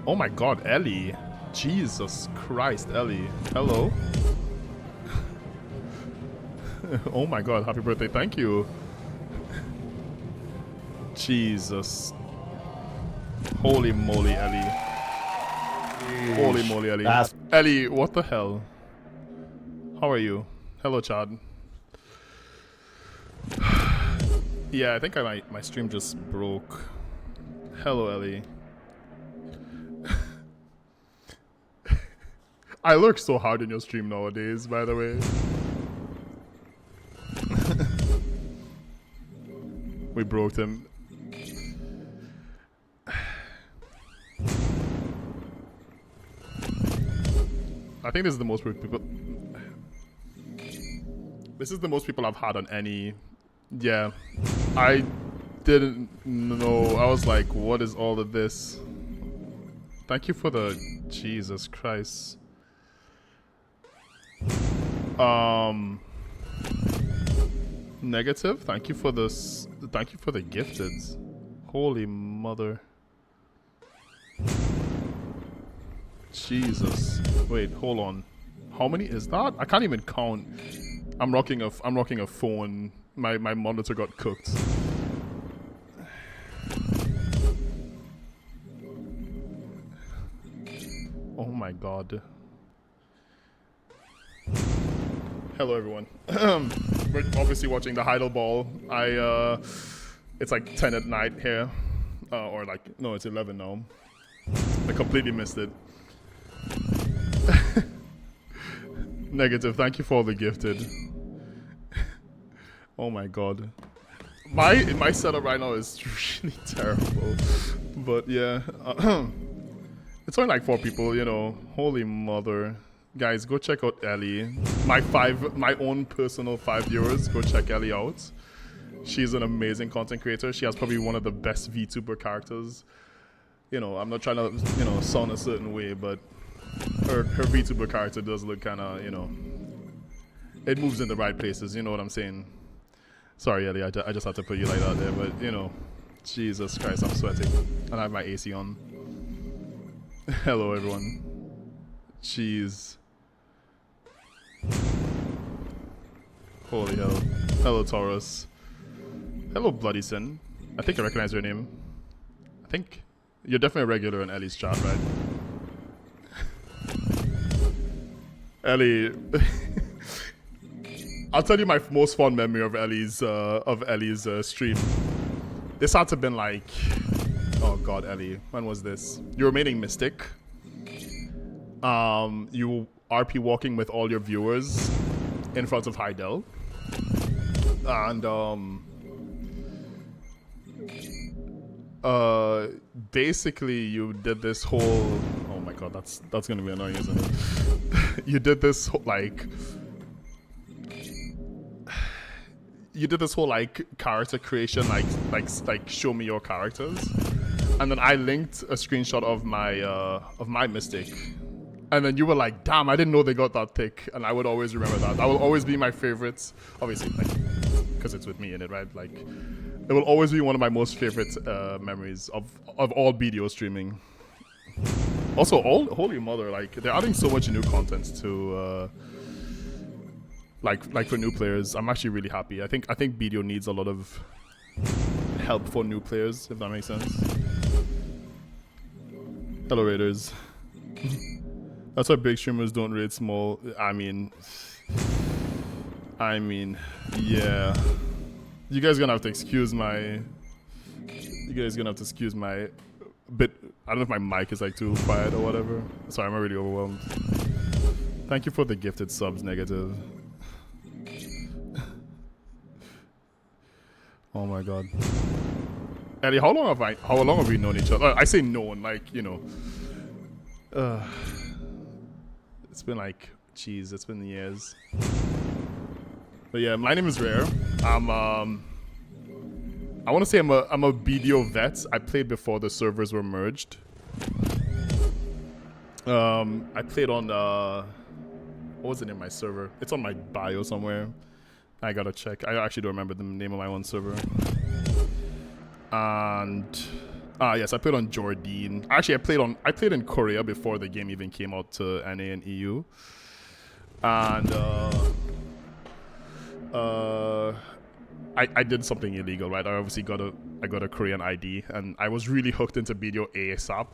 Oh my god, Ellie. Jesus Christ, Ellie. Hello. Oh my god, happy birthday, thank you. Jesus. Holy moly, Ellie. Holy moly, Ellie. That's Ellie, what the hell? How are you? Hello, Chad. Yeah, I think my stream just broke. Hello, Ellie. I lurk so hard in your stream nowadays, by the way. We broke him. I think this is the most people. This is the most people I've had on any. Yeah, I didn't know. I was like, what is all of this? Thank you for the Jesus Christ. Negative. Thank you for this. Thank you for the gifteds. Holy mother. Jesus. Wait, hold on. How many is that? I can't even count. I'm rocking a phone. My monitor got cooked. Oh my god. Hello everyone. We're obviously watching the Hidel Ball. It's like 10 at night here. Or like, no, it's 11 now. I completely missed it. Negative, thank you for all the gifted. Oh my god. My setup right now is really terrible. But yeah. It's only like 4 people, you know. Holy mother. Guys, go check out Ellie. My own personal 5 viewers, go check Ellie out. She's an amazing content creator. She has probably one of the best VTuber characters. You know, I'm not trying to, you know, sound a certain way, but her VTuber character does look kind of, you know, it moves in the right places, you know what I'm saying? Sorry, Ellie, I just had to put you like that there, but, you know, Jesus Christ, I'm sweating. And I have my AC on. Hello, everyone. Jeez. Holy hell. Hello, Taurus. Hello, Bloody Sin. I think I recognize your name. I think you're definitely a regular in Ellie's chat, right? Ellie. I'll tell you my most fond memory of Ellie's stream. This had to have been like, oh god, Ellie, when was this? You were remaining Mystic. You RP walking with all your viewers in front of Hidel. And basically you did this whole, oh my god, that's gonna be annoying, isn't it? You did this whole, like, character creation, like show me your characters, and then I linked a screenshot of my Mystic, and then you were like, damn, I didn't know they got that thick. And I would always remember that. That will always be my favorites, obviously, like, because it's with me in it, right? Like, it will always be one of my most favorite memories of all BDO streaming. Also, holy mother, like, they're adding so much new content to like for new players. I'm actually really happy. I think BDO needs a lot of help for new players, if that makes sense. Hello, Raiders. That's why big streamers don't rate small. I mean, yeah. You guys gonna have to excuse my. You guys gonna have to excuse my bit. I don't know if my mic is like too quiet or whatever. Sorry, I'm really overwhelmed. Thank you for the gifted subs, Negative. Oh my god. Ellie, how long have we known each other? I say known, like, you know. It's been like, jeez, it's been years. But yeah, my name is Rare. I want to say I'm a BDO vet. I played before the servers were merged. I played on what was the name of my server? It's on my bio somewhere. I gotta check. I actually don't remember the name of my own server. And Yes, I played on Jordan. Actually, I played in Korea before the game even came out to NA and EU, and I did something illegal, right? I got a Korean ID, and I was really hooked into BDO ASAP,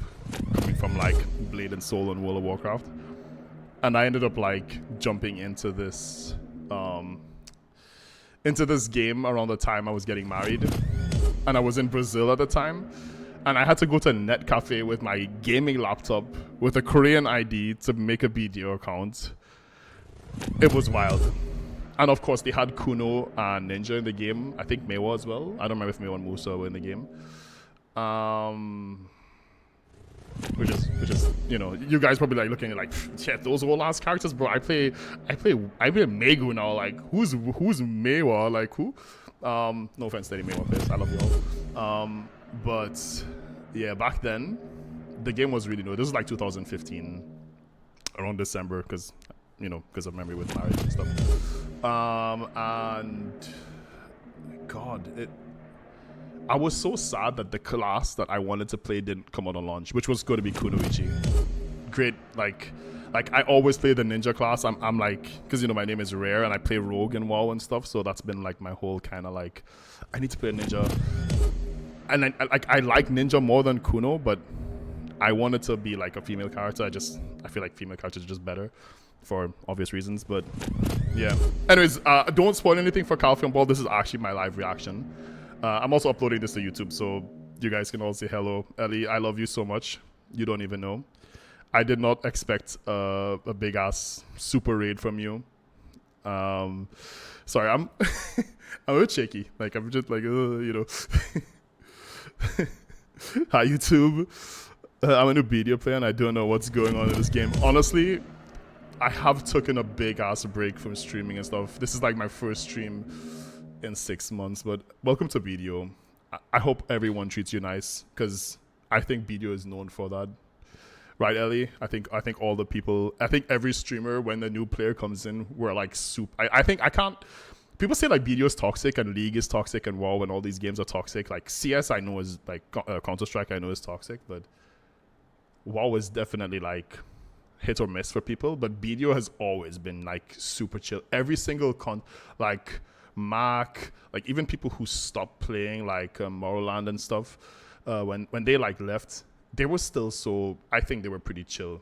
coming from like Blade and Soul and World of Warcraft, and I ended up like jumping into this game around the time I was getting married, and I was in Brazil at the time, and I had to go to a net cafe with my gaming laptop with a Korean ID to make a BDO account. It was wild. And of course, they had Kuno and Ninja in the game. I think Mewa as well. I don't remember if Mewa and Musa were in the game. Which is, you know, you guys probably like looking at like, shit, those old ass characters, bro. I play Megu now. Like, who's Mewa? Like, who? No offense to any Mewa players. I love you all. But yeah, back then, the game was really new. This was like 2015, around December, because of memory with marriage and stuff. And God, I was so sad that the class that I wanted to play didn't come out on launch, which was going to be Kunoichi. Great, like I always play the ninja class. I'm like, because my name is Rare and I play Rogue and WoW and stuff, so that's been like my whole kind of like, I need to play a ninja. And I like ninja more than Kuno, but I wanted to be like a female character. I feel like female characters are just better, for obvious reasons, but yeah. Anyways, don't spoil anything for Hidel Ball. This is actually my live reaction. I'm also uploading this to YouTube, so you guys can all say hello. Ellie, I love you so much. You don't even know. I did not expect a big ass super raid from you. Sorry, I'm I'm a bit shaky. Like, I'm just like, Hi YouTube. I'm a new BDO player and I don't know what's going on in this game. Honestly, I have taken a big ass break from streaming and stuff. This is like my first stream in 6 months, but welcome to BDO. I hope everyone treats you nice, because I think BDO is known for that. Right, Ellie? I think all the people, I think every streamer, when the new player comes in, we're like super. I think I can't. People say like BDO is toxic and League is toxic and WoW and all these games are toxic. Like CS, I know is like Counter-Strike, I know is toxic, but WoW is definitely like hit or miss for people. But BDO has always been like super chill. Every single like Mac, like even people who stopped playing like Morrowind and stuff, when they like left, they were still so. I think they were pretty chill,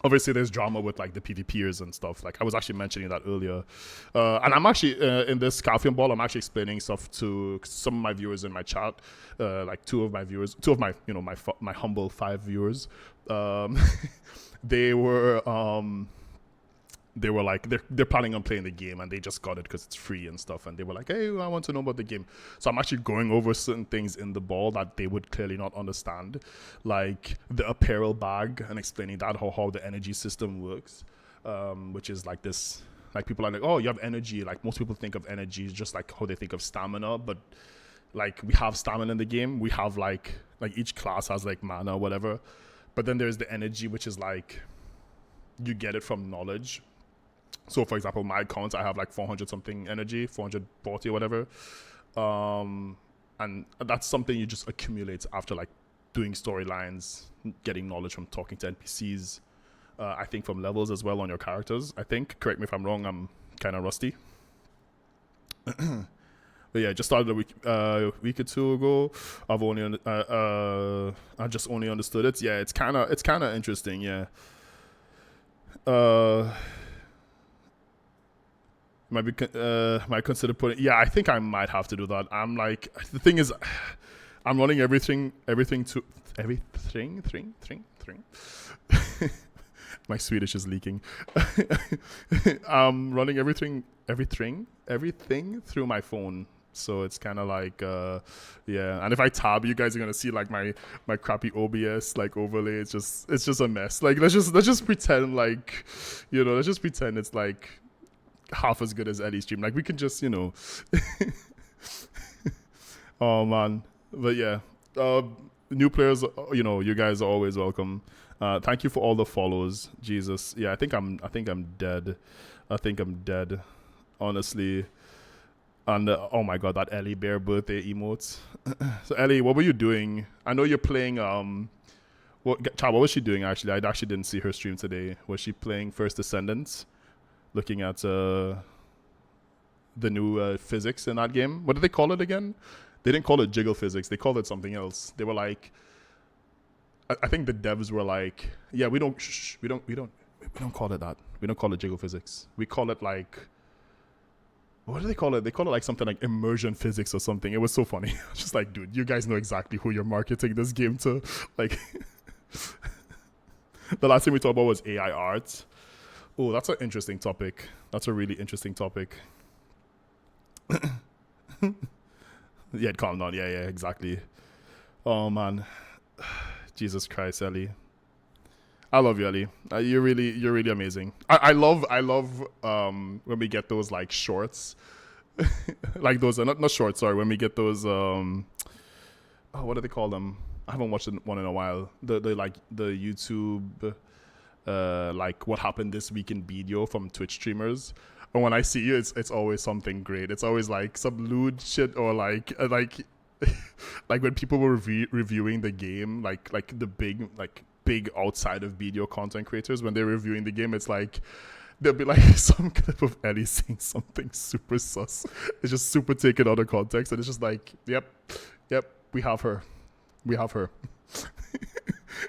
Obviously, there's drama with like the PvPers and stuff. Like I was actually mentioning that earlier, and I'm actually in this Hidel Ball. I'm actually explaining stuff to some of my viewers in my chat, like two of my my humble 5 viewers. They were like they're planning on playing the game and they just got it because it's free and stuff, and they were like, hey, I want to know about the game. So I'm actually going over certain things in the ball that they would clearly not understand, like the apparel bag, and explaining that how the energy system works, which is like this, like people are like, oh, you have energy. Like most people think of energy just like how they think of stamina, but like we have stamina in the game. We have like each class has like mana or whatever, but then there's the energy, which is like you get it from knowledge. So for example, my account, I have like 400 something energy, 440 or whatever, and that's something you just accumulate after like doing storylines, getting knowledge from talking to NPCs, I think from levels as well on your characters. I think, correct me if I'm wrong, I'm kind of rusty. But yeah, just started a week or two ago. I just only understood it. Yeah, it's kind of interesting. Yeah. Might consider putting. Yeah, I think I might have to do that. I'm like, the thing is, I'm running everything. My Swedish is leaking. I'm running everything through my phone. So it's kind of like, yeah. And if I tab, you guys are gonna see like my crappy OBS like overlay. It's just a mess. Like let's just pretend like, let's just pretend it's like half as good as Eddie's stream. Like we can just, oh man. But yeah, new players, you guys are always welcome. Thank you for all the follows. Jesus, yeah. I think I'm dead. Honestly. And oh my god, that Ellie Bear birthday emotes. So Ellie, what were you doing? I know you're playing. What was she doing actually? I actually didn't see her stream today. Was she playing First Descendants? Looking at the new physics in that game. What did they call it again? They didn't call it jiggle physics. They called it something else. They were like, I think the devs were like, yeah, we don't call it that. We don't call it jiggle physics. We call it like, what do they call it? They call it like something like immersion physics or something. It was so funny. I was just like, dude, you guys know exactly who you're marketing this game to. Like, the last thing we talked about was AI art. Oh, that's an interesting topic. That's a really interesting topic. Yeah, calm down. Yeah, exactly. Oh man, Jesus Christ, Ellie. I love you, Ellie. You're really amazing. I love when we get those like shorts, like those not shorts. Sorry, when we get those oh, what do they call them? I haven't watched one in a while. The like the YouTube like what happened this week in BDO from Twitch streamers. And when I see you, it's always something great. It's always like some lewd shit or like like when people were reviewing the game, like the big outside of video content creators, when they're reviewing the game, it's like there'll be like some clip of Ellie saying something super sus. It's just super taken out of context, and it's just like, yep, we have her.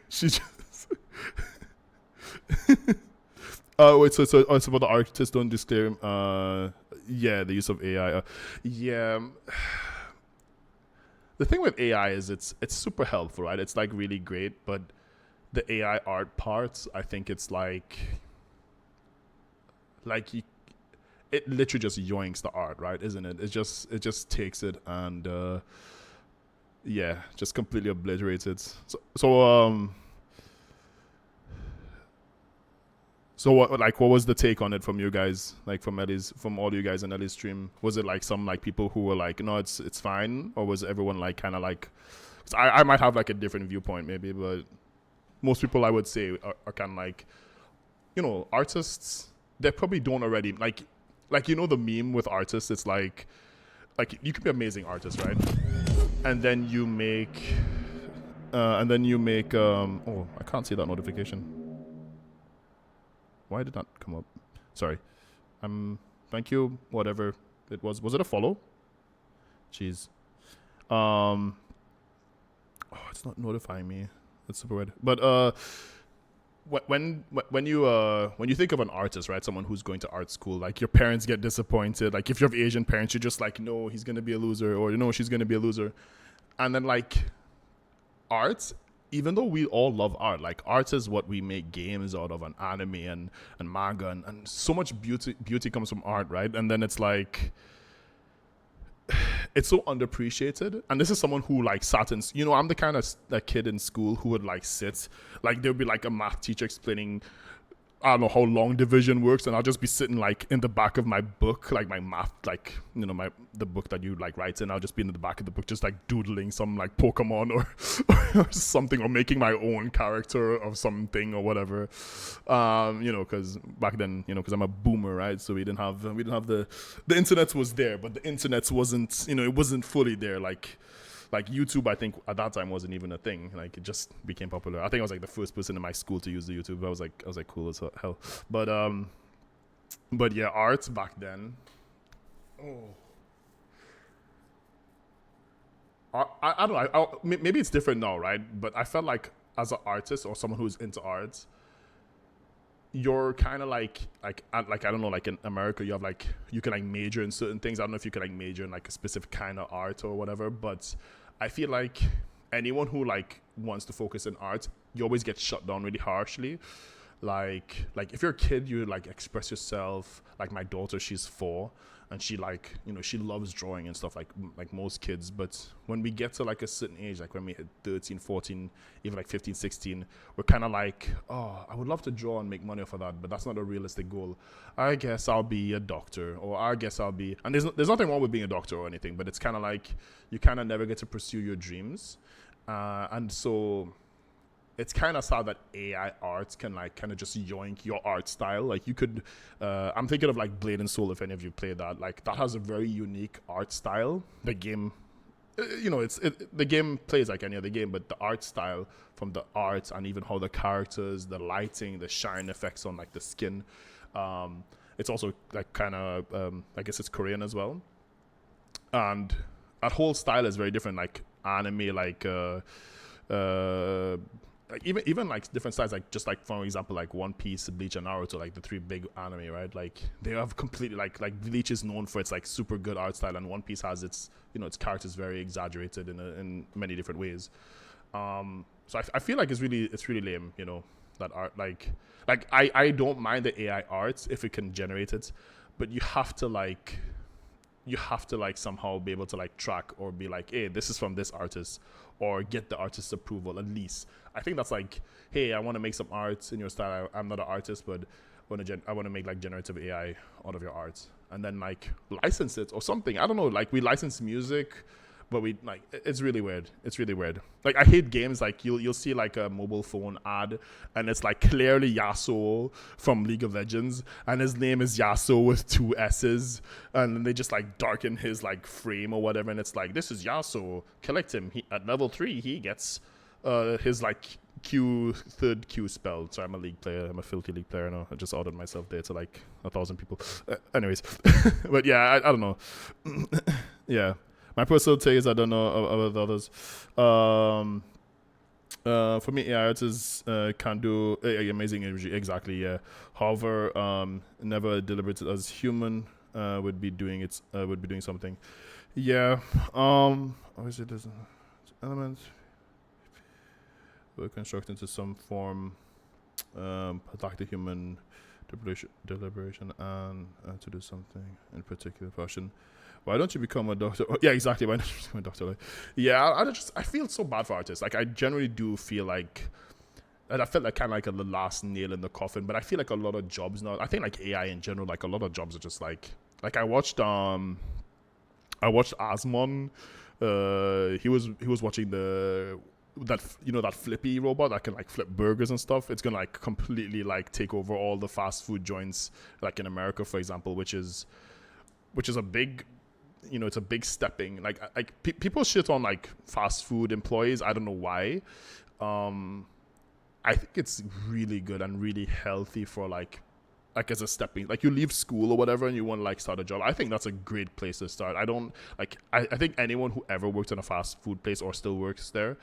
She just wait, so it's about the artists don't disclaim yeah, the use of AI. Yeah. The thing with AI is it's super helpful, right? It's like really great, but the AI art parts, I think it's like you, it literally just yoinks the art, right? Isn't it? It just takes it and yeah, just completely obliterates it. So what was the take on it from you guys, like from all you guys in Ellie's stream? Was it like some like people who were like, no, it's fine, or was everyone like kind of like? 'Cause I might have like a different viewpoint maybe, but most people I would say are kind of like, artists, they probably don't already like the meme with artists. It's like you can be an amazing artist, right? And then you make oh, I can't see that notification. Why did that come up? Sorry. Thank you. Whatever it was. Was it a follow? Jeez. Oh, it's not notifying me. That's super weird. But when you think of an artist, right? Someone who's going to art school, like your parents get disappointed. Like if you have Asian parents, you're just like, no, he's gonna be a loser, or she's gonna be a loser. And then like art, even though we all love art, like art is what we make games out of, and anime and manga, and so much beauty comes from art, right? And then it's like it's so underappreciated. And this is someone who like sat in, I'm the kind of like kid in school who would like sit, like there'd be like a math teacher explaining, I don't know how long division works, and I'll just be sitting like in the back of my book, like my math, like the book that you like write in. I'll just be in the back of the book, just like doodling some like Pokemon or something, or making my own character of something or whatever. Because back then, because I'm a boomer, right? So we didn't have the internet was there, but the internet wasn't, it wasn't fully there. Like YouTube, I think at that time wasn't even a thing. Like it just became popular. I think I was like the first person in my school to use the YouTube. I was like cool as hell. But yeah, art back then. Oh, I don't know. Maybe it's different now, right? But I felt like as an artist or someone who's into art, you're kind of like I don't know, like in America you have like you can like major in certain things. I don't know if you can like major in like a specific kind of art or whatever, but I feel like anyone who like wants to focus in art, you always get shut down really harshly. Like if you're a kid, you like express yourself. Like my daughter, she's 4, and she like she loves drawing and stuff, like most kids. But when we get to like a certain age, like when we hit 13, 14, even like 15, 16, we're kind of like, oh, I would love to draw and make money off of that, but that's not a realistic goal. I guess I'll be a doctor, or I guess I'll be, and there's nothing wrong with being a doctor or anything, but it's kind of like you kind of never get to pursue your dreams. And so it's kind of sad that AI arts can like kind of just yoink your art style. Like you could, I'm thinking of like Blade and Soul. If any of you played that, like that has a very unique art style. The game, the game plays like any other game, but the art style from the art and even how the characters, the lighting, the shine effects on like the skin. It's also like kind of, I guess it's Korean as well, and that whole style is very different. Like anime, like even like different styles, like just like for example, like One Piece, Bleach, and Naruto, like the three big anime, right? Like they have completely like Bleach is known for its like super good art style, and One Piece has its its characters very exaggerated in many different ways. So I feel like it's really lame, that art like I don't mind the AI art if it can generate it, but you have to somehow be able to like track or be like, hey, this is from this artist, or get the artist's approval at least. I think that's like, hey, I want to make some art in your style. I'm not an artist, but I want to make like generative AI out of your art, and then like license it or something. I don't know. Like we license music, but we like it's really weird. It's really weird. Like I hate games like you'll see like a mobile phone ad, and it's like clearly Yasuo from League of Legends, and his name is Yasuo with 2 S's, and then they just like darken his like frame or whatever, and it's like, this is Yasuo, collect him. At level 3 he gets his like third Q spell. Sorry, I'm a league player. I'm a filthy league player. No, I just outed myself there to like 1,000 people. Anyways, but yeah, I don't know. Yeah. My personal take is I don't know about the others. For me, AI artists can do amazing imagery. Exactly, yeah. However, never deliberated as human would be doing something. Yeah. Obviously, there's elements were constructed into some form, like the human deliberation and to do something in particular fashion. Why don't you become a doctor? Oh, yeah, exactly. Why don't you become a doctor? Like, yeah, I feel so bad for artists. Like I generally do feel like, and I felt like kind of like the last nail in the coffin. But I feel like a lot of jobs now. I think like AI in general, like a lot of jobs are just like I watched Asmon. He was watching that flippy robot that can like flip burgers and stuff. It's gonna like completely like take over all the fast food joints like in America, for example, which is a big, it's a big stepping. Like people shit on like fast food employees. I don't know why. I think it's really good and really healthy for like as a stepping, like you leave school or whatever and you want to like start a job. I think that's a great place to start. I think anyone who ever worked in a fast food place or still works there,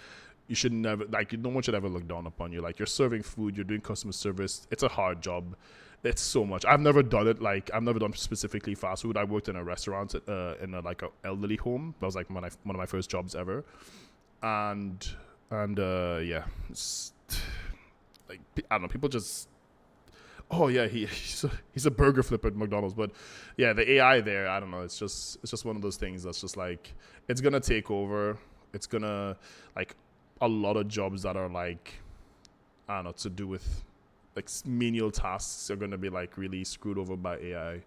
you should never, like, no one should ever look down upon you. Like, you're serving food, you're doing customer service. It's a hard job. It's so much. I've never done it. Like, I've never done specifically fast food. I worked in a restaurant in a elderly home. That was like one of my first jobs ever. And yeah, it's like, I don't know. People just, oh yeah, he's a burger flipper at McDonald's. But yeah, the AI there, I don't know. It's just one of those things that's just like, it's gonna take over. It's gonna, like, a lot of jobs that are like, I don't know, to do with like menial tasks are gonna be like really screwed over by AI.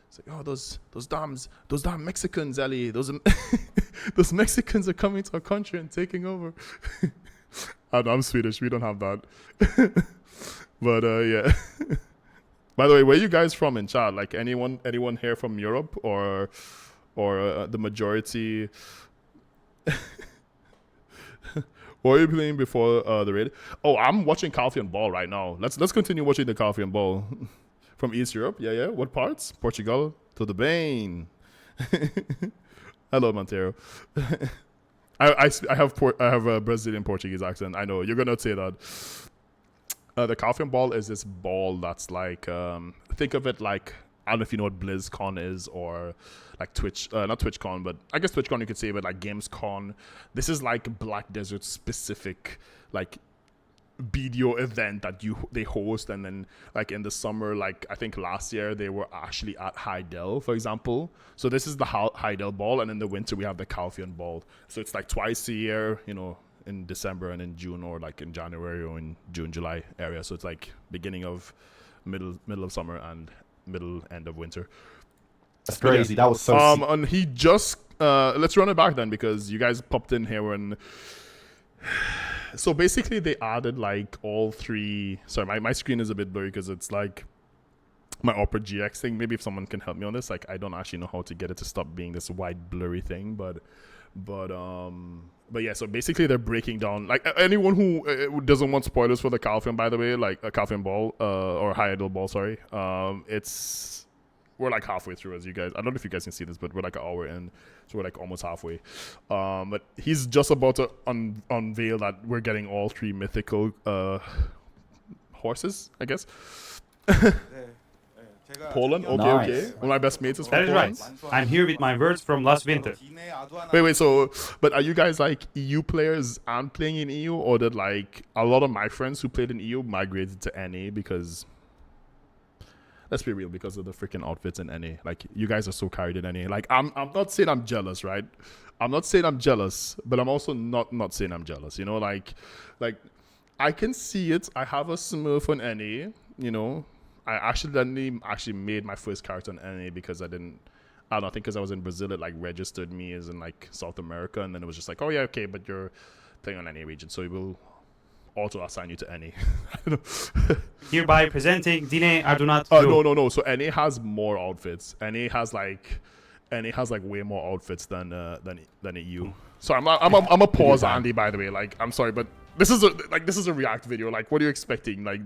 It's like, oh, those damn Mexicans, Ellie. Those Mexicans are coming to our country and taking over. I'm Swedish. We don't have that. But yeah. By the way, where are you guys from in chat? Like anyone here from Europe or the majority? What are you playing before the raid? Oh, I'm watching Calfian Ball right now. Let's continue watching the Calfian Ball from East Europe. Yeah. What parts? Portugal to the Bane. Hello, Montero. I have a Brazilian Portuguese accent. I know you're gonna say that. The Calfian Ball is this ball that's like, think of it like, I don't know if you know what BlizzCon is, or like Twitch, not TwitchCon, but I guess TwitchCon you could say, but like GamesCon. This is like Black Desert specific, like BDO event that they host, and then like in the summer, like I think last year they were actually at Hidel, for example. So this is the Hidel Ball, and in the winter we have the Calfian Ball. So it's like twice a year, in December and in June, or like in January or in June, July area. So it's like beginning of middle of summer and middle end of winter. That's crazy. Yeah. That was so and he just let's run it back then, because you guys popped in here when So basically they added like all three. Sorry, my screen is a bit blurry because it's like my Opera GX thing. Maybe if someone can help me on this, like I don't actually know how to get it to stop being this white blurry thing, but yeah. So basically they're breaking down like anyone who doesn't want spoilers for the Cal film, by the way, like a Cal film Ball or Hidel Ball, sorry. We're like halfway through, as you guys. I don't know if you guys can see this, but we're like an hour in, so we're like almost halfway. But he's just about to unveil that we're getting all three mythical horses, I guess. Poland, okay, Nice. okay. One of my best mates is from That is Poland. right. I'm here with my words from last winter. Wait. So, but are you guys like EU players and playing in EU, or did like a lot of my friends who played in EU migrated to NA because? Let's be real, because of the freaking outfits in NA. Like, you guys are so carried in NA. Like, I'm not saying I'm jealous, right? I'm not saying I'm jealous, but I'm also not saying I'm jealous. You know, like I can see it. I have a Smurf on NA. You know, I accidentally made my first character on NA because I don't know, I think because I was in Brazil, it like registered me as in like South America, and then it was just like, oh yeah, okay, but you're playing on NA region, so it will auto assign you to NA. I don't know. Hereby presenting Dine Ardunat. No. So NA has more outfits. NA has like way more outfits than EU. So I'm a pause, Andy. By the way, like I'm sorry, but this is a React video. Like, what are you expecting? Like,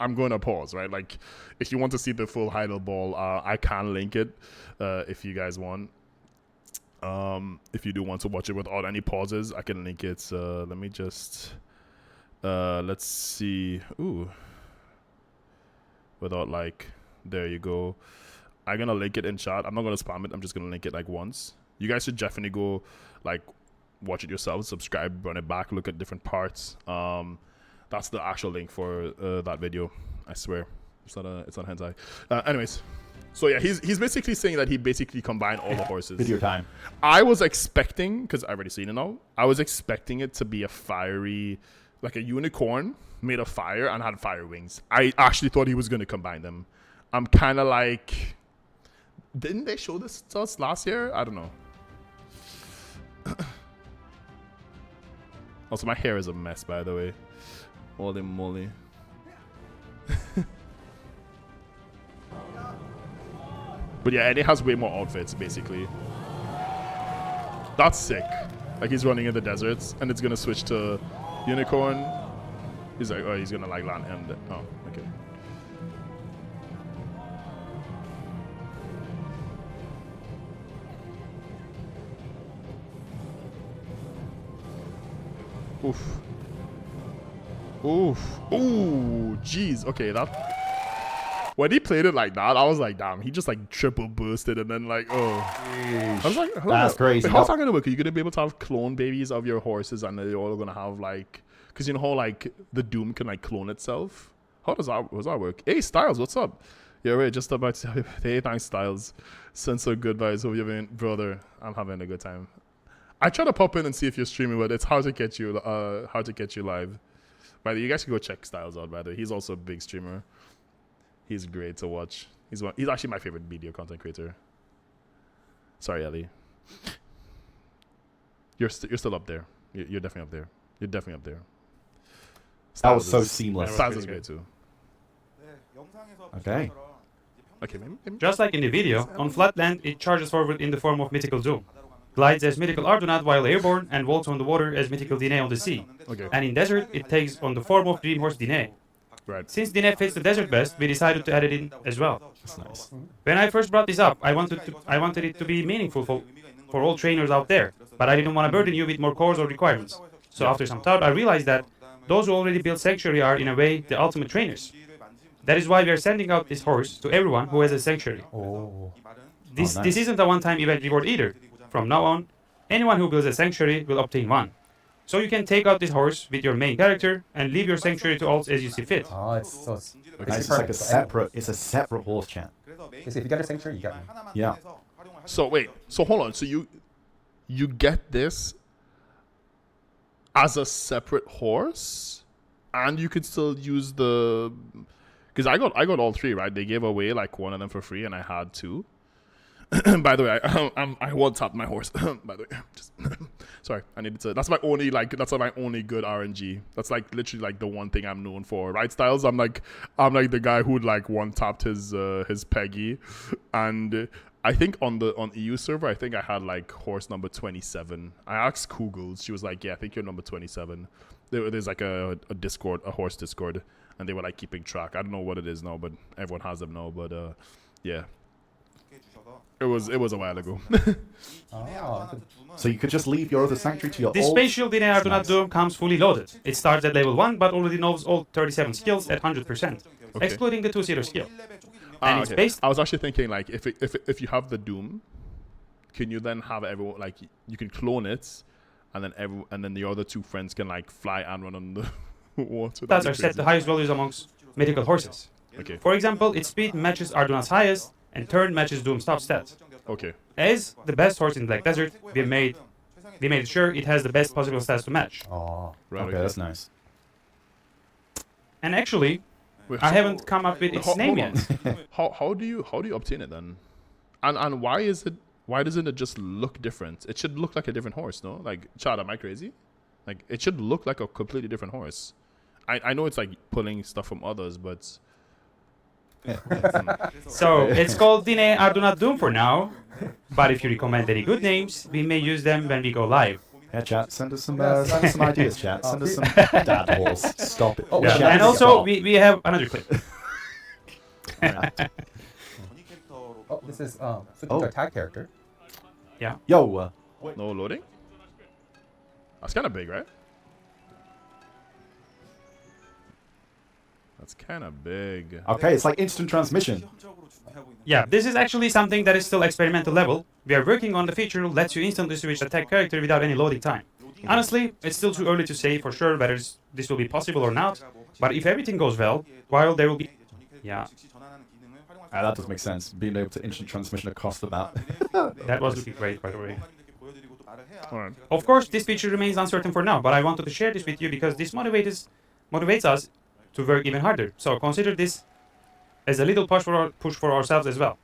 I'm going to pause, right? Like, if you want to see the full Hidel Ball, I can link it if you guys want. If you do want to watch it without any pauses, I can link it. Let me just. Let's see. Ooh. Without like, there you go. I'm gonna link it in chat. I'm not gonna spam it. I'm just gonna link it like once. You guys should definitely go like watch it yourselves, subscribe, run it back, look at different parts. That's the actual link for that video. I swear, it's not hentai. Anyways, so yeah, he's basically saying that he basically combined all the horses. Video time. I was expecting, because I already seen it now. I was expecting it to be a fiery. Like a unicorn made of fire and had fire wings. I actually thought he was going to combine them. I'm kind of like... Didn't they show this to us last year? I don't know. Also, my hair is a mess, by the way. Holy moly. But yeah, and it has way more outfits, basically. That's sick. Like, he's running in the deserts, and it's going to switch to... unicorn. He's like, oh, he's gonna like land and oh, okay. Oof. Ooh, jeez. Okay, that. When he played it like that, I was like, damn. He just like triple boosted and then like, oh. I was like, That's crazy. Wait, how's that gonna work? Are you gonna be able to have clone babies of your horses and they're all gonna have like? Because you know how like the Doom can like clone itself? How does that work? Hey Styles, what's up? Yeah, wait, just about to hey, thanks Styles. Send some good vibes. Hope you're having, brother. I'm having a good time. I try to pop in and see if you're streaming, but it's hard to get you live. By the way, you guys can go check Styles out, by the way. He's also a big streamer. He's great to watch. He's actually my favorite BDO content creator. Sorry, Ellie. You're still up there. You're definitely up there. You're definitely up there. That was so seamless. Styles is great too. Okay. Okay, maybe. Just like in the video, on flatland it charges forward in the form of mythical Doom, glides as mythical Ardunat while airborne, and vaults on the water as mythical Dine on the sea. Okay. And in desert it takes on the form of Dream Horse Dine. Right. Since Dine fits the desert best, we decided to add it in as well. That's nice. When I first brought this up, I wanted it to be meaningful for all trainers out there, but I didn't want to burden you with more cores or requirements. So after some thought, I realized that those who already built Sanctuary are, in a way, the ultimate trainers. That is why we are sending out this horse to everyone who has a Sanctuary. Oh. This nice. isn't a one-time event reward either. From now on, anyone who builds a Sanctuary will obtain one. So you can take out this horse with your main character and leave your Sanctuary to alts as you see fit. Oh, it's It's like a separate horse chant. If you got a sanctuary, you got one. Yeah. So wait. So hold on. So you get this as a separate horse, and you could still use the. Because I got all three, right? They gave away like one of them for free, and I had two. By the way, I one tapped my horse. By the way, just Sorry, I needed to. That's my only good RNG. That's like literally like the one thing I'm known for. Right, Styles? I'm like the guy who like one tapped his Peggy, and I think on EU server, I think I had like horse number 27. I asked Kugels. She was like, yeah, I think you're number 27. There's like a Discord, a horse Discord, and they were like keeping track. I don't know what it is now, but everyone has them now. But yeah, it was a while ago. Oh, So you could just leave your other sanctuary to your This old... spatial DNA do not Nice. do comes fully loaded. It starts at level 1, but already knows all 37 skills at 100%, Okay. excluding the 2-0 skill. And it's Okay. based. I was actually thinking like if you have the Doom, can you then have everyone like you can clone it, and then the other two friends can like fly and run on the water. Stats That'd are be set to crazy. highest values amongst mythical horses. Okay. For example, its speed matches Arduna's highest, and turn matches Doom's top stat. Okay. As the best horse in Black Desert, we made sure it has the best possible stats to match. oh. Right. Okay, that's nice. And actually, Wait, I so- haven't come up with its name yet. How do you obtain it then? And why doesn't it just look different? It should look like a different horse, no? Like, Chad, am I crazy? Like, it should look like a completely different horse. I know it's like pulling stuff from others, but So it's called Dine Arduna Doom for now. But if you recommend any good names, we may use them when we go live. Yeah, chat. Send us some ideas, chat. Send us please. some dad balls. Stop it. Oh, Yeah. yeah. And also, we have another clip. Oh, this is switching to attack character. Yo, no loading? That's kind of big, right? That's kind of big. okay, it's like instant transmission. Yeah, this is actually something that is still experimental level. We are working on the feature that lets you instantly switch attack character without any loading time. Honestly, it's still too early to say for sure whether this will be possible or not, but if everything goes well, while there will be... Yeah, That does make sense. Being able to instant transmission across the map. that was looking great, by the way. Alright. Of course, this feature remains uncertain for now, but I wanted to share this with you because this motivates us to work even harder. So consider this as a little push for ourselves as well.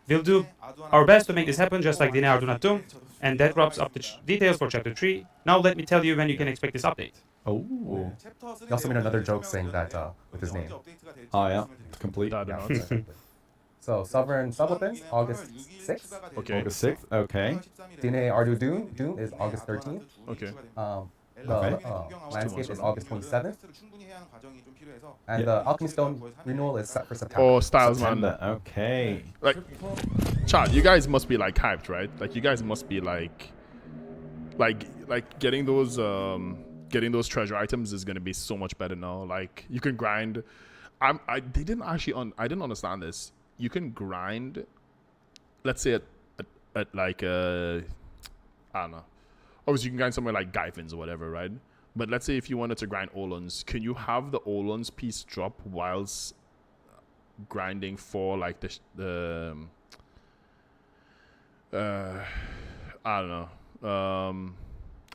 We'll do our best to make this happen, just like Dine Arduna Doom, and that wraps up the details for Chapter 3. Now let me tell you when you can expect this update. Oh. He also made another joke saying that with his name. Oh, yeah. Complete. Dad, Yeah, not. exactly. So Sovereign Sub-Weapons, August 6th. Okay. August 6th. Okay. Dine Ardu Doom is August 13th. Okay. The Okay. Landscape is August 27th. And Yeah. the Alchemy Stone renewal is set for September. Oh, Styles, man. September. Okay. Like, Chad, you guys must be like hyped, right? Like, you guys must be like getting those treasure items is gonna be so much better now. Like, you can grind. I didn't understand this. You can grind. Let's say at like I don't know. Obviously, you can grind somewhere like Gyphins or whatever, right? But let's say if you wanted to grind Olans, can you have the Olans piece drop whilst grinding for like the I don't know,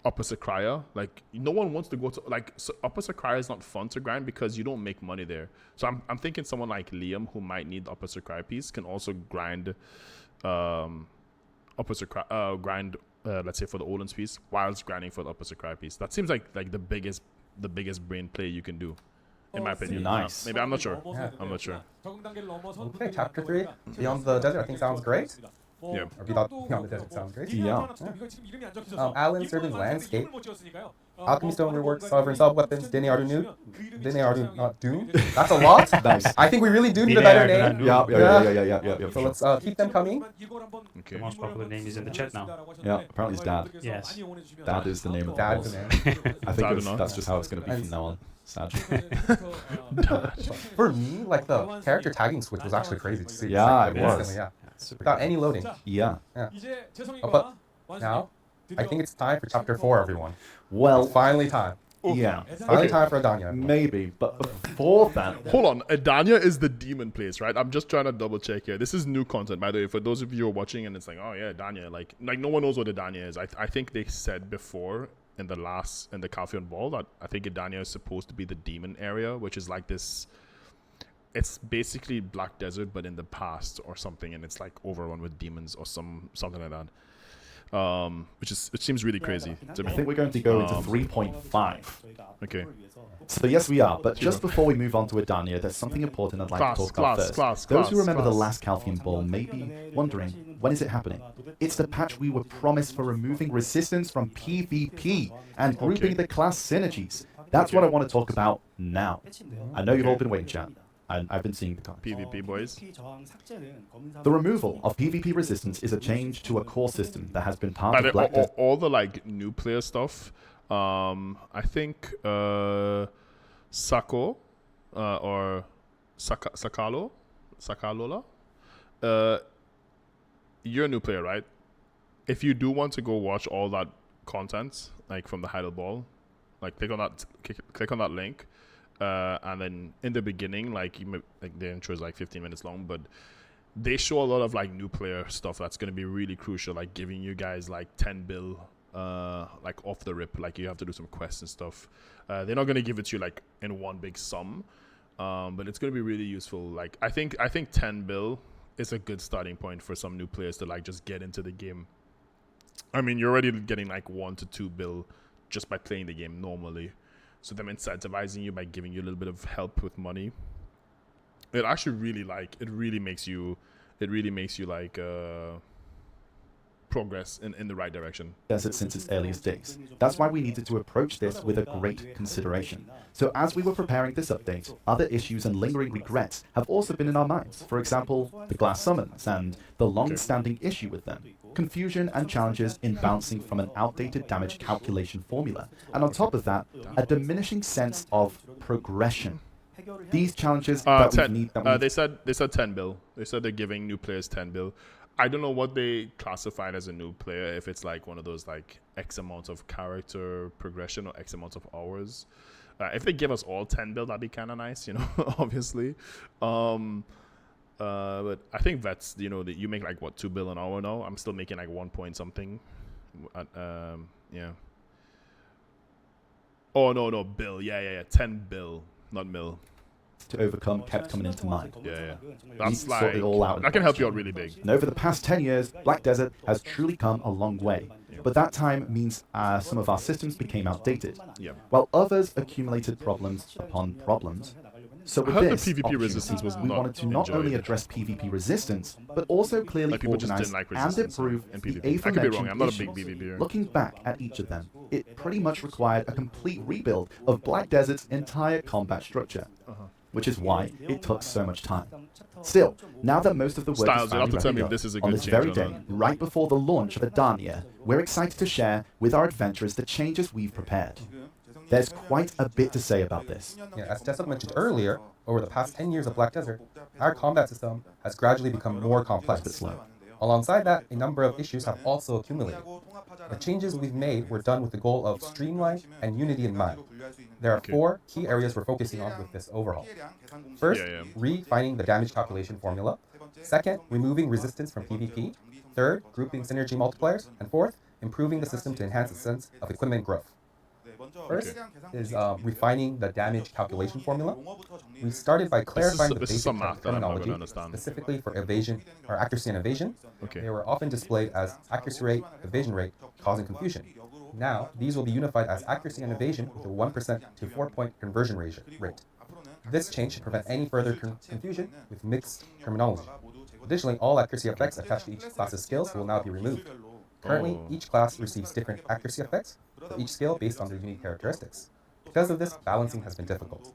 Upper Sakraya? Like, no one wants to go to like Upper Sakraya is not fun to grind because you don't make money there. So I'm thinking someone like Liam, who might need the Upper Sakraya piece, can also grind Upper Sakraya let's say for the Olans piece whilst grinding for the Upper Sakraya piece. That seems like the biggest brain play you can do, in my opinion. Nice. Maybe I'm not sure. Yeah. I'm not sure. Okay, Chapter 3, Beyond the Desert, I think sounds great. Yeah. Or Beyond the Desert sounds great. Yeah. Alan Servant's Landscape. Alchemy Stone reworks Sovereign Sub-Weapons, Dine Ardu not Doom. That's a lot. Nice. I think we really do need a Dine better Arduna name. Doom. Yeah. So let's keep them coming. Okay. The most popular name is in the chat now. Yeah, apparently it's Dad. Yes. Dad is the name of the Dad's horse. the name. I think Dad enough. that's just how it's going to be from now on. Sad. For me, like the character tagging switch was actually crazy to see. Yeah, Like, it was. instantly, yeah. Super Without any loading. Yeah. But now, I think it's time for Chapter 4, everyone. Well, It's finally time. yeah. It's finally Okay. time for Adanya. Maybe, but before that, Hold on, Adanya is the demon place, right? I'm just trying to double check here. This is new content, by the way. For those of you who are watching and it's like, oh yeah, Adanya, like no one knows what Adanya is. I think they said before in the Calpheon Ball that I think Adanya is supposed to be the demon area, which is like this. It's basically Black Desert, but in the past or something, and it's like overrun with demons or something like that. which seems really crazy to I think me. we're going to go into 3.5. Okay. So yes, we are. But just before we move on to Adania, there's something important I'd like to talk about first. Those who remember the last Calcium Ball may be wondering, when is it happening? It's the patch we were promised for removing resistance from PvP and grouping the class synergies. That's what I want to talk about now. I know you've all been waiting, chat. I've been seeing the comments. PvP boys. The removal of PvP resistance is a change to a core system that has been part But of Black Desert. all the like new player stuff. I think Sako or Sakalola. You're a new player, right? If you do want to go watch all that content, like from the Hidel Ball, like click on that link, and then in the beginning, like the intro is like 15 minutes long, but they show a lot of like new player stuff that's going to be really crucial, like giving you guys like 10 bill like off the rip, like you have to do some quests and stuff. They're not going to give it to you like in one big sum, but it's going to be really useful. Like I think 10 bill is a good starting point for some new players to like just get into the game. I mean, you're already getting like 1 to 2 bill just by playing the game normally, so them incentivizing you by giving you a little bit of help with money, it actually really makes you like progress in the right direction. Desert since its earliest days. That's why we needed to approach this with a great consideration. So as we were preparing this update, other issues and lingering regrets have also been in our minds. For example, the glass summons and the long-standing issue with them. Confusion and challenges in bouncing from an outdated damage calculation formula. And on top of that, a diminishing sense of progression. These challenges that we need... They said 10 bill. They said they're giving new players 10 bill. I don't know what they classified as a new player, if it's like one of those like X amount of character progression or X amount of hours. If they give us all 10 bill, that'd be kind of nice, you know, obviously. But I think vets, you know, that you make like what, 2 bill an hour now. I'm still making like 1 point something. Yeah. Oh no, bill. Yeah. 10 bill, not mil. To overcome kept coming into mind. Yeah. That's We like sorted it all out. that can help you out really big. And over the past 10 years, Black Desert has truly come a long way. But that time means some of our systems became outdated, Yeah. while others accumulated problems upon problems. So with I heard this the PvP opportunity, resistance was we not wanted to not only enjoyed. address PvP resistance, but also clearly Like people just organize didn't like and resistance improve in the PvP. I could be wrong. aforementioned I'm not a big issues. PvPer. Looking back at each of them, it pretty much required a complete rebuild of Black Desert's entire combat structure, which is why it took so much time. Still, now that most of the work Styles, is you'll have finally to tell me wrapping if this is a up, on good this very change or day, not. right before the launch of Adania, we're excited to share with our adventurers the changes we've prepared. There's quite a bit to say about this. Yeah, as Jessup mentioned earlier, over the past 10 years of Black Desert, our combat system has gradually become more complex. slow. Alongside that, a number of issues have also accumulated. The changes we've made were done with the goal of streamline and unity in mind. There are 4 key areas we're focusing on with this overhaul. First, refining the damage calculation formula. Second, removing resistance from PvP. Third, grouping synergy multipliers. And fourth, improving the system to enhance the sense of equipment growth. First is refining the damage calculation formula. We started by clarifying the basic terminology, specifically for evasion or accuracy and evasion. They were often displayed as accuracy rate, evasion rate, causing confusion. Now, these will be unified as accuracy and evasion with a 1% to 4-point conversion rate. This change should prevent any further confusion with mixed terminology. Additionally, all accuracy effects attached to each class's skills will now be removed. Currently, each class receives different accuracy effects for each skill based on their unique characteristics. Because of this, balancing has been difficult.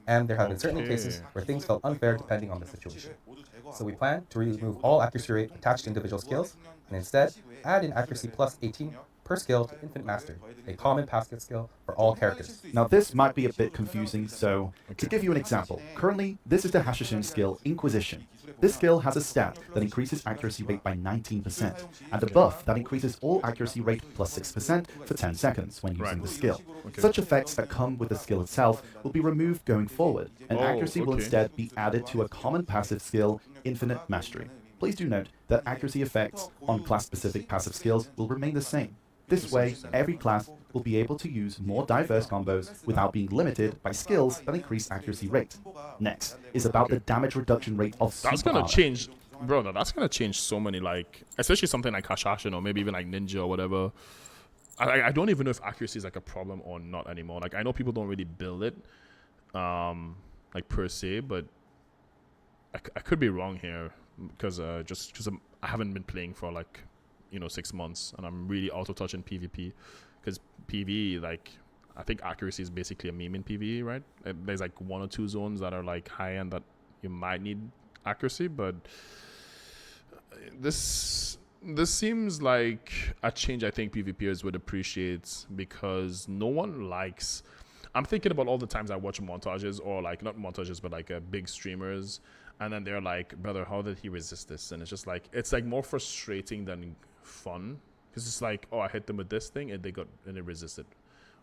And there have been certain cases where things felt unfair depending on the situation. So we plan to remove all accuracy rate attached to individual skills, and instead, add in accuracy plus 18 per skill to Infinite Mastery, a common passive skill for all characters. Now this might be a bit confusing, so to give you an example, currently this is the Hashishun skill Inquisition. This skill has a stat that increases accuracy rate by 19%, and a buff that increases all accuracy rate plus 6% for 10 seconds when using the skill. Such effects that come with the skill itself will be removed going forward, and accuracy will instead be added to a common passive skill, Infinite Mastery. Please do note that accuracy effects on class-specific passive skills will remain the same. This way, every class will be able to use more diverse combos without being limited by skills that increase accuracy rate. Next is about the damage reduction rate of super That's gonna armor. change Bro, that's gonna change so many, like, especially something like Hashashin or maybe even like Ninja or whatever. I don't even know if accuracy is like a problem or not anymore. Like, I know people don't really build it, like per se, but I could be wrong here because just because I haven't been playing for like 6 months and I'm really out of touch in PvP. Because PvE, like, I think accuracy is basically a meme in PvE, right? There's like 1 or 2 zones that are like high end that you might need accuracy, but this seems like a change I think PvPers would appreciate, because no one likes. I'm thinking about all the times I watch montages, or like not montages, but like big streamers, and then they're like, "Brother, how did he resist this?" And it's like more frustrating than fun, because it's like, "Oh, I hit them with this thing, and they resisted,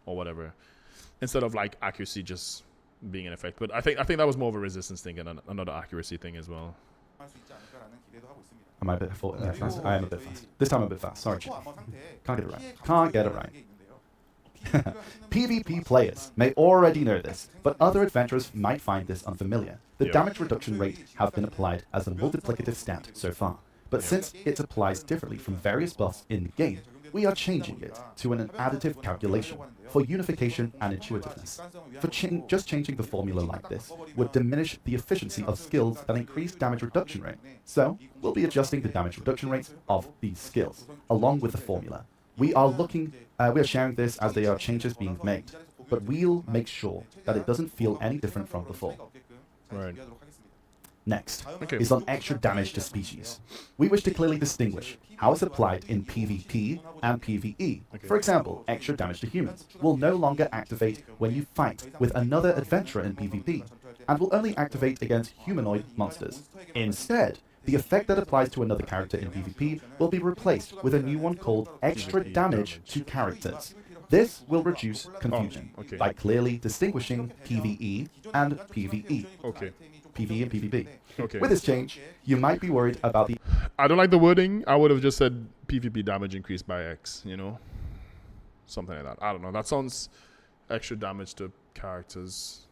or whatever," instead of like accuracy just being an effect. But I think that was more of a resistance thing and another accuracy thing as well. Am I a bit fast? I am a bit fast. This time I'm a bit fast. Sorry, Chief. Can't get it right. Can't get it right. PvP players may already know this, but other adventurers might find this unfamiliar. The damage reduction rate have been applied as a multiplicative stat so far, but since it applies differently from various buffs in the game, we are changing it to an additive calculation for unification and intuitiveness. Just changing the formula like this would diminish the efficiency of skills that increase damage reduction rate. So, we'll be adjusting the damage reduction rates of these skills, along with the formula. We are sharing this as there are changes being made, but we'll make sure that it doesn't feel any different from before. Right. Next is on extra damage to species. We wish to clearly distinguish how it's applied in PvP and PvE. For example, extra damage to humans will no longer activate when you fight with another adventurer in PvP, and will only activate against humanoid monsters. Instead, the effect that applies to another character in PvP will be replaced with a new one called extra damage to characters. This will reduce confusion by clearly distinguishing PvE and PvE. PvE and PvP. With this change, you might be worried about the... I don't like the wording. I would have just said PvP damage increased by X, Something like that. I don't know. That sounds extra damage to characters.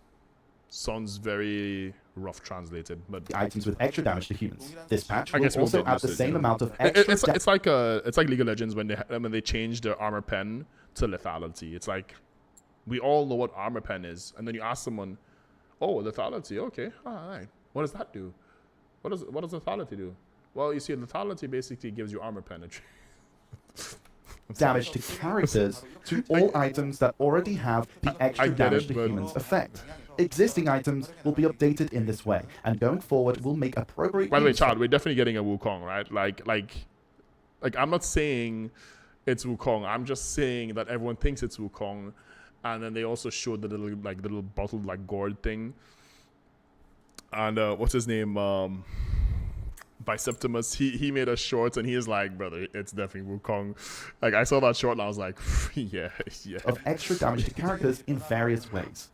Sounds very rough translated, but items with extra damage to humans. This patch will also add the same amount of extra it's like League of Legends when they changed their armor pen to lethality. It's like, we all know what armor pen is, and then you ask someone, "Oh, lethality, okay, all right. What does that do? What does lethality do?" Well, you see, lethality basically gives you armor penetration. Damage to characters to all items that already have the extra damage to humans effect. Existing items will be updated in this way, and going forward, we'll make appropriate. By the way, Chad, we're definitely getting a Wukong, right? Like I'm not saying it's Wukong. I'm just saying that everyone thinks it's Wukong, and then they also showed the little bottled like gourd thing. And what's his name? Biceptimus. He made a short, and he is like, "Brother, it's definitely Wukong." Like, I saw that short, and I was like, yeah. Of extra damage to characters in various ways.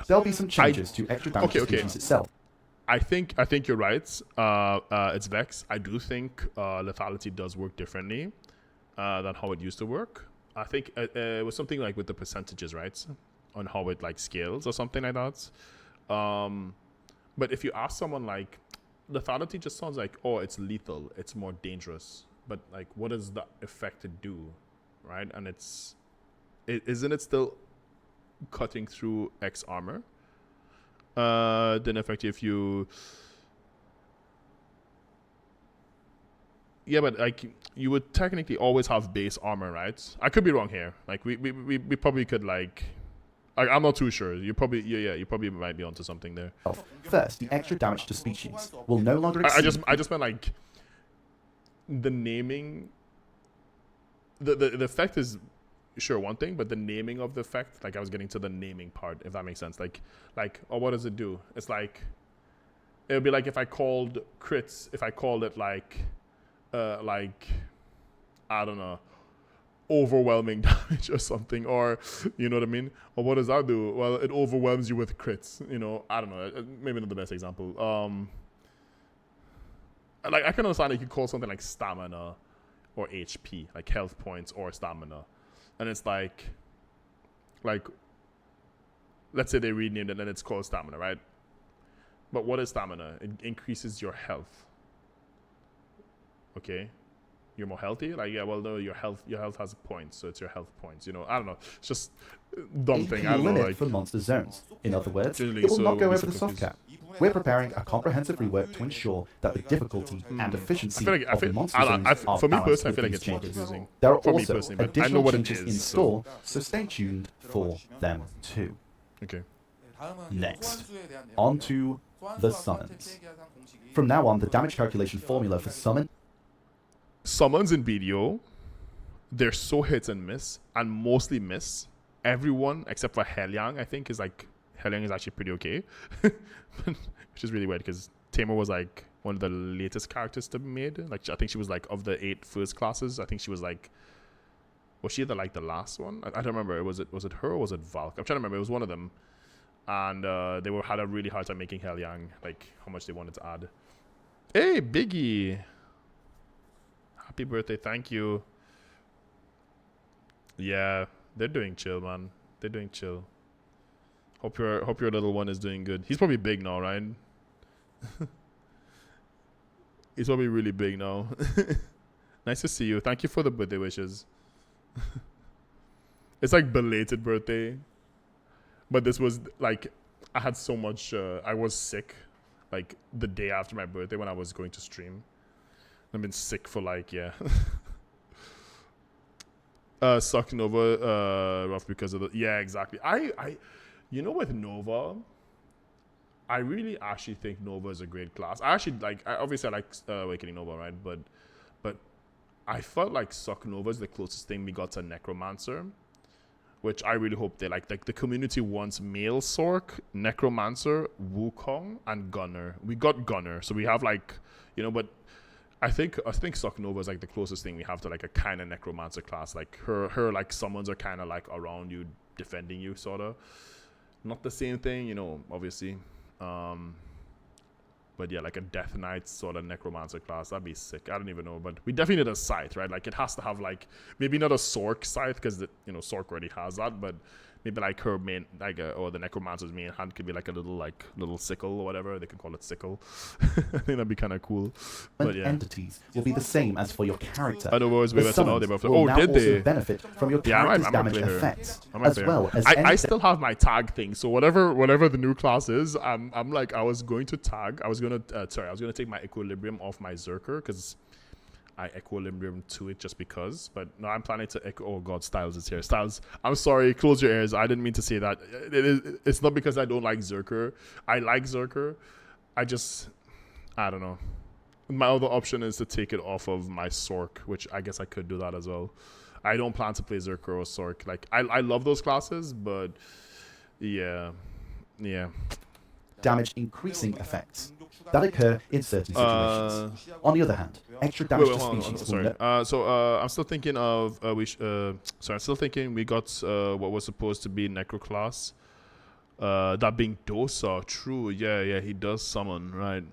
There'll be some changes to extra damage to species itself. I think you're right. It's Vex. I do think lethality does work differently than how it used to work. I think it was something like with the percentages, right, on how it like scales or something like that. But if you ask someone, like, lethality just sounds like, oh, it's lethal, it's more dangerous. But like, what does the effect do, right? And isn't it still cutting through X armor? Then effect if you... Yeah, but like, you would technically always have base armor, right? I could be wrong here. Like, we probably could like... I'm not too sure. You probably might be onto something there. First, the extra damage to species will no longer exceed... I just meant like the naming. The effect is sure one thing, but the naming of the effect, like I was getting to the naming part, if that makes sense. Like oh, what does it do? It's like, it would be like if I called crits, if I called it like I don't know, overwhelming damage or something, or you know what I mean, or what does that do? Well, it overwhelms you with crits, I don't know, maybe not the best example. Like, I can understand you could call something like stamina or HP, like health points or stamina, and it's like let's say they renamed it and it's called stamina, right? But what is stamina? It increases your health, Okay, you're more healthy. Like, yeah, well, no, your health has points, so it's your health points. You know, I don't know. It's just dumb A thing. key I don't know. limit Like, for monster zones. In other words, Generally, it will so not go we over so the soft confused. cap. We're preparing a comprehensive rework to ensure that the difficulty and I efficiency feel like of monster zones are for me balanced personally, I with feel like these it's more changes. confusing. There are For me also personally, but I know additional what it changes in is, store, so stay tuned for them too. Okay. Next, on to the summons. From now on, the damage calculation formula for summon Summons in BDO, they're so hit and miss, and mostly miss. Everyone except for Heliang, I think, is like Heliang is actually pretty okay, which is really weird because Tamer was like one of the latest characters to be made. Like, I think she was like of the 8 first classes. I think she was like, was she the last one? I don't remember. Was it her or was it Valk? I'm trying to remember. It was one of them, and they had a really hard time making Heliang like how much they wanted to add. Hey, Biggie! Happy birthday! Thank you. Yeah, they're doing chill, man. They're doing chill. Hope your little one is doing good. He's probably big now, right? He's probably really big now. Nice to see you. Thank you for the birthday wishes. It's like belated birthday, but this was like I had so much. I was sick, like the day after my birthday when I was going to stream. I've been sick for like Suck Nova rough because of the exactly. I you know, with Nova, I really actually think Nova is a great class. I actually like obviously I like Awakening Nova, right? But I felt like Suck Nova is the closest thing we got to Necromancer, which I really hope they like the community wants male Sork, Necromancer, Wukong, and Gunner. We got Gunner, so we have like, you know, but I think Suck Nova is like the closest thing we have to like a kind of Necromancer class. Like her like summons are kind of like around you, defending you, sort of. Not the same thing, you know, obviously. But yeah, like a Death Knight sort of Necromancer class, that'd be sick. I don't even know, but we definitely need a scythe, right? Like it has to have like maybe not a Sork scythe because you know Sork already has that, but maybe like her main or the Necromancer's main hand could be like a little sickle or whatever. They can call it sickle. I think that'd be kind of cool. But yeah, entities will be the same as for your character. Otherwise, we The went to now. summons They both. will Oh, now did also they? benefit from your Yeah, character's I might damage play her. effects, I might as play her. well as I still have my tag thing. So whatever the new class is, I'm like I was going to take my equilibrium off my Zerker because I equilibrium to it just because. But no, I'm planning to oh god, Styles is here. Styles, I'm sorry, close your ears. I didn't mean to say that. It's not because I don't like Zerker. I like Zerker. I don't know. My other option is to take it off of my Sork, which I guess I could do that as well. I don't plan to play Zerker or Sork. Like I love those classes, but yeah. damage increasing effects that occur in certain situations. On the other hand, extra damage to hold on, species will sorry. I'm still thinking of I'm still thinking we got what was supposed to be Necro class. That being Dosa. True. Yeah. He does summon, right?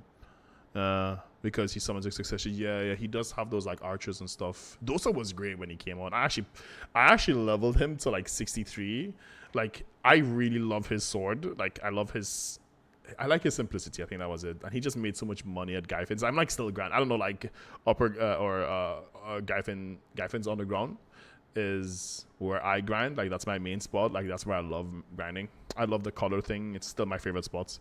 Because he summons in succession. Yeah. He does have those like archers and stuff. Dosa was great when he came on. I actually leveled him to like 63. Like I really love his sword. Like I like his simplicity. I think that was it. And he just made so much money at Gyfin's. I'm like still grind. I don't know, like upper Gyfin's Underground is where I grind. Like that's my main spot. Like that's where I love grinding. I love the color thing. It's still my favorite spots.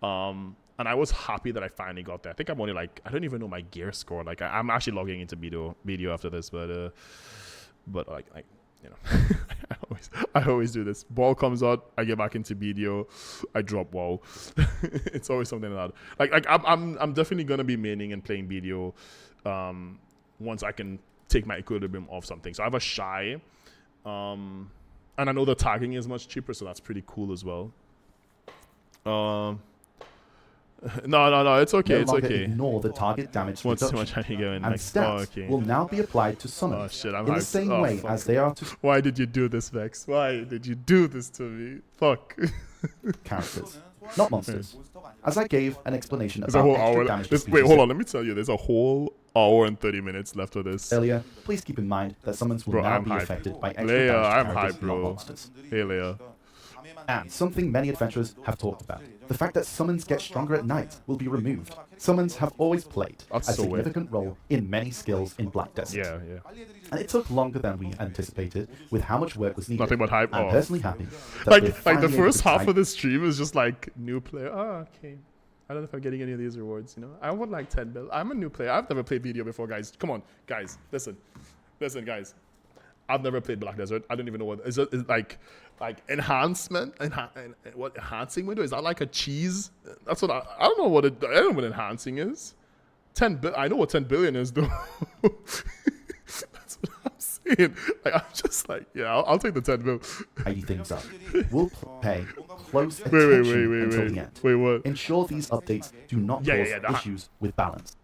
And I was happy that I finally got there. I think I'm only like I don't even know my gear score. Like I'm actually logging into BDO after this, but like you know, I always do this. Ball comes out, I get back into BDO, I drop WoW. It's always something like that. Like I'm definitely gonna be maining and playing BDO once I can take my equilibrium off something. So I have a Shy, and I know the tagging is much cheaper, so that's pretty cool as well. No, it's okay. no It's longer okay. ignore the target damage reduction, Much I go in and next. stats Okay. will now be applied to summons Oh shit, I'm in the hyped. same Oh, way fuck. as they are to Why did you do this, Vex? Why did you do this to me? Fuck. characters, not monsters. As I gave an explanation There's a about whole extra hour. damage to Wait, species hold on. Let me tell you. There's a whole hour and 30 minutes left of this. earlier, please keep in mind that summons will Bro, now I'm be hyped. affected by extra Leia, damage to I'm characters, hyped, not bro. monsters. Hey, Leia. And something many adventurers have talked about. The fact that summons get stronger at night will be removed. Summons have always played That's a so weird. significant role in many skills in Black Desert. Yeah, yeah. And it took longer than we anticipated with how much work was needed. Nothing but hype. I'm Oh. personally happy that Like we're the finally able first to half try- of the stream is just like new player. Oh, okay. I don't know if I'm getting any of these rewards, you know? I would like 10 bill. I'm a new player. I've never played BDO before, guys. Come on, guys. Listen. Listen, guys. I've never played Black Desert. I don't even know what is it. Is like enhancement? What enhancing window? Is that like a cheese? That's what I don't know what it. I don't know what enhancing is. 10 billion. I know what 10 billion is, though. That's what I'm saying. Like, I'm just like, yeah, I'll take the 10 bill. tidy things up. We'll pay close attention until the end. Wait, what? Ensure these updates do not Yeah, cause issues with balance.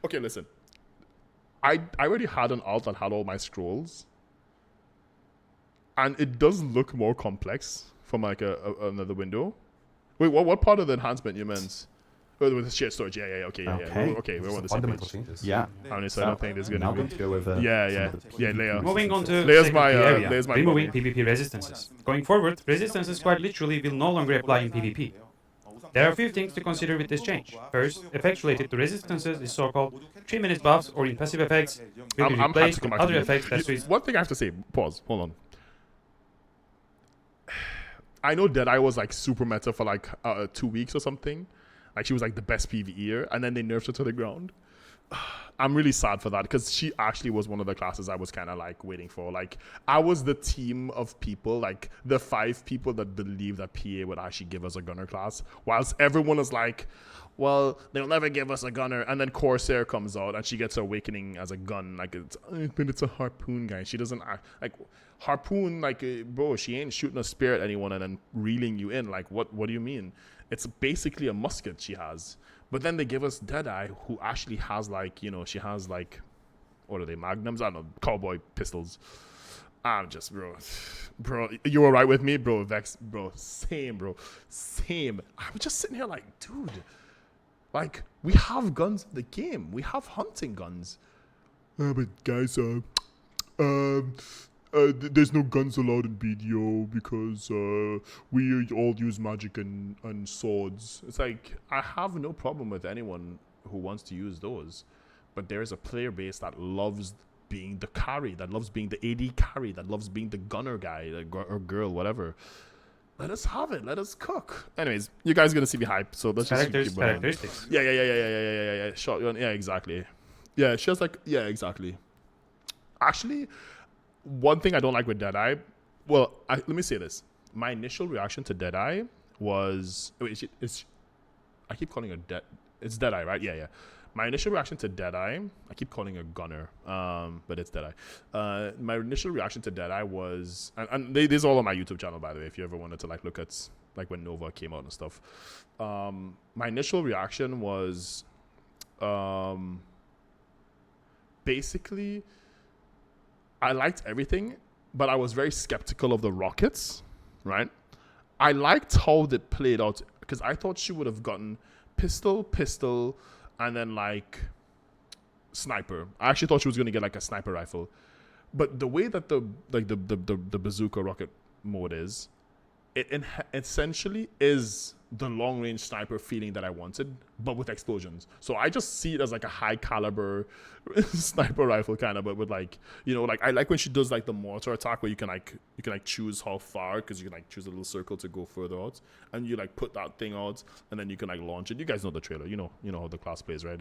Okay, listen. I already had an alt that had all my scrolls, and it does look more complex from like another window. Wait, what part of the enhancement you meant? Oh, with the shared storage. Yeah, okay, yeah. Okay, we're on the same Fundamental page. changes. Yeah. Honestly, I don't think there's now gonna going be. to go over Yeah, some of the yeah, Leia. Moving on to There's second my, key area, there's my removing problem. PvP resistances. Going forward, resistances quite literally will no longer apply in PvP. There are a few things to consider with this change. First, effects related to resistances is so-called 3 minutes buffs or in passive effects will be I'm happy replaced to come with back to other you. effects that switch. One thing I have to say, pause, hold on. I know Deadeye was like super meta for like 2 weeks or something. Like she was like the best PvEer, and then they nerfed her to the ground. I'm really sad for that because she actually was one of the classes I was kind of like waiting for. Like I was the team of people, like the 5 people that believe that PA would actually give us a gunner class, whilst everyone is like, well, they'll never give us a gunner. And then Corsair comes out and she gets awakening as a gun. Like it's a harpoon guy. She doesn't act like harpoon. Like bro, she ain't shooting a spear at anyone and then reeling you in. Like what do you mean? It's basically a musket she has. But then they give us Deadeye, who actually has like, you know, she has like, what are they, magnums? I don't know, cowboy pistols. I'm just, bro, you all right with me, bro? Vex, bro, same. I was just sitting here like, dude, like we have guns in the game. We have hunting guns. But guys, there's no guns allowed in BDO because we all use magic and swords. It's like, I have no problem with anyone who wants to use those. But there's a player base that loves being the carry, that loves being the AD carry, that loves being the gunner guy or girl, whatever. Let us have it. Let us cook. Anyways, you guys are going to see me hype, so let's just keep going. Characteristics. Yeah. Shotgun, yeah, exactly. Yeah, she has like, yeah, exactly. Actually, one thing I don't like with Deadeye, well, let me say this. My initial reaction to Deadeye was, I keep calling her it's Deadeye, right? Yeah. My initial reaction to Deadeye, I keep calling her Gunner, but it's Deadeye. My initial reaction to Deadeye was, and this is all on my YouTube channel, by the way, if you ever wanted to like look at like when Nova came out and stuff. My initial reaction was, basically, I liked everything, but I was very skeptical of the rockets, right? I liked how they played out because I thought she would have gotten pistol, and then like sniper. I actually thought she was going to get like a sniper rifle, but the way that the bazooka rocket mode is, it essentially is the long range sniper feeling that I wanted, but with explosions. So I just see it as like a high caliber sniper rifle kind of, but with like, you know, like I like when she does like the mortar attack where you can choose how far, because you can like choose a little circle to go further out, and you like put that thing out, and then you can like launch it. You guys know the trailer, you know how the class plays, right?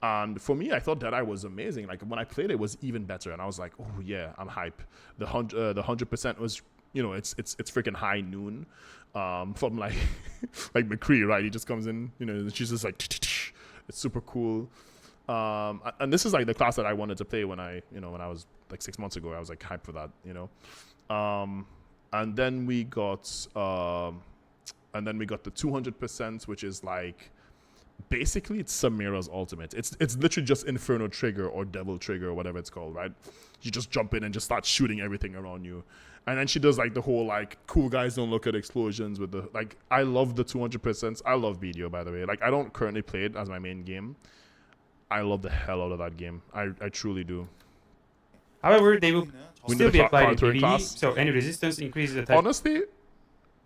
And for me, I thought Deadeye was amazing. Like when I played it was even better, and I was like, oh yeah, I'm hype. The 100% was, you know, it's freaking high noon. From like like McCree, right? He just comes in, you know, she's just like, it's super cool. And this is like the class that I wanted to play when I was like 6 months ago. I was like hyped for that, you know. And then we got the 200%, which is like, basically it's Samira's ultimate. It's literally just Inferno Trigger or Devil Trigger or whatever it's called, right? You just jump in and just start shooting everything around you. And then she does like the whole like cool guys don't look at explosions with the like. I love the 200%. I love BDO, by the way. Like I don't currently play it as my main game. I love the hell out of that game. I truly do. However, they will We still need be a applied in countering PvE, class. so any resistance increases the attack. Honestly,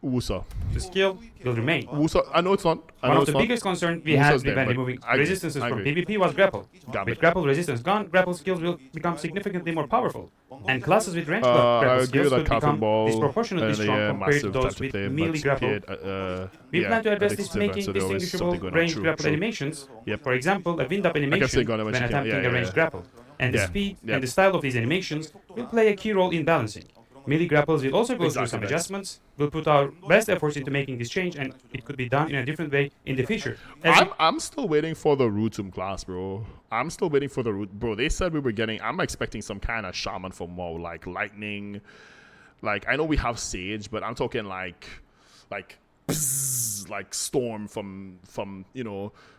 Wusa. The skill will remain. Wusa. I know it's not. I One know of the it's not. biggest concerns we Wusa's had there, when but removing I agree. resistances I from agree. PvP was grapple. Got With it. grapple resistance gone, grapple skills will become significantly more powerful. And classes with ranged I grapple agree skills with that could Captain become Ball. disproportionately and, strong yeah, compared to massive those type to with play, melee but grapple. We yeah, plan to address this addictive, and making so there's always distinguishable something going on. ranged True, grapple true. animations. Yep. For example, a wind up animation Gun when animation, attempting yeah, a ranged yeah. grapple. And the Yeah, speed yep. and the style of these animations will play a key role in balancing. Melee grapples will also go through Exactly some that. adjustments. We'll put our best efforts into making this change, and it could be done in a different way in the future. I'm still waiting for the Rutum class, bro. I'm still waiting for the root, bro. They said we were getting. I'm expecting some kind of shaman for more, like lightning. Like I know we have Sage, but I'm talking like bzzz, like storm from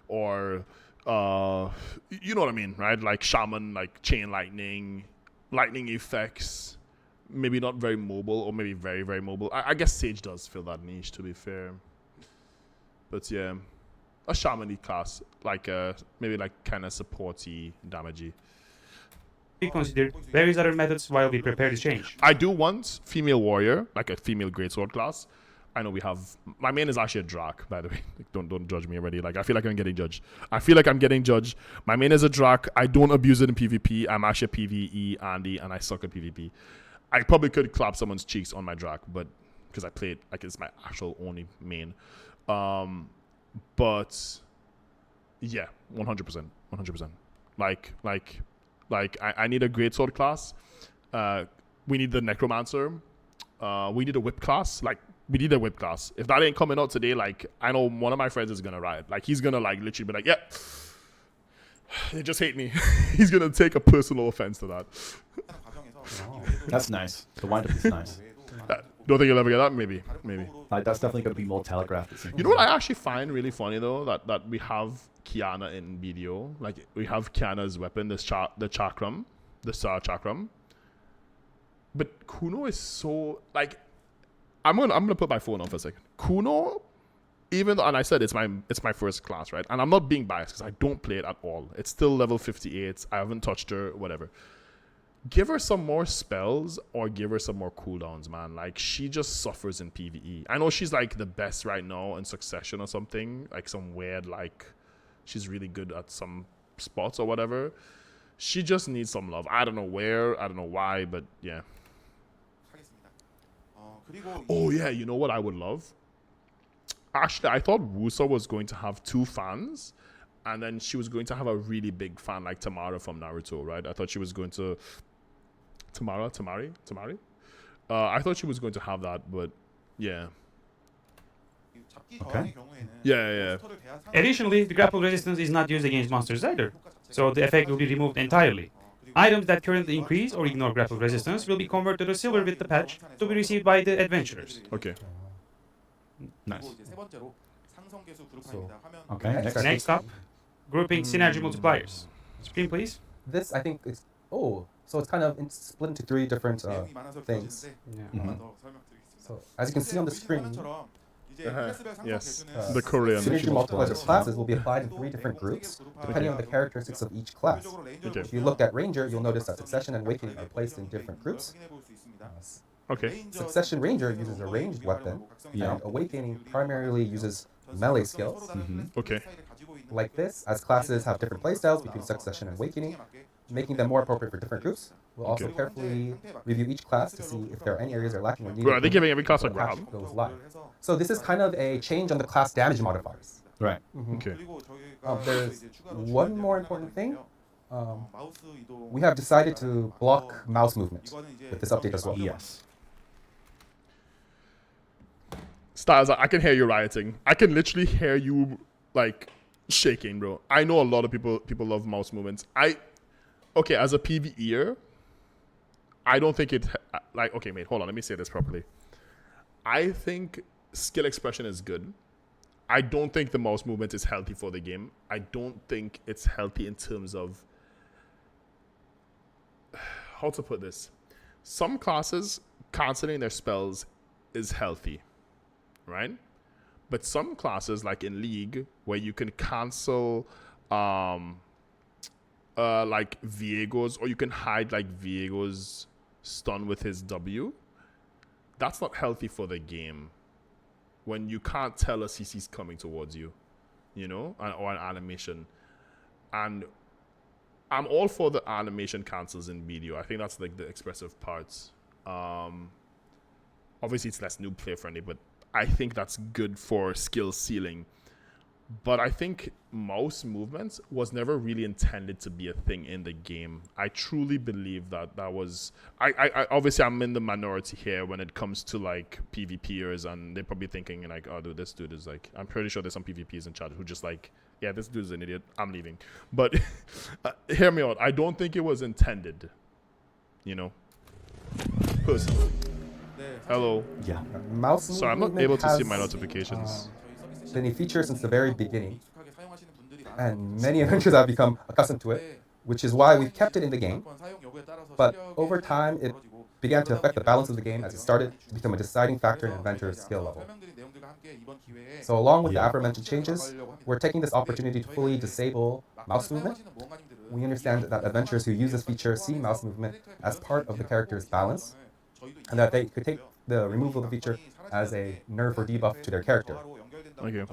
or you know what I mean, right? Like shaman, like chain lightning effects. Maybe not very mobile, or maybe very very mobile. I guess Sage does fill that niche, to be fair. But yeah, a shaman class, like maybe like kind of supporty, damagey. We consider various other methods while we prepare this change. I do want female warrior, like a female greatsword class. I know we have. My main is actually a Drak, by the way. Like, don't judge me already. Like I feel like I'm getting judged. My main is a Drak. I don't abuse it in PvP. I'm actually a PvE Andy, and I suck at PvP. I probably could clap someone's cheeks on my Drak, but because I play it like it's my actual only main. But yeah, 100%. Like I need a greatsword class. We need the necromancer. We need a whip class. Like we need a whip class. If that ain't coming out today, like I know one of my friends is gonna riot. Like he's gonna like literally be like, yeah, they just hate me. He's gonna take a personal offense to that. That's nice. The wind up is nice. Don't think you'll ever get that? Maybe. Like that's definitely going to be more telegraphed. It seems. You know what I actually find really funny though? That we have Kiana in BDO. Like we have Kiana's weapon, the chakram, the Star Chakram. But Kuno is so like I'm gonna put my phone on for a second. Kuno, even though, and I said it's my first class, right? And I'm not being biased because I don't play it at all. It's still level 58. I haven't touched her, whatever. Give her some more spells or give her some more cooldowns, man. Like, she just suffers in PvE. I know she's, like, the best right now in Succession or something. Like, some weird, like, she's really good at some spots or whatever. She just needs some love. I don't know where. I don't know why, but, yeah. Oh, yeah, you know what I would love? Actually, I thought Wusa was going to have 2 fans. And then she was going to have a really big fan like Tamara from Naruto, right? I thought she was going to... Tamari? I thought she was going to have that, but yeah. Okay. Yeah. Additionally, the grapple resistance is not used against monsters either, so the effect will be removed entirely. Items that currently increase or ignore grapple resistance will be converted to silver with the patch to be received by the adventurers. Okay. Nice. So, Okay. Next up, grouping synergy multipliers. Screen, please. this I think is so it's kind of split into 3 different things. Yeah. So as you can see on the screen, Yes. The Korean. synergy multipliers of classes will be applied in 3 different groups depending on the characteristics of each class. Okay. If you look at Ranger, you'll notice that Succession and Awakening are placed in different groups. Okay. Succession Ranger uses a ranged weapon, Yeah. and Awakening primarily uses melee skills. Okay. Like this, as classes have different playstyles between Succession and Awakening, making them more appropriate for different groups. We'll also Okay. carefully review each class to see if there are any areas that are lacking or needed. Bro, are they giving every class a before patch grab? goes live. So this is kind of a change on the class damage modifiers. Right. Okay. There's one more important thing. We have decided to block mouse movement with this update as well. Yes. Styles, I can hear you rioting. I can literally hear you like shaking, bro. I know a lot of people love mouse movements. Okay, as a PvEer, I don't think it like okay, mate, hold on, let me say this properly. I think skill expression is good. I don't think the mouse movement is healthy for the game. I don't think it's healthy in terms of how to put this. Some classes canceling their spells is healthy, right? But some classes, like in League, where you can cancel like Viego's, or you can hide like Viego's stun with his W, that's not healthy for the game. when you can't tell a CC's coming towards you, you know, or an animation. And I'm all for the animation cancels in BDO. I think that's like the expressive parts. Obviously, it's less noob player friendly, but I think that's good for skill ceiling. But I think mouse movements was never really intended to be a thing in the game. I truly believe that was... I obviously, I'm in the minority here when it comes to, like, PvPers, and they're probably thinking, like, oh, dude, this dude is, like... I'm pretty sure there's some PvPs in chat who just, like, yeah, this dude's an idiot. I'm leaving. But hear me out. I don't think it was intended, you know? Personally. Hello. Yeah. Mouse Sorry, I'm not movement able to see has, my notifications. been a feature since the very beginning, and many adventures have become accustomed to it, which is why we've kept it in the game. But over time, it began to affect the balance of the game as it started to become a deciding factor in adventurer's skill level. So along with the aforementioned changes, we're taking this opportunity to fully disable mouse movement. We understand that adventurers who use this feature see mouse movement as part of the character's balance, and that they could take the removal of the feature as a nerf or debuff to their character. Okay.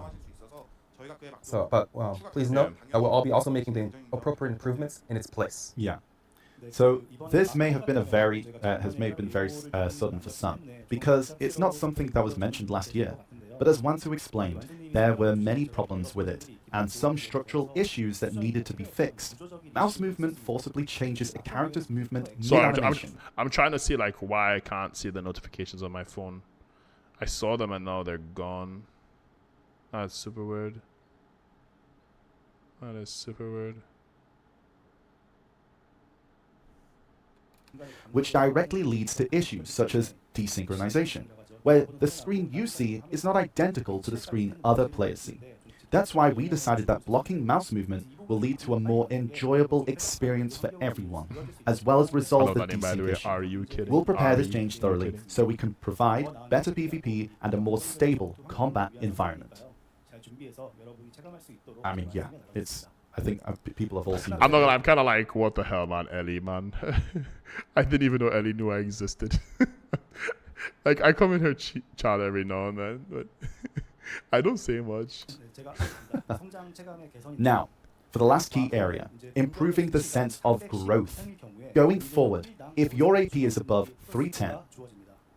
So, but please note that we'll all be also making the appropriate improvements in its place. Yeah. So this may have been a very sudden for some, because it's not something that was mentioned last year. But as Wansu explained, there were many problems with it, and some structural issues that needed to be fixed. Mouse movement forcibly changes a character's movement mid-animation. I'm trying to see like why I can't see the notifications on my phone. I saw them and now they're gone. That's super weird. That is super weird. Which directly leads to issues such as desynchronization, where the screen you see is not identical to the screen other players see. That's why we decided that blocking mouse movement will lead to a more enjoyable experience for everyone, as well as resolve the desync issue. Are you kidding? We'll prepare this change thoroughly so we can provide better PvP and a more stable combat environment. I mean, yeah, I think people have all seen it. I'm not gonna, I'm kind of like, what the hell, man, Ellie, man. I didn't even know Ellie knew I existed. Like, I come in her chat every now and then, but I don't say much. Now, for the last key area, improving the sense of growth. Going forward, if your AP is above 310,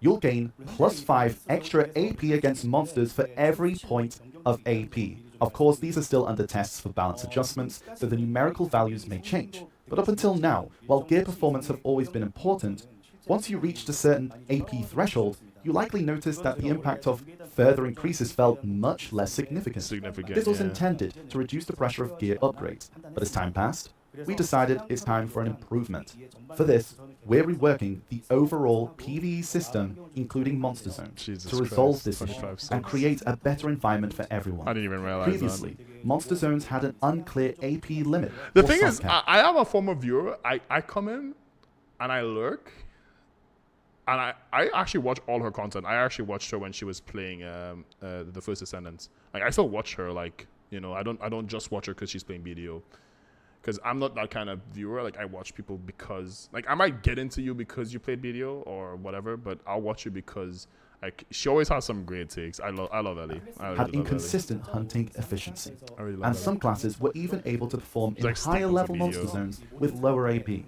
you'll gain +5 extra AP against monsters for every point of AP. Of course, these are still under tests for balance adjustments, so the numerical values may change. But up until now, while gear performance have always been important, once you reached a certain AP threshold, you likely noticed that the impact of further increases felt much less significant. This was intended to reduce the pressure of gear upgrades, but as time passed, we decided it's time for an improvement. For this, we're reworking the overall PvE system, including Monster Zones, to resolve this issue and create a better environment for everyone. I didn't even realize Previously, Monster Zones had an unclear AP limit. The thing is, I am a former viewer. I come in and I lurk. And I actually watch all her content. I actually watched her when she was playing the First Descendants. Like, I still watch her. Like, you know, I don't just watch her because she's playing BDO. Because I'm not that kind of viewer. Like, I watch people because, like, I might get into you because you played BDO or whatever, but I'll watch you because, like, she always has some great takes. I love Ellie. Had inconsistent hunting efficiency, really love and Ellie. some classes were even able to perform in like higher staple level for monster BDO. zones with lower AP.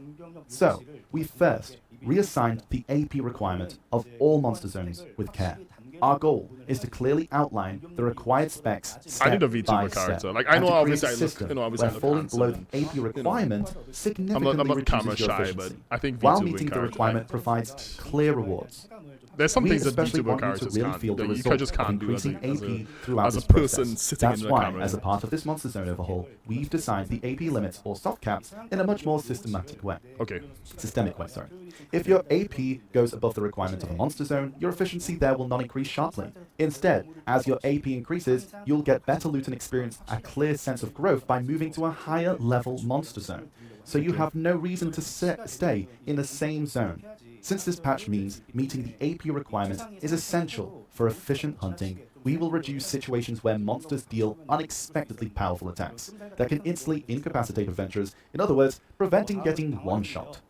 So, we first reassigned the AP requirement of all monster zones with care. Our goal is to clearly outline the required specs step I need a by VTuber step, character. Like, I and know to create obviously a I look, system you know, obviously I where look falling handsome below and, the AP requirement significantly I'm not reduces your camera shy, but efficiency, I think while VTuber meeting the character, requirement provides clear rewards. There's some We things that especially VTuber want you to characters really can't. feel the Like, you result just of can't do increasing as AP throughout as a this person process. sitting That's in the why, camera. as a part of this monster zone overhaul, we've designed the AP limits or soft caps in a much more systematic way. Okay. Systemic way, sorry. If your AP goes above the requirement of a monster zone, your efficiency there will not increase sharply. Instead, as your AP increases, you'll get better loot and experience a clear sense of growth by moving to a higher level monster zone. So you have no reason to stay in the same zone. Since this patch means meeting the AP requirement is essential for efficient hunting, we will reduce situations where monsters deal unexpectedly powerful attacks that can instantly incapacitate adventurers, in other words, preventing getting one-shot.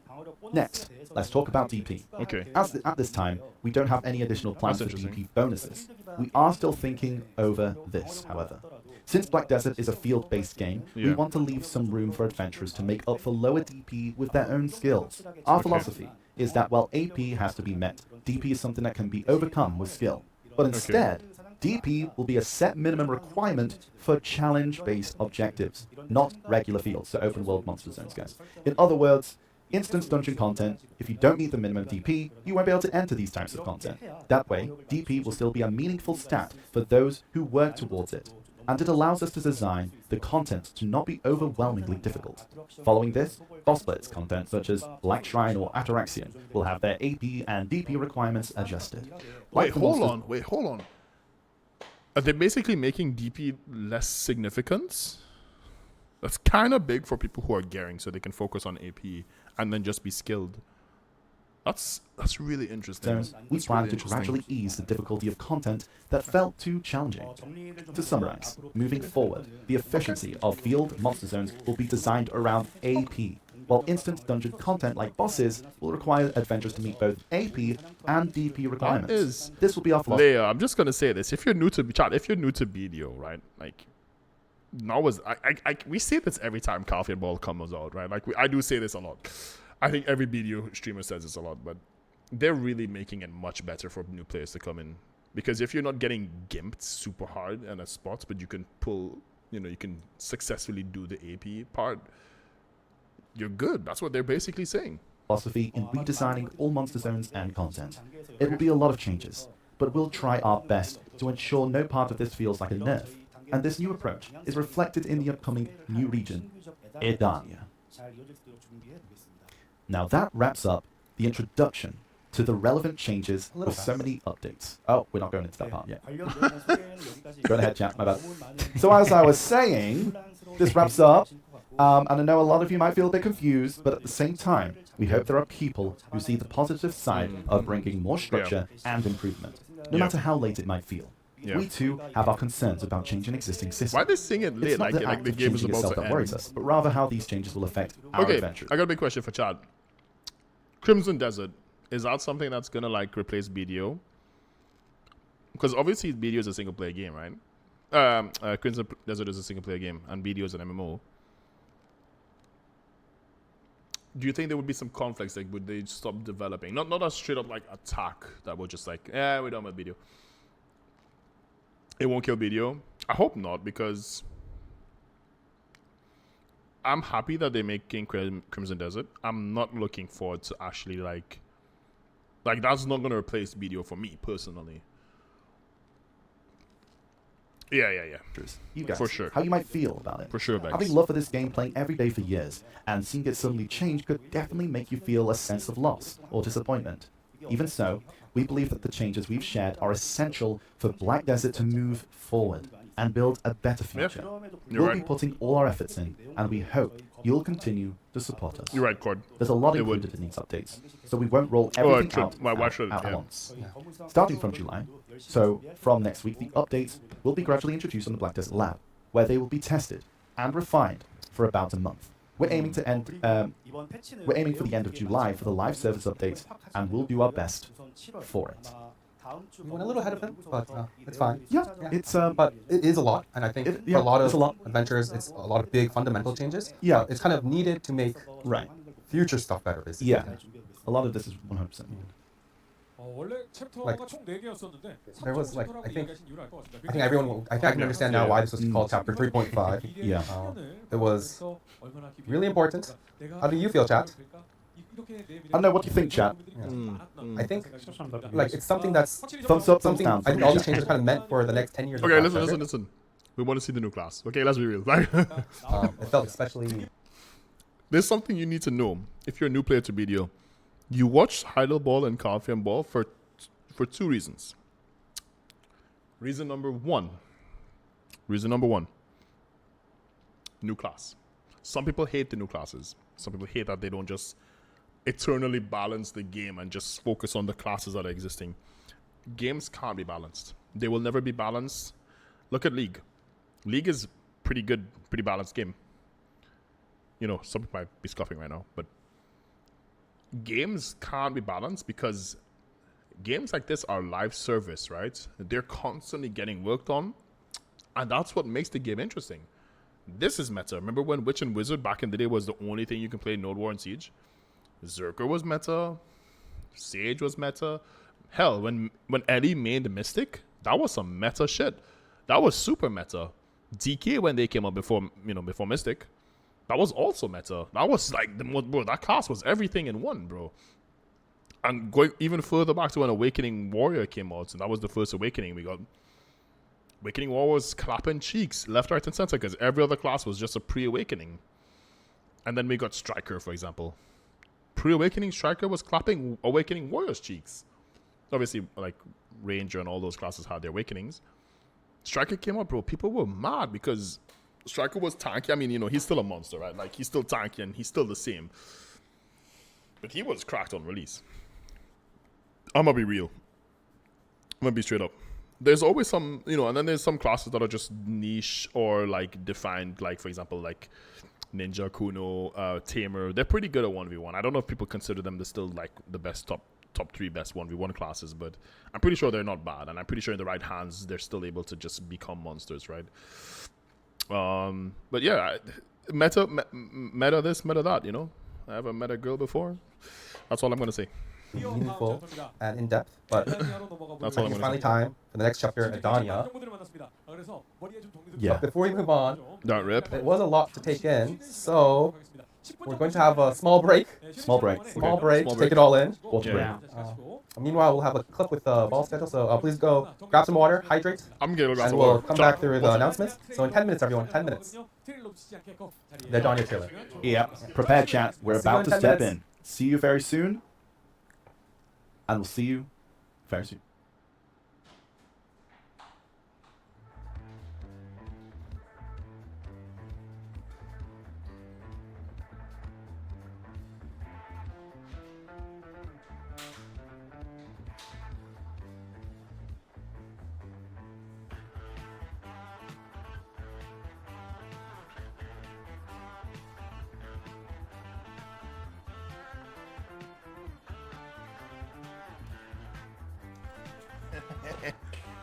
Next, let's talk about DP. Okay. At this time, we don't have any additional plans for That's interesting. DP bonuses. We are still thinking over this, however. Since Black Desert is a field-based game, we Yeah. want to leave some room for adventurers to make up for lower DP with their own skills. Our philosophy is that while AP has to be met, DP is something that can be overcome with skill. But instead, DP will be a set minimum requirement for challenge-based objectives, not regular fields, so open world monster zones, guys. In other words, instance dungeon content, if you don't meet the minimum DP, you won't be able to enter these types of content. That way, DP will still be a meaningful stat for those who work towards it. And it allows us to design the content to not be overwhelmingly difficult. Following this, boss blitz content such as Black Shrine or Ataraxian will have their AP and DP requirements adjusted. Wait, hold on. Are they basically making DP less significant? That's kind of big for people who are gearing, so they can focus on AP and then just be skilled. That's really interesting. So we plan to gradually ease the difficulty of content that felt too challenging. To summarize, moving forward, the efficiency of field monster zones will be designed around AP, while instant dungeon content like bosses will require adventurers to meet both AP and DP requirements. This will be our philosophy. Leia, I'm just gonna say this: if you're new to BDO, right? Like, now we say this every time Hidel Ball comes out, right? Like I do say this a lot. I think every BDO streamer says this a lot, but they're really making it much better for new players to come in. Because if you're not getting gimped super hard in a spot, but you can pull, you can successfully do the AP part, you're good. That's what they're basically saying. Philosophy in redesigning all monster zones and content. It will be a lot of changes, but we'll try our best to ensure no part of this feels like a nerf. And this new approach is reflected in the upcoming new region, Edania. Now that wraps up the introduction to the relevant changes with so many updates. Oh, we're not going into that part yet. Go ahead, chat, my bad. So as I was saying, this wraps up, and I know a lot of you might feel a bit confused, but at the same time, we hope there are people who see the positive side of bringing more structure and improvement, no matter how late it might feel. We too have our concerns about changing existing systems. Why are they saying it late? It's not the like act the of game is changing about itself to that end. worries us, but rather how these changes will affect our Okay, adventures. I got a big question for Chad. Crimson Desert, is that something that's gonna like replace BDO? Because obviously BDO is a single player game, right? Crimson Desert is a single player game, and BDO is an MMO. Do you think there would be some conflicts? Like, would they stop developing? Not a straight up like attack that would just like, we're done with BDO. It won't kill BDO. I hope not, because I'm happy that they're making Crimson Desert. I'm not looking forward to actually like that's not gonna replace BDO for me personally. Yeah. You guys, For sure. how you might feel about it. For sure, Bex. Having love for this game playing every day for years, and seeing it suddenly change could definitely make you feel a sense of loss or disappointment. Even so, we believe that the changes we've shared are essential for Black Desert to move forward and build a better future. We'll be putting all our efforts in, and we hope you'll continue to support us. You're right, Cord. There's a lot It would. included in these updates, so we won't roll everything true. out Why at should it? Yeah. once. Starting from July, so from next week, the updates will be gradually introduced on the Black Desert Lab, where they will be tested and refined for about a month. We're aiming to end. We're aiming for the end of July for the live service updates, and we'll do our best for it. We went a little ahead of him, but it's fine. Yeah, it's But it is a lot, and I think It- for yeah, a lot it's of a lot. adventures, it's a lot of big fundamental changes. Yeah. But it's kind of needed to make right. future stuff better. Basically. Yeah, a lot of this is 100%. 원래 챕터가 Like, 총 4개였었는데 there was like I think 이유를 알것 같습니다. I think everyone will, I think I can understand now why this was called chapter 3.5. Yeah. It was really important. How do you feel, chat? I know, what do you think, chat? I think like it's something that's Thumbs up, thumbs something. down. I think all these changes are kind of meant for the next 10 years. of Okay, Black listen. Desert. We want to see the new class. Okay, let's be real. It felt especially. There's something you need to know if you're a new player to BDO. You watch Hidel Ball and Coffee Ball for two reasons. Reason number one. New class. Some people hate the new classes. Some people hate that they don't just eternally balance the game and just focus on the classes that are existing. Games can't be balanced. They will never be balanced. Look at League. League is pretty good, pretty balanced game. Some people might be scoffing right now, but games can't be balanced because games like this are live service, right? They're constantly getting worked on, and that's what makes the game interesting. This is meta. Remember when Witch and Wizard back in the day was the only thing you can play in Node War and Siege? Zerker was meta. Sage was meta. Hell, when Ellie made the Mystic, that was some meta shit. That was super meta. DK when they came up before Mystic, that was also meta. That was like the most, bro. That class was everything in one, bro. And going even further back to when Awakening Warrior came out, and that was the first Awakening we got. Awakening Warrior was clapping cheeks left, right, and center because every other class was just a pre-Awakening. And then we got Striker, for example. Pre-Awakening Striker was clapping Awakening Warrior's cheeks. Obviously, like Ranger and all those classes had their Awakenings. Striker came up, bro. People were mad because Striker was tanky. I mean, he's still a monster, right? Like, he's still tanky and he's still the same. But he was cracked on release. I'm gonna be real. I'm gonna be straight up. There's always some, and then there's some classes that are just niche or like defined, like for example, like Ninja, Kuno, Tamer. They're pretty good at 1v1. I don't know if people consider them still like the best top 3 best 1v1 classes, but I'm pretty sure they're not bad, and I'm pretty sure in the right hands they're still able to just become monsters, right? But yeah, meta this, meta that, I haven't met a girl before. That's all I'm gonna say. Meaningful and in depth, but That's I all I'm think it's gonna finally say. time for the next chapter, Adania. Yeah. But before we move on, Don't rip. it was a lot to take in, so we're going to have a small break. Small break. Small break Small to break. take it all in. Water break. Yeah. Meanwhile, we'll have a clip with the ball schedule, so please go grab some water, hydrate, I'm getting a glass and of we'll water. come back through the announcements. So in 10 minutes, everyone, 10 minutes. The Adania trailer. Yeah. Prepare, chat. We're See you about in to 10 step minutes. in. See you very soon. And we'll see you very soon.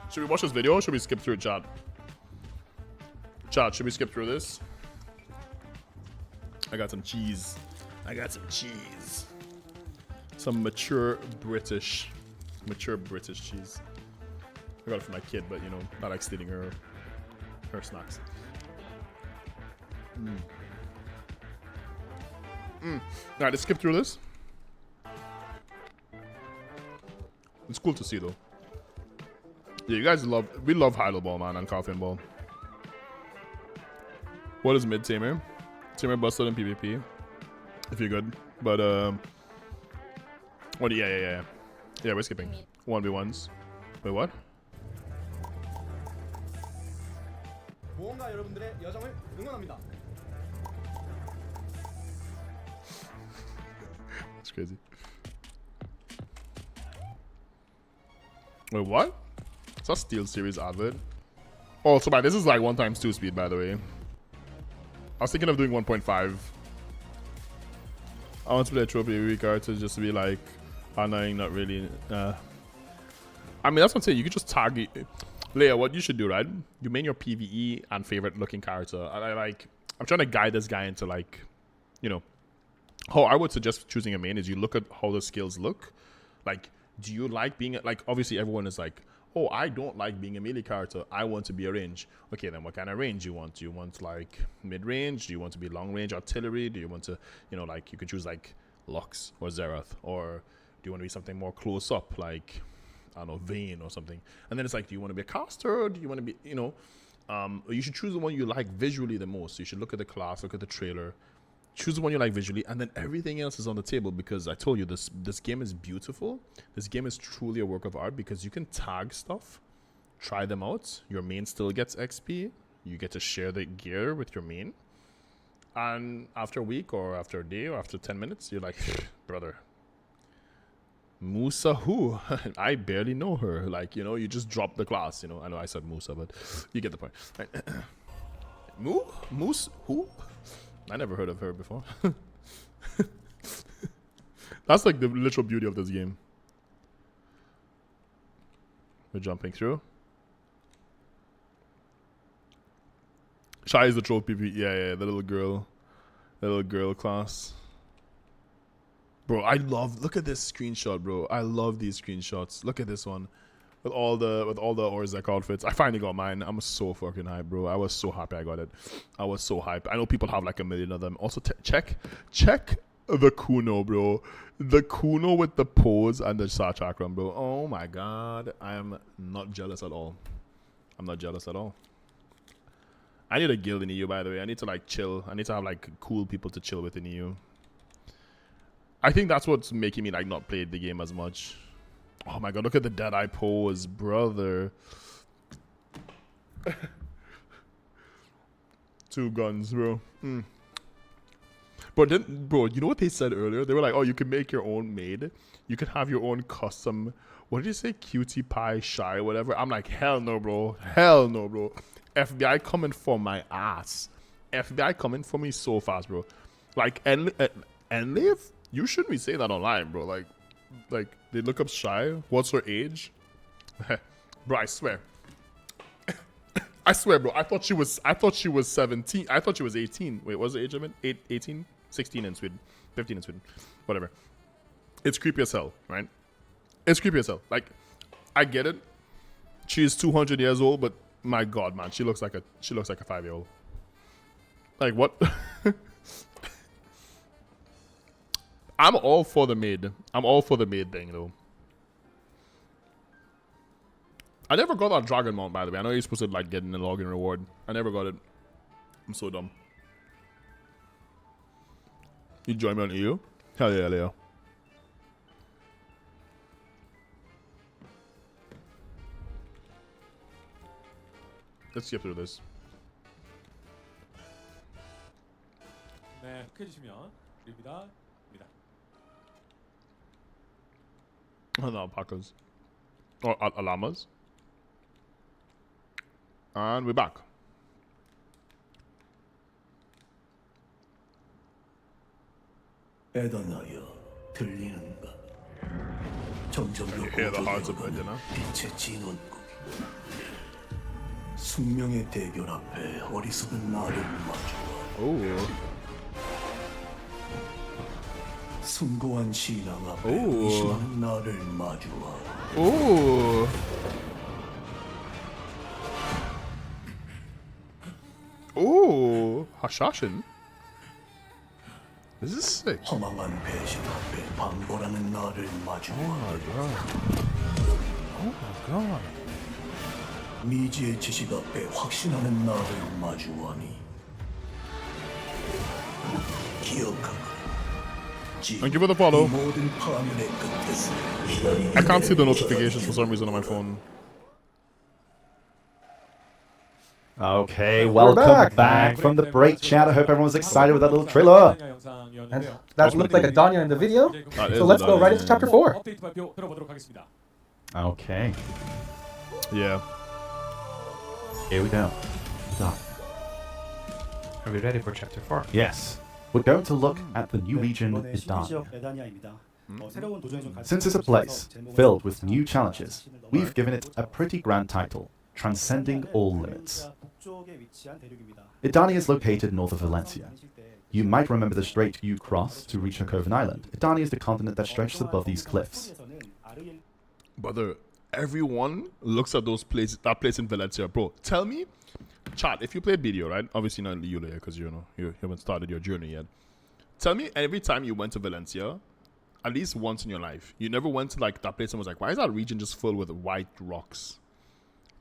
Should we watch this video or should we skip through it, chat? Chat, should we skip through this? I got some cheese. Some mature British cheese. I got it for my kid, but not like stealing her snacks. Alright, let's skip through this. It's cool to see though. Yeah, you guys we love Hidel Ball, man, and Coffin Ball. What is mid Tamer? Tamer busted in PvP. If you're good. But what yeah, we're skipping. 1v1s. Wait, what? That's crazy. Wait, what? It's a Steel Series advert. Oh, so this is like 1x2 speed, by the way. I was thinking of doing 1.5. I want to play a trophy card to just be like annoying, not really. I mean, that's what I'm saying. You could just target. Leia, what you should do, right? You main your PvE and favorite looking character. I'm trying to guide this guy into like, how I would suggest choosing a main is you look at how the skills look. Like, do you like being like? Obviously, everyone is like, oh, I don't like being a melee character. I want to be a range. Okay, then what kind of range you want? Do you want like mid-range? Do you want to be long-range artillery? Do you want to, like you could choose like Lux or Zerath? Or do you want to be something more close up, like, I don't know, Vayne or something? And then it's like, do you want to be a caster? Or do you want to be, you should choose the one you like visually the most. You should look at the class, look at the trailer, choose the one you like visually, and then everything else is on the table, because I told you this game is beautiful. This game is truly a work of art because you can tag stuff, try them out. Your main still gets XP. You get to share the gear with your main. And after a week or after a day or after 10 minutes, you're like, brother, Musa who? I barely know her. Like, you just drop the class. I know I said Musa, but you get the point. Right? Moose? Who? I never heard of her before. That's like the literal beauty of this game. We're jumping through. Shy is the troll PP. Yeah, the little girl. The little girl class. Bro, look at this screenshot, bro. I love these screenshots. Look at this one. With all the Orzek outfits. I finally got mine. I'm so fucking hyped, bro. I was so happy I got it. I was so hyped. I know people have like a million of them. Also, check the Kuno, bro. The Kuno with the pose and the Star Chakram, bro. Oh my god. I am not jealous at all. I'm not jealous at all. I need a guild in EU, by the way. I need to like chill. I need to have like cool people to chill with in EU. I think that's what's making me like not play the game as much. Oh my god, look at the Deadeye pose, brother. 2 guns, bro. But then, bro, you know what they said earlier? They were like, oh, you can make your own maid. You can have your own custom, what did you say? Cutie pie, shy, whatever. I'm like, hell no, bro. Hell no, bro. FBI coming for my ass. FBI coming for me so fast, bro. Like, Enlave? You shouldn't be saying that online, bro. Like they look up Shy. What's her age? Bro, I swear. I swear, bro. I thought she was 17. I thought she was 18. Wait, what's the age of it? 18? 16 in Sweden. 15 in Sweden. Whatever. It's creepy as hell, right? It's creepy as hell. Like, I get it. She's 200 years old, but my god, man, she looks like a 5-year-old. Like, what? I'm all for the maid. I'm all for the maid thing, though. I never got that dragon mount, by the way. I know you're supposed to like get in the login reward. I never got it. I'm so dumb. You join me on EU? Hell yeah, Leo. Let's skip through this. 네, 해주시면 드립니다. Oh, no, alpacas. Or llamas. And we're back. 애단하여 들리는가? 점점 더 hear the hearts of 고조되어가는 Edna? 빛의 진원국. 숙명의 대결 앞에 어리석은 나를 마주하. Oh. 숭고한 신앙 앞에 오. 의심하는 나를 마주하. Oh. Oh. Hashashin. This is sick. 허망한 배신 앞에 방보라는 나를 마주하. Oh my god. 미지의 지식 앞에 확신하는 나를 마주하니. 기억하고. Thank you for the follow. 모든 파멸의 끝에서 I can't see the notifications for some reason on my phone. Okay, We're welcome back. back from the break, chat. I hope everyone's excited with that little trailer. And that looked like a Danya in the video. That So is let's a go right Danya. into chapter 4. 업데이트 발표 들어보도록 하겠습니다. Okay, Yeah. here we go. So, Are we ready for chapter 4? yes, we're going to look at the new region, Idania. Since it's a place filled with new challenges, we've given it a pretty grand title, Transcending All Limits. Idania is located north of Valencia. You might remember the strait you crossed to reach Hakoven Island. Idania is the continent that stretches above these cliffs. Brother, everyone looks at those places, that place in Valencia, bro. Tell me, chat, if you played BDO, right? Obviously not you, because you haven't started your journey yet. Tell me, every time you went to Valencia, at least once in your life, you never went to like that place and was like, why is that region just filled with white rocks?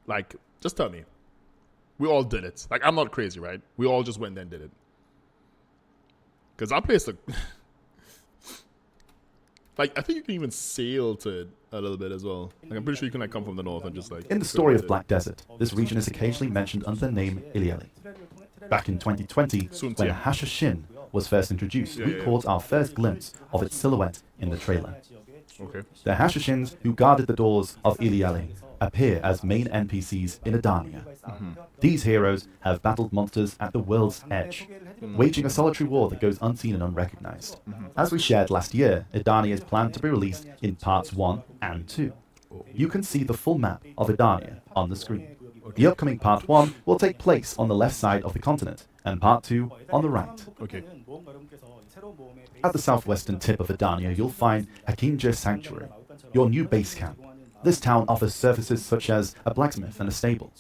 Like, just tell me. We all did it. Like, I'm not crazy, right? We all just went there and did it. Because that place, like, I think you can even sail to it a little bit as well. Like, I'm pretty sure you can like come from the north and just like. In the story of Black Desert, this region is occasionally mentioned under the name Iliali. Back in 2020, when Hashashin was first introduced, we caught our first glimpse of its silhouette in the trailer. Okay. The Hashashins who guarded the doors of Iliali appear as main NPCs in Idania. These heroes have battled monsters at the world's edge. waging a solitary war that goes unseen and unrecognized. As we shared last year, Edania is planned to be released in parts 1 and 2. You can see the full map of Edania on the screen. The upcoming part 1 will take place on the left side of the continent, and part 2 on the right. Okay. At the southwestern tip of Edania, you'll find Hakinje Sanctuary, your new base camp. This town offers services such as a blacksmith and a stable.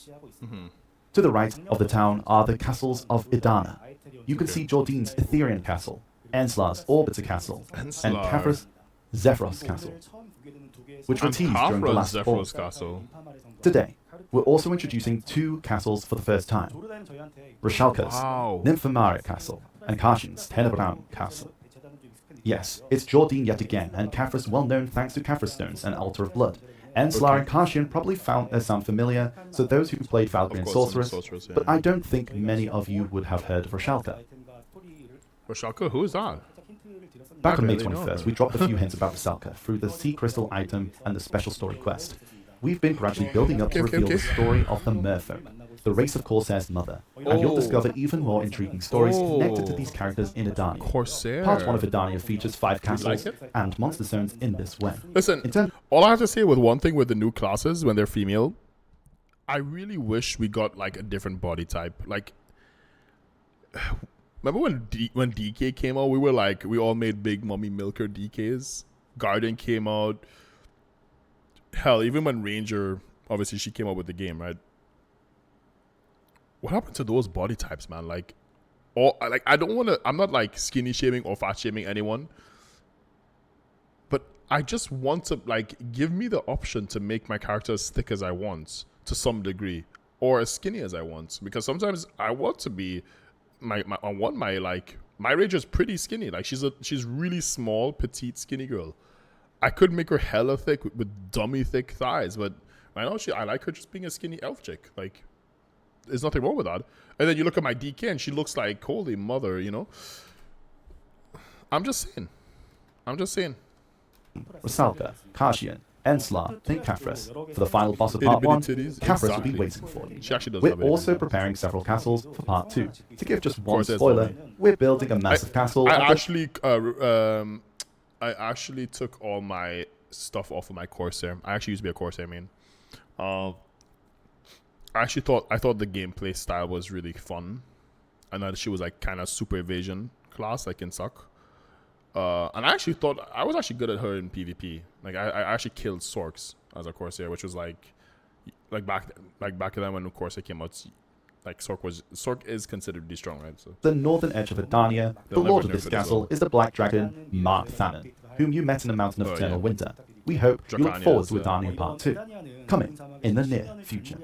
To the right of the town are the castles of Idana. You can see Jordine's Etherian Castle, Enslar's Orbiter Castle, and Kafra's Zephyros Castle, which were teased during the last fall. Castle. Today, we're also introducing 2 castles for the first time. Rashalka's Nymphamaria Castle and Kashin's Tenebraum Castle. Yes, it's Jordine yet again, and Kafra's well known thanks to Kafra Stones and Altar of Blood. Enslar and Kashin probably sound familiar, so those who played Valkyrie and Sorceress, but I don't think many of you would have heard of Rashalka. Rashalka? Who is that? Back on May barely know 21st, her. we dropped a few hints about Rashalka through the Sea Crystal item and the special story quest. We've been gradually building up to reveal the story of the Merfolk, the race of Corsair's mother, and you'll discover even more intriguing stories connected to these characters in Edania. Corsair. Part 1 of Edania features 5 castles and monster zones in this way. Listen, all I have to say with one thing with the new classes when they're female, I really wish we got like a different body type. Like, remember when DK came out, we all made big mummy milker DKs. Guardian came out. Hell, even when Ranger, obviously she came out with the game, right? What happened to those body types, man? Like, I don't want to. I'm not like skinny shaming or fat shaming anyone, but I just want to like give me the option to make my character as thick as I want to some degree, or as skinny as I want. Because sometimes I want to be my Ranger's pretty skinny. Like she's really small, petite, skinny girl. I could make her hella thick with dummy thick thighs, but I know I like her just being a skinny elf chick. Like, there's nothing wrong with that. And then you look at my DK and she looks like, holy mother, you know? I'm just saying. Rashalka, Kashian, Enslar, think Kafras. For the final boss of part 1, Itty-bitty titties. Kafras will be Exactly. waiting for you. She actually does We're have also itty-bitty preparing several castles for part 2. To give just one course, there's spoiler, one. we're building a massive castle. I actually took all my stuff off of my Corsair. I actually used to be a Corsair main. I thought the gameplay style was really fun, and that she was like kind of super evasion class, like in Suck. And I actually thought I was actually good at her in PvP. Like I actually killed Sorks as a Corsair, which was like back then when Corsair came out. Like Sork is considered really strong, right? So The northern edge of Edania, the They'll lord never of this nerf it as castle well. is the Black Dragon, Mark Thanon, whom you met in the Mountain of Oh, Eternal yeah. Winter. We hope you look Dracania forward is, to Edania Part 2, coming in the near future.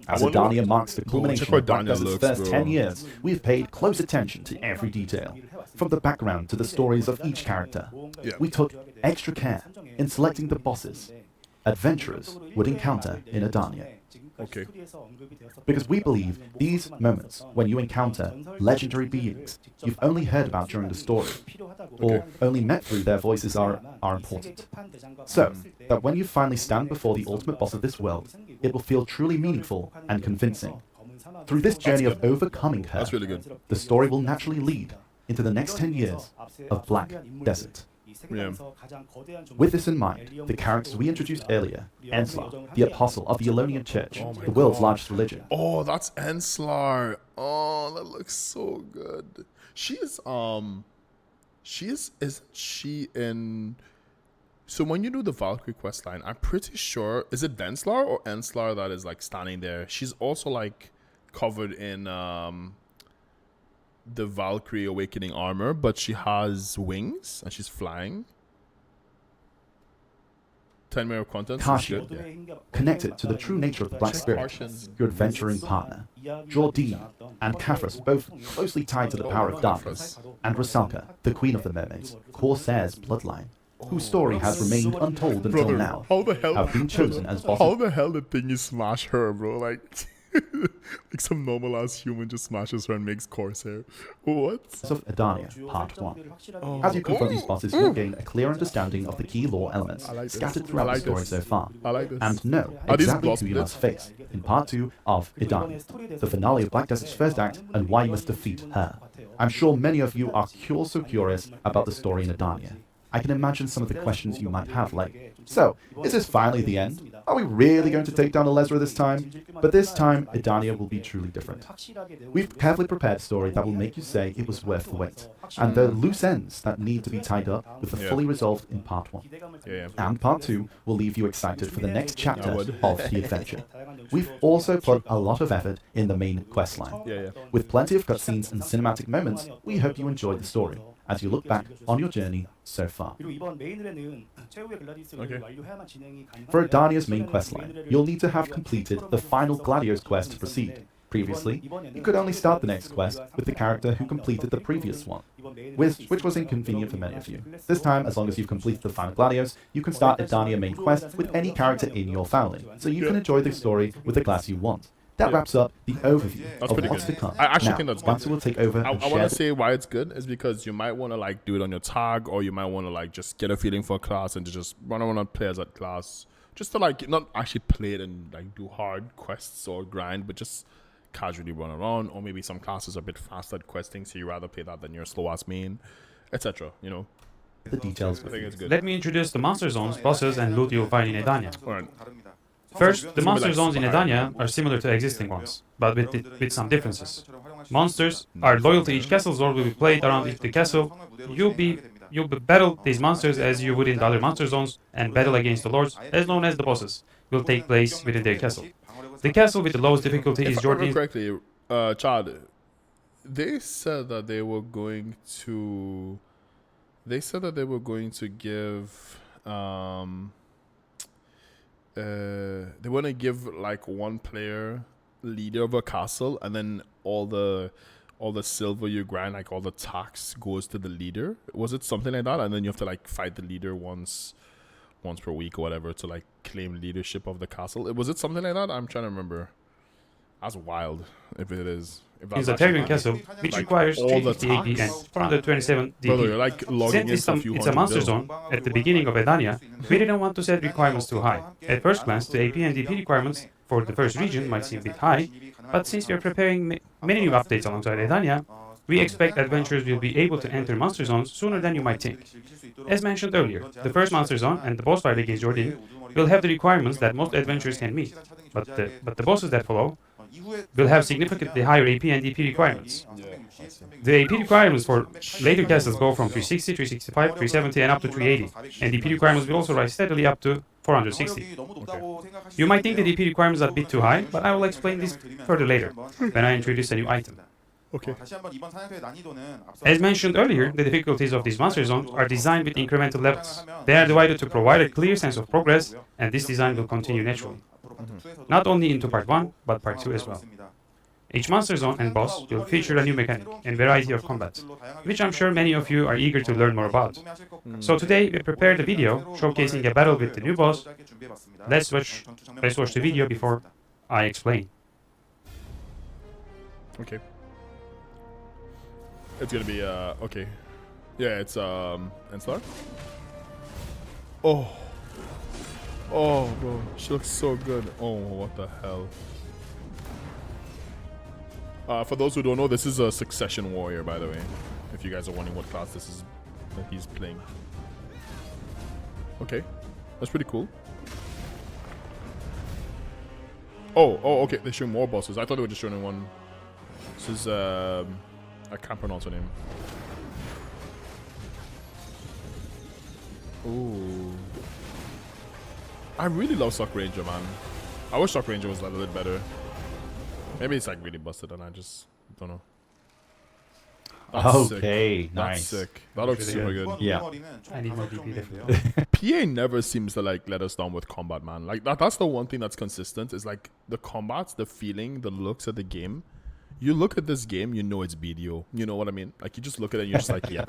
As I wonder Edania marks the check culmination how of Black Edania Desert's looks, first bro. 10 years, we've paid close attention to every detail. From the background to the stories of each character, Yeah. we took extra care in selecting the bosses adventurers would encounter in Edania. okay. Because we believe these moments when you encounter legendary beings you've only heard about during the story, or only met through their voices are important. So, that when you finally stand before the ultimate boss of this world, it will feel truly meaningful and convincing. Through this journey of overcoming her, That's really good. the story will naturally lead into the next 10 years of Black Desert. Yeah. With this in mind, the characters we introduced earlier, Enslar, the apostle of the Elonian Church, the world's largest religion, Oh, that's Enslar. Oh, that looks so good. Isn't she in... So when you do the Valkyrie questline, I'm pretty sure, is it Venslar or Enslar that is like standing there? She's also like covered in the Valkyrie Awakening armor, but she has wings and she's flying. 10 minute of content. so it's Kashian, good, yeah. connected to the true nature of the Black Spirit, Kashian's- your adventuring partner, Jordine and Kafras, both closely tied to the power of darkness, and Rashalka, the queen of the mermaids, Corsair's bloodline, whose story has remained untold until Brother, now, how the hell... have been chosen as How bosses. the hell did thingy smash her, bro? Like, like some normal ass human just smashes her and makes Corsair. What? Of Edania, Part 1. As you confront these bosses, you'll gain a clear understanding of the key lore elements like this. scattered I throughout like the story this. so far, I like this. and know Are these exactly gloss who you must splits? face in Part 2 of Edania, the finale of Black Desert's first act, and why you must defeat her. I'm sure many of you are also curious about the story in Edania. I can imagine some of the questions you might have, like, so, is this finally the end? Are we really going to take down Alezra this time? But this time, Edania will be truly different. We've carefully prepared a story that will make you say it was worth the wait, and there are loose ends that need to be tied up with the fully resolved in Part 1. And Part 2 will leave you excited for the next chapter of the adventure. We've also put a lot of effort in the main questline. With plenty of cutscenes and cinematic moments, we hope you enjoyed the story as you look back on your journey so far. For Edania's main questline, you'll need to have completed the final Gladios quest to proceed. Previously, you could only start the next quest with the character who completed the previous one, which was inconvenient for many of you. This time, as long as you've completed the final Gladios, you can start Edania main quest with any character in your family, so you can enjoy the story with the class you want. That wraps up the overview of what's to come. I actually now, think that's good. Bantu will take over I and want share to say why it's good is because you might want to like do it on your tag, or you might want to like just get a feeling for a class and to just run around and play as that class, just to like not actually play it and like do hard quests or grind, but just casually run around. Or maybe some classes are a bit faster at questing, so you rather play that than your slow ass main, etc. You know, the details. I think it's good. Let me introduce the monster zones, bosses, and loot you'll find in Edania. Alright. First, the monster zones in Edania are similar to existing ones, but with some differences. Monsters are loyal to each castle or will be played around the castle. You'll battle these monsters as you would in the other monster zones, and battle against the lords, as known as the bosses, will take place within their castle. The castle with the lowest difficulty is If I remember Jordan. correctly, Chad, they said that they were going to. They said that they were going to give. They want to give like one player leader of a castle, and then all the silver you grind, like all the tax goes to the leader. Was it something like that? And then you have to like fight the leader once per week or whatever to like claim leadership of the castle. Was it something like that? I'm trying to remember. That's wild if it is. Is a Terran castle, which like requires all the 350 AP and 427 Brother, you're DP. like logging Since into a few it's a hundred monster bill. zone at the beginning of Edania, we didn't want to set requirements too high. At first glance, the AP and DP requirements for the first region might seem a bit high, but since we are preparing many new updates alongside Edania, we expect adventurers will be able to enter monster zones sooner than you might think. As mentioned earlier, the first monster zone and the boss fight against Jordan will have the requirements that most adventurers can meet, but the bosses that follow will have significantly higher AP and DP requirements. The AP requirements for later castles go from 360, 365, 370 and up to 380, and DP requirements will also rise steadily up to 460. You might think the DP requirements are a bit too high, but I will explain this further later, when I introduce a new item. Okay. As mentioned earlier, the difficulties of these monster zones are designed with incremental levels. They are divided to provide a clear sense of progress, and this design will continue naturally. Not only into Part 1, but Part 2 as well. Each monster zone and boss will feature a new mechanic and variety of combat, which I'm sure many of you are eager to learn more about. So today we prepared a video showcasing a battle with the new boss. Let's watch the video before I explain. Okay. It's gonna be okay. Yeah, it's Enstar. Oh, bro, she looks so good. Oh, what the hell? For those who don't know, this is a Succession Warrior, by the way. If you guys are wondering what class this is that he's playing. Okay, that's pretty cool. Oh, okay. They're showing more bosses. I thought they were just showing one. This is I can't pronounce her name. Ooh. I really love Shock Ranger, man. I wish Shock Ranger was a little bit better. Maybe it's like really busted and I just don't know. That's Okay, sick. nice. That's sick. That looks super good. Yeah. I need more DP definitely. PA never seems to like let us down with combat, man. Like that's the one thing that's consistent is like the combats, the feeling, the looks of the game. You look at this game, you know it's BDO. You know what I mean? Like you just look at it and you're just like, yeah.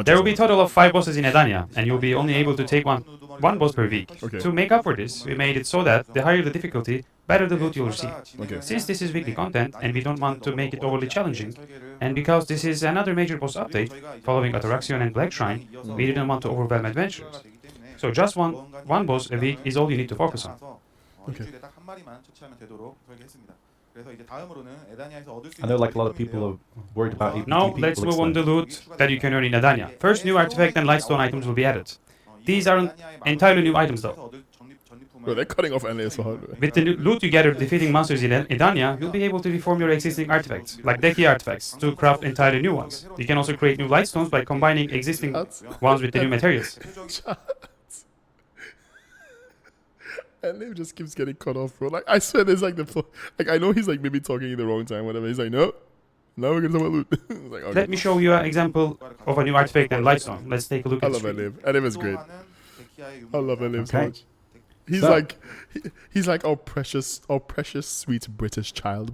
There will be a total of 5 bosses in Edania, and you'll be only able to take one boss per week. Okay. To make up for this, we made it so that the higher the difficulty, better the loot you'll receive. Okay. Since this is weekly content, and we don't want to make it overly challenging, and because this is another major boss update, following Ataraxion and Black Shrine, we didn't want to overwhelm adventurers. So just one boss a week is all you need to focus on. Okay. I know like a lot of people are worried about APTP. Now let's move on the loot that you can earn in Edania. First, new artifact and lightstone items will be added. These aren't entirely new items though. Bro, they're cutting off NA so hard. With the loot you gather defeating monsters in Edania, you'll be able to reform your existing artifacts, like decky artifacts, to craft entirely new ones. You can also create new lightstones by combining existing ones with the new materials. And it just keeps getting cut off, bro. Like, I swear there's like like, I know he's like maybe talking in the wrong time, whatever. He's like, no, now we're gonna talk about loot. Like, okay. Let me show you an example of a new artifact and lightstone. Let's take a look I at love the Eliv. Eliv is great. I love Eliv so Okay. much. He's So- like, he's like our precious, sweet British child.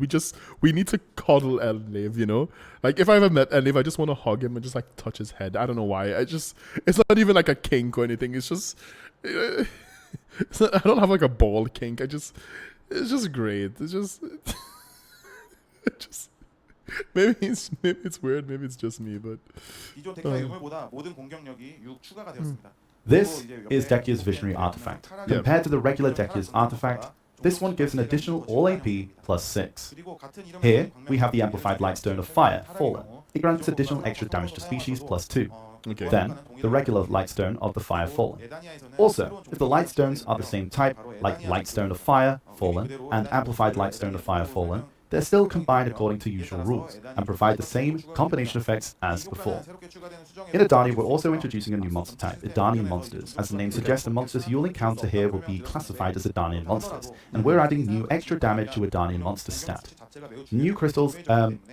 We need to coddle Eliv, you know? Like, if I ever met Eliv, I just want to hug him and just like touch his head. I don't know why. It's not even like a kink or anything. It's just, I don't have like a ball kink. it's just great. It's just, maybe it's weird. Maybe it's just me, but. This is Dekia's Visionary Artifact. Compared to the regular Dekia's Artifact, this one gives an additional all AP plus 6. Here, we have the Amplified Lightstone of Fire, Fallen. It grants additional extra damage to species plus 2. Okay. Then, the regular Lightstone of the Fire, Fallen. Also, if the Lightstones are the same type, like Lightstone of Fire, Fallen, and Amplified Lightstone of Fire, Fallen, they're still combined according to usual rules, and provide the same combination effects as before. In Edania, we're also introducing a new monster type, Edanian monsters. As the name suggests, the monsters you'll encounter here will be classified as Edanian monsters, and we're adding new extra damage to Edanian monster stat. New crystals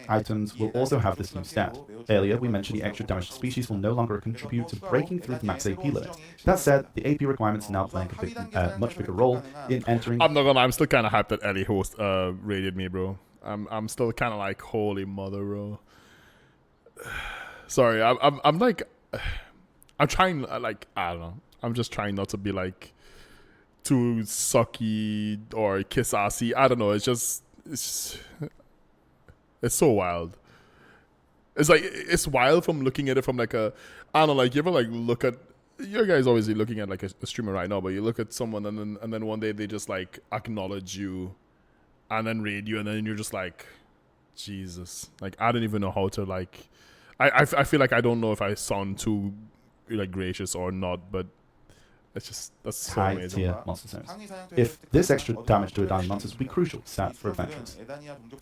items will also have this new stat. Earlier, we mentioned the extra damage to species will no longer contribute to breaking through the max AP limit. That said, the AP requirements now playing a much bigger role in entering... I'm not gonna lie, I'm still kind of hyped that Ellie host raided me, bro. I'm still kind of like, holy mother, bro. Sorry, I'm like, I'm trying, like, I don't know. I'm just trying not to be like too sucky or kiss assy. I don't know. It's so wild. It's like, it's wild from looking at it from like I don't know, like, you ever like look at, you guys always looking at like a streamer right now, but you look at someone and then one day they just like acknowledge you and then raid you, and then you're just like, Jesus. Like, I don't even know how to, like... I feel like I don't know if I sound too, like, gracious or not, but it's just... That's so high amazing. tier monster zones. If this extra damage to Edanian monsters will be crucial stat for adventurers.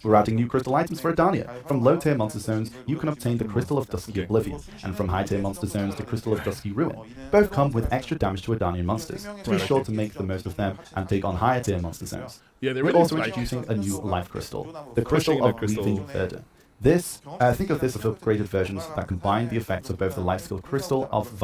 We're adding new crystal items for Edania. From low tier monster zones, you can obtain the Crystal of Dusky Oblivion, and from high tier monster zones, the Crystal of Dusky Ruin. Both come with extra damage to Edanian monsters. Be sure to make the most of them and take on higher tier monster zones. Yeah, they We're really also like introducing a new life crystal, the pushing Crystal the of crystal. Weaving Verdant. Think of this as upgraded versions that combine the effects of both the Life Skill Crystal of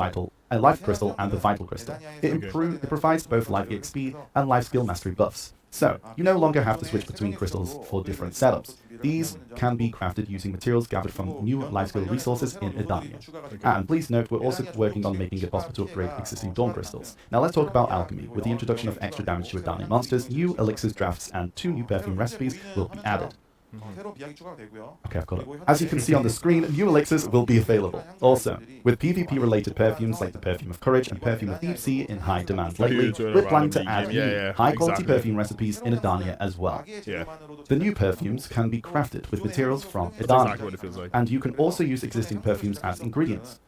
Life Crystal and the Vital Crystal. It provides both Life EXP and Life Skill Mastery buffs. So, you no longer have to switch between crystals for different setups. These can be crafted using materials gathered from new life skill resources in Edania. And please note, we're also working on making it possible to upgrade existing Dawn crystals. Now let's talk about alchemy. With the introduction of extra damage to Edanian monsters, new elixirs drafts and 2 new perfume recipes will be added. Okay, I've got it. As you can see on the screen, new elixirs will be available. Also, with PvP-related perfumes like the Perfume of Courage and Perfume of Deep Sea in high demand lately, we're planning to add new high-quality perfume recipes in Edania as well. Yeah. The new perfumes can be crafted with materials from That's exactly what Edania, it feels like. and you can also use existing perfumes as ingredients.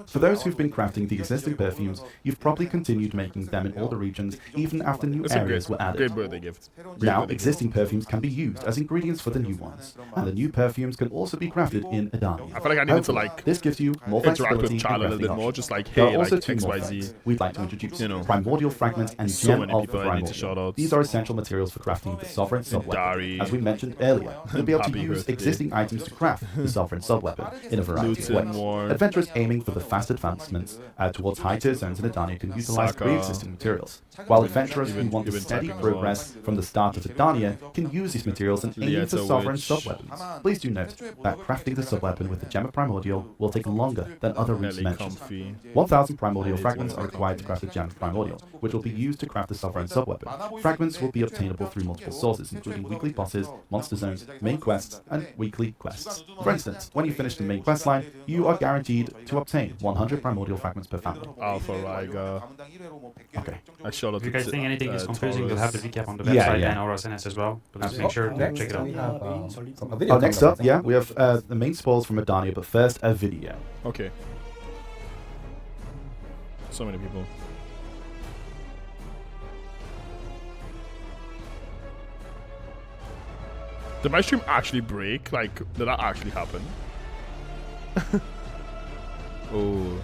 For those who've been crafting the existing perfumes, you've probably continued making them in all the regions, even after new It's a areas great, were added. great birthday gift. Great Now, birthday existing perfumes can be used as ingredients for the new ones, and the new perfumes can also be crafted in Edania. I feel like I needed to, Hopefully, like, this gives you more interact flexibility with in Charlie a little crafting bit more, options. just like, There hey, are also like, 2 more XYZ. things we'd like to introduce. You know. Primordial Fragment and So Gem many of people I need to Primordial. shout out. These are essential materials for crafting the Sovereign Subweapon. Dari. As we mentioned earlier, you'll be able to Happy use birthday. existing items to craft the Sovereign Subweapon in a variety of Luton ways. Ward. Adventurers aiming for the fast advancements towards high-tier zones in Edania can utilize Saka. pre-existing materials, while adventurers who Even- want even steady typing as well. progress from the start of Edania can use these materials and aim for Lieta Sovereign Witch. Subweapons. Please do note that crafting the subweapon with the Gem of Primordial will take longer than other routes Really mentioned. comfy. 1,000 primordial fragments are required to craft the Gem of Primordial, which will be used to craft the Sovereign Subweapon. Fragments will be obtainable through multiple sources, including weekly bosses, monster zones, main quests, and weekly quests. For instance, when you finish the main quest line, you are guaranteed to obtain 100 primordial fragments per family. Alpha Riga. Okay. I showed If you guys think anything is confusing, we'll have the recap on the Yeah, website yeah. and Aura's NS as well. But let's make sure to Next, check it out. we have a video. Oh, next coming up, yeah, we have the main spoils from Adania, but first, a video. Okay. So many people. Did my stream actually break? Like, did that actually happen? Oh,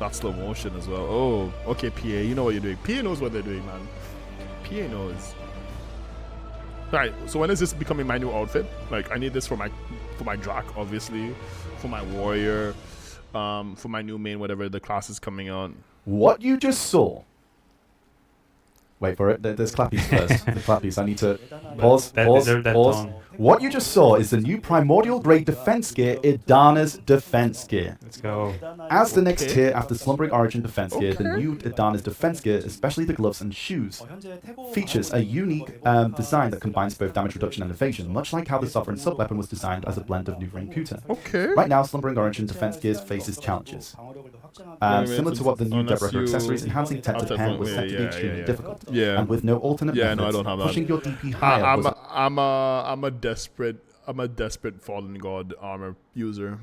that's slow motion as well. Oh, okay, PA, you know what you're doing. PA knows what they're doing, man. PA knows. Right, so when is this becoming my new outfit? Like, I need this for my Drac, obviously, for my warrior, for my new main, whatever the class is coming on. What you just saw. Wait for it. There's clappies first. The clappies. I need to pause. That Pause. deserved that Pause. tone. What you just saw is the new primordial grade defense gear, Idana's defense gear. Let's go. As the next tier after Slumbering Origin defense gear, the new Idana's defense gear, especially the gloves and shoes, features a unique design that combines both damage reduction and evasion, much like how the Sovereign sub-weapon was designed as a blend of Nuva and Kuta. Okay. Right now, Slumbering Origin defense gears faces challenges. Similar to what the new Unless Deborah you accessories, enhancing Tet to have Pen was set to be yeah, extremely yeah. difficult. Yeah. And with no alternate Yeah, no, I methods, don't have that. pushing your DP higher I'm was a desperate fallen god armor user.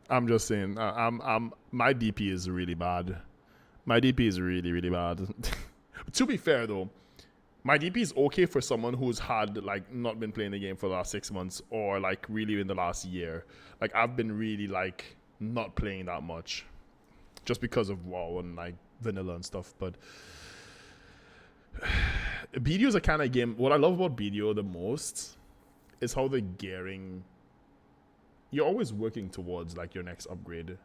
I'm just saying. My DP is really bad. My DP is really bad. To be fair though, my DP is okay for someone who's had like not been playing the game for the last 6 months or like really in the last year. Like I've been really like not playing that much, just because of WoW and like vanilla and stuff. But BDO is a kind of game. What I love about BDO the most is how the gearing. You're always working towards like your next upgrade,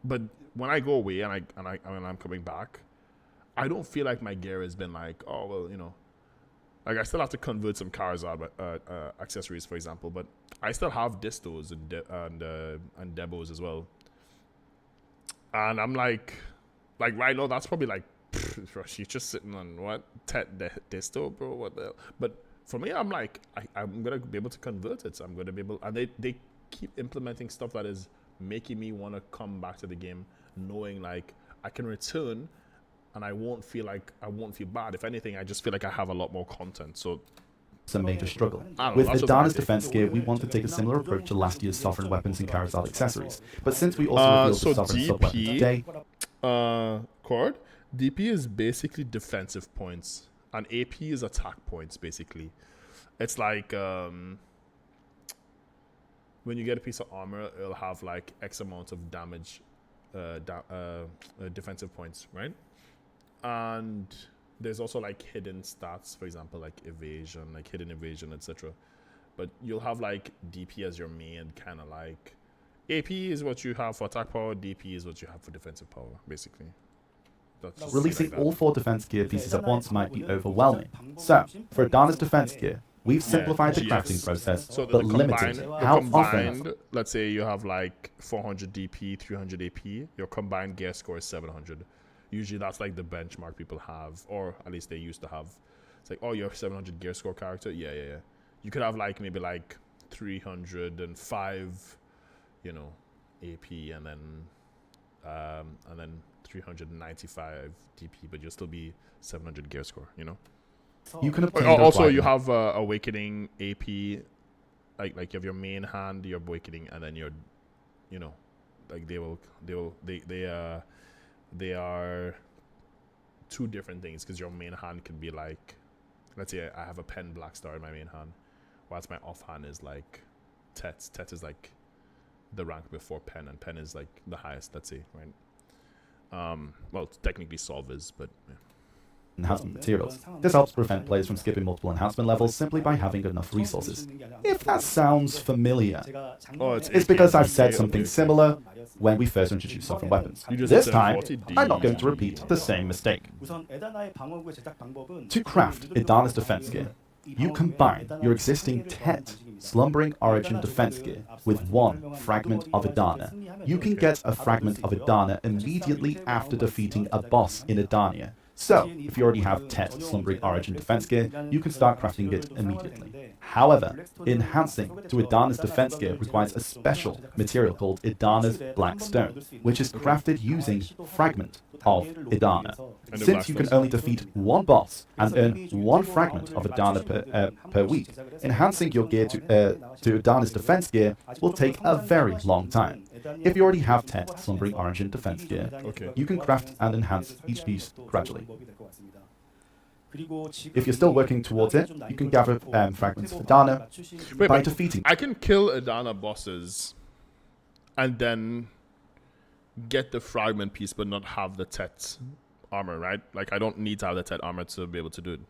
but when I go away and I'm coming back, I don't feel like my gear has been like, oh well, you know, like I still have to convert some Charizard accessories, for example, but I still have distos and debos as well. And I'm like right now that's probably like, she's just sitting on what disto, bro. What the hell? But for me, I'm like, I'm gonna be able to convert it. So I'm gonna be able, and they keep implementing stuff that is making me want to come back to the game, knowing like I can return, and I won't feel bad. If anything, I just feel like I have a lot more content. So a major struggle. I don't know, With that's just my Idana's take. defense gear, we want to take a similar approach to last year's Sovereign weapons and Charizard accessories. But since we also revealed so the Sovereign sub-weapon DP today, Cord, DP is basically defensive points, and AP is attack points. Basically, it's like when you get a piece of armor, it'll have like X amount of damage, defensive points, right? And there's also like hidden stats, for example, like evasion, like hidden evasion, etc. But you'll have like DP as your main kind of like. AP is what you have for attack power, DP is what you have for defensive power, basically. That's just releasing like that. all 4 defense gear pieces at once might be overwhelming. So, for Idana's defense gear, we've simplified the crafting process, So but limited the how combined, often. let's say you have like 400 DP, 300 AP, your combined gear score is 700. Usually that's like the benchmark people have, or at least they used to have. It's like, oh, you're a 700 gear score character? Yeah. You could have like maybe like 305, you know, AP, and then 395 DP, but you'll still be 700 gear score, you know? You can obtain Also, those you items. have Awakening AP, like you have your main hand, your Awakening, and then your, you know, like they are 2 different things, because your main hand can be like, let's say I have a Pen Black Star in my main hand, whilst my off hand is like Tet. Tet is like the rank before Pen, and Pen is like the highest, let's say, right? Well, technically Solvers, but yeah. enhancement materials. This helps prevent players from skipping multiple enhancement levels simply by having enough resources. If that sounds familiar, Oh, it's because I've said something similar when we first introduced Sovereign weapons. You just This said time, 40D. I'm not going to repeat the same mistake. To craft Idana's defense gear, you combine your existing Tet Slumbering Origin defense gear with 1 fragment of Idana. You can get a fragment of Idana immediately after defeating a boss in Idania. So, if you already have Tet Slumbering Origin defense gear, you can start crafting it immediately. However, enhancing to Idana's defense gear requires a special material called Idana's Black Stone, which is crafted using fragment of Idana. Since you can only defeat one boss and earn one fragment of Idana per week, enhancing your gear to Idana's defense gear will take a very long time. If you already have Tet Slumbering Origin defense gear, you can craft and enhance each piece gradually. If you're still working towards it, you can gather fragments of Idana by defeating. I can kill Idana bosses and then get the fragment piece but not have the Tet armor, right? Like, I don't need to have the Tet armor to be able to do it.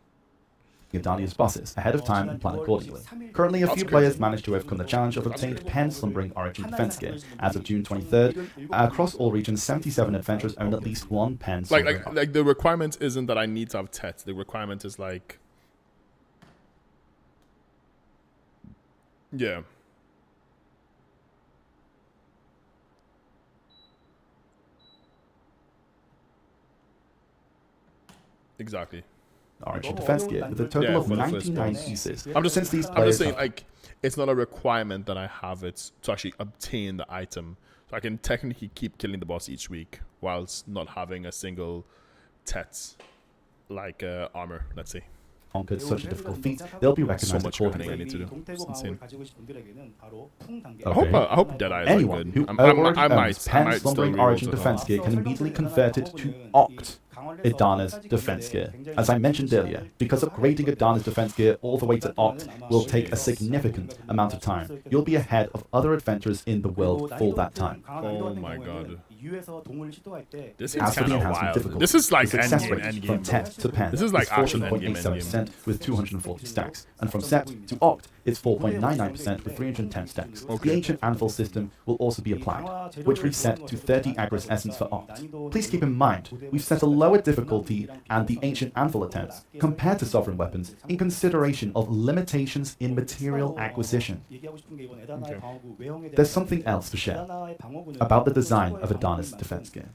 Idana's bosses ahead of time and plan accordingly. Currently, a few players managed to overcome the challenge of obtained Pen Slumbering Origin defense gear. As of June 23rd, across all regions, 77 adventurers own at least one Pen Slumbering. Like the requirement isn't that I need to have Tet. The requirement is like, yeah. Exactly. Origin defense gear with a total of 99 pieces. I'm just players saying, like, it's not a requirement that I have it to actually obtain the item. So I can technically keep killing the boss each week whilst not having a single Tet like armor, let's say. Conquered such a difficult feat, they'll be recognized So much accordingly. I need to do. It's insane. Okay. I hope Deadeye is Anyone good. who I already might owns Pen still Slumbering reroll Origin to- defense gear can immediately convert it to Oct Idana's defense gear. As I mentioned earlier, because upgrading Idana's defense gear all the way to Oct will take a significant amount of time, you'll be ahead of other adventurers in the world for that time. Oh my god. This is As for kind the of enhancement wild. difficulty, This is like the success endgame, rate from endgame. Tet to Pen This is like actual 14.87% with 240 stacks, and from Set to Oct, it's 4.99% with 310 stacks. The Ancient Anvil system will also be applied, which reset to 30 Agris Essence for Oct. Please keep in mind, we've set a lower difficulty and the Ancient Anvil attempts compared to Sovereign Weapons in consideration of limitations in material acquisition. There's something else to share about the design of Idana's defense gear.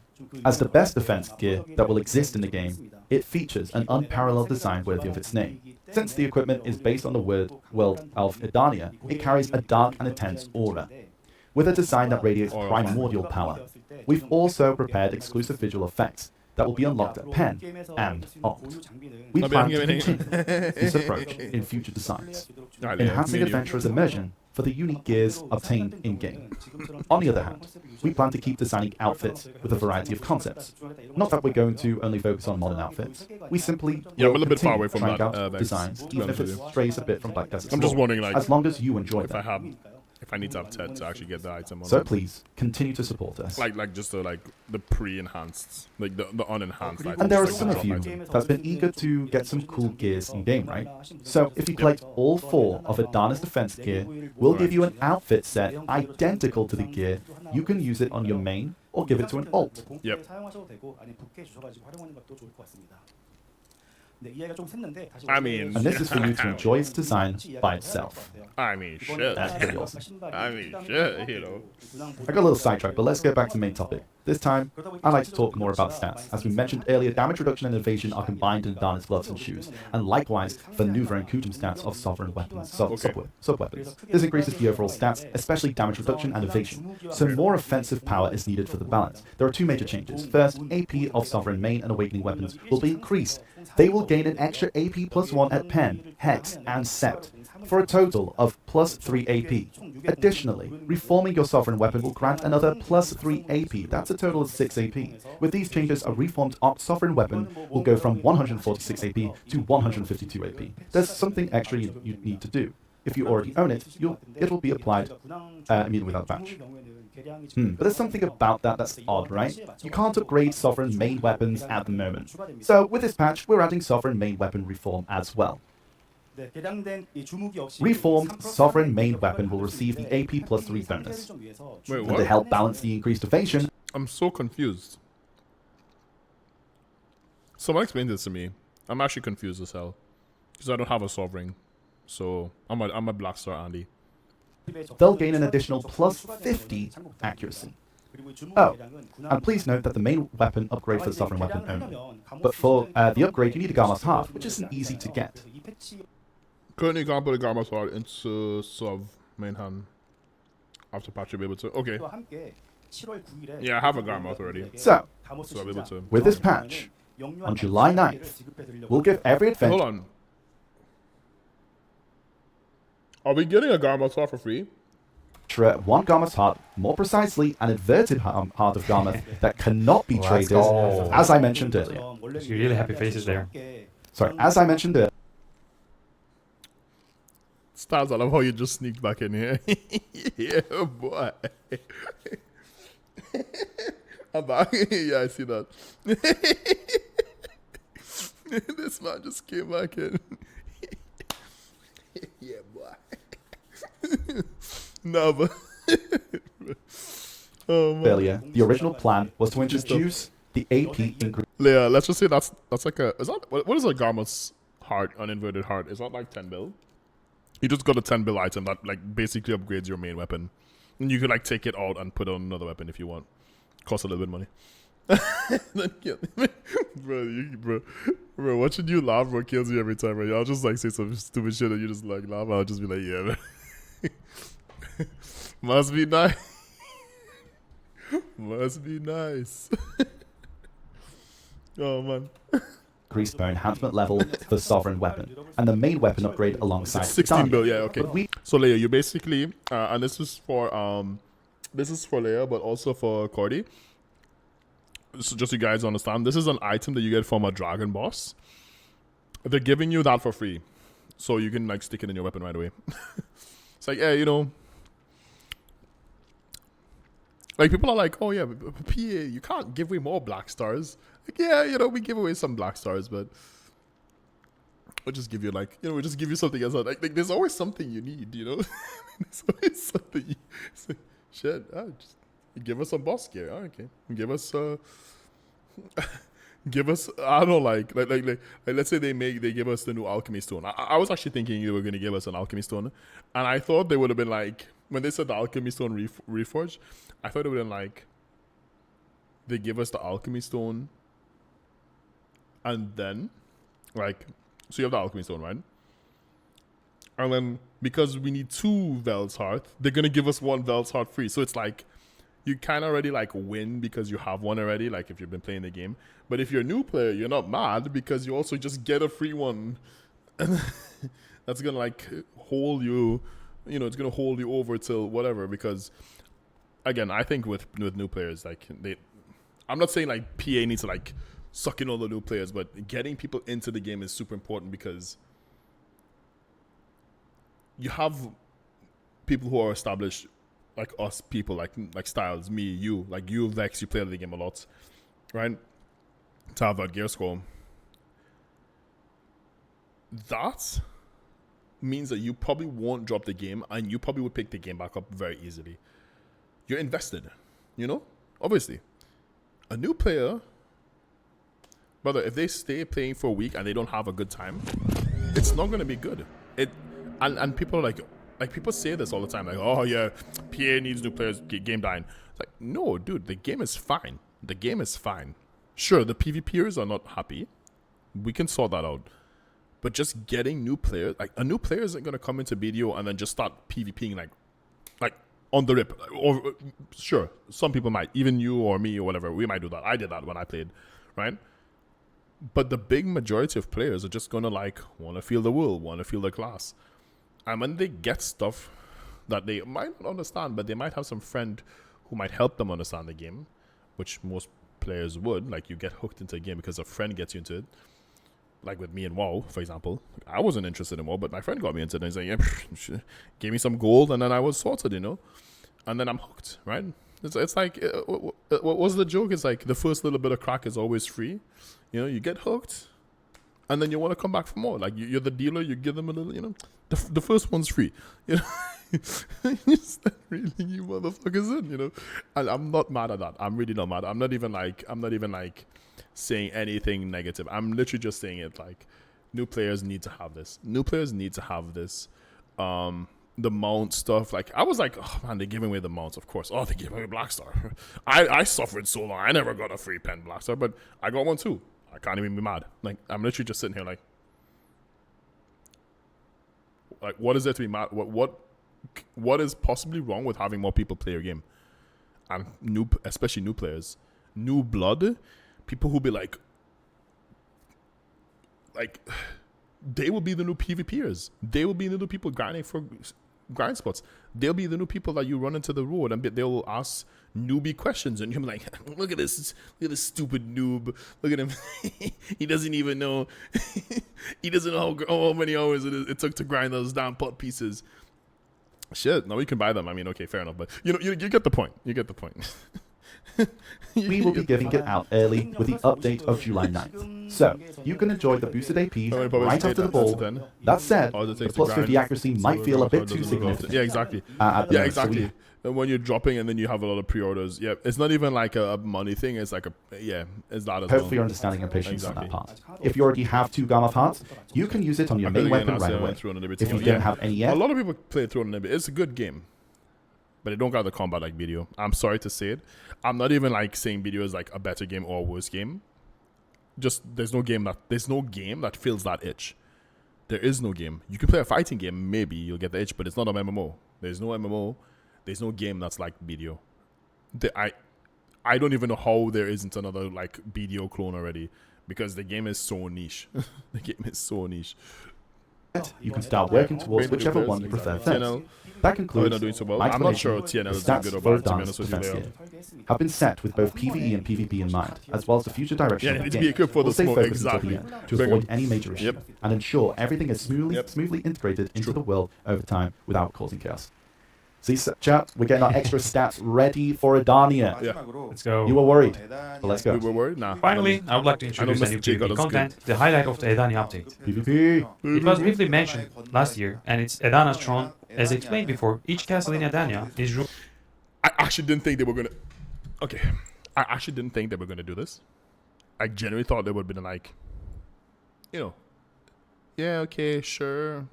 As the best defense gear that will exist in the game, it features an unparalleled design worthy of its name. Since the equipment is based on the world of Idania, it carries a dark and intense aura. With a design that radiates primordial power, we've also prepared exclusive visual effects that will be unlocked at Pen and Oct. We plan to continue this approach in future designs, enhancing adventurers' immersion for the unique gears obtained in-game. On the other hand, we plan to keep designing outfits with a variety of concepts. Not that we're going to only focus on modern outfits. We simply Yeah, I'm will a little bit far continue away from trying that, out Vex, designs, to be even if honest it with you. strays a bit from Black Desert I'm just Sword, wondering, like, as long as you enjoy if them. I need to have Tet to actually get the item. So please, continue to support us. like just the pre-enhanced, like the unenhanced items. And there are like the some of drop you item. that's been eager to get some cool gears in game, right? So if you collect all 4 of Idana's defense gear, we'll give you an outfit set identical to the gear. You can use it on your main or give it to an alt. Yep. I mean, And this is for you to enjoy its design by itself. I mean, shit. That's pretty awesome. I mean, shit, you know. I got a little sidetracked, but let's get back to the main topic. This time, I like to talk more about stats. As we mentioned earlier, damage reduction and evasion are combined in Idana's gloves and shoes, and likewise, maneuver and Kutum stats of sovereign weapons, sub-weapons. This increases the overall stats, especially damage reduction and evasion, so more offensive power is needed for the balance. There are 2 major changes. First, AP of sovereign main and awakening weapons will be increased. They will gain an extra AP +1 at Pen, Hex, and Sept, for a total of +3 AP. Additionally, reforming your sovereign weapon will grant another +3 AP. That's a total of 6 AP. With these changes, a reformed Oct sovereign weapon will go from 146 AP to 152 AP. There's something extra you need to do. If you already own it, it'll be applied immediately without patch. But there's something about that's odd, right? You can't upgrade sovereign main weapons at the moment. So with this patch, we're adding sovereign main weapon reform as well. Reformed sovereign main weapon will receive the AP +3 bonus. Wait, And to what? help balance the increased evasion, I'm so confused. Someone explain this to me. I'm actually confused as hell. Because I don't have a sovereign. So I'm a Black Star Andy. they'll gain an additional +50 accuracy. Oh, and please note that the main weapon upgrade for the sovereign weapon only. But for the upgrade, you need a Garmas heart, which isn't easy to get. Currently, you can't put a Garma sword into sub main hand. After patch, you'll be able to. Okay. Yeah, I have a Garma already. So, So I'll be able to. with this patch, on July 9th, we'll give every Hold adventure on. Are we getting a Garma sword for free? one Garmas heart, more precisely, an inverted heart of Garmath that cannot be Let's traded, go. as I mentioned earlier. See really happy faces there. Sorry, as I mentioned earlier. Styles, I love how you just sneaked back in here. Yeah, boy. I'm back. Yeah, I see that. This man just came back in. Yeah, boy. No, but. Oh, man. Earlier, the original plan was to introduce the AP ingredient. Yeah, let's just say that's like a. Is that what is a Garma's heart, an inverted heart? Is that like 10 bill? You just got a 10 bill item that like basically upgrades your main weapon, and you could like take it out and put on another weapon if you want. Costs a little bit of money. Then bro, watching you laugh, bro, kills you every time, bro. I'll just like say some stupid shit and you just like laugh. I'll just be like, yeah, man. Must be nice. Must be nice. Oh man. Greasebone enhancement level for the sovereign weapon, and the main weapon upgrade alongside 16 bill, yeah, okay. But we So Leia, you basically, and this is for Leia, but also for Cordy. So just so you guys understand, this is an item that you get from a dragon boss. They're giving you that for free, so you can like stick it in your weapon right away. It's like, yeah, you know, like people are like, oh yeah, PA, you can't give away more black stars. Like, yeah, you know, we give away some black stars, but we'll just give you like, you know, we'll just give you something else. Like there's always something you need, you know. There's always something. It's like, shit, just give us some boss gear. Okay, give us give us, I don't know, like let's say they give us the new alchemy stone. I was actually thinking they were going to give us an alchemy stone, and I thought they would have been like, when they said the alchemy stone reforge, I thought it would have been like, they give us the alchemy stone, and then like, so you have the alchemy stone, right? And then because we need 2 Vel's heart, they're gonna give us 1 Vel's heart free. So it's like, you kind of already like win because you have one already, like if you've been playing the game. But if you're a new player, you're not mad because you also just get a free one. And that's gonna like hold you, you know, it's gonna hold you over till whatever. Because again, I think with new players, like I'm not saying like PA needs to like suck in all the new players, but getting people into the game is super important because you have people who are established, like us people, like Styles, me, you, like you, Vex, you play the game a lot, right? To have that gear score, that means that you probably won't drop the game, and you probably would pick the game back up very easily. You're invested, you know? Obviously. A new player, brother, if they stay playing for a week and they don't have a good time, it's not going to be good. And people are like people say this all the time, like, oh yeah, PA needs new players, game dying. It's like, no, dude, the game is fine. The game is fine. Sure, the PvPers are not happy. We can sort that out. But just getting new players, like a new player isn't going to come into BDO and then just start PvPing like on the rip. Or sure, some people might, even you or me or whatever, we might do that. I did that when I played, right? But the big majority of players are just going to like want to feel the wool, want to feel the class. And when they get stuff that they might not understand, but they might have some friend who might help them understand the game, which most players would. Like, you get hooked into a game because a friend gets you into it. Like with me and WoW, for example. I wasn't interested in WoW, but my friend got me into it. And he's like, yeah, gave me some gold, and then I was sorted, you know? And then I'm hooked, right? It's like, what was the joke? It's like the first little bit of crack is always free. You know, you get hooked, and then you want to come back for more. Like, you're the dealer, you give them a little, you know? The first one's free, you know. You start reeling you motherfuckers in, you know. And I'm not mad at that. I'm really not mad. I'm not even like saying anything negative. I'm literally just saying it like, new players need to have this. New players need to have this. the mount stuff. Like I was like, oh man, they're giving away the mounts, of course. Oh, they gave away Black Star. I suffered so long. I never got a free pen Black Star, but I got one too. I can't even be mad. Like I'm literally just sitting here like what is there to be mad? What is possibly wrong with having more people play your game? And especially new players, new blood, people who be like they will be the new PvPers. They will be the new people grinding for grind spots. They'll be the new people that you run into the road and they will ask newbie questions, and you'll be like, look at this stupid noob. Look at him. He doesn't even know. He doesn't know how many hours it took to grind those damn pot pieces. Shit, now we can buy them. I mean, okay, fair enough, but you get the point. You get the point. We will be giving it out early with the update of July 9th. So, you can enjoy the boosted AP right after the ball. That said, the plus 50 accuracy might feel a bit too significant. Yeah, exactly. Yeah, exactly. And when you're dropping and then you have a lot of pre-orders, yeah, it's not even like a money thing. It's like it's that as well. Hopefully you're understanding and patience on that part. If you already have 2 Gamma hearts, you can use it on your main weapon right away. If you don't have any yet, a lot of people play Throne and Nibit. It's a good game, but it don't got the combat like BDO. I'm sorry to say it. I'm not even like saying BDO is like a better game or a worse game. Just there's no game that fills that itch. There is no game. You can play a fighting game, maybe you'll get the itch, but it's not an MMO. There's no MMO. There's no game that's like BDO. I don't even know how there isn't another like BDO clone already, because the game is so niche. The game is so niche. you can start working towards whichever one you prefer first. That concludes not doing so well. my I'm not sure explanation. TNL is The doing good stats or for bad, to be honest advanced with you, defense Leo. gear have been set with both PvE and PvP in mind, as well as the future direction Yeah, of you the need to game. be equipped for We'll the stay smoke, focused until exactly. the end to Bring avoid 'em. any major issue Yep. and ensure everything is Yep. smoothly integrated into the world over time without causing chaos. See, chat, we're getting our extra stats ready for Adania. Yeah. Let's go. You were worried, but let's go. We were worried? Nah. Finally, I would like to introduce a Mr. new J got PvP us content, the highlight of the Edani update. PvP. It was briefly mentioned last year, and it's Edana's throne. As explained before, each castle in Edania is ruled. I actually didn't think they were gonna. Okay, I actually didn't think they were gonna do this. I genuinely thought they would have been like, yeah, okay, sure.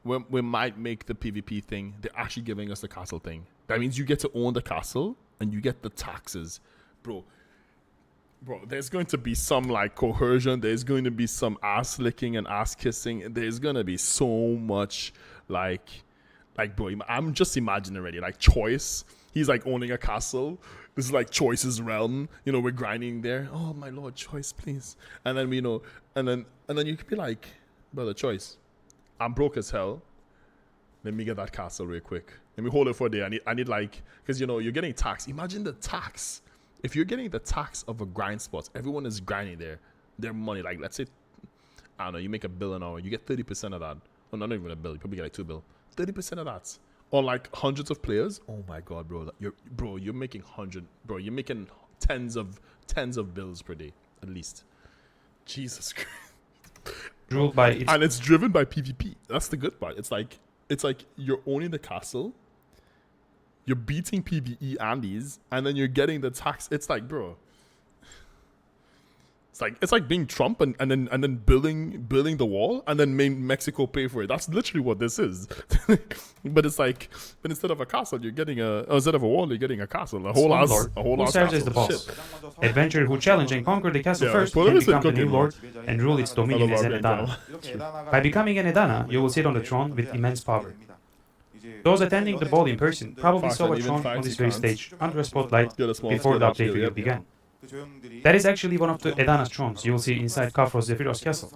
We might make the PvP thing. They're actually giving us the castle thing. That means you get to own the castle and you get the taxes, bro. There's going to be some like coercion. There's going to be some ass licking and ass kissing. There's gonna be so much like bro. I'm just imagining already like Choice. He's like owning a castle. This is like Choice's realm. We're grinding there. Oh my lord, Choice, please. And then and then you could be like, brother Choice, I'm broke as hell. Let me get that castle real quick. Let me hold it for a day. I need like, because you're getting taxed. Imagine the tax. If you're getting the tax of a grind spot, everyone is grinding their money. Like, let's say, I don't know, you make $1 bill an hour, you get 30% of that. Oh, not even $1 bill. You probably get like $2 bills. 30% of that. Or like hundreds of players. Oh my god, bro. You're making you're making tens of bills per day, at least. Jesus Christ. Ruled by And it's driven by PvP. That's the good part. It's like you're owning the castle, you're beating PvE Andes, and then you're getting the tax. It's like, bro, it's like being Trump and then building the wall and then Mexico pay for it. That's literally what this is. But it's like, but instead of a castle, you're getting instead of a wall, you're getting a castle, a whole Slumlord, ass who serves as the boss. Shit. Adventurer who challenge and conquer the castle Yeah, first well, can there is a become the good new game, lord and rule its dominion as an our Edana. By becoming an Edana, you will sit on the throne with immense power. Those attending the ball in person probably saw a throne on this very stage under a spotlight Get a small before the scale update shield, video yep. began. That is actually one of the Edana's thrones you will see inside Kafros Zephyros castle.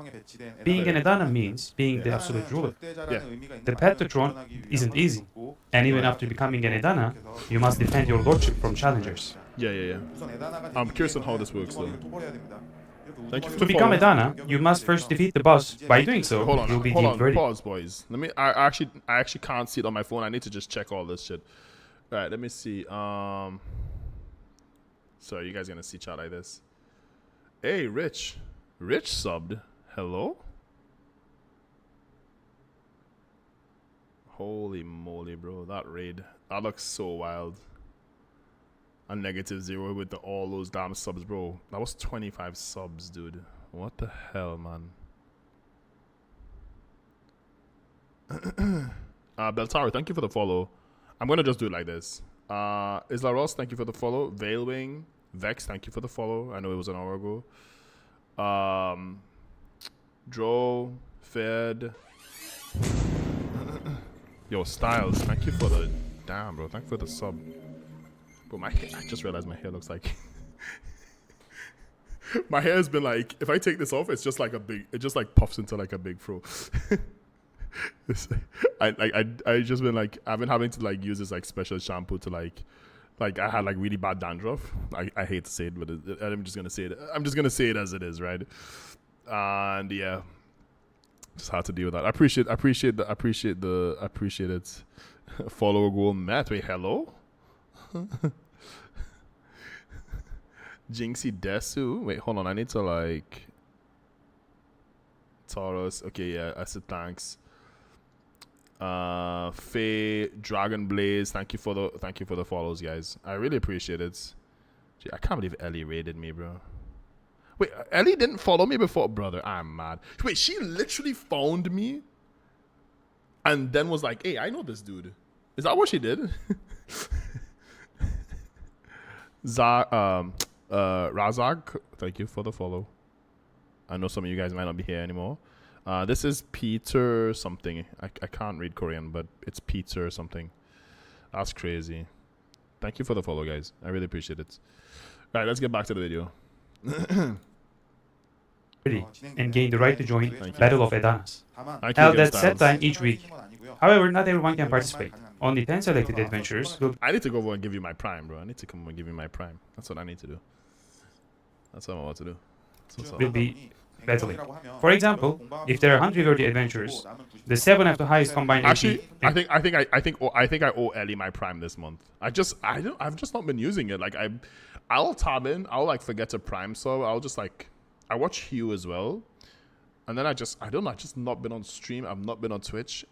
Being an Edana means being the absolute ruler. Yeah. The path to throne isn't easy, and even after becoming an Edana, you must defend your lordship from challengers. Yeah. I'm curious on how this works though. Thank you for To become following. Edana, you must first defeat the boss. By doing so, you'll be hold deemed on, worthy. pause, boys. I actually can't see it on my phone. I need to just check all this shit. All right, let me see. Sorry, you guys gonna see chat like this? Hey, Rich subbed. Hello. Holy moly, bro! That raid, that looks so wild. A -0 with all those damn subs, bro. That was 25 subs, dude. What the hell, man? Beltaro, thank you for the follow. I'm gonna just do it like this. Isla Ross, thank you for the follow. Veilwing, Vex, thank you for the follow. I know it was an hour ago. Dro, Fed. Yo, Styles, thank you for the damn, bro. Thank you for the sub. But I just realized my hair looks like my hair has been like, if I take this off, it's just like it just like puffs into like a big fro. I just been like, I've been having to like use this like special shampoo to like I had like really bad dandruff. I hate to say it, but I'm just gonna say it. I'm just gonna say it as it is, right? And yeah, just had to deal with that. I appreciate it. Follower goal Matt. Wait, hello? Jinxie Desu. Wait, hold on. I need to like Taurus. Okay, yeah. I said thanks. Faye, Dragon Blaze. Thank you for the follows, guys. I really appreciate it. Gee, I can't believe Ellie raided me, bro. Wait, Ellie didn't follow me before, brother. I'm mad. Wait, she literally found me and then was like, "Hey, I know this dude." Is that what she did? Razak, thank you for the follow. I know some of you guys might not be here anymore. This is Peter something. I can't read Korean, but it's Peter something. That's crazy. Thank you for the follow, guys. I really appreciate it. All right, let's get back to the video. And gain the right to join Thank you. Battle of Edanas. Thank you Held again, at set Styles. time each week. However, not everyone can participate. Only 10 selected adventurers will I need to go over and give you my prime, bro. I need to come over and give you my prime. That's what I need to do. That's what I want to do. will be battling. For example, if there are 130 adventurers, the 7 have the highest combined Actually, AP. I think I owe Ellie my prime this month. I've just not been using it. Like I'll tab in. I'll like forget to prime, so I'll just like I watch Hugh as well, and then I just not been on stream. I've not been on Twitch,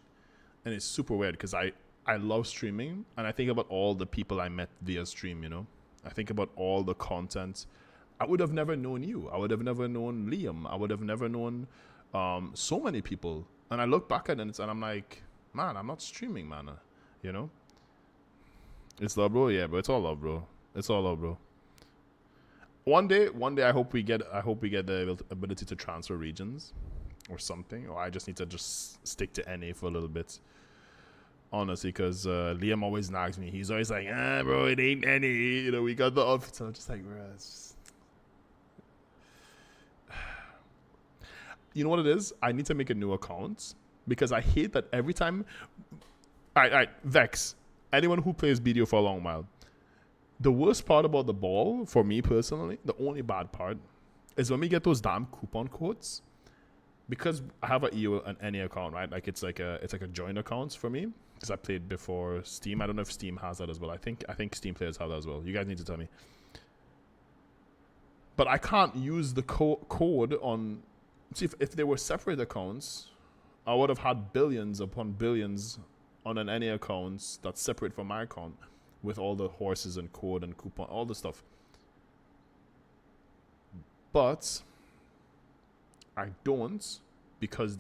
and it's super weird because I love streaming, and I think about all the people I met via stream. You know, I think about all the content. I would have never known you. I would have never known Liam. I would have never known so many people. And I look back at it and I'm like, man, I'm not streaming, man. You know? It's love, bro. Yeah, bro. It's all love, bro. It's all love, bro. One day, I hope we get the ability to transfer regions or something. Or I just need to just stick to NA for a little bit. Honestly, because Liam always nags me. He's always like, bro, it ain't NA. You know, we got the outfits. And I'm just like, bro, it's just... You know what it is? I need to make a new account because I hate that every time. Alright, Vex. Anyone who plays BDO for a long while. The worst part about the ball, for me personally, the only bad part, is when we get those damn coupon codes. Because I have an EU and NA account, right? Like it's like a joint account for me because I played before Steam. I don't know if Steam has that as well. I think Steam players have that as well. You guys need to tell me. But I can't use the code on. See, if they were separate accounts, I would have had billions upon billions on an NA account that's separate from my account with all the horses and code and coupon, all the stuff. But I don't because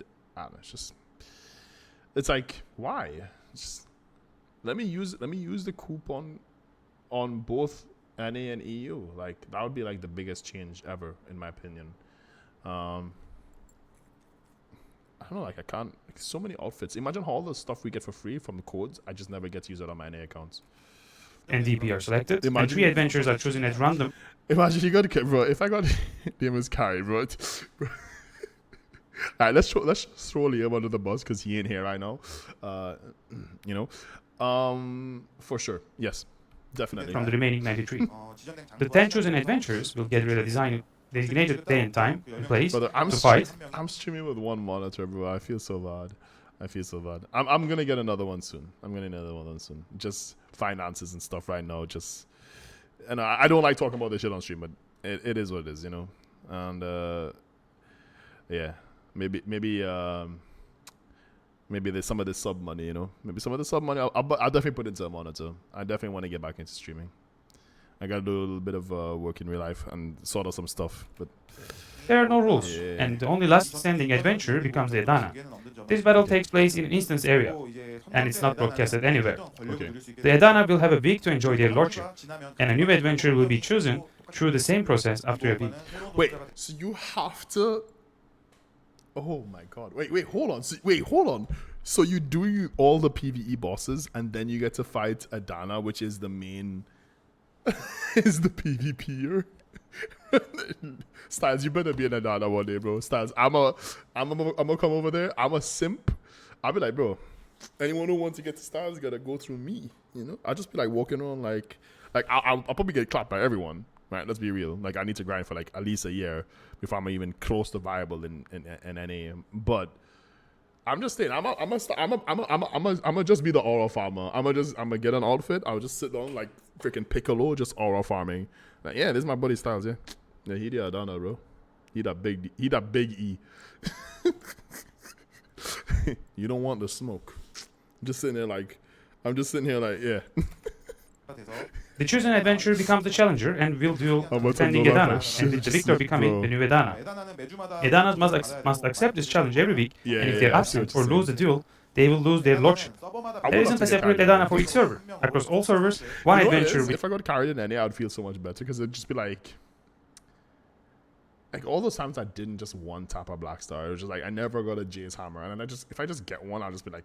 it's like, why? Just let me use the coupon on both NA and EU. Like that would be like the biggest change ever in my opinion. I don't know, like I can't, like, so many outfits. Imagine all the stuff we get for free from the codes. I just never get to use it on my NA accounts. NDP are selected, and Imagine- 3 adventurers are chosen at random. Imagine you got, bro. If I got Liam as carry, bro. Alright, let's throw Liam under the bus because he ain't here right now. You know, for sure, yes, definitely. From the remaining 93. The 10 chosen adventurers will get rid of designated day and time and place Brother, to fight. I'm streaming with one monitor, bro. I feel so bad. I'm gonna get another one soon. Just finances and stuff right now. And I don't like talking about this shit on stream, but it is what it is, you know. And yeah, maybe there's some of the sub money, you know. Maybe some of the sub money. I'll definitely put into a monitor. I definitely want to get back into streaming. I gotta do a little bit of work in real life and sort out some stuff. But There are no rules, Yeah. and the only last standing adventure becomes the Edana. This battle takes place in an instance area, and it's not broadcasted anywhere. Okay. The Edana will have a week to enjoy their lordship, and a new adventure will be chosen through the same process after a week. Wait, so you have to? Oh my god! Wait, hold on. Hold on. So you do all the PVE bosses, and then you get to fight Adana, which is the main, is the PvPer. Styles, you better be an Adana one day, bro. Styles, I'm gonna come over there. I'm a simp. I'll be like, bro, anyone who wants to get to Styles gotta go through me. You know, I'll just be like walking around like I'll probably get clapped by everyone. Right, let's be real. Like I need to grind for like at least a year before I'm even close to viable in NA. But I'm just saying, I'm gonna just be the aura farmer. I'm gonna get an outfit. I'll just sit down like freaking Piccolo, just aura farming. Like, yeah, this is my buddy Styles. Yeah, he the Adana, bro. He that big E. You don't want the smoke. I'm just sitting here like, yeah. The chosen adventure becomes the challenger and will duel defending Edana, and with the victor becoming the new Edana. Edanas must accept this challenge every week, and if they're absent or lose the duel, they will lose their lordship. There isn't a separate Edana for each server. Across all servers, one adventure with... If I got carried in NA, I'd feel so much better because it'd just be like all those times I didn't just one tap a black star. It was just like I never got a Jace hammer, and then if I just get one, I'll just be like,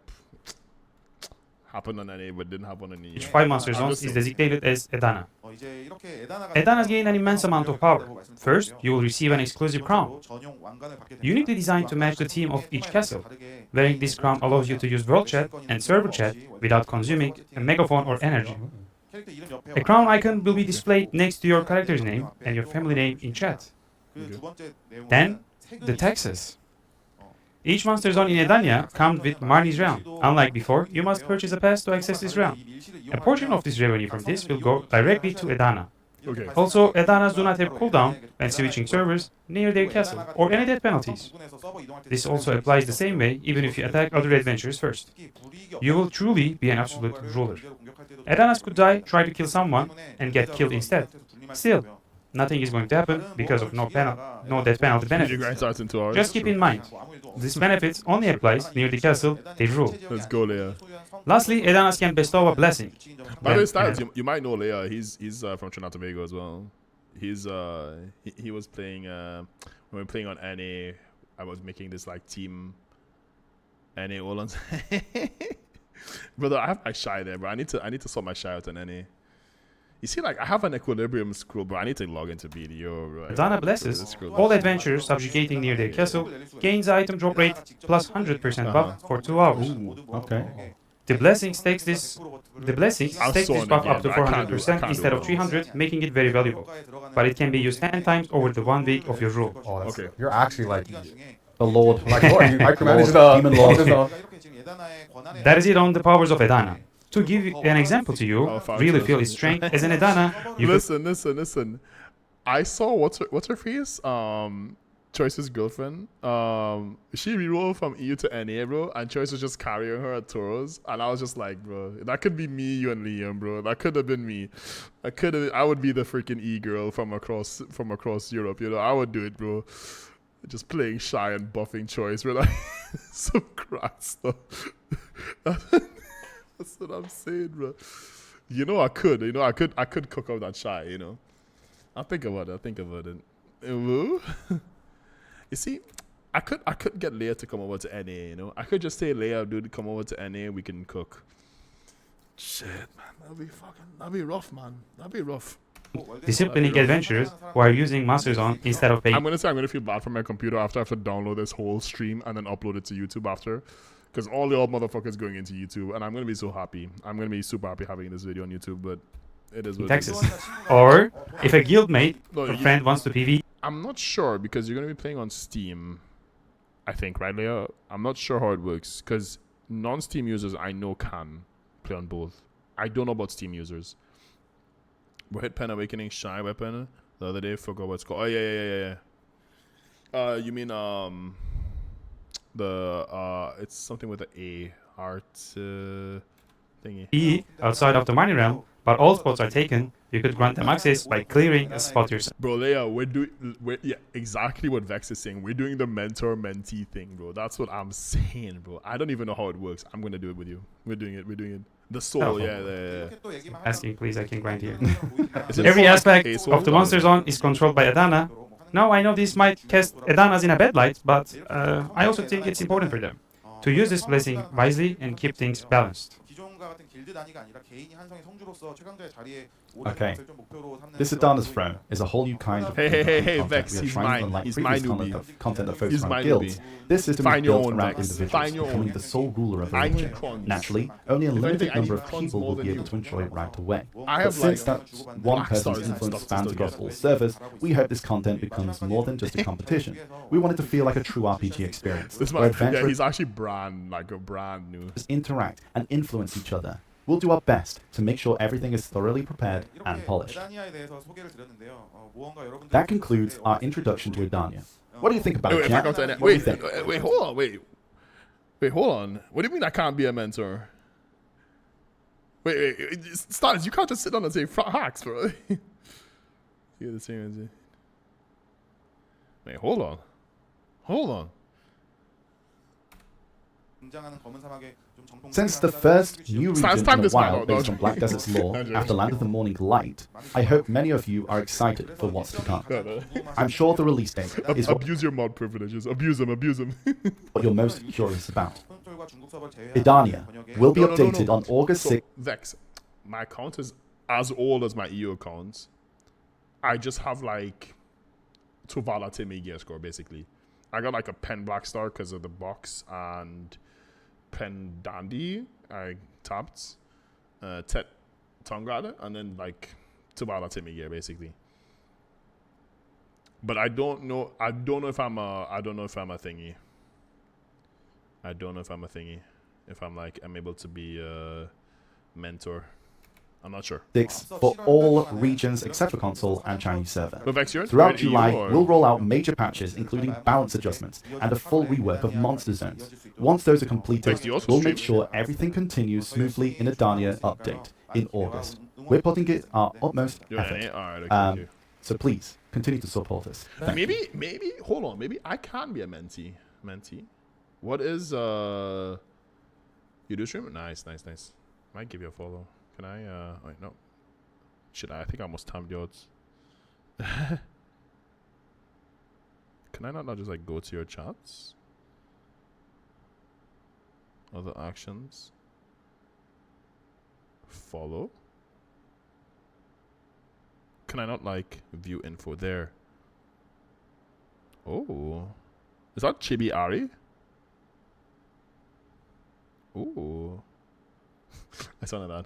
happened on NA, but didn't happen on Each 5 master zones is designated as Edana. Edanas gain an immense amount of power. First, you will receive an exclusive crown, uniquely designed to match the theme of each castle. Wearing this crown allows you to use world chat and server chat without consuming a megaphone or energy. A crown icon will be displayed next to your character's name and your family name in chat. Then, the taxes. Each monster zone in Edania comes with Marnie's realm. Unlike before, you must purchase a pass to access this realm. A portion of this revenue from this will go directly to Edana. Okay. Also, Edanas do not have cooldown when switching servers near their castle, or any death penalties. This also applies the same way even if you attack other adventurers first. You will truly be an absolute ruler. Edanas could die, try to kill someone, and get killed instead. Still, nothing is going to happen because of no death penalty benefits. Just keep in mind, this benefit only applies near the castle they rule. Let's go, Leia. Lastly, Edanas can bestow a blessing. By the way, Styles, you might know Leia. He's from Trinidad and Tobago as well. He was playing when we were playing on NA. I was making this like team NA Olans. Brother, I have my shy there, bro. I need to sort my shy out in NA. You see, like, I have an equilibrium scroll, bro. I need to log into BDO, bro. Edana blesses all adventurers subjugating near their castle, gains item drop rate plus 100% buff for 2 hours. Ooh, okay. The blessing stakes this buff up to 400% instead of 300, making it very valuable. But it can be used 10 times over the 1 week of your rule. Oh, that's, Okay. You're actually like The Lord. like Lord. You micromanage the Demon Lord. the zone. That is it on the powers of Edana. To give an example to you, Oh, really feel its strength as an Edana, you could Listen. I saw what's her face? Choice's girlfriend. She rerolled from EU to NA, bro, and Choice was just carrying her at Toros, and I was just like, bro, that could be me, you and Liam, bro. That could have been me. I would be the freaking E girl from across Europe, you know. I would do it, bro. Just playing shy and buffing Choice, bro. Like some crack stuff. That's what I'm saying, bro. You know, I could cook up that shy, you know. I'll think about it. You see, I could get Leia to come over to NA, you know. I could just say, Leia, dude, come over to NA, we can cook. Shit, man, that'd be rough, man. That'd be rough. disciplining adventurers who are using Master Zone instead of paying. I'm gonna feel bad for my computer after I have to download this whole stream and then upload it to YouTube after. Because all the old motherfuckers going into YouTube, and I'm gonna be so happy. I'm gonna be super happy having this video on YouTube, but it is what Texas. it is. Or if a guildmate No, or you- friend wants to PV, I'm not sure because you're gonna be playing on Steam, I think, right, Leia? I'm not sure how it works because non-Steam users I know can play on both. I don't know about Steam users. We hit Pen Awakening Shy Weapon the other day. Forgot what it's called. Oh yeah. You mean it's something with the A art thingy. outside of the money realm, but all spots are taken, you could grant them access by clearing a spot yourself. Bro, Leia, yeah, exactly what Vex is saying. We're doing the mentor-mentee thing, bro. That's what I'm saying, bro. I don't even know how it works. I'm gonna do it with you. We're doing it. The soul, Oh. yeah. Asking, please, I can grant here. Is it Every more like aspect a of soul the or- monster zone is controlled by Adana. Now I know this might cast Adanas in a bad light, but I also think it's important for them to use this blessing wisely and keep things balanced. Okay. This Adana's throne is a whole new kind of Hey, content Vex, we are he's trying to mine. unlike He's previous my content newbie. content that He's focuses on my guilds. newbie. This system Find is your built own, around Vex. individuals Find your becoming own. the sole ruler of a I need region. cons. Naturally, only a If limited anything, I number need of cons people more will than be able you. to enjoy it right away. I But have since like that one black person's stars and influence stuff to spans still across get. all servers, we hope this content becomes more than just a competition. We want it to feel like a true RPG experience, This where man, yeah, adventurers he's actually brand new. interact and influence each other. We'll do our best to make sure everything is thoroughly prepared and polished. That concludes our introduction to Edania. What do you think about it, Wait, Jack? hold What do you think? hold on. What do you mean I can't be a mentor? Wait, Stars, you can't just sit down and say hacks, bro. You're the same as it. Wait, hold on. Since the first new Stars, region time in the this man wild out, based dog. on Black Desert's lore I'm joking. after Land of the Morning Light, I hope many of you are excited for what's to come. No. I'm sure the release date is Abuse your mod privileges. Abuse them. what you're most curious about. Idania will be updated on August 6th. Vex, my account is as old as my EU accounts. I just have like Tuvala Timmy gear score basically. I got like a pen black star because of the box and pen dandy I tapped, Tet Tongrada, and then like Tuvala Timmy gear basically. But I don't know if I'm a thingy. If I'm like I'm able to be a mentor. I'm not sure. For all regions except for console and Chinese server. But Vex, you're Throughout you're July, EU or- we'll roll out major patches, including balance adjustments and a full rework of monster zones. Once those are completed, Vex, do you also we'll stream? make sure everything continues smoothly in Adania update in August. We're putting it our utmost You're effort. alright, okay. So please, continue to support us. Thank you. Maybe hold on, maybe I can be a mentee. What is you do stream? Nice. Might give you a follow. Can I wait, no. Should I think I almost timed the odds. Can I not just like go to your chats? Other actions. Follow. Can I not like view info there? Oh. Is that Chibi Ari? Ooh. I saw that.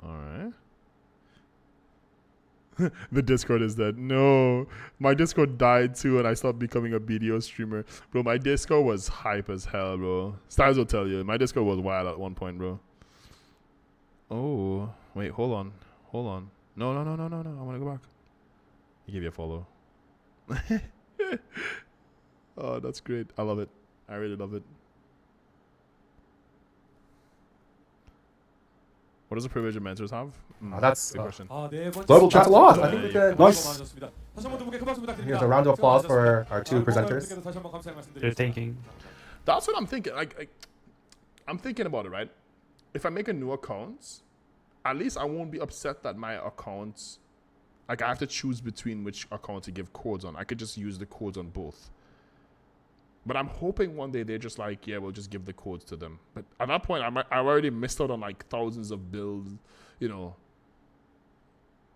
Alright. The Discord is dead. No. My Discord died too and I stopped becoming a BDO streamer. Bro, my Discord was hype as hell, bro. Styles will tell you. My Discord was wild at one point, bro. Oh. Wait, hold on. No. I want to go back. I give you a follow. Oh, that's great. I love it. I really love it. What does the privilege of mentors have? That's good question. global chat loss. I think we Yeah. could. Nice. Here's a round of applause for our two presenters. They're thinking. That's what I'm thinking. Like, I'm thinking about it, right? If I make a new account, at least I won't be upset that my accounts, like I have to choose between which account to give codes on. I could just use the codes on both. But I'm hoping one day they're just like, yeah, we'll just give the codes to them. But at that point, I've already missed out on like thousands of bills,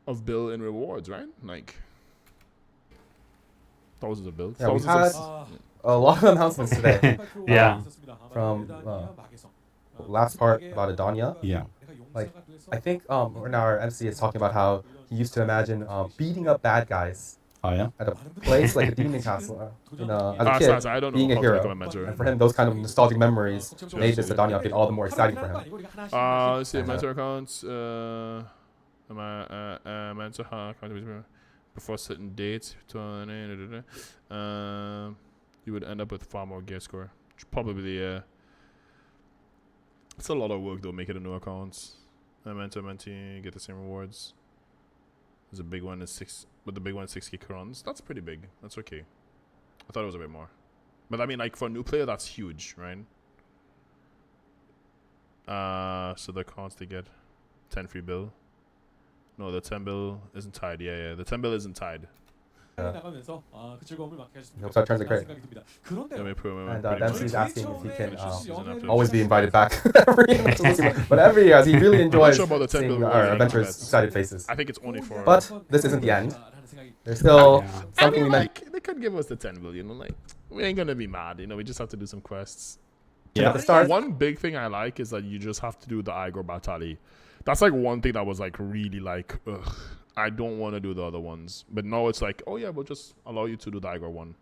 of bill and rewards, right? Like thousands of bills. Yeah, we thousands had a lot of announcements today. Yeah. From last part about Adania. Yeah. Like, I think when our MC is talking about how he used to imagine beating up bad guys Oh yeah. at a place like a demon castle as a kid, I don't know being a how to hero. become a mentor. And for him, those kind of nostalgic memories made this Adania update all the more exciting for him. Let's see, mentor accounts. Mentor account before certain dates. You would end up with far more gear score. Probably, it's a lot of work though, making a new accounts. Menti, get the same rewards. There's a big one is 6k crowns. That's pretty big. That's okay. I thought it was a bit more. But I mean, like, for a new player, that's huge, right? So the cards they get 10 free bill. No, the 10 bill isn't tied. Yeah, the 10 bill isn't tied. 나가면서 그 즐거움을 맡게 하셨으면 Hope that turns it great. 생각이 듭니다. 그런데 And pretty Dempsey's much. asking if he can Season always be invited back every year. But every year, as he really enjoys sure about the 10 seeing bill our reward. adventurers' excited faces. I think it's only for. But this isn't the end. There's still I something mean, we meant. like, they could give us the 10 bill, you know, like, we ain't gonna be mad, you know, we just have to do some quests. At the start, One big thing I like is that you just have to do the Igor Batali. That's like one thing that was like really like, ugh, I don't want to do the other ones. But now it's like, oh yeah, we'll just allow you to do the Igor one.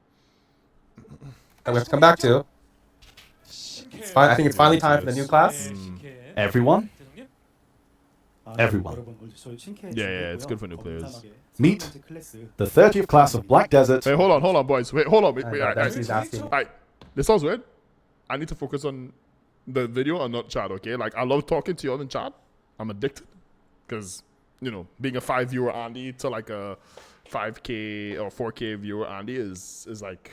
that we have to come back to. I think it's finally time for the new class. Everyone? Everyone. Yeah, it's good for new players. Meet the 30th class of Black Desert. Hey, hold on, boys. Wait, hold on. Wait, And wait. Dempsey's asking. This sounds weird. I need to focus on the video and not chat, okay? Like, I love talking to you all in chat. I'm addicted. Because, you know, being a 5 viewer Andy to like a 5K or 4K viewer Andy is like,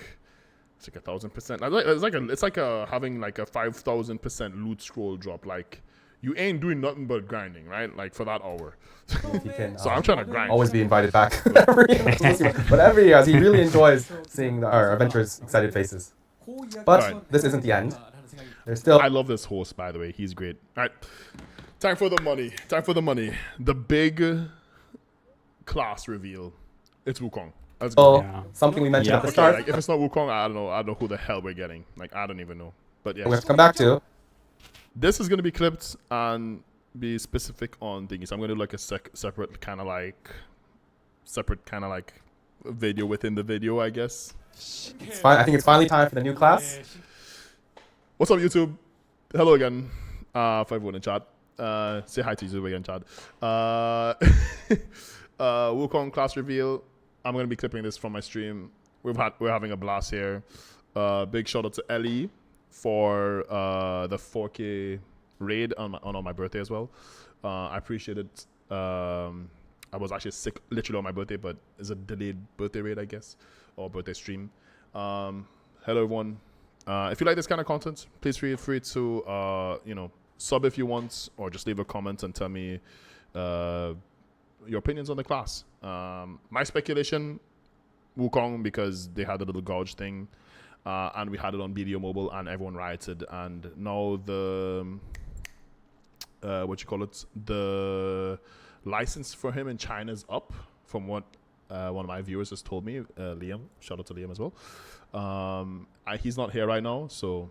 it's like 1,000%. It's like having like a 5,000% loot scroll drop. Like, you ain't doing nothing but grinding, right? Like, for that hour. If he can So I'm trying to grind. always be invited back every year. But every year, as he really enjoys seeing our adventurers' excited faces. But Right. this isn't the end. There's still. I love this host, by the way. He's great. All right. Time for the money. The big class reveal. It's Wukong. Let's go. Something we mentioned at the Okay, start. like, if it's not Wukong, I don't know. I don't know who the hell we're getting. Like, I don't even know. But yeah. We have to come back to. This is going to be clipped and be specific on things. I'm going to do like a separate kind of like video within the video, I guess. It's fine. I think it's finally time for the new class. What's up, YouTube? Hello again. For everyone in chat. Say hi to YouTube again, Chad. Wukong class reveal. I'm gonna be clipping this from my stream. We're having a blast here. Big shout out to Ellie for the 4K raid on my birthday as well. I appreciate it. I was actually sick literally on my birthday, but it's a delayed birthday raid, I guess, or birthday stream. Hello everyone. If you like this kind of content, please feel free to sub if you want, or just leave a comment and tell me your opinions on the class. My speculation, Wukong, because they had a little gouge thing, and we had it on BDO Mobile, and everyone rioted, and now the the license for him in China is up, from what one of my viewers has told me. Liam, shout out to Liam as well. He's not here right now, so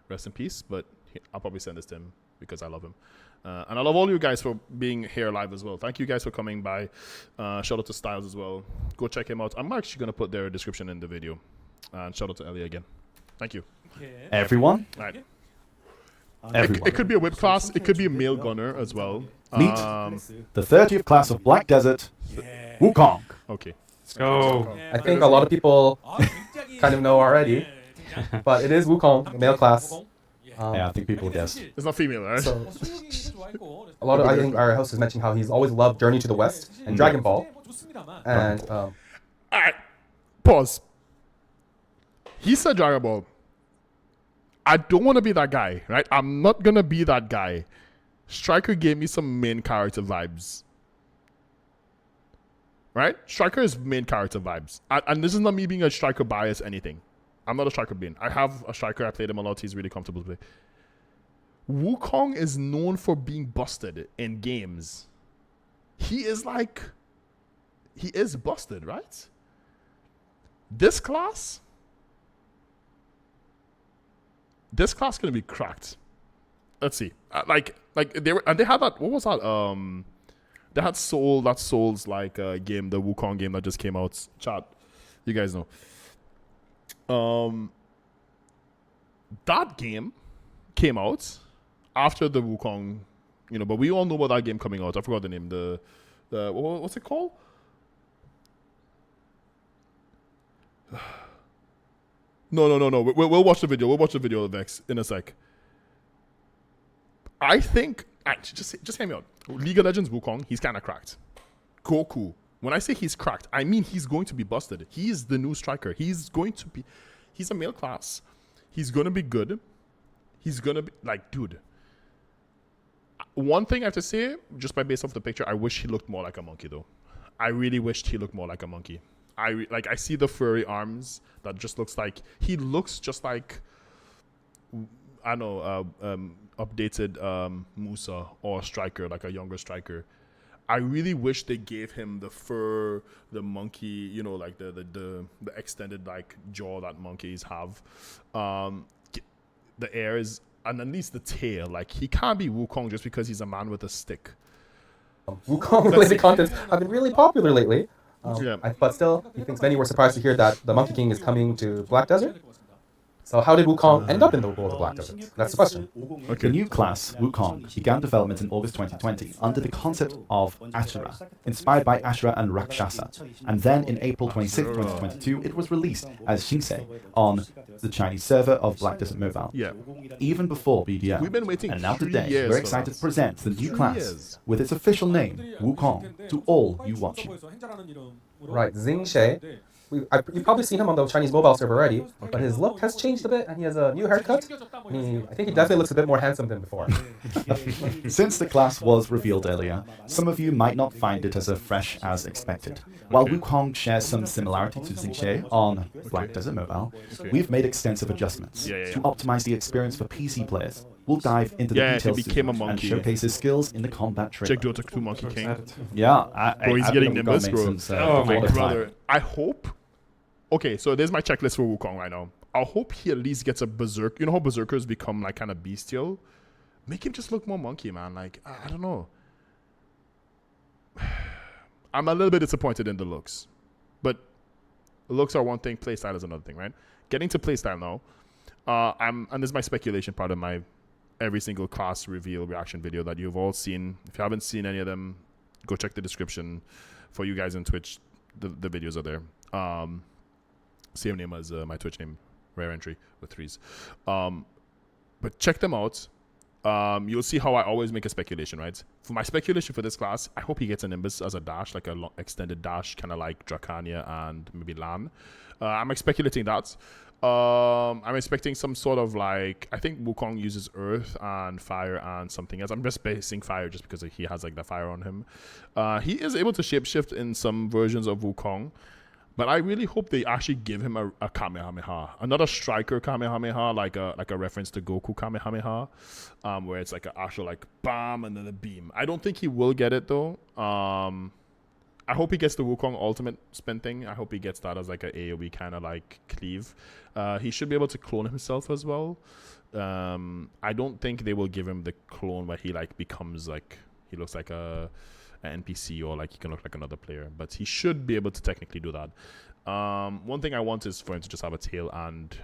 rest in peace, but I'll probably send this to him because I love him. And I love all you guys for being here live as well. Thank you guys for coming by. Shout out to Styles as well. Go check him out. I'm actually going to put their description in the video. And shout out to Ellie again. Thank you. Everyone? All right. Everyone. It could be a whip class. It could be a male gunner as well. Meet the 30th class of Black Desert, Wukong. Okay. Let's go. I think a lot of people kind of know already, but it is Wukong, the male class. Yeah, I think people guessed. It's not female, right? So a lot of, I think our host has mentioned how he's always loved Journey to the West and Dragon Ball. And All right. Pause. He said Dragon Ball. I don't want to be that guy, right? I'm not going to be that guy. Striker gave me some main character vibes. Right? Striker is main character vibes. And this is not me being a striker bias anything. I'm not a striker being. I have a striker. I played him a lot. He's really comfortable to play. Wukong is known for being busted in games. He is busted, right? This class gonna be cracked. Let's see. Like they had that. What was that? They had Souls like game, the Wukong game that just came out. Chat, you guys know. That game came out after the Wukong, but we all know about that game coming out. I forgot the name. The what's it called? No. We'll watch the video. We'll watch the video, Vex, in a sec. I think just hear me out. League of Legends Wukong, he's kind of cracked. Goku, when I say he's cracked, I mean he's going to be busted. He is the new striker. He's a male class. He's going to be good. He's going to be, like, dude. One thing I have to say, just by based off the picture, I wish he looked more like a monkey, though. I really wished he looked more like a monkey. I see the furry arms that just looks like, he looks just like, I don't know, updated Musa or Striker, like a younger Striker. I really wish they gave him the fur, the monkey, you know, like the extended like jaw that monkeys have. The ears and at least the tail. Like, he can't be Wukong just because he's a man with a stick. Wukong-related content have been really popular lately. Yeah. But still, he thinks many were surprised to hear that the Monkey King is coming to Black Desert. So how did Wukong end up in the world of Black Desert? That's the question. The new class, Wukong, began development in August 2020 under the concept of Ashura, inspired by Ashura and Rakshasa. And then in April 26, 2022, it was released as Shinsei on the Chinese server of Black Desert Mobile. Yeah. Even before BDO. We've been waiting and now 3 today, years we're for excited that. to present the new 3 class years. with its official name, Wukong, to all you watching. Right, Xing She. You've probably seen him on the Chinese mobile server already, but his look has changed a bit, and he has a new haircut. I think he definitely looks a bit more handsome than before. Since the class was revealed earlier, some of you might not find it as fresh as expected. While Wukong shares some similarity to Xingxie on Black Desert Mobile, we've made extensive adjustments to optimize the experience for PC players. We'll dive into the details he became a and monkey. showcase his skills in the combat trailer. Check Dota 2 Monkey King. Yeah, Bro, he's I getting think Nimbus, we've bro. got since, Oh my before the brother. time. I hope. Okay, so there's my checklist for Wukong right now. I hope he at least gets a berserk. You know how berserkers become like kind of bestial? Make him just look more monkey, man. Like, I don't know. I'm a little bit disappointed in the looks. But looks are one thing, playstyle is another thing, right? Getting to playstyle now. And this is my speculation part of my every single class reveal reaction video that you've all seen. If you haven't seen any of them, go check the description. For you guys on Twitch, the videos are there. Same name as my Twitch name, Rare Entry with 3s. But check them out. You'll see how I always make a speculation, right? For my speculation for this class, I hope he gets a Nimbus as a dash, like a extended dash, kind of like Dracania and maybe Lan. I'm speculating that. I'm expecting some sort of like, I think Wukong uses earth and fire and something else. I'm just basing fire just because he has like the fire on him. He is able to shapeshift in some versions of Wukong. But I really hope they actually give him a Kamehameha, another striker Kamehameha, like a reference to Goku Kamehameha, where it's like an actual like bam and then a beam. I don't think he will get it though. I hope he gets the Wukong ultimate spin thing. I hope he gets that as like an AoE kind of like cleave. He should be able to clone himself as well. I don't think they will give him the clone where he like becomes like, he looks like an NPC or like he can look like another player, but he should be able to technically do that. One thing I want is for him to just have a tail and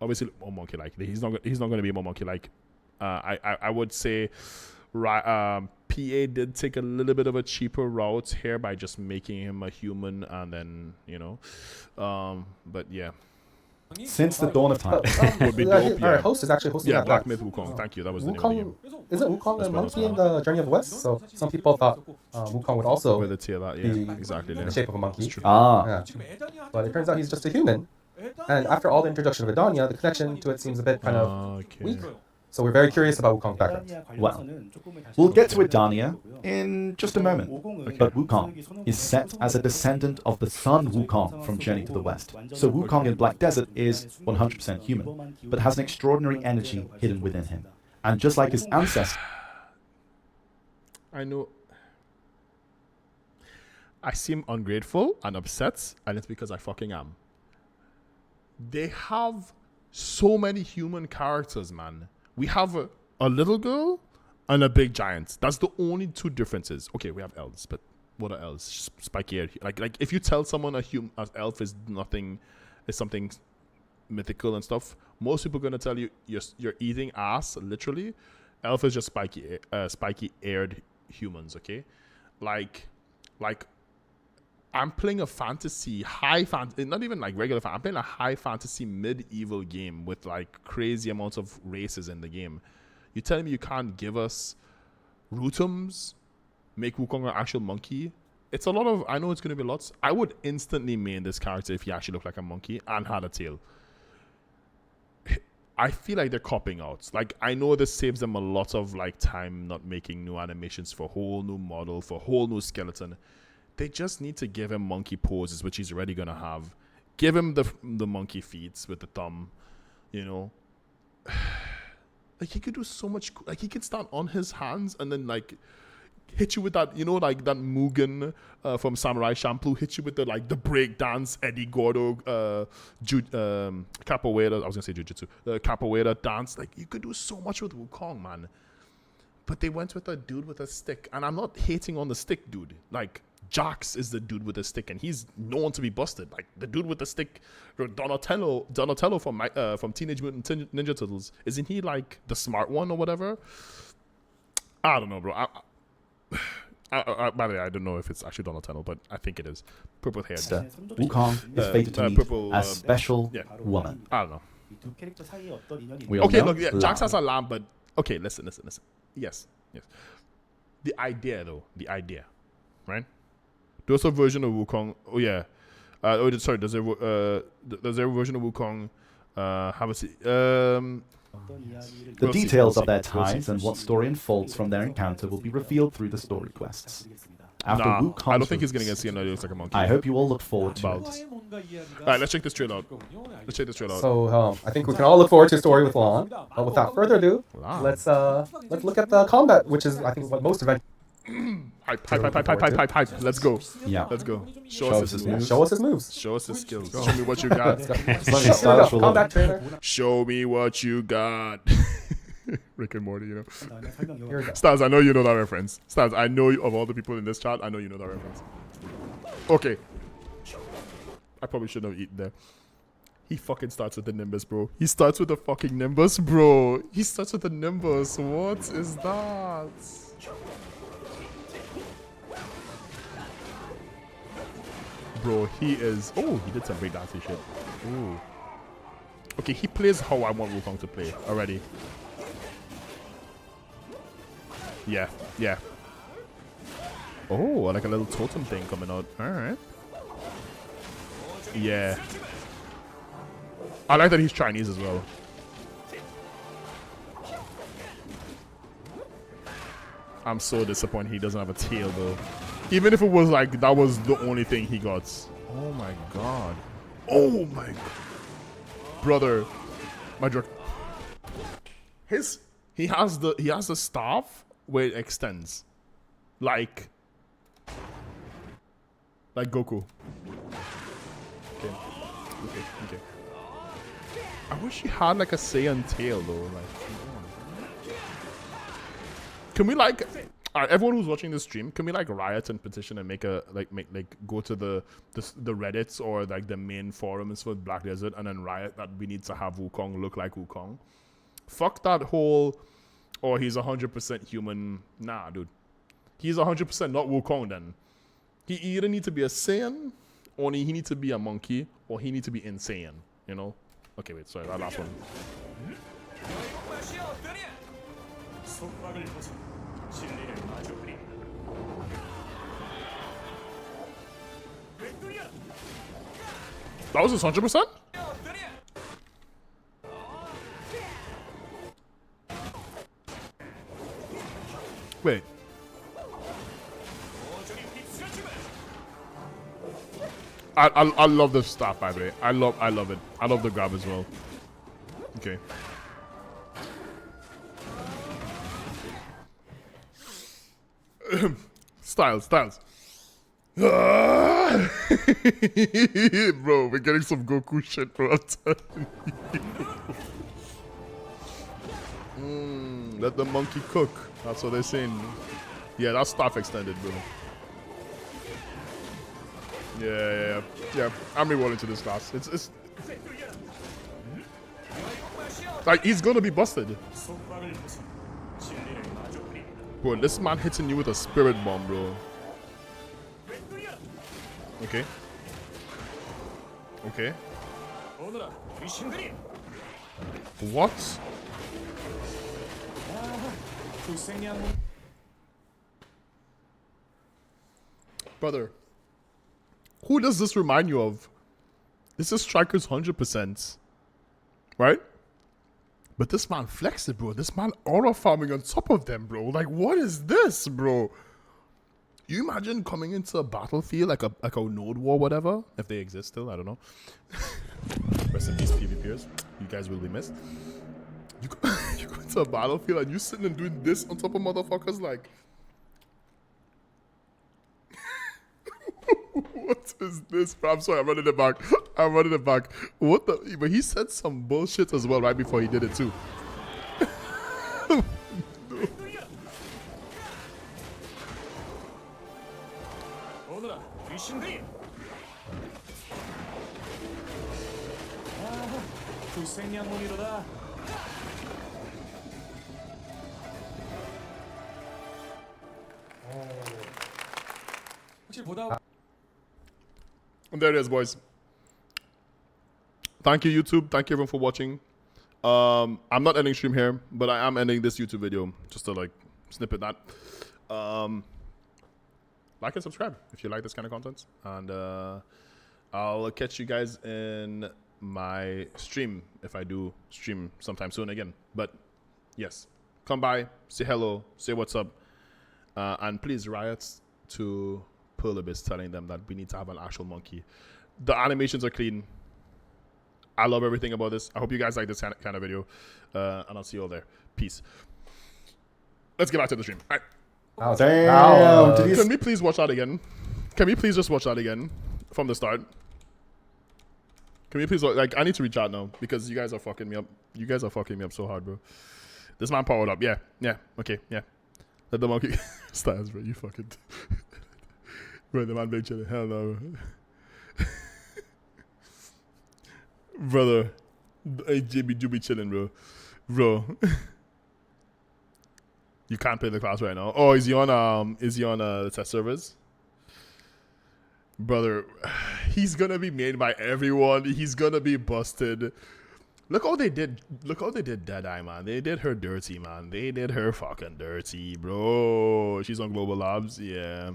obviously more monkey like. He's not going to be more monkey like. I would say PA did take a little bit of a cheaper route here by just making him a human and then but yeah. Since the dawn of time. Would be dope, Our yeah. host is actually hosting Yeah, that Black live. Myth Wukong. Thank you. That was the name of the Wukong, game. isn't Wukong That's a what monkey it's in the Journey of the West? So some people thought Wukong would also With the tail out, yeah, be exactly. in the shape of a monkey. Ah, Yeah. But it turns out he's just a human. And after all the introduction of Edania, the connection to it seems a bit kind of Okay. weak. So we're very curious about Wukong's background. well, we'll get to Edania in just a moment. But Wukong is set as a descendant of the Sun Wukong from Journey to the West. So Wukong in Black Desert is 100% human, but has an extraordinary energy hidden within him. And just like his ancestors, I know. I seem ungrateful and upset, and it's because I fucking am. They have so many human characters, man. We have a little girl and a big giant. That's the only two differences. Okay, we have elves, but what are elves? Spiky hair. Like if you tell someone an elf is nothing, is something mythical and stuff, most people are gonna tell you you're eating ass, literally. Elf is just spiky-haired humans, okay? Like I'm playing a high fantasy, not even like regular fantasy. I'm playing a high fantasy medieval game with like crazy amounts of races in the game. You telling me you can't give us Rutums, make Wukong an actual monkey? It's a lot of, I know it's going to be lots. I would instantly main this character if he actually looked like a monkey and had a tail. I feel like they're copping out. Like, I know this saves them a lot of like time not making new animations for whole new model, for whole new skeleton. They just need to give him monkey poses, which he's already going to have. Give him the monkey feet with the thumb, you know. Like, he could do so much. Like, he could stand on his hands and then like hit you with that, you know, like that Mugen from Samurai Champloo, hit you with the like the break dance Eddie Gordo capoeira. I was gonna say jujitsu, the capoeira dance. Like, you could do so much with Wukong, man. But they went with a dude with a stick, and I'm not hating on the stick dude. Like, Jax is the dude with a stick, and he's known to be busted. Like, the dude with the stick, Donatello from Teenage Mutant Ninja Turtles, isn't he like the smart one or whatever? I don't know, bro. By the way, I don't know if it's actually Donatello, but I think it is. Purple hair. Wukong is fated to meet a special woman. I don't know. We all Okay, know look, yeah, Jax has Lamb. a lamb, but okay, listen. Yes. The idea, right? There's a version of Wukong. Oh yeah. Sorry. Does there a version of Wukong have a? The details of their ties and what story unfolds from their encounter will be revealed through the story quests. After Wukong's I don't think he's release, gonna get seen. He looks like a monkey. I hope you all look forward to About. it. Alright, let's check this trailer out. So I think we can all look forward to a story with Lon. But without further ado, let's look at the combat, which is I think what most events. Hype. Let's go. Yeah. Let's go. Show Show us us his his moves. moves. Show us his moves. Show us his skills. Show me what you got. Here we go. Combat trainer. Show me what you got. Rick and Morty, you know. Here we go. Stars, I know you know that reference. Stars, I know of all the people in this chat, I know you know that reference. Okay. I probably shouldn't have eaten there. He fucking starts with the Nimbus, bro. He starts with the fucking Nimbus, bro. He starts with the Nimbus. What is that? Bro, he is... Oh, he did some breakdancing shit. Ooh. Okay, he plays how I want Wukong to play already. Yeah. Oh, like a little totem thing coming out. Alright. Yeah. I like that he's Chinese as well. I'm so disappointed he doesn't have a tail though. Even if it was like that was the only thing he got. Oh my god. Oh my god. Brother. My drug. He has the staff where it extends. Like Goku. Okay. I wish he had like a Saiyan tail though. Like, can we like, alright, everyone who's watching this stream, can we like riot and petition and make go to the Reddits or like the main forums for Black Desert and then riot that we need to have Wukong look like Wukong? Fuck that whole, or he's 100% human. Nah, dude. He's 100% not Wukong then. He either need to be a Saiyan, or he need to be a monkey, or he need to be insane, you know? Okay, wait, sorry, that last one. That was his 100%? Wait. I love the staff, by the way. I love it. I love the grab as well. Okay. Styles. Bro, we're getting some Goku shit, bro. I'm telling you. Let the monkey cook. That's what they're saying. Yeah, that's staff extended, bro. Yeah. I'm rerolling to this class. It's like he's gonna be busted. Bro, this man hitting you with a spirit bomb, bro. Okay. What? 그 생량 Brother, who does this remind you of? This is Striker's 100%. Right? But this man flexed it, bro. This man aura farming on top of them, bro. Like, what is this, bro? You imagine coming into a battlefield like a node war, whatever, if they exist still. I don't know. Rest in peace, PvPers. You guys will be missed. You go into a battlefield and you sitting and doing this on top of motherfuckers, like. What is this, bro? I'm sorry, I'm running it back. I'm running it back. What the? But he said some bullshit as well right before he did it too. 오너라 귀신들이 그 생량몬이로다 혹시 보다 And there it is, boys. Thank you, YouTube. Thank you, everyone, for watching. I'm not ending stream here, but I am ending this YouTube video just to like snippet that. Like and subscribe if you like this kind of content, and I'll catch you guys in my stream if I do stream sometime soon again. But yes, come by, say hello, say what's up, and please riot to Pearl Abyss telling them that we need to have an actual monkey. The animations are clean. I love everything about this. I hope you guys like this kind of video, and I'll see you all there. Peace. Let's get back to the stream. All right. Oh, damn. Did you Can we please watch that again? Can we please just watch that again from the start? Can we please, like, I need to reach out now because you guys are fucking me up. You guys are fucking me up so hard, bro. This man powered up. Yeah. Okay. Yeah. Let the monkey stars, bro. You fucking. Bro, the man big chilling. Hell no, bro. Brother. Hey, JB, do be chilling, bro. Bro. You can't play the class right now. Oh, is he on the test servers? Brother, he's gonna be made by everyone. He's gonna be busted. Look how they did Deadeye, man. They did her dirty, man. They did her fucking dirty, bro. She's on Global Labs, yeah.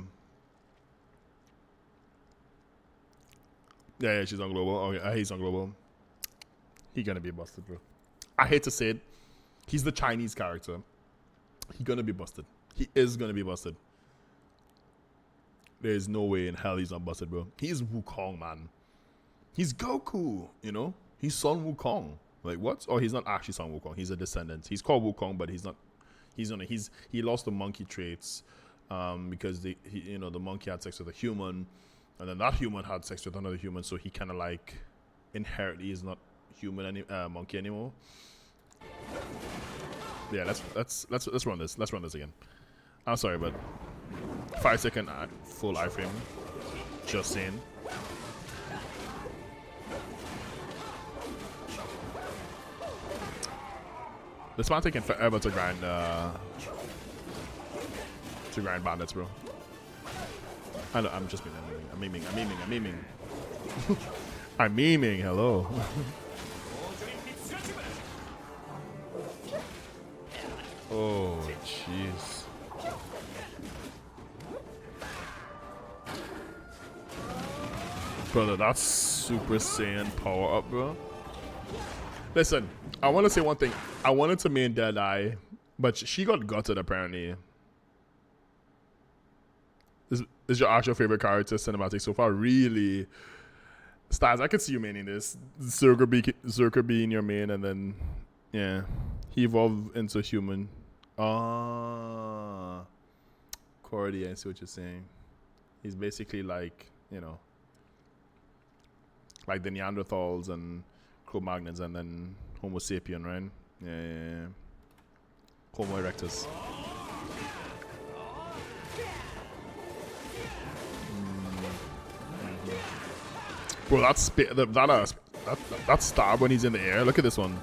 Yeah, she's on Global. Oh, yeah, he's on Global. He gonna be busted, bro. I hate to say it. He's the Chinese character. He gonna be busted. He is gonna be busted. There's no way in hell he's not busted, bro. He's Wukong, man. He's Goku, you know? He's Son Wukong. Like, what? Oh, he's not actually Son Wukong. He's a descendant. He's called Wukong, but he's not. He lost the monkey traits because the monkey had sex with a human, and then that human had sex with another human, so he kind of like inherently is not monkey anymore. Yeah, let's run this. Let's run this again. I'm sorry, but 5-second full iframe. Just saying. This man taking forever to grind bandits, bro. I know, I'm just being I'm memeing. I'm memeing, hello. Oh, jeez. Brother, that's Super Saiyan power up, bro. Listen, I want to say one thing. I wanted to main Deadeye, but she got gutted apparently. This is your actual favorite character cinematic so far? Really? Stars, I could see you maining this. Zerker being your main, and then, yeah. He evolved into human. Ah. Cordy, I see what you're saying. He's basically like, you know, like the Neanderthals and Cro-Magnons and then Homo sapien, right? Yeah. Homo erectus. Bro, that stab when he's in the air. Look at this one.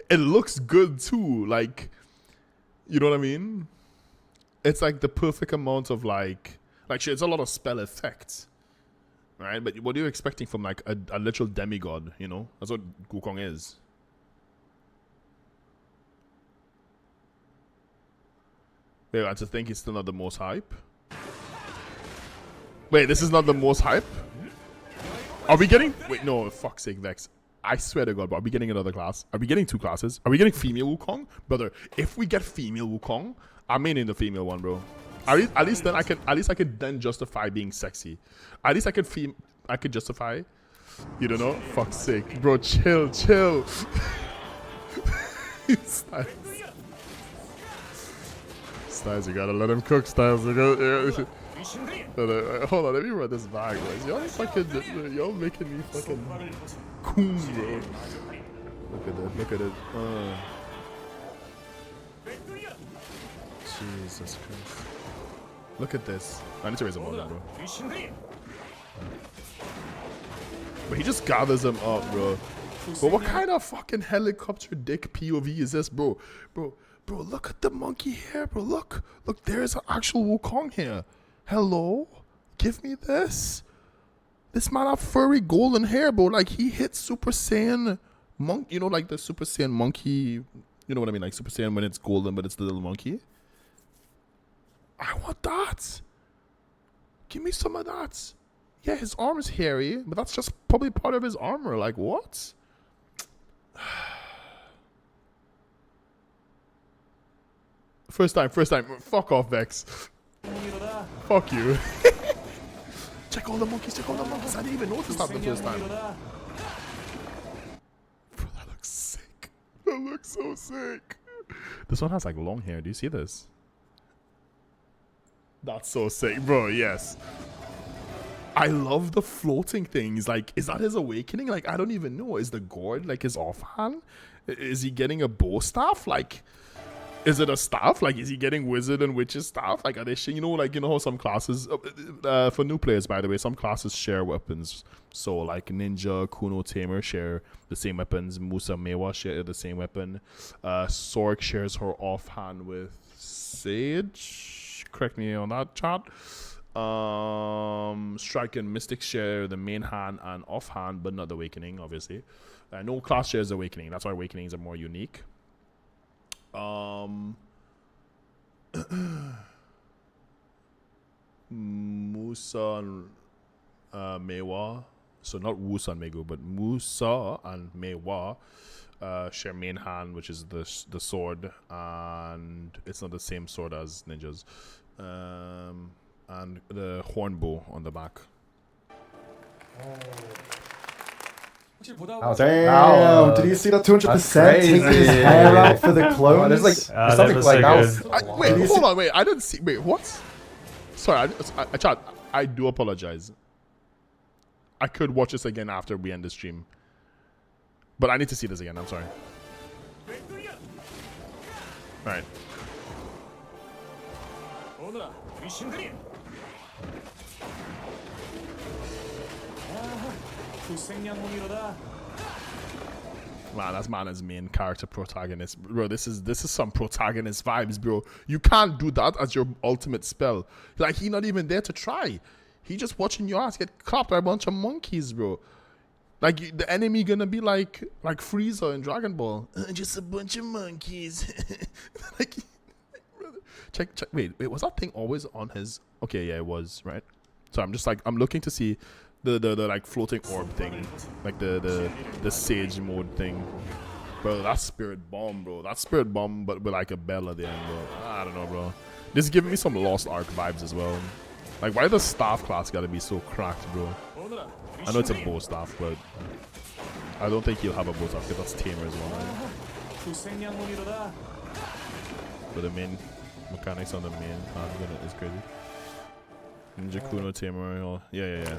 It looks good too. Like, you know what I mean? It's like the perfect amount of like shit, it's a lot of spell effects, right? But what are you expecting from like a literal demigod? You know, that's what Wukong is. Wait, I just think it's still not the most hype. Wait, this is not the most hype? Are we getting... Wait, no, fuck's sake, Vex. I swear to God, bro, are we getting another class? Are we getting 2 classes? Are we getting female Wukong? Brother, if we get female Wukong, I'm in the female one, bro. At least then I can then justify being sexy. At least I could justify. You don't know? Fuck's sake. Bro, chill. Styles, you gotta let him cook, Styles. You gotta, hold on, let me run this back, guys. Y'all making me fucking cool, bro. Look at it. Jesus Christ. Look at this. I need to raise him up, bro. But he just gathers him up, bro. But what kind of fucking helicopter dick POV is this, bro? Bro, look at the monkey hair, bro. Look, there's an actual Wukong here. Hello? Give me this. This man have furry golden hair, bro. Like, he hits Super Saiyan monk. You know, like the Super Saiyan monkey. You know what I mean? Like Super Saiyan when it's golden, but it's the little monkey. I want that. Give me some of that. Yeah, his arm is hairy, but that's just probably part of his armor. Like, what? First time. Fuck off, Vex. Fuck you. Check all the monkeys. I didn't even notice that the first time. Bro, that looks sick. That looks so sick. This one has like long hair. Do you see this? That's so sick, bro. Yes. I love the floating things. Like, is that his awakening? Like, I don't even know. Is the gourd like his offhand? Is he getting a bow staff? Like, is it a staff? Like, is he getting wizard and witch's staff? Like, are they, you know how some classes, for new players, by the way, some classes share weapons. So, like, Ninja, Kuno, Tamer share the same weapons. Musa, Mewa share the same weapon. Sork shares her offhand with Sage. Correct me on that, chat. Strike and Mystic share the main hand and offhand, but not the Awakening, obviously. No class shares Awakening. That's why Awakenings are more unique. Musa and Mewa. So not Wusa and Megu, but Musa and Mewa share main hand, which is the sword, and it's not the same sword as ninjas. And the horn bow on the back. 보다 Damn, did you see that 200% taking his hair out for the clones? There's that something was like so that good. was Wait, hold on, wait. I didn't see. Wait, what? Sorry, chat. I do apologize. I could watch this again after we end the stream, but I need to see this again. I'm sorry. Right. 오너라 귀신들이 구생양몽이로다. Man, that's Mana's main character protagonist, bro. This is some protagonist vibes, bro. You can't do that as your ultimate spell. Like, he not even there to try. He just watching your ass get clapped by a bunch of monkeys, bro. Like, the enemy gonna be like Frieza in Dragon Ball, just a bunch of monkeys. Like, check. Wait, was that thing always on his? Okay, yeah, it was, right. So I'm just like, I'm looking to see the like floating orb thing, like the sage mode thing, bro. That's Spirit Bomb, bro. That's Spirit Bomb, but with like a bell at the end, bro. I don't know, bro. This is giving me some Lost Ark vibes as well. Like, why the staff class gotta be so cracked, bro? I know it's a bow staff, but I don't think he'll have a bow staff because that's Tamer as well, right? 구생양몽이로다. But the main mechanics on the main hand is crazy. Ninja Kuno, Tamer, yeah.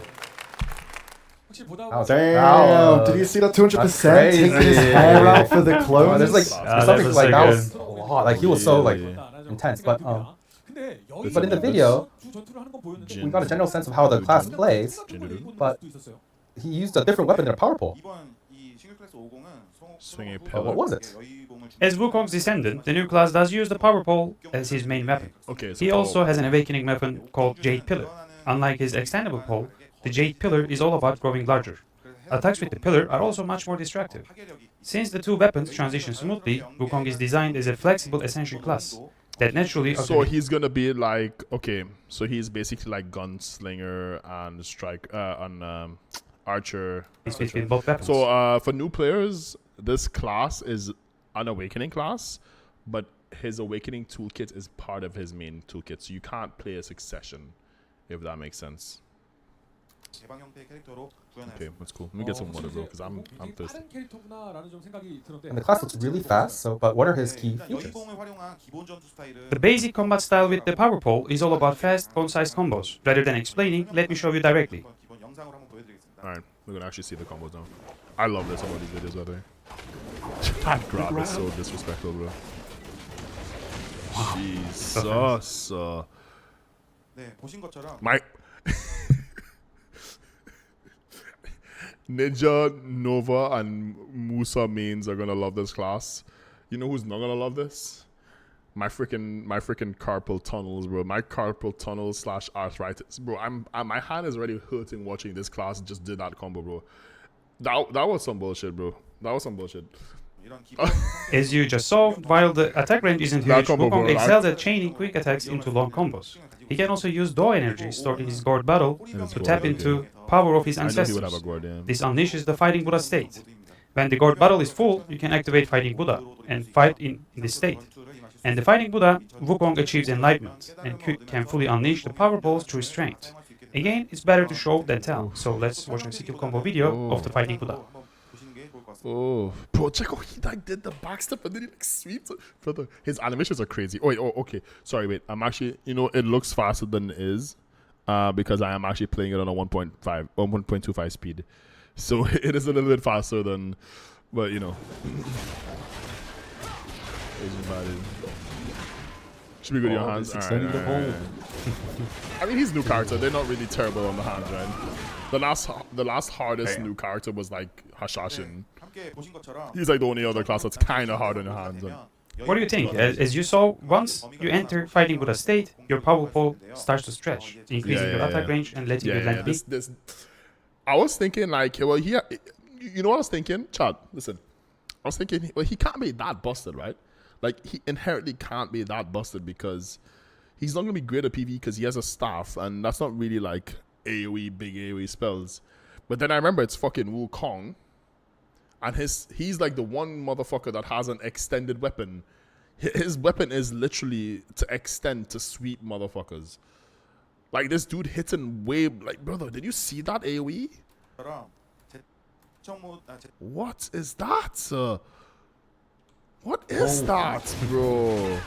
혹시 보다 Damn, did you see that 200% taking his hair out for the clones? there's something was like so that good. was a lot. Like he was so like intense, but in the video we got a general sense of how the class plays, but he used a different weapon than a power pole. Swing a What pillar. was it? As Wukong's descendant, the new class does use the power pole as his main weapon. Okay, so He also has an awakening weapon called Jade Pillar. Unlike his extendable pole, the Jade Pillar is all about growing larger. Attacks with the pillar are also much more destructive. Since the two weapons transition smoothly, Wukong is designed as a flexible ascension class. that naturally So automate he's gonna be like, okay, so he's basically like gunslinger and strike and archer. this with both weapons. So for new players, this class is an awakening class, but his awakening toolkit is part of his main toolkit. So you can't play a succession, if that makes sense. Okay, that's cool. Let me get some water, bro, because I'm thirsty. 다른 캐릭터구나라는 좀 생각이 들었는데 And the class looks really fast, so but what are his key features? The basic combat style with the power pole is all about fast, concise combos. Rather than explaining, let me show you directly. Alright, we're gonna actually see the combos now. I love this about these videos, by the way. That grab is so disrespectful, bro. Jesus. My Ninja, Nova, and Musa mains are gonna love this class. You know who's not gonna love this? My freaking carpal tunnels, bro. My carpal tunnels / arthritis, bro. My hand is already hurting watching this class just did that combo, bro. That was some bullshit, bro. That was some bullshit. As you just saw, while the attack range isn't That huge, combo, Wukong bro, excels at chaining quick attacks into long combos. He can also use Do energy stored in his gourd bottle to tap into power of his I know he ancestors. would have a gourd, yeah. This unleashes the Fighting Buddha state. When the gourd bottle is full, you can activate Fighting Buddha and fight in this state. And the Fighting Buddha, Wukong achieves enlightenment and can fully unleash the power balls through strength. Again, it's better to show than tell, so let's watch a skill combo video of the Fighting Buddha. Oh, bro, check out he like did the backstep and then he like sweeps it. Brother, his animations are crazy. Oh wait, okay. Sorry, wait. I'm actually, you know, it looks faster than it is, because I am actually playing it on a 1.5 or 1.25 speed, so it is a little bit faster than, but you know. Asian body. Should be good in your hands. Extending the hold. I mean, he's new character. They're not really terrible on the hands, right? The last hardest new character was like Hashashin. He's like the only other class that's kind of hard on the hands. What do you think? As you saw, once you enter Fighting Buddha state, your power pole starts to stretch, increasing your attack range and letting your land be. I was thinking like, well, you know what I was thinking? Chad, listen. I was thinking, well, he can't be that busted, right? Like, he inherently can't be that busted because he's not going to be great at PvE because he has a staff, and that's not really like AoE, big AoE spells. But then I remember it's fucking Wukong, and he's like the one motherfucker that has an extended weapon. His weapon is literally to extend to sweep motherfuckers. Like, this dude hitting way, like, brother, did you see that AoE? What is that? What is that, bro?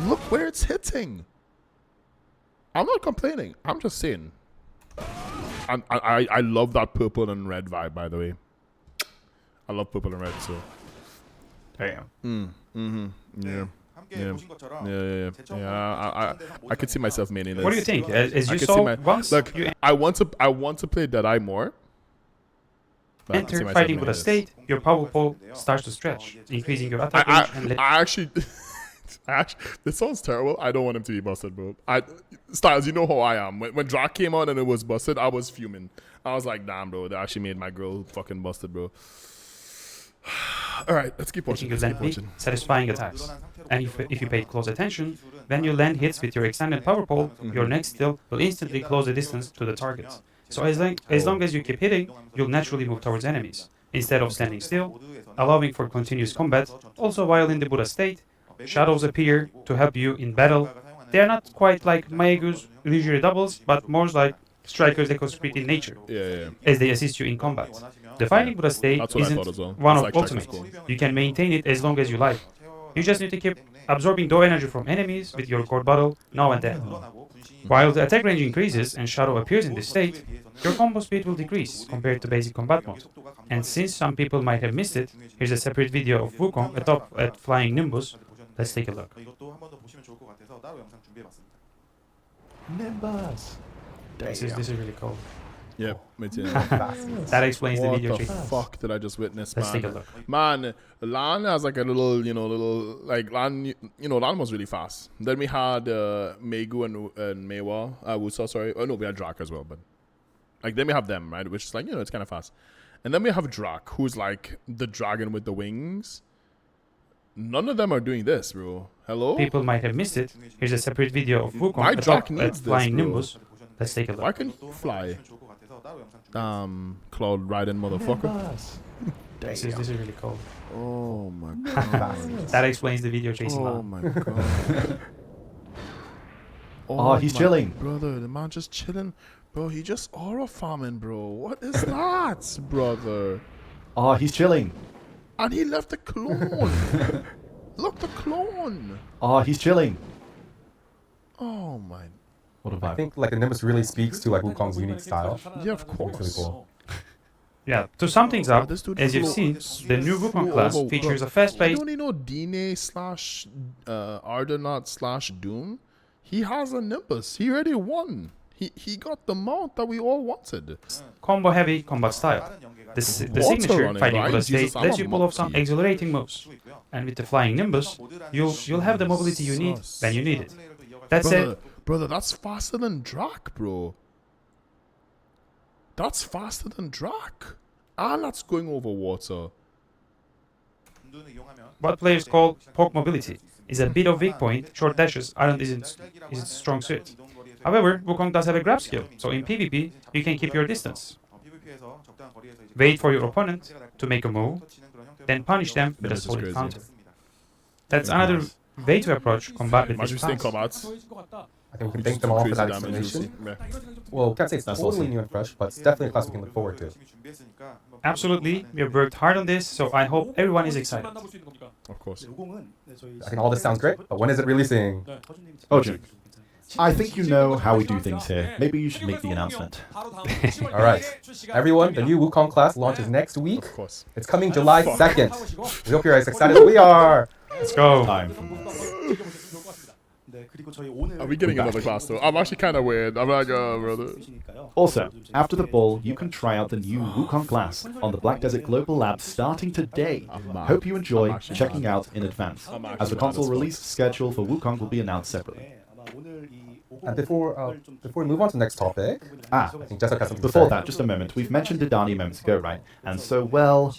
Look where it's hitting. I'm not complaining. I'm just saying. And I love that purple and red vibe, by the way. I love purple and red, so. Damn. Yeah. I could see myself maining this. What do you think? As I you could saw, see once look, you I want to play Deadeye more. but I could see enter myself Fighting maining Buddha this. state, your power pole starts to stretch, increasing your attack range and let I actually, this sounds terrible. I don't want him to be busted, bro. Styles, you know how I am. When Drac came out and it was busted, I was fuming. I was like, damn, bro, they actually made my girl fucking busted, bro. All right, let's keep watching. your Let's keep land big, watching. satisfying attacks. And if you pay close attention, when your land hits with your extended power pole, your next skill will instantly close the distance to the target. So as long as you keep hitting, you'll naturally move towards enemies, instead of standing still, allowing for continuous combat. Also, while in the Buddha state, shadows appear to help you in battle. They are not quite like Maegu's illusory doubles, but more like strikers that conspire in nature, Yeah. as they assist you in combat. The Fighting Buddha state That's what I isn't thought as well. one It's of like ultimate. Strikers Code. You can maintain it as long as you like. You just need to keep absorbing Do energy from enemies with your core bottle now and then. While the attack range increases and shadow appears in this state, your combo speed will decrease compared to basic combat mode. And since some people might have missed it, here's a separate video of Wukong atop at Flying Nimbus. Let's take a look. Nimbus. This is really cool. Yeah, me too. That explains the What video the trick. fuck did I just witness, Let's take a man? look. Man, Lan has like a little, like Lan, Lan was really fast. Then we had Megu and Mewa, Wusa, sorry. Oh no, we had Drak as well, but like then we have them, right? Which is like, it's kind of fast. And then we have Drak, who's like the dragon with the wings. None of them are doing this, bro. Hello? People might have missed it. Here's a separate video of My Wukong Jack a needs this, flying bro. Nimbus. Let's take a Why look. can't you fly? Cloud riding motherfucker. This is really cool. Oh my god. That explains the video chasing Oh line. my god. Oh, he's my- chilling. Brother, the man just chilling. Bro, he just aura farming, bro. What is that, brother? Oh, he's chilling. And he left the clone. Look, the clone. Oh, he's chilling. Oh my. What a I vibe. think like the Nimbus really speaks to like Wukong's unique style. Yeah, of It's really course. cool. Yeah, to sum things up, This dude as you've flew- seen, the new Wukong flew class over- features a You fast-paced. don't need no Dine slash Ardonaut slash Doom. He has a Nimbus. He already won. He got the mount that we all wanted. combo-heavy combat style. The Water signature running, fighting right? velocity Jesus, I'm lets a you pull off some monkey. exhilarating moves. And with the flying Nimbus, you'll have the mobility you need when you need it. That said, Brother, that's faster than Drak, bro. That's faster than Drak. And that's going over water. what players call poke mobility is a bit of weak point. Short dashes aren't isn't its strong suit. However, Wukong does have a grab skill, so in PvP you can keep your distance. Wait for your opponent to make a move, then punish them with a This is solid crazy. counter. That's another way to approach combat with Imagine this staying class. combats. 보여줄 것 같다. I think we can thank them all for that explanation. Well, can't say it's That's totally awesome. new and fresh, but it's definitely a class we can look forward to. Absolutely, we have worked hard on this, so I hope everyone is excited. 만나볼 수 있는 겁니까? Of course. I think all this sounds great, but when is it releasing? Oh, Jim. I think you know how we do things here. Maybe you should make the announcement. All right, everyone, the new Wukong class launches next week. Of course. It's coming July 2nd. We hope you're as excited as we are. Let's go. Time. Are we getting another class though? I'm actually kind of weird. I'm like, brother. Also, after the ball, you can try out the new Wukong class on the Black Desert Global Lab starting today. Hope you enjoy checking out in advance, as the console release schedule for Wukong will be announced separately. And before we move on to the next topic, Ah, I think Jessica has something to before say. that, just a moment. We've mentioned Didani moments ago, right? And so, well,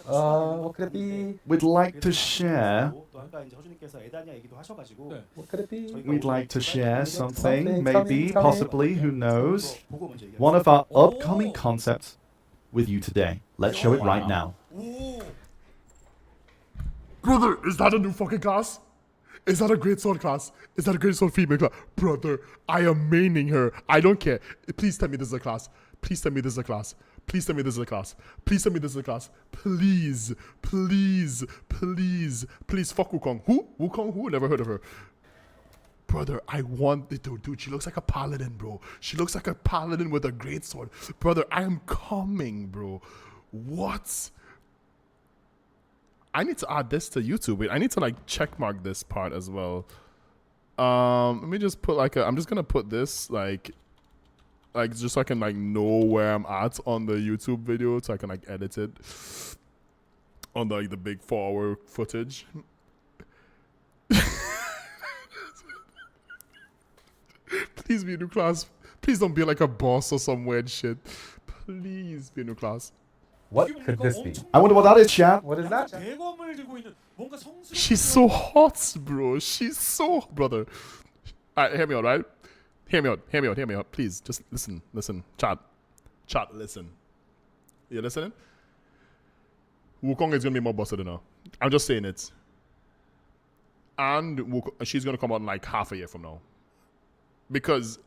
What could it be? we'd like to share. What could it be? We'd like to share something, Something, maybe, tell me. possibly, who knows? One of our upcoming concepts with you today. Let's show it right now. Brother, is that a new fucking class? Is that a great sword class? Is that a great sword female class? Brother, I am maining her. I don't care. Please tell me this is a class. Please tell me this is a class. Please tell me this is a class. Please tell me this is a class. Please, please, please, please. Fuck Wukong. Who? Wukong who? Never heard of her. Brother, I want it to, dude. She looks like a paladin, bro. She looks like a paladin with a great sword. Brother, I am coming, bro. What? I need to add this to YouTube. Wait, I need to like checkmark this part as well. Let me just put like I'm just gonna put this like just so I can like know where I'm at on the YouTube video, so I can like edit it on the big 4-hour footage. Please be a new class. Please don't be like a boss or some weird shit. Please be a new class. What could this be? I wonder what that is, chat. What is that? 대검을 들고 있는 뭔가 성스러운 She's so hot, bro. She's so brother. Alright, hear me out, right? Hear me out, hear me out, hear me out. Please, just listen, listen. Chat, listen. You listening? Wukong is gonna be more busted than her. I'm just saying it. And she's gonna come out in like half a year from now. Because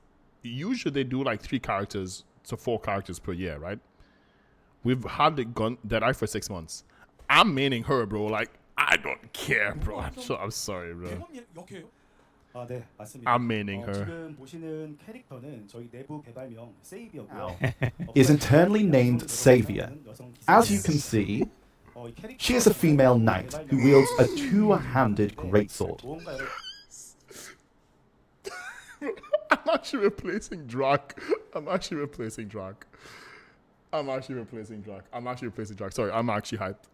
usually they do like 3 characters to 4 characters per year, right? We've had the Deadeye for 6 months. I'm maining her, bro. Like, I don't care, bro. I'm sorry, bro. 대검 역해요? 아, 네, 맞습니다. I'm maining her. 지금 보시는 캐릭터는 저희 내부 개발명 세이비어고요. Is internally named Savior. As you can see, she is a female knight who wields a 2-handed greatsword. I'm actually replacing Drak. I'm actually replacing Drak. Sorry, I'm actually hyped.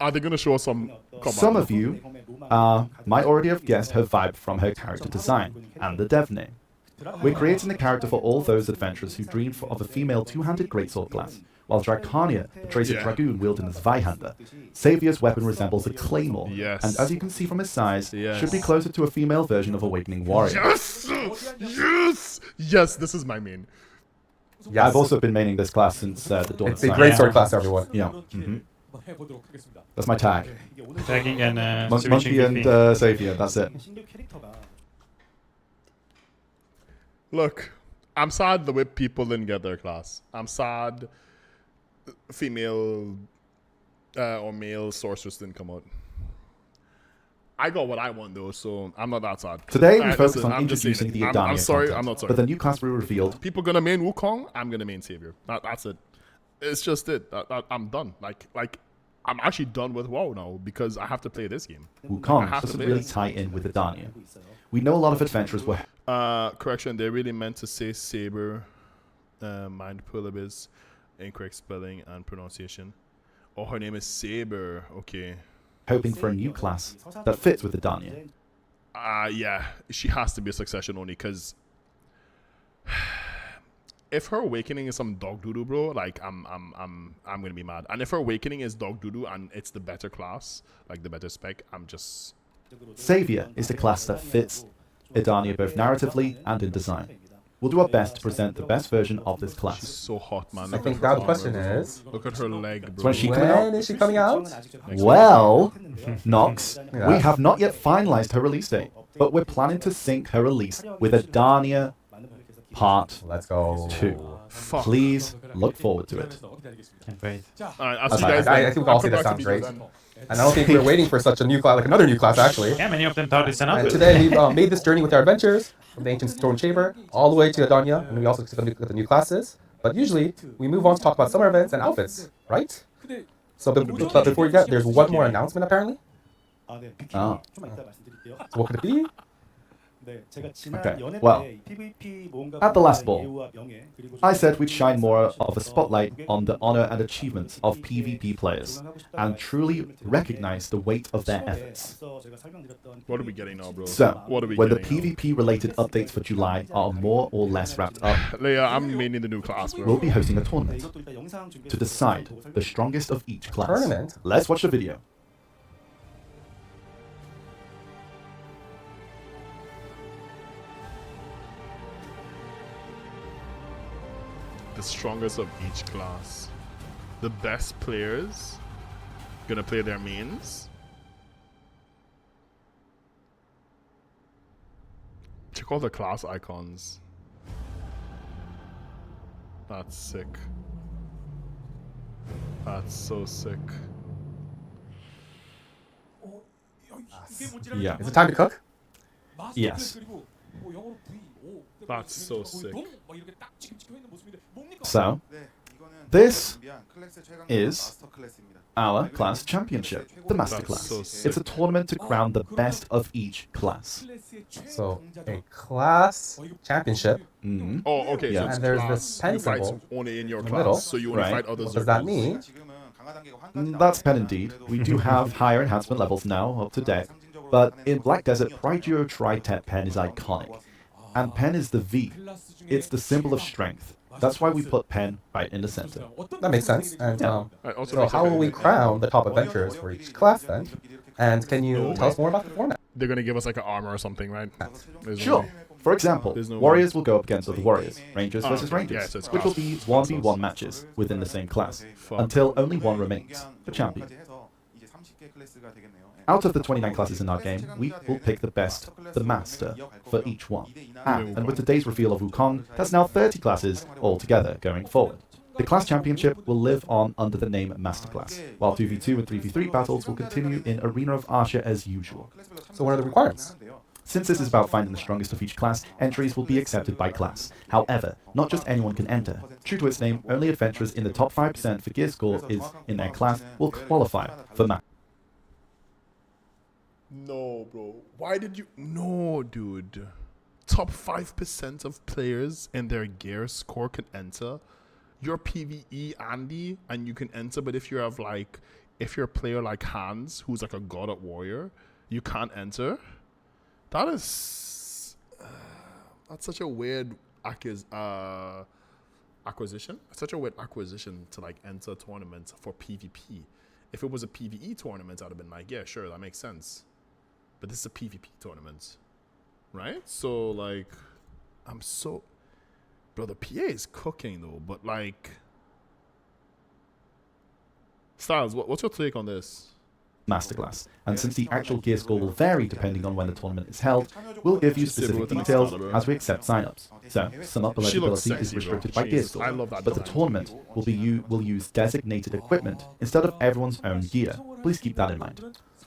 Are they gonna show us some command? Some of you might already have guessed her vibe from her character design and the dev name. We're creating a character for all those adventurers who dream of a female 2-handed greatsword class, while Dracania portrays a Yeah. dragoon wielding the Zweihander. Saviour's weapon resembles a claymore, Yes. and as you can see from his size, Yes. should be closer to a female version of Awakening Warrior. Yes! Yes! Yes, this is my main. Yes. I've also been maining this class since the dawn of It's a time. great Yeah. sword class, everyone. Yeah, 한번 해보도록 하겠습니다. that's my tag. Tagging and switching Monkey and between. Savior, that's it. 신규 캐릭터가 Look, I'm sad the whip people didn't get their class. I'm sad female or male sorcerers didn't come out. I got what I want though, so I'm not that sad. Today, we focus listen, on I'm just saying introducing it. the Adania I'm sorry, content, I'm not sorry. but the new class we revealed. People gonna main Wukong, I'm gonna main Savior. That's it. It's just it. I'm done. Like I'm actually done with WoW now because I have to play this game. I Wukong have to doesn't play really this. tie in with Adania. We know a lot of adventurers were Correction, they really meant to say Saber. Mind Pullabis. Incorrect spelling and pronunciation. Oh, her name is Saber. Okay. hoping for a new class that fits with Adania. Yeah, she has to be a succession only because if her awakening is some dog doodoo, bro, like I'm gonna be mad. And if her awakening is dog doodoo and it's the better class, like the better spec, I'm just Savior is the class that fits Adania both narratively and in design. We'll do our best to present the best version of this she's class. so hot, man. I Look think at now her the question armor, bro. is, Look at her leg, bro. When she coming out? when is she coming out? Well, Nox, Yeah. we have not yet finalized her release date, but we're planning to sync her release with Adania Part Let's go. 2. Fuck. Please look forward to it. Can't wait. Alright, I'll That's see you guys fine. I then. think we all I'll see come that back to sounds people great. then. And I don't think we're waiting for such a new class, like another new class actually. Yeah, many of them thought it's enough. And today we've made this journey with our adventures from the ancient Stone Chamber all the way to Adania, and we also took a look at the new classes. But usually we move on to talk about summer events and outfits, right? So but before we get, there's one more announcement apparently. 아, 네. 아. 좀만 이따 말씀드릴게요. So what could it be? 네, 제가 지난 Okay, 연애 well, 때 PVP 모험가 at the last ball, 예우와 명예, 그리고 I said we'd shine more of a spotlight on the honor and achievements of PvP players and truly recognize the weight of their efforts. 앞서 제가 설명드렸던 What are we getting now, bro? So, What are we when the getting now? PvP related updates for July are more or less wrapped up, Leia, I'm maining the new class, bro. we'll be hosting a 네, tournament 이것도 일단 영상 준비해서 to decide the strongest of each class. Tournament? Let's watch the video. The strongest of each class. The best players gonna play their mains. Check all the class icons. That's sick. That's so sick. Yeah. Is it time to cook? Yes. That's so sick. So, this is our class championship, the Master That's so Class. sick. It's a tournament to crown the best of each class. So a class championship. Mhm. Oh, okay. Yeah. So it's And there's class. this pen You fight symbol only in your in the class, middle. so you only Right. fight others. What does that mean? That's pen indeed. We do have higher enhancement levels now, up to date. But in Black Desert, Praedio Tri-Tep pen is iconic. And pen is the V. It's the symbol of strength. That's why we put pen right in the center. That makes sense. And Right, also so makes how sense. will we crown the top adventurers for each class then? And can you tell us more about the format? They're gonna give us like an armor or something, right? There's no Sure. way. For example, There's no warriors will go up against other warriors, rangers Oh, versus okay. rangers, Yeah, so it's which will class. be 1v1 matches within the same class, Fuck. until only one remains, the champion. Out of the 29 classes in our game, we will pick the best, the master, for each one. And with today's reveal of Wukong, that's now 30 classes altogether going forward. The class championship will live on under the name Masterclass, while 2v2 and 3v3 battles will continue in Arena of Archer as usual. So what are the requirements? Since this is about finding the strongest of each class, entries will be accepted by class. However, not just anyone can enter. True to its name, only adventurers in the top 5% for gear score is in their class will qualify for match. No, bro. Why did you? No, dude. Top 5% of players in their gear score can enter. You're PvE Andy, and you can enter. But if you have like, if you're a player like Hans, who's like a god at warrior, you can't enter. That is, that's such a weird acquisition. Such a weird acquisition to like enter tournaments for PvP. If it was a PvE tournament, I'd have been like, yeah, sure, that makes sense. But this is a PvP tournament, right? So like, bro, the PA is cooking though. But like, Styles, what's your take on this? Masterclass. And since the actual gear score will vary depending on when the tournament is held, we'll give you specific details as we accept signups. So, some up She looks eligibility is sexy, restricted bro. by gear Jesus, I score, love that but the dog. tournament will use designated equipment instead of everyone's own gear. Please keep that in mind.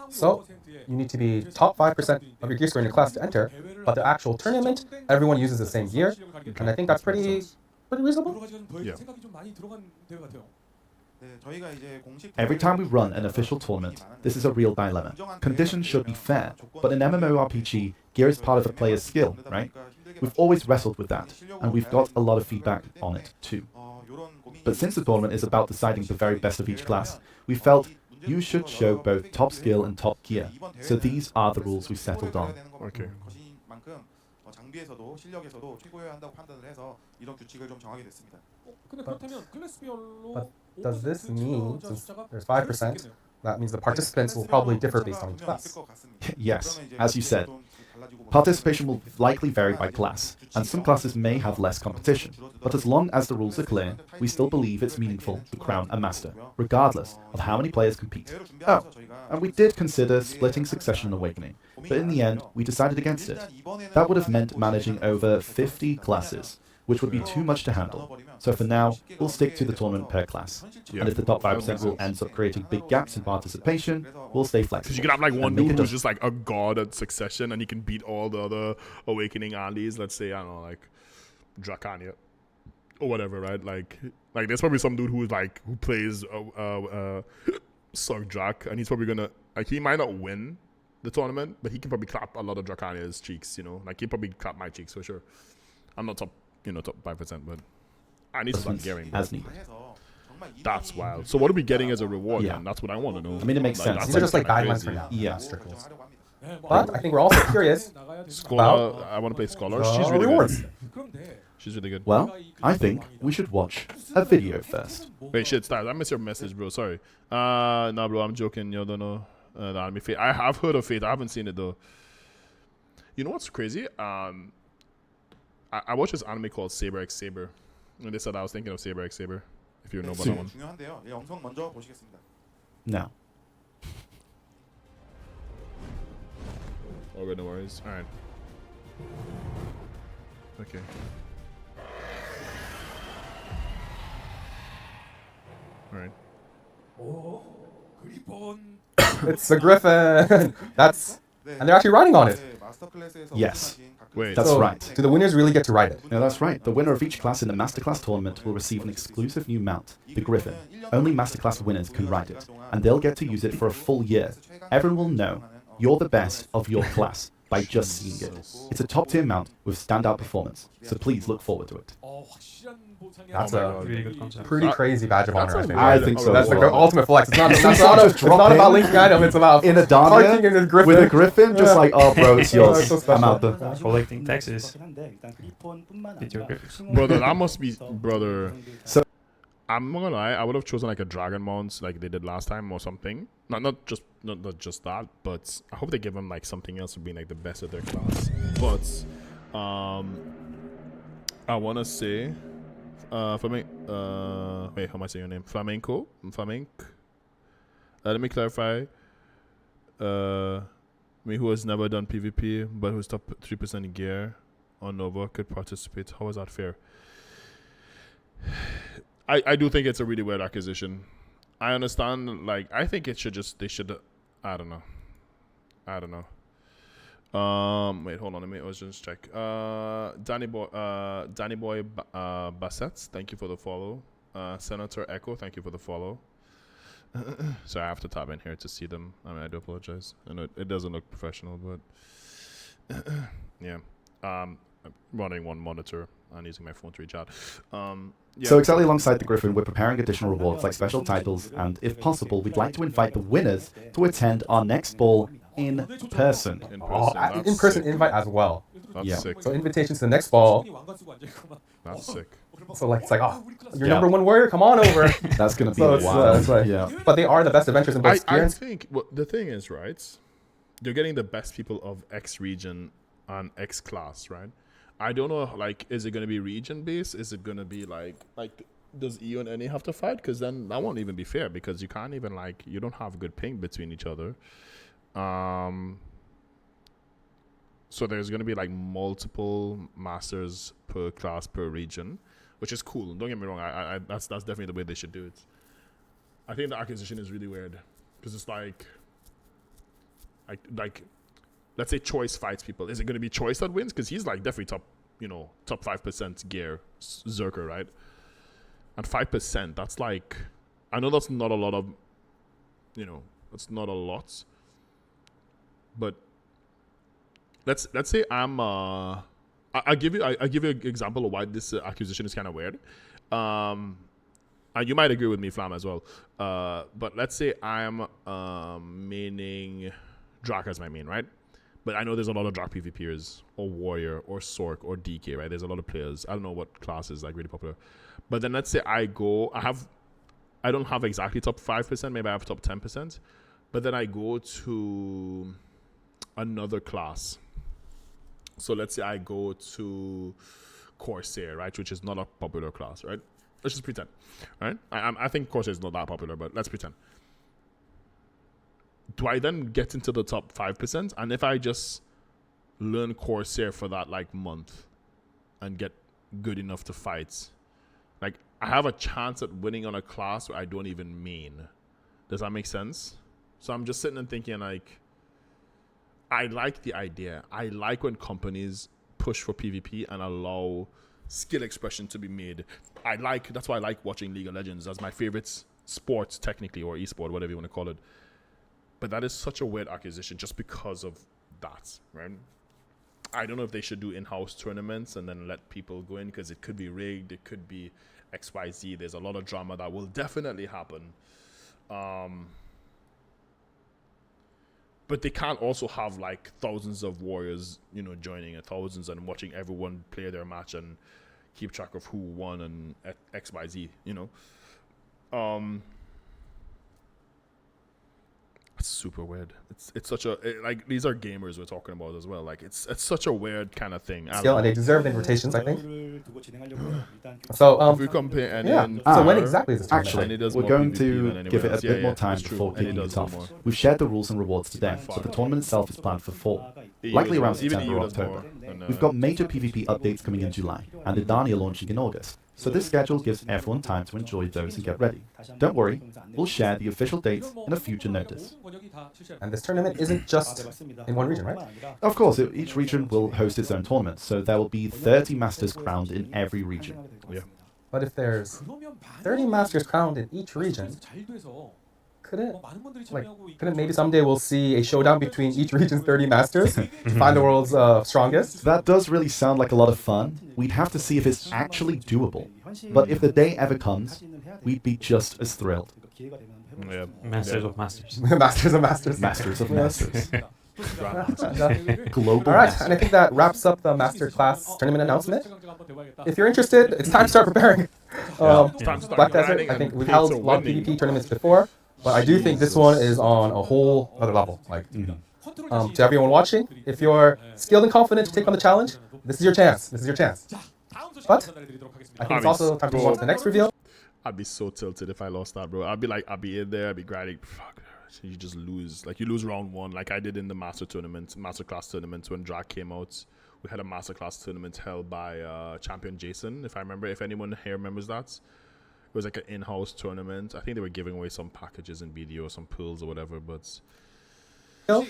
So, you need to be top 5% of your gear score in your class to enter, but the actual tournament, everyone uses the same gear, and I think that's pretty reasonable. Yeah. Every time we run an official tournament, this is a real dilemma. Conditions should be fair, but in MMORPG, gear is part of a player's skill, right? We've always wrestled with that, and we've got a lot of feedback on it too. But since the tournament is about deciding the very best of each class, we felt you should show both top skill and top gear. So these are the rules we settled on. Okay. 장비에서도 실력에서도 최고여야 한다고 판단을 해서 이런 규칙을 좀 정하게 됐습니다. 근데 그렇다면 클래스별로 Does this mean, since there's 5%, that means the participants will probably differ based on each class? Yes, as you said, participation will likely vary by class, and some classes may have less competition, but as long as the rules are clear, we still believe it's meaningful to crown a master, regardless of how many players compete. Oh, and we did consider splitting Succession and Awakening, but in the end, we decided against it. That would have meant managing over 50 classes, which would be too much to handle. So for now, we'll stick to the tournament per class. And if the top 5% rule ends up creating big gaps in participation, we'll stay flexible. Because you can have like one and make dude it who's just like a god at Succession and he can beat all the other Awakening allies. Let's say, I don't know, like Dracania or whatever, right? Like there's probably some dude who plays Sorg Drac, and he's probably gonna, like, he might not win the tournament, but he can probably clap a lot of Dracania's cheeks, you know? Like, he'd probably clap my cheeks for sure. I'm not top 5%, but I need to start gearing. As needed. That's wild. So what are we getting as a reward Yeah. then? That's what I want to know. I mean, it makes sense. that's These are just like kinda guidelines crazy. for now. Yeah. Strict rules. But I think we're also curious Scholar, I want to play Scholar. She's really rewards. good. She's really good. Well, I think we should watch a video first. Wait, shit, Styles, I missed your message, bro. Sorry. Nah, bro, I'm joking. You don't know the anime Fate. I have heard of Fate. I haven't seen it though. You know what's crazy? I watched this anime called Saber X Saber, and they said I was thinking of Saber X Saber. If you know about that one. 중요한데요. 예, 영상 먼저 보시겠습니다. Now, Oh, good, no worries. All right. Okay. All right. It's a griffin! And they're actually riding on it. Yes. Wait. That's So, right. do the winners really get to ride it? No, that's right. The winner of each class in the Masterclass tournament will receive an exclusive new mount, the Griffin. Only Masterclass winners can ride it, and they'll get to use it for a full year. Everyone will know you're the best of your class by just seeing it. It's a top-tier mount with standout performance, so please look forward to it. That's Oh my a God. Really good concept. pretty crazy badge of honor, I think. I think so. That's like as the well. ultimate flex. It's not, It's not about linking item, it's about in a parking in Dania his griffin. with a Griffin, just like, oh, bro, it's Oh, yours. it's so special. I'm out there. Collecting taxes. with With your graphics. Brother, that must be, brother. So- I'm not gonna lie, I would have chosen like a dragon mount like they did last time or something. Not just that, but I hope they give them like something else for being like the best of their class. But I wanna say wait, how am I saying your name? Flamenco? Let me clarify. Me who has never done PvP but who's top 3% gear on Nova could participate. How is that fair? I do think it's a really weird acquisition. I understand, like, I think they should, I don't know. Wait, hold on, let's just check. Danny Boy Bassett, thank you for the follow. Senator Echo, thank you for the follow. So I have to tab in here to see them. I mean, I do apologize. I know it doesn't look professional, but yeah. I'm running one monitor and using my phone to reach out. Yeah. So exactly alongside the Griffin, we're preparing additional rewards like special titles, and if possible, we'd like to invite the winners to attend our next ball in person. In person, Oh, that's in-person sick. invite as well. That's Yeah. sick. So invitations to the next ball. That's sick. So like it's like, oh, your number one warrior, come on over. That's gonna be So it's, wild. it's like, Yeah. But they are the best adventures in both skier I and think the thing is, right, you're getting the best people of X region and X class, right? I don't know, like, is it going to be region based? Is it going to be like does EU and NA have to fight? Because then that won't even be fair, because you can't even, like, you don't have good ping between each other. So there's going to be like multiple masters per class per region, which is cool. Don't get me wrong. I that's definitely the way they should do it. I think the acquisition is really weird because it's like let's say Choice fights people. Is it going to be Choice that wins? Because he's like definitely top 5% gear Zerker, right? And 5%, that's like, I know that's not a lot of, that's not a lot. But let's say I'm I give you an example of why this acquisition is kind of weird. And you might agree with me, Flam, as well. But let's say I'm maining Drak as my main, right? But I know there's a lot of Drak PvPers, or Warrior, or Sork, or DK, right? There's a lot of players. I don't know what class is like really popular. But then let's say I don't have exactly top 5%, maybe I have top 10%. But then I go to another class. So let's say I go to Corsair, right? Which is not a popular class, right? Let's just pretend, right? I think Corsair is not that popular, but let's pretend. Do I then get into the top 5%? And if I just learn Corsair for that like month and get good enough to fight, like I have a chance at winning on a class where I don't even main. Does that make sense? So I'm just sitting and thinking, like, I like the idea. I like when companies push for PvP and allow skill expression to be made. That's why I like watching League of Legends as my favorite sport, technically, or esport, whatever you want to call it. But that is such a weird acquisition just because of that, right? I don't know if they should do in-house tournaments and then let people go in, because it could be rigged, it could be XYZ. There's a lot of drama that will definitely happen. But they can't also have like thousands of warriors, joining, and thousands, and watching everyone play their match and keep track of who won and XYZ, It's super weird. It's such a like, these are gamers we're talking about as well. Like it's such a weird kind of thing. skill, and they deserve invitations, I think. So If we compare NA yeah. and So when TR, exactly is this tournament? NA does We're more going PvP to than give it anyone a else. bit more Yeah, time it's true. before NA kicking does it do off. more. We've shared the rules and rewards today, but the tournament itself is planned for fall, EU likely does around more. Even September EU or does more October. than, We've got major PvP updates coming in July, and the Dania launching in August, so this schedule gives everyone time to enjoy those and get ready. Don't worry, we'll share the official dates in a future notice. And this tournament isn't just in one region, right? Of course, each region will host its own tournament, so there will be 30 masters crowned in every region. Yeah. But if there's 30 masters crowned in each region, couldn't maybe someday we'll see a showdown between each region's 30 masters to find the world's strongest? That does really sound like a lot of fun. We'd have to see if it's actually doable. But if the day ever comes, we'd be just as thrilled. Yeah. Masters of Masters. Masters of Masters. Masters of Masters. Grandmaster. Global All right, Masters. and I think that wraps up the Masterclass tournament announcement. If you're interested, it's time to start preparing. Black Desert, I think we've held a lot of PvP tournaments before, but I do think this one is on a whole other level. Like, to everyone watching, if you're skilled and confident to take on the challenge, this is your chance. This is your chance. But I think it's also time to move on to the next reveal. I'd be so tilted if I lost that, bro. I'd be in there, I'd be grinding. Fuck, you just lose. Like, you lose round one, like I did in the Masterclass tournament when Drak came out. We had a Masterclass tournament held by champion Jason, if I remember. If anyone here remembers that. It was like an in-house tournament. I think they were giving away some packages in BDO, some pools or whatever, but I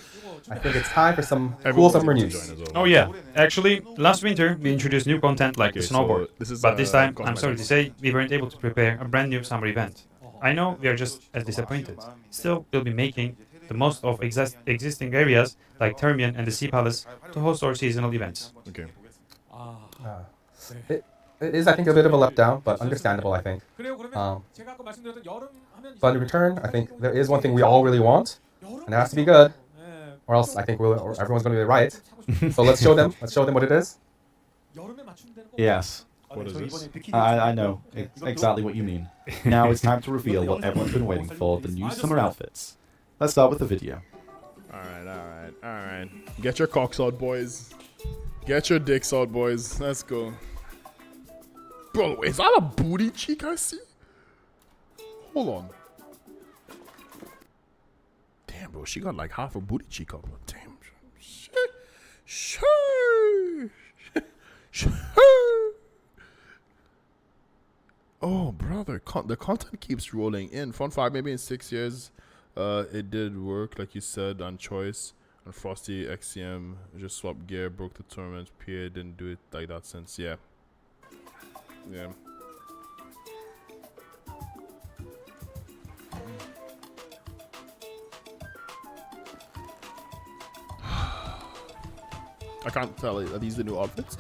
think it's time for some cool everyone was summer able to news. join as well. Oh yeah, actually, last winter we introduced new content like the Okay, so snowboard, this is, but this time, I'm sorry cosmetics. to say, we weren't able to prepare a brand new summer event. I know we are just as disappointed. Still, we'll be making the most of existing areas like Termian and the Sea Palace to host our seasonal events. Okay. It is, I think, a bit of a letdown, but understandable, I think. But in return, I think there is one thing we all really want, and it has to be good, or else I think everyone's going to be right. So let's show them what it is. Yes. What is this? I know exactly what you mean. Now it's time to reveal what everyone's been waiting for, the new summer outfits. Let's start with the video. Alright. Get your cocks out, boys. Get your dicks out, boys. Let's go. Bro, is that a booty cheek I see? Hold on. Damn, bro, she got like half a booty cheek up. Damn. Oh, brother, the content keeps rolling in. Fun fact, maybe in 6 years, it did work, like you said, on Choice. And Frosty XCM just swapped gear, broke the tournament. PA didn't do it like that since, yeah. Yeah. I can't tell. Are these the new outfits?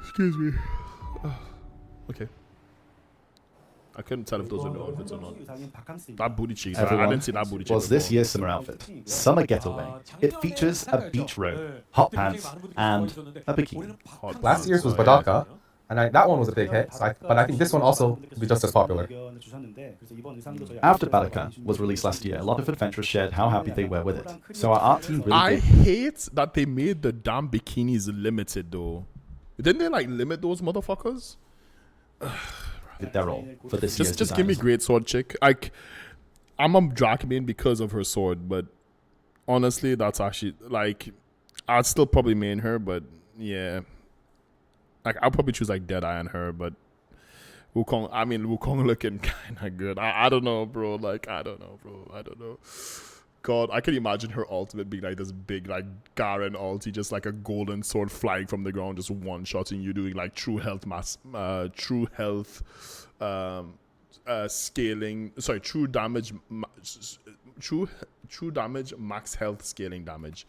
Excuse me. Okay. I couldn't tell if those were new outfits or not. That booty cheeks. I didn't see that booty cheeks. Was this year's summer outfit, Summer Getaway. It features a beach robe, hot pants, and a bikini. Last year's was Badaka, and that one was a big hit, so but I think this one also will be just as popular. After Badaka was released last year, a lot of adventurers shared how happy they were with it. So our art team really I did. hate that they made the damn bikinis limited though. Didn't they like limit those motherfuckers? Their role for this year's Just give me designs. great sword chick. Like, I'm a drag main because of her sword, but honestly, that's actually like, I'd still probably main her, but yeah, like I'll probably choose like Deadeye and her, but Wukong looking kind of good. I don't know, bro. Like I don't know. God, I can imagine her ultimate being like this big, like Garen ulti, just like a golden sword flying from the ground, just one shotting you, doing like true health scaling. Sorry, true damage max health scaling damage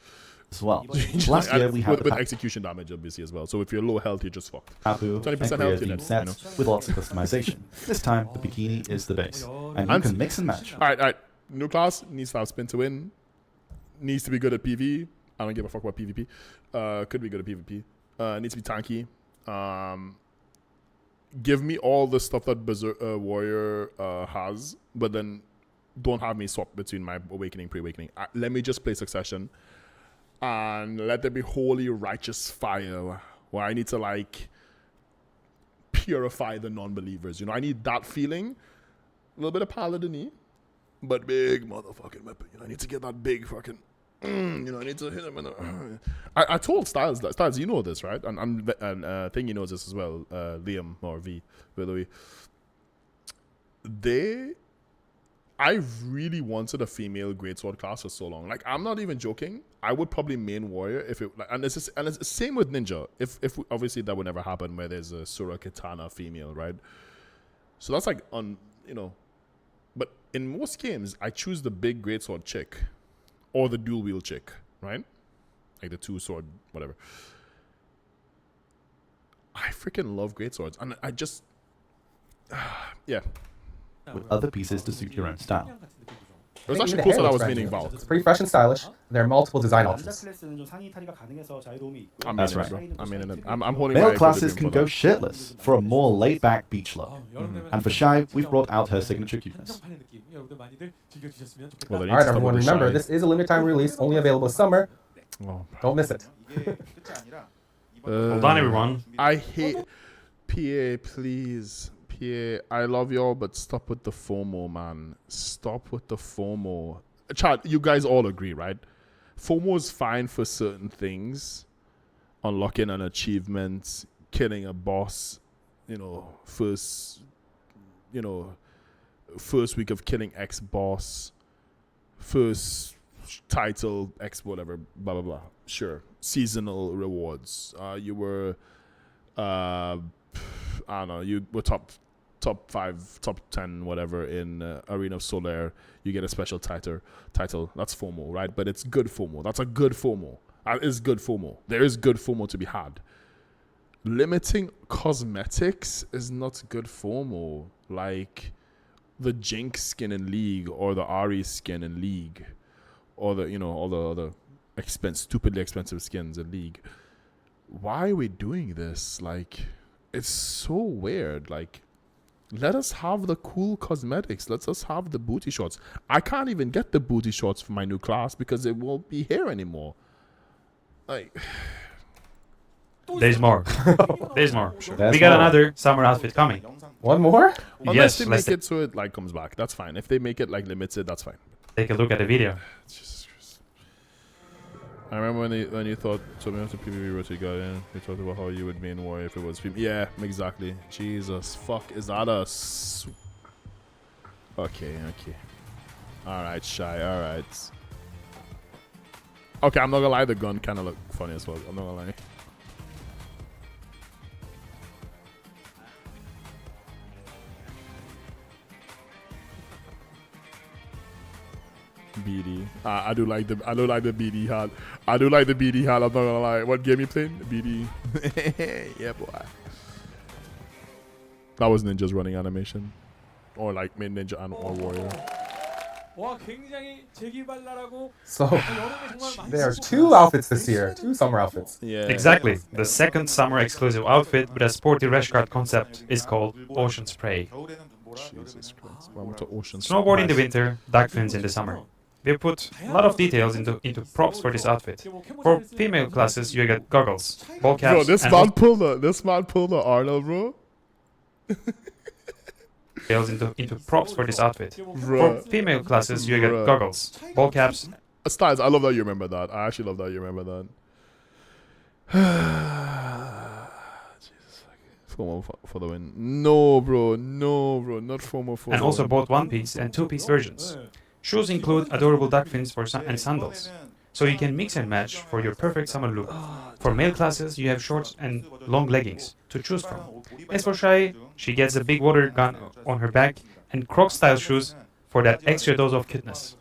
as well. Last year we had with execution damage obviously as well. So if you're low health, you're just fucked. Tapu 20% and health, Korea you're themed dead, sets with lots of customization. This time the bikini is the base, and you can mix and match. All right. New class needs to have spin to win. Needs to be good at PV. I don't give a fuck about PvP. Could be good at PvP. Needs to be tanky. Give me all the stuff that Warrior has, but then don't have me swap between my Awakening, Pre-Awakening. Let me just play Succession, and let there be holy righteous fire where I need to like purify the non-believers. You know, I need that feeling. A little bit of Paladin-y, but big motherfucking weapon. You know, I need to get that big fucking. I need to hit him in the. I told Styles that. Styles, you know this, right? And Thingy knows this as well. Liam or V, by the way. I really wanted a female greatsword class for so long. Like, I'm not even joking. I would probably main warrior if it like, and it's the same with ninja. If obviously that would never happen where there's a Sura Katana female, right? So that's like but in most games, I choose the big greatsword chick. Or the dual wheel chick, right? Like the two sword, whatever. I freaking love greatswords. And I just, yeah. With other pieces to suit your own style. It was actually close that I was meaning Valk. It's pretty fresh and stylish. There are multiple design options. That's right. I'm holding Male my classes can equilibrium go for that. shirtless for a more laid-back beach look. And for Shy, we've brought out her signature cuteness. Well, they need to Alright, stop everyone, with the remember, shy. this is a limited time release, only available summer. Don't miss it. Hold on, everyone. I hate PA, please. PA, I love y'all, but stop with the FOMO, man. Stop with the FOMO. Chad, you guys all agree, right? FOMO is fine for certain things. Unlocking an achievement, killing a boss, first week of killing X boss, first title X whatever, blah blah blah. Sure, seasonal rewards. You were, I don't know. You were top 5, top 10, whatever in Arena of Solaire. You get a special title. That's FOMO, right? But it's good FOMO. That's a good FOMO. That is good FOMO. There is good FOMO to be had. Limiting cosmetics is not good FOMO. Like the Jinx skin in League or the Ari skin in League, or the all the other stupidly expensive skins in League. why are we doing this? Like, it's so weird. Like, let us have the cool cosmetics. Let us have the booty shorts. I can't even get the booty shorts for my new class because it won't be here anymore. Like, There's more. There's more. There's We got more. another summer outfit coming. One more? unless Yes, they let's make it so it like comes back, that's fine. If they make it like limited, that's fine. take a look at the video. Jesus Christ. I remember when you thought something else to PvP Roti got in. We talked about how you would main war if it was female. Yeah, exactly. Jesus fuck, is that a okay. Alright, shy, alright. Okay, I'm not gonna lie, the gun kinda look funny as well. I'm not gonna lie. BD. I do like the BD hat. I do like the BD hat. I'm not gonna lie. What game you playing? BD. Yeah, boy. That was ninjas running animation, or like mid ninja and or warrior. 와 굉장히 재기발랄하고 So 여름에 정말 많이 there are 쓰고 two outfits this year, two summer outfits. Yeah. Exactly. The second summer exclusive outfit with a sporty rash guard concept is called Ocean Spray. Jesus Christ. Welcome to Ocean Snowboard in the Spray. winter, duck fins in the summer. We put a lot of details into props for this outfit. For female classes, you get goggles, ball caps, Bro, this and man pulled the Arnold, bro. details into props for this outfit. For Bro. female classes, you get Bruh. goggles, ball caps, Styles, I love that you remember that. I actually love that you remember that. Jesus. FOMO for the win. No, bro. Not FOMO for and the also win. both one-piece and two-piece versions. Shoes include adorable duck fins and sandals, so you can mix and match for your perfect summer look. For male classes, you have shorts and long leggings to choose from. As for Shai, she gets a big water gun on her back and Croc-style shoes for that extra dose of cuteness.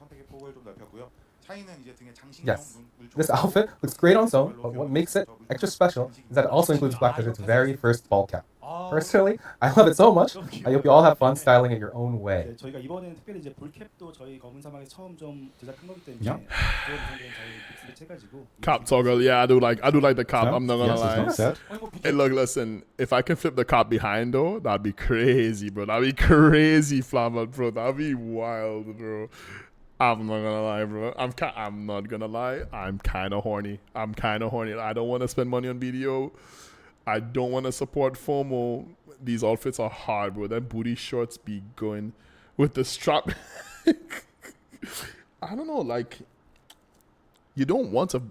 Yes. This outfit looks great on its own, but what makes it extra special is that it also includes Black Dessert's very first ball cap. Personally, I love it so much. I hope you all have fun styling it your own way. 네, 저희가 이번에는 특별히 이제 볼캡도 저희 검은 사막에 처음 좀 제작한 거기 때문에 Yeah. 그거를 저희 믹스 해가지고 Cap toggle. Yeah, I do like the cap. So, I'm not gonna yes, lie. it's not said. Hey, look, listen. If I can flip the cap behind though, that'd be crazy, bro. That'd be crazy, Flammard, bro. That'd be wild, bro. I'm not gonna lie, bro. I'm not gonna lie. I'm kind of horny. I don't want to spend money on BDO. I don't want to support FOMO. These outfits are hard, bro. Them booty shorts be going with the strap. I don't know, like you don't want to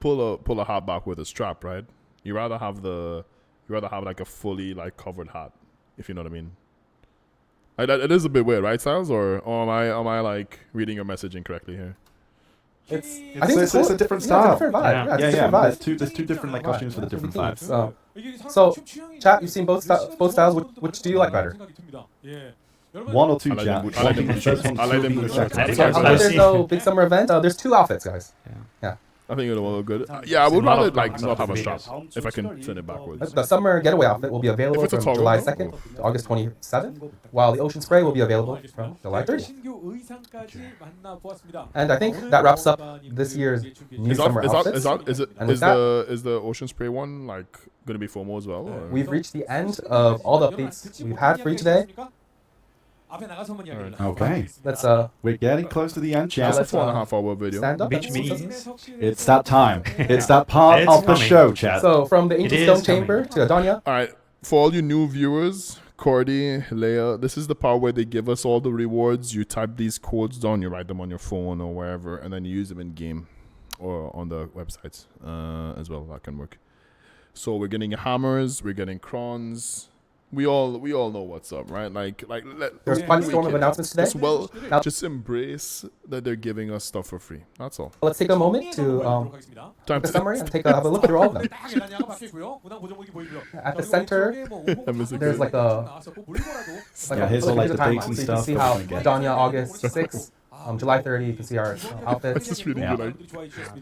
pull a hat back with a strap, right? You rather have like a fully like covered hat, if you know what I mean. Like, it is a bit weird, right, Styles? Or am I like reading your message incorrectly here? I It's think a different Yeah, style. it's a different vibe. Yeah. Yeah, it's a Yeah, different vibe. There's two different like costumes for the different vibes. So, chat, you've seen both styles. Which do you like better? One or two, I like chat. them boot- I like them boot shorts. I like them boot shorts. I think So, I've there's seen- no big summer event. There's two outfits, guys. I think it'll look good. Yeah, I would a lot rather of like comments not on have a the strap videos. if I can turn it backwards. The summer getaway outfit will be available If it's a from toggle, July though. 2nd to August 27th, while the Ocean Spray will be available from July 30th. 신규 의상까지 만나보았습니다. And I think that wraps up this year's new Is summer outfits. And with is the Ocean Spray one like gonna be FOMO as well? Or? We've reached the end of all the updates we've had for you today. 앞에 나가서 한번 이야기를 Okay. Let's We're getting close to the end, It's chat. a let's, 4.5 hour video. stand up. Which and- means It's that time. It's that part It's of the coming. show, chat. So from the It Ancient is Stone coming. Chamber to Adonia, All right, for all you new viewers, Cordy, Leia, this is the part where they give us all the rewards. You type these codes down, you write them on your phone or wherever, and then you use them in game or on the websites as well. That can work. So we're getting hammers, we're getting crons. We all know what's up, right? there's quite a storm of announcements today. Just embrace that they're giving us stuff for free. That's all. Let's take a moment to Time the to summary and have a look through all of them. At At the center, there's like a Yeah, here's all, like, the dates and so you stuff can see that how we're gonna get. Adonia August 6th, July 30, you can see our It's outfits. just really Yeah. good.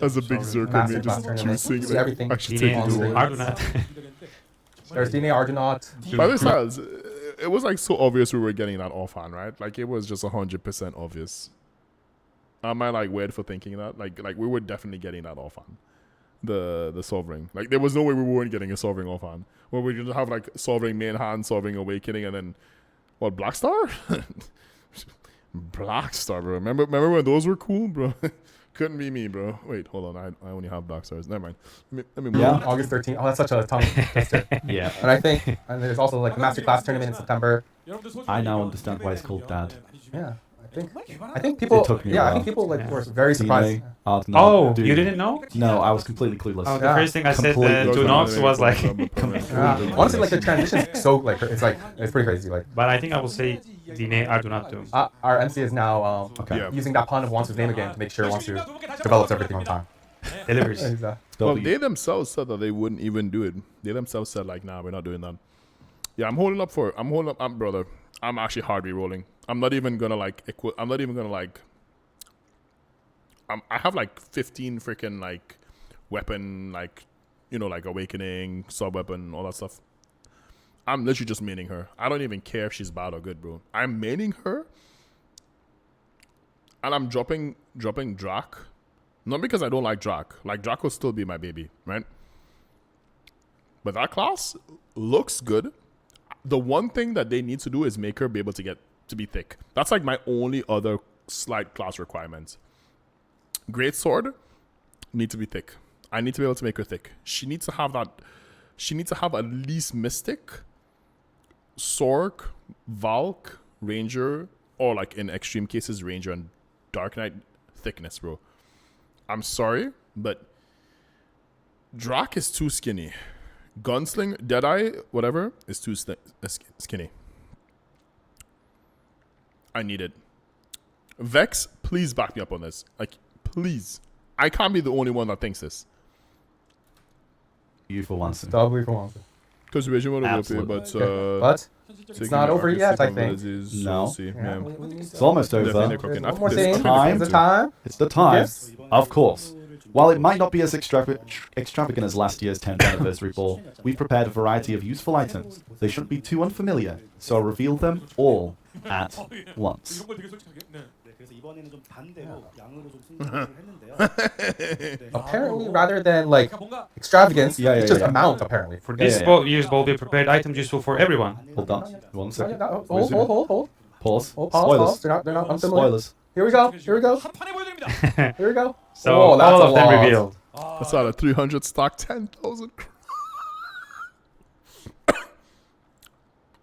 As a big Zerker Master man, just Class tournament. juicing. See everything. I should DNA take on it screen. all. Argonaut. There's DNA Argonaut. By the styles, it was like so obvious we were getting that offhand, right? Like it was just 100% obvious. Am I like weird for thinking that? Like we were definitely getting that offhand. the Sovereign. Like there was no way we weren't getting a Sovereign offhand. Where we just have like Sovereign main hand, Sovereign Awakening, and then what, Black Star? Black Star, bro. Remember when those were cool, bro? Couldn't be me, bro. Wait, hold on. I only have Black Stars. Never mind. Let me move. Yeah, August 13th. Oh, that's such a tongue twister. Yeah. And I think, and there's also like the Masterclass tournament in September. I now understand why it's called Dad. Yeah, I think people. It took me a Yeah, I while. think people like were very surprised. Oh, you didn't know? No, I was completely clueless. Oh, the Yeah. first thing I said Completely. to Nox was like, Yeah. Honestly, like the transition is so like it's pretty crazy. Like but I think I will say Dine Ardunatu. our MC is now Okay. Yeah. using that pun of Wansu's name again to make sure Wansu develops everything on time. Delivers. Well, W. they themselves said that they wouldn't even do it. They themselves said like, nah, we're not doing that. Yeah, I'm holding up, brother. I'm actually hard re-rolling. I'm not even gonna like. I have like 15 freaking like weapon, like, you know, like awakening, sub weapon, all that stuff. I'm literally just maining her. I don't even care if she's bad or good, bro. I'm maining her, and I'm dropping Drak. Not because I don't like Drak. Like Drak will still be my baby, right? But that class looks good. The one thing that they need to do is make her be able to get to be thick. That's like my only other slight class requirement. Great sword need to be thick. I need to be able to make her thick. She needs to have that. She needs to have at least Mystic, Sork, Valk, Ranger, or like in extreme cases Ranger and Dark Knight thickness, bro. I'm sorry, but Drak is too skinny. Gunsling, Deadeye, whatever, is too skinny. I need it. Vex, please back me up on this. Like, please. I can't be the only one that thinks this. You for once. Doubly for Wansu. Because Vision would have Absolutely. but But it's not over yet, I think. No. Yeah, It's almost over. Definitely cooking. One more After thing. this time. It's the time. It's the time. Yes. Of course. While it might not be as extravagant as last year's 10th anniversary ball, we've prepared a variety of useful items. They shouldn't be too unfamiliar, so I'll reveal them all at once. 그래서 이번에는 좀 반대로 양으로 좀 승부를 했는데요. Apparently, rather than like extravagance, Yeah, it's just yeah. amount. Apparently. For this year's ball, we prepared items useful for everyone. Hold on. 1 second. Hold. Pause. Pause. Spoilers. They're not unfamiliar. Spoilers. Here we go. Here we go. So Oh, that's all a of them lot. revealed. That's out of 300 stock, 10,000.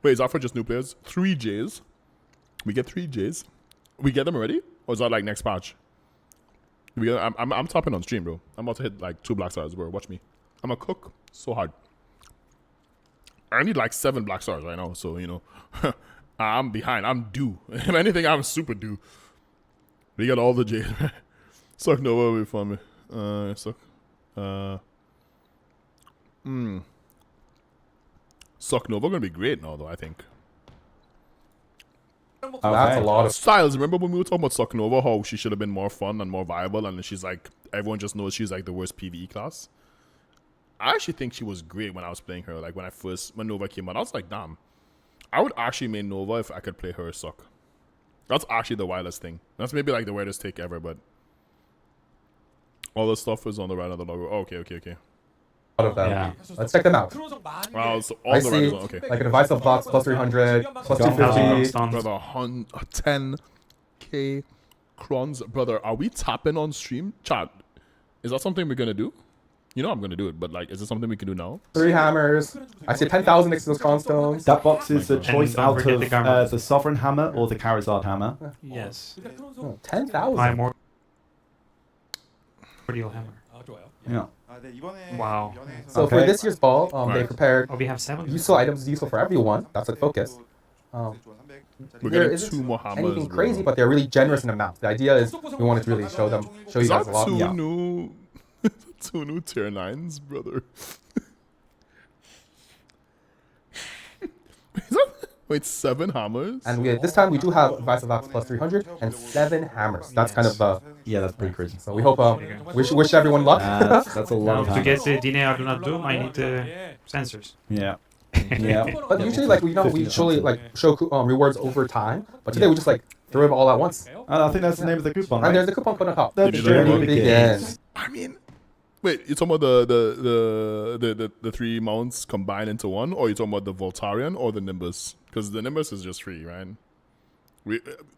Wait, is that for just new players? 3 Js. We get 3 Js. We get them already? Or is that like next patch? I'm topping on stream, bro. I'm about to hit like 2 black stars, bro. Watch me. I'm a cook so hard. I need like 7 black stars right now, so you know. I'm behind. I'm due. If anything, I'm super due. We got all the Js. Suck Nova will be fun. Suck. Suck Nova gonna be great now, though. I think. That's a lot of. Styles, remember when we were talking about Suck Nova, how she should have been more fun and more viable, and she's like, everyone just knows she's like the worst PvE class. I actually think she was great when I was playing her. Like when Nova came out, I was like, damn, I would actually main Nova if I could play her as Suck. That's actually the wildest thing. That's maybe like the weirdest take ever, but all the stuff was on the right of the logo. Oh, okay. Of them. Yeah. Let's check them out. Wow, so all I the right see is on. Okay. like a device of box plus 300, plus Got 250. Brother, 10K crons. Brother, are we tapping on stream? Chat, is that something we're going to do? You know I'm going to do it, but like, is it something we can do now? 3 hammers. I see 10,000 next to those cornstones. That box is a choice don't out forget of the garments. the Sovereign Hammer or the Charizard Hammer. Yes. 10,000. Primordial hammer. Yeah. Wow. So for Okay. this year's ball, they Right. prepared Oh, we have 7. useful items useful for everyone. That's the focus. We're There getting isn't 2 more hammers. anything bro. crazy, but they're really generous in amount. The idea is we wanted to really show you Is guys that a lot. 2 Yeah. new, 2 new tier 9s, brother? Is that, wait, 7 hammers? And this time we do have Advice of Ops plus 300 and 7 hammers. That's kind of Yeah, that's pretty crazy. so we hope wish everyone luck. That's a Now, long to time. get Dine Ardunatu Doom, I need sensors. Yeah. Yeah. But usually like we 50 usually like show rewards over time. But today we just like threw it all at once. I think that's the name of the coupon, And there's right? the coupon code on top. The Did you journey learn about it? begins. I mean, Wait, you're talking about the three mounts combined into one, or you're talking about the Voltarian or the Nimbus? Because the Nimbus is just free, right?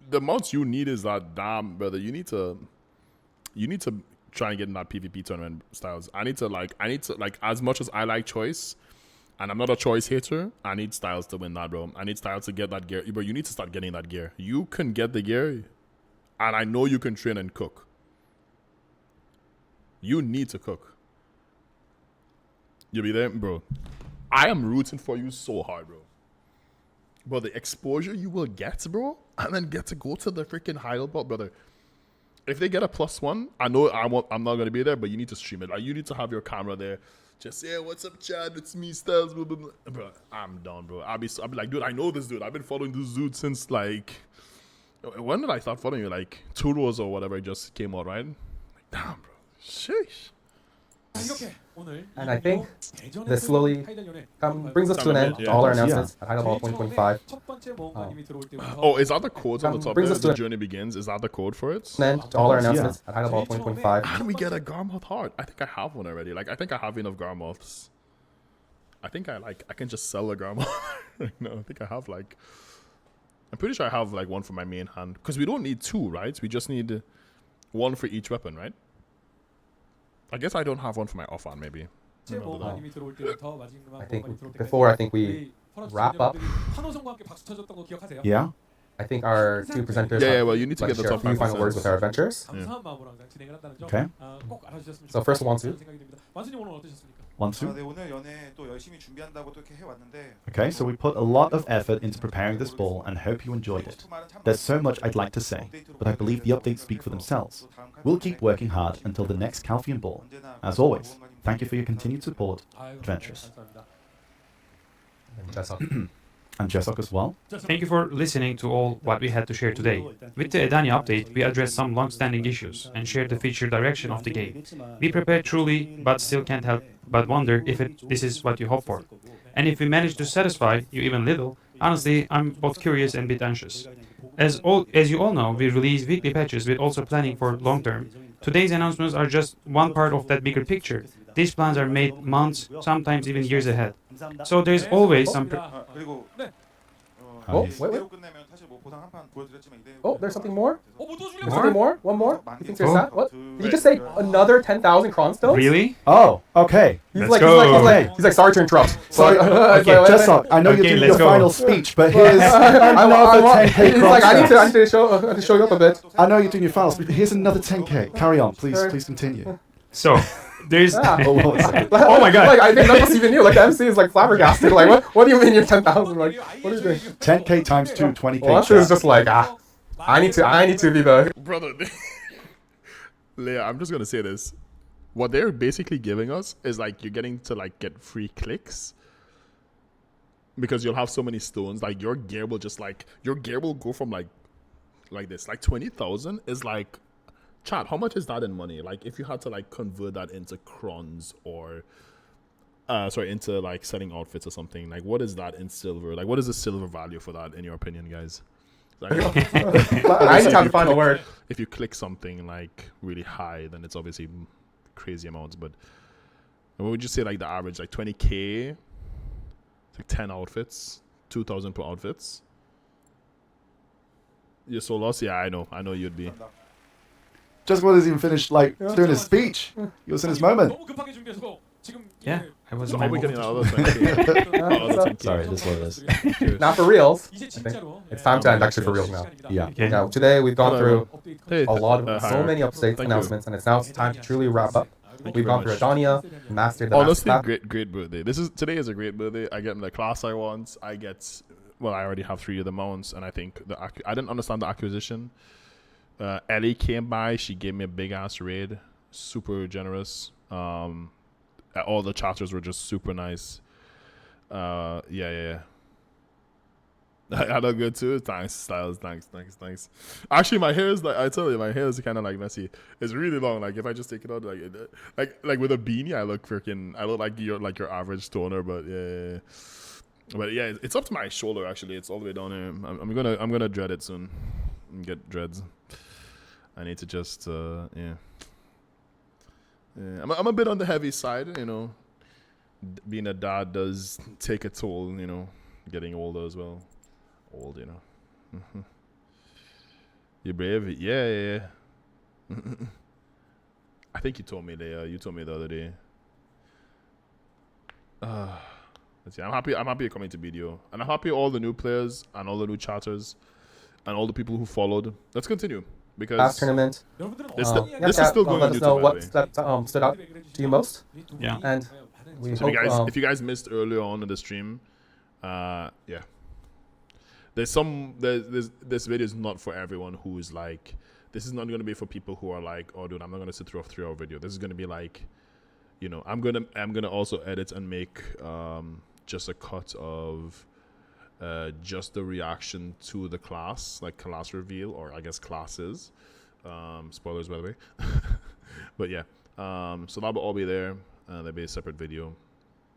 The mounts you need is that damn, brother. You need to try and get in that PvP tournament styles. I need to like as much as I like choice, and I'm not a choice hater. I need styles to win that, bro. I need styles to get that gear, bro. You need to start getting that gear. You can get the gear, and I know you can train and cook. You need to cook. You'll be there, bro. I am rooting for you so hard, bro. But the exposure you will get, bro, and then get to go to the freaking Hidel Ball, brother. If they get a +1, I know I'm not gonna be there, but you need to stream it. Like, you need to have your camera there. Just say, what's up, Chad? It's me, Styles. Blah, blah, blah. Bro, I'm done, bro. I'll be like, dude, I know this dude. I've been following this dude since like, when did I start following you? Like 2 rows or whatever just came out, right? Like, damn, bro. Sheesh. And I think this slowly brings us to an end to all our announcements at Hidel Ball 2025. Oh, is that the codes on the top brings there? us to The an journey begins. Is that the code for it? end to all our announcements at Hidel Ball 2025. And we get a Garmoth heart. I think I have one already. Like, I think I have enough Garmoths. I think I can just sell a Garmoth right now. I think I have like, I'm pretty sure I have like one for my main hand. Because we don't need 2, right? We just need 1 for each weapon, right? I guess I don't have one for my offhand, maybe. I think before we wrap up, Yeah. I think our 2 presenters Yeah, have well, you need to get the share a top few final 5%. words with our adventures. Okay. So first, Wansu. Wansu. 네, 오늘 연애 또 열심히 준비한다고 또 이렇게 해왔는데. Okay, so we put a lot of effort into preparing this ball and hope you enjoyed it. There's so much I'd like to say, but I believe the updates speak for themselves. We'll keep working hard until the next Calfian Ball. As always, thank you for your continued support, Adventurous. And Jessok as well. Thank you for listening to all what we had to share today. With the Edania update, we addressed some long-standing issues and shared the future direction of the game. We prepared truly, but still can't help but wonder if this is what you hope for. And if we manage to satisfy you even little, honestly, I'm both curious and a bit anxious. As you all know, we release weekly patches with also planning for long-term. Today's announcements are just one part of that bigger picture. These plans are made months, sometimes even years ahead. So there's always some... 그리고 Oh, wait. BDO 끝내면 사실 뭐 보상 한판 보여드렸지만 이대. Oh, there's something more? 뭐 또 There's something more? One more? You think there's Oh. that? What? Did you just say another 10,000 Kronstones? Really? Oh, okay. He's Let's like, go. he's like, sorry to interrupt. Sorry, Okay, Jessok, I know Okay, you're doing let's your go. final speech, but here's another 10k He's like, I need cross. to show you up a bit. I know you're doing your final speech, but here's another 10k. Carry on, please continue. So, there's... Yeah. Oh, what was it? Oh my God. Like, I think that was even you. Like, the MC is like flabbergasted. Like, what do you mean you're 10,000? Like, what are you doing? 10k times 2, 20k. Well, Wansu is chat. just like, I need to be the... Brother, Leia, I'm just gonna say this. What they're basically giving us is like you're getting to like get free clicks because you'll have so many stones. Like your gear will go from like this. Like 20,000 is like, chat. How much is that in money? Like if you had to like convert that into crons or into like selling outfits or something. Like what is that in silver? Like what is the silver value for that in your opinion, guys? Like, I need to have the final word. if you click something like really high, then it's obviously crazy amounts. But what would you say like the average, like 20k, it's like 10 outfits, 2,000 per outfits? You're so lost? Yeah, I know you'd be. Just wasn't even finished like doing his speech. He was in his moment. 너무 급하게 준비해서 지금 Yeah, I was So in my are we moment. getting another 10k? Another 10K. Sorry, this is what it is. Now for reals, 이제 I think 진짜로 it's time to end actually for reals now. Yeah. Okay. Now, today we've gone through Hey, a lot of so hi. many updates, Thank you. announcements, and it's now time to truly wrap up. Thank We've you very gone through much. Adania, mastered the Honestly, master path. great birthday. Today is a great birthday. I get the class I want. I already have 3 of the mounts, and I think I didn't understand the acquisition. Ellie came by. She gave me a big ass raid. Super generous. All the chatters were just super nice. Yeah. I look good too. Thanks, Styles. Thanks. Actually, my hair is I tell you, my hair is kind of like messy. It's really long. Like if I just take it out, like with a beanie, I look like your average stoner. But yeah. But yeah, it's up to my shoulder. Actually, it's all the way down here. I'm gonna dread it soon. And get dreads. I need to just yeah. Yeah, I'm a bit on the heavy side, you know. Being a dad does take a toll, you know. Getting older as well. Old, you know. You brave? Yeah. I think you told me you told me the other day. Let's see. I'm happy you're coming to BDO. And I'm happy all the new players and all the new chatters and all the people who followed. Let's continue. Because Past tournament. this Yeah, is still going let on us YouTube, know by what the way. stood out to you most. Yeah. And we So hope, if you guys missed earlier on in the stream, yeah. This video is not for everyone who is like, this is not going to be for people who are like, oh dude, I'm not going to sit through a 3-hour video. This is going to be like, you know, I'm gonna also edit and make just a cut of just the reaction to the class, like class reveal, or I guess classes. Spoilers, by the way. But yeah, so that will all be there. There'll be a separate video,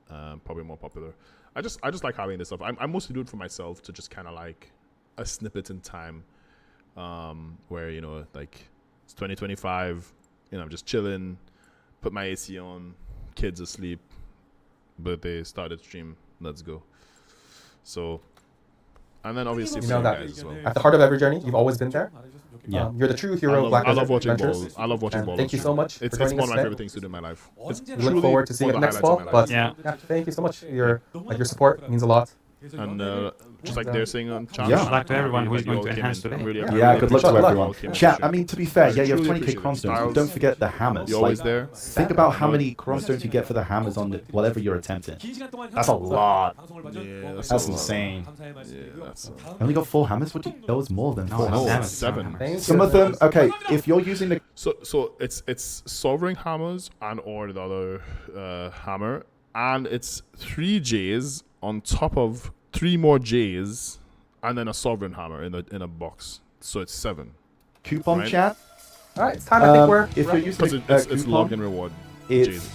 probably more popular. I just like having this stuff. I mostly do it for myself to just kind of like a snippet in time, where, you know, like it's 2025, you know, I'm just chilling, put my AC on, kids asleep, birthday, started stream, let's go. So, and then obviously you for know you that guys as well. at the heart of every journey, you've always been there. Yeah. You're the true hero of Black I love Desert watching Adventures. balls. I love watching And balls. thank you so much for It's joining one us of my today. favorite things to do in my life. It's We look truly forward to seeing one it of the next highlights of fall. my But life. Yeah. thank you so much. Your support means a lot. And just like they're saying on chat. Yeah. Good luck to everyone who is that you going to all came enhance in. today. I'm really Yeah, really good luck to appreciate luck. you all everyone. came in. Chat, I mean, to be fair, yeah, you have Truly 20k appreciate it. chrome stones. Styles, Don't forget the hammers. you're always Like, there. think about how many chrome stones you get for the hammers on whatever you're attempting. That's a lot. Yeah, That's insane. Yeah, that's Only got 4 hammers? What do you, that was more than 4 No, hammers. 7. Thank Some you. of them, okay, if you're using the So it's sovereign hammers and or the other hammer, and it's 3 J's on top of 3 more J's, and then a sovereign hammer in a box. So it's 7. coupon Right. chat, All right, it's time. I think we're. if you're using Because the it's coupon, login reward. it's J's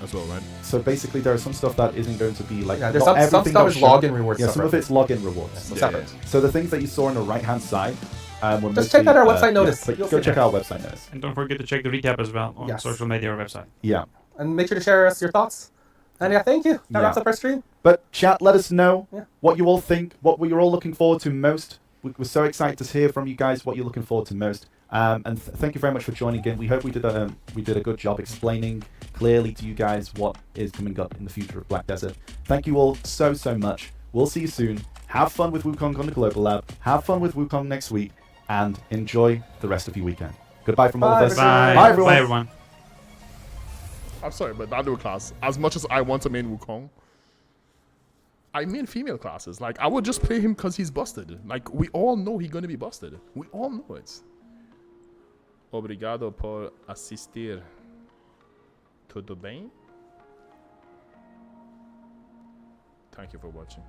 as well, right? so basically there is some stuff that isn't going to be like Yeah, there's not some everything stuff that's is shown. login rewards. Yeah, some of separate. it's login rewards. So Yeah, separate. So the things that you saw on the right hand side, were Just check mostly, out our website notice. Yeah, but You'll go see check it. out our website notice. And don't forget to check the recap as well on Yes. social media or website. Yeah. And make sure to share us your thoughts. And yeah, thank you. That Yeah. wraps up our stream. But chat, let us know Yeah. what you all think, what you're all looking forward to most. We're so excited to hear from you guys what you're looking forward to most. And thank you very much for joining in. We hope we did a good job explaining clearly to you guys what is coming up in the future of Black Desert. Thank you all so much. We'll see you soon. Have fun with Wukong on the Global Lab. Have fun with Wukong next week. And enjoy the rest of your weekend. Goodbye from all of Bye, us. Bye. Bye, everyone. Bye, everyone. I'm sorry, but that new class, as much as I want to main Wukong, I main female classes. Like, I would just play him because he's busted. Like, we all know he's going to be busted. We all know it. Obrigado por assistir. Tudo bem? Thank you for watching.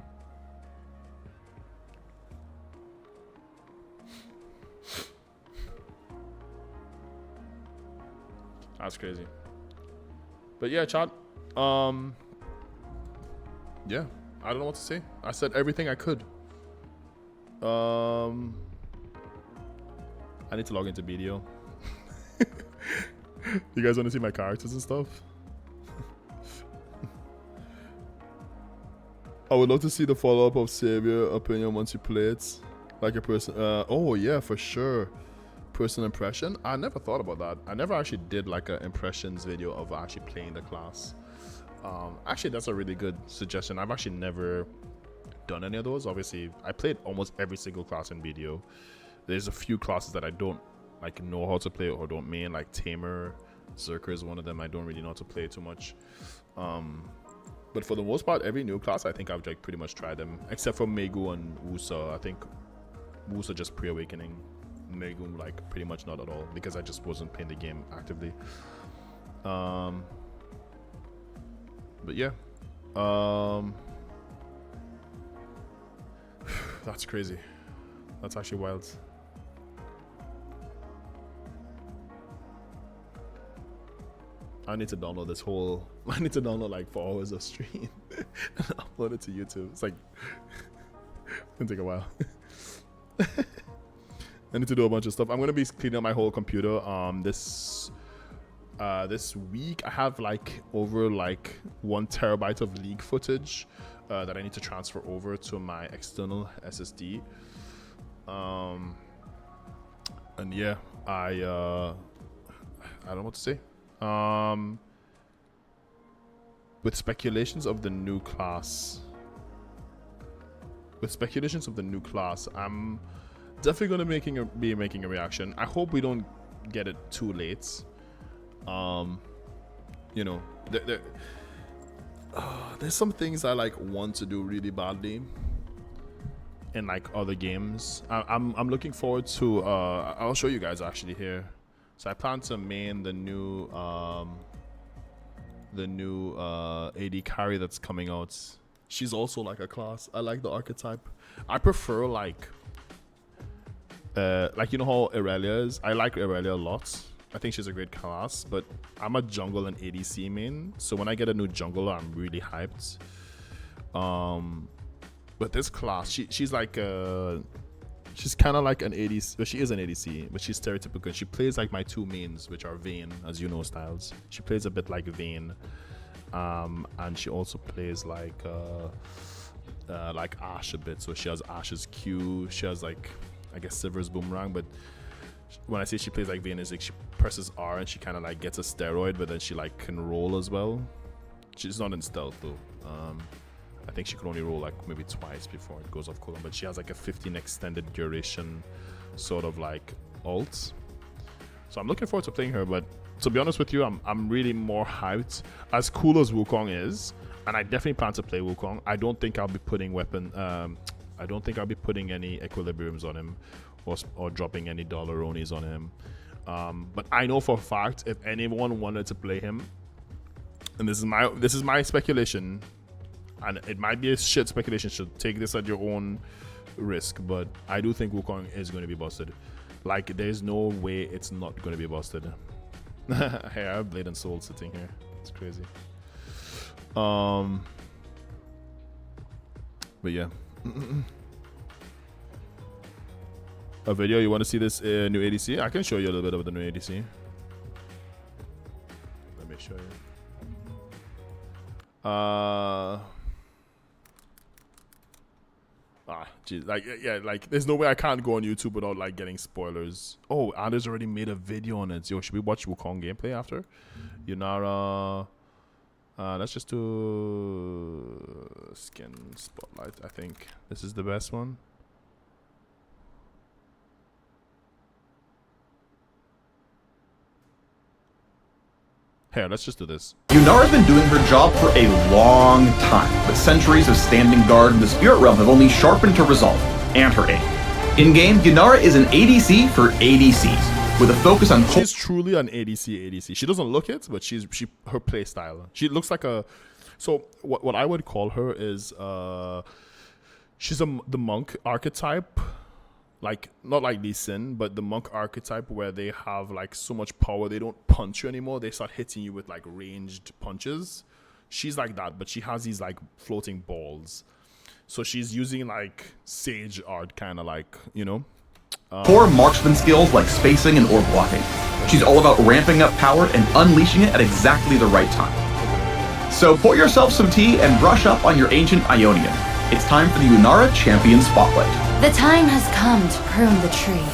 That's crazy. But yeah, chat. Yeah, I don't know what to say. I said everything I could. I need to log into BDO. You guys want to see my characters and stuff? I would love to see the follow-up of Savior opinion once you play it. Like a person. Oh yeah, for sure. Person impression. I never thought about that. I never actually did like an impressions video of actually playing the class. Actually, that's a really good suggestion. I've actually never done any of those. Obviously, I played almost every single class in BDO. There's a few classes that I don't like know how to play or don't main, like Tamer, Zerker is one of them. I don't really know how to play too much. But for the most part, every new class, I think I've like pretty much tried them, except for Megu and Wusa. I think Wusa just pre-awakening. Megu like pretty much not at all because I just wasn't playing the game actively. But yeah, that's crazy. That's actually wild. I need to download this whole. I need to download like 4 hours of stream and upload it to YouTube. It's like it's gonna take a while. I need to do a bunch of stuff. I'm gonna be cleaning up my whole computer this this week I have like over like 1 terabyte of league footage that I need to transfer over to my external SSD. And yeah, I don't know what to say. With speculations of the new class, I'm definitely gonna be making a reaction. I hope we don't get it too late. You know, there's some things I like want to do really badly in like other games. I'm looking forward to. I'll show you guys actually here. So I plan to main the new AD carry that's coming out. She's also like a class. I like the archetype. I prefer like you know how Irelia is. I like Irelia a lot. I think she's a great class, but I'm a jungle and ADC main. So when I get a new jungler, I'm really hyped. But this class, she's like she's kind of like an ADC. Well, she is an ADC, but she's stereotypical. She plays like my 2 mains, which are Vayne, as you know, Styles. She plays a bit like Vayne, and she also plays like Ashe a bit. So she has Ashe's Q. She has like, I guess, Sivir's boomerang. But when I say she plays like Vayne, it's like she presses R and she kind of like gets a steroid, but then she like can roll as well. She's not in stealth though. I think she could only roll like maybe twice before it goes off cooldown, but she has like a 15 extended duration sort of like ult. So I'm looking forward to playing her, but to be honest with you, I'm really more hyped. As cool as Wukong is, and I definitely plan to play Wukong, I don't think I'll be putting I don't think I'll be putting any equilibriums on him or dropping any Dollaronis on him. But I know for a fact if anyone wanted to play him, and this is my speculation, and it might be a shit speculation, so take this at your own risk, but I do think Wukong is going to be busted. Like, there's no way it's not going to be busted. Hey, I have Blade and Soul sitting here. It's crazy. But yeah. A video, you want to see this new ADC? I can show you a little bit of the new ADC. Let me show you. Geez, like, yeah, like, there's no way I can't go on YouTube without, like, getting spoilers. Oh, Anders already made a video on it. Yo, should we watch Wukong gameplay after? Yunara. Let's just do skin spotlight. I think this is the best one. Here, let's just do this. Yunara's been doing her job for a long time, but centuries of standing guard in the Spirit Realm have only sharpened her resolve and her aim. In-game, Yunara is an ADC for ADCs, with a focus on... She's truly an ADC. She doesn't look it, but her play style. She looks like a... So, what I would call her is... she's the monk archetype. Like, not like Lee Sin, but the monk archetype where they have like so much power they don't punch you anymore. They start hitting you with like ranged punches. She's like that, but she has these like floating balls. So she's using like sage art, kind of like, you know. Core marksman skills like spacing and orb blocking. She's all about ramping up power and unleashing it at exactly the right time. So pour yourself some tea and brush up on your ancient Ionian. It's time for the Yunara Champion Spotlight. The time has come to prune the tree.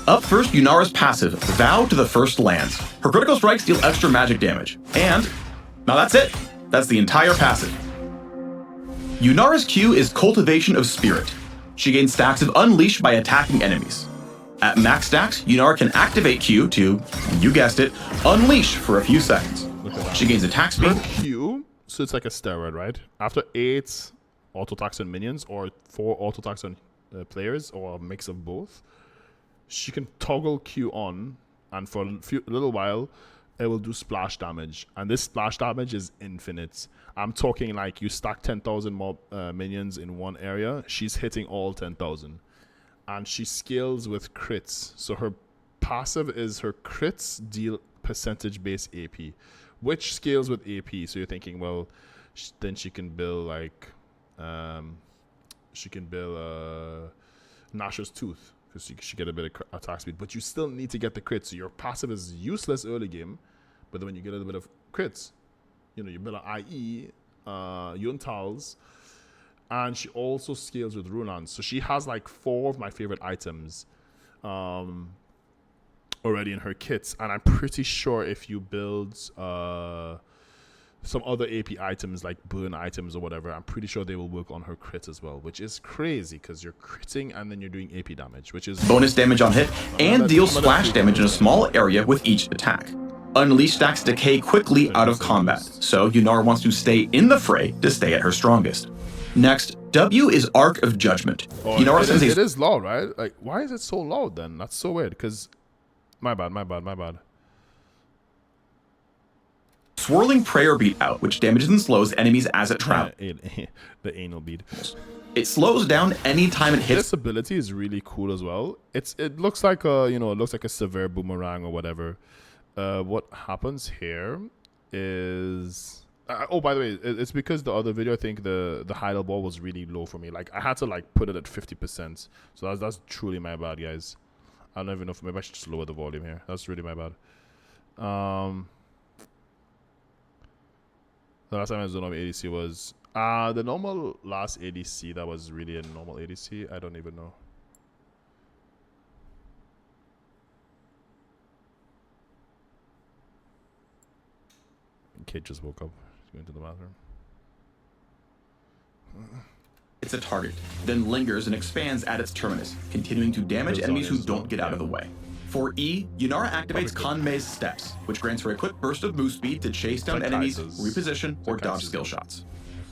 Up first, Yunara's passive, Vow to the First Lands. Her critical strikes deal extra magic damage. And, now that's it. That's the entire passive. Yunara's Q is Cultivation of Spirit. She gains stacks of Unleash by attacking enemies. At max stacks, Yunara can activate Q to, you guessed it, Unleash for a few seconds. She gains attack speed. Her Q, so it's like a steroid, right? After 8 auto-attacks on minions or 4 auto-attacks on players or a mix of both, she can toggle Q on, and for a little while it will do splash damage, and this splash damage is infinite. I'm talking like you stack 10,000 mob minions in one area, she's hitting all 10,000, and she scales with crits. So her passive is her crits deal percentage based AP, which scales with AP. So you're thinking, well, then she can build like Nashor's Tooth, because you should get a bit of attack speed, but you still need to get the crits. So your passive is useless early game, but then when you get a little bit of crits, you know, you build an IE, Yuntals, and she also scales with Runan. So she has like 4 of my favorite items already in her kits, and I'm pretty sure if you build some other AP items like burn items or whatever, I'm pretty sure they will work on her crits as well, which is crazy because you're critting and then you're doing AP damage, which is bonus damage on hit, and deals splash damage in a small area with each attack. Unleash stacks decay quickly out of combat, so Yunara wants to stay in the fray to stay at her strongest. Next, W is Arc of Judgment. Yunara sends it is loud, right? Like, why is it so loud then? That's so weird, because... My bad. Swirling Prayer Beat out, which damages and slows enemies as it travels. The anal bead. It slows down any time it hits. This ability is really cool as well. It looks like a, you know, it looks like a severe boomerang or whatever. What happens here is oh, by the way, it's because the other video, I think the Hidel Ball was really low for me. Like I had to like put it at 50%. So that's truly my bad, guys. I don't even know if maybe I should just lower the volume here. That's really my bad. The last time I was doing ADC was the normal last ADC that was really a normal ADC. I don't even know. Kid just woke up. He's going to the bathroom. It's a target, then lingers and expands at its terminus, continuing to damage enemies who don't get out of the way. For E, Yunara activates Kanmei's Steps, which grants her a quick burst of move speed to chase down enemies, reposition, or dodge skill shots.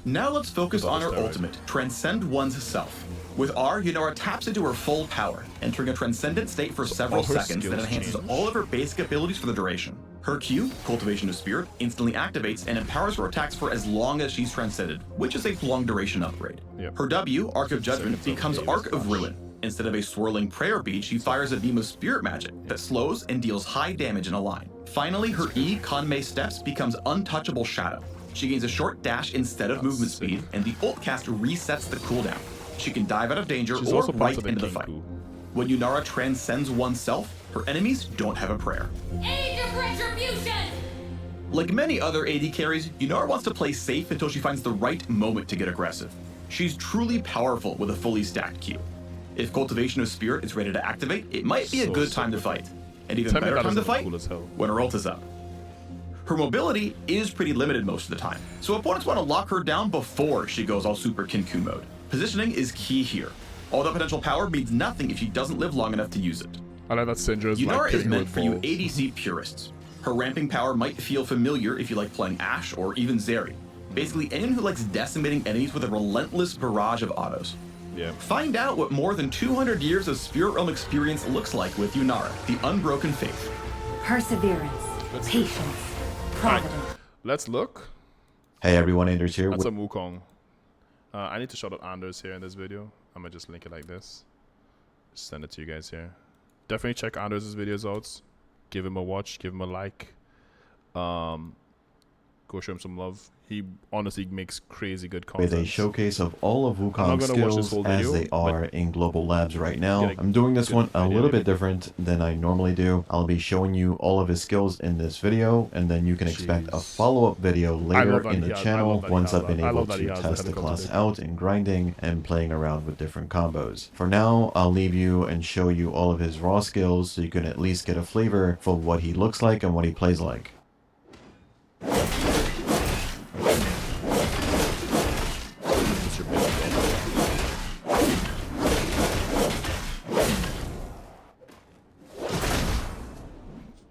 Now let's focus on her ultimate, Transcend One's Self. With R, Yunara taps into her full power, entering a transcendent state for several seconds that enhances all of her basic abilities for the duration. Her Q, Cultivation of Spirit, instantly activates and empowers her attacks for as long as she's transcended, which is a long duration upgrade. Her W, Arc of Judgment, becomes Arc of Ruin. Instead of a swirling prayer bead, she fires a beam of spirit magic that slows and deals high damage in a line. Finally, her E, Kanmei Steps, becomes Untouchable Shadow. She gains a short dash instead of movement speed, and the ult cast resets the cooldown. She can dive out of danger or right into the fight. When Yunara transcends oneself, her enemies don't have a prayer. Age of Retribution! Like many other AD carries, Yunara wants to play safe until she finds the right moment to get aggressive. She's truly powerful with a fully stacked Q. If Cultivation of Spirit is ready to activate, it might be a good time to fight. And even better time to fight, when her ult is up. Her mobility is pretty limited most of the time, so opponents want to lock her down before she goes all Super Kinku mode. Positioning is key here. All that potential power means nothing if she doesn't live long enough to use it. I like that Syndra is Yunara like is meant for you ADC purists. Her ramping power might feel familiar if you like playing Ashe or even Zeri. Basically anyone who likes decimating enemies with a relentless barrage of autos. Yeah. Find out what more than 200 years of Spirit Realm experience looks like with Yunara, the Unbroken Faith. Perseverance, patience, providence. Let's look. Hey everyone, Anders here. That's a Wukong. I need to shout out Anders here in this video. I'm gonna just link it like this. Just send it to you guys here. Definitely check Anders' videos out. Give him a watch. Give him a like. Go show him some love. He honestly makes crazy good content. With a showcase of all of Wukong's skills as they are in Global Labs right now. I'm doing this one a little bit different than I normally do. I'll be showing you all of his skills in this video, and then you can expect a follow-up video later in the channel once I've been able to test the class out in grinding and playing around with different combos. For now, I'll leave you and show you all of his raw skills so you can at least get a flavor for what he looks like and what he plays like.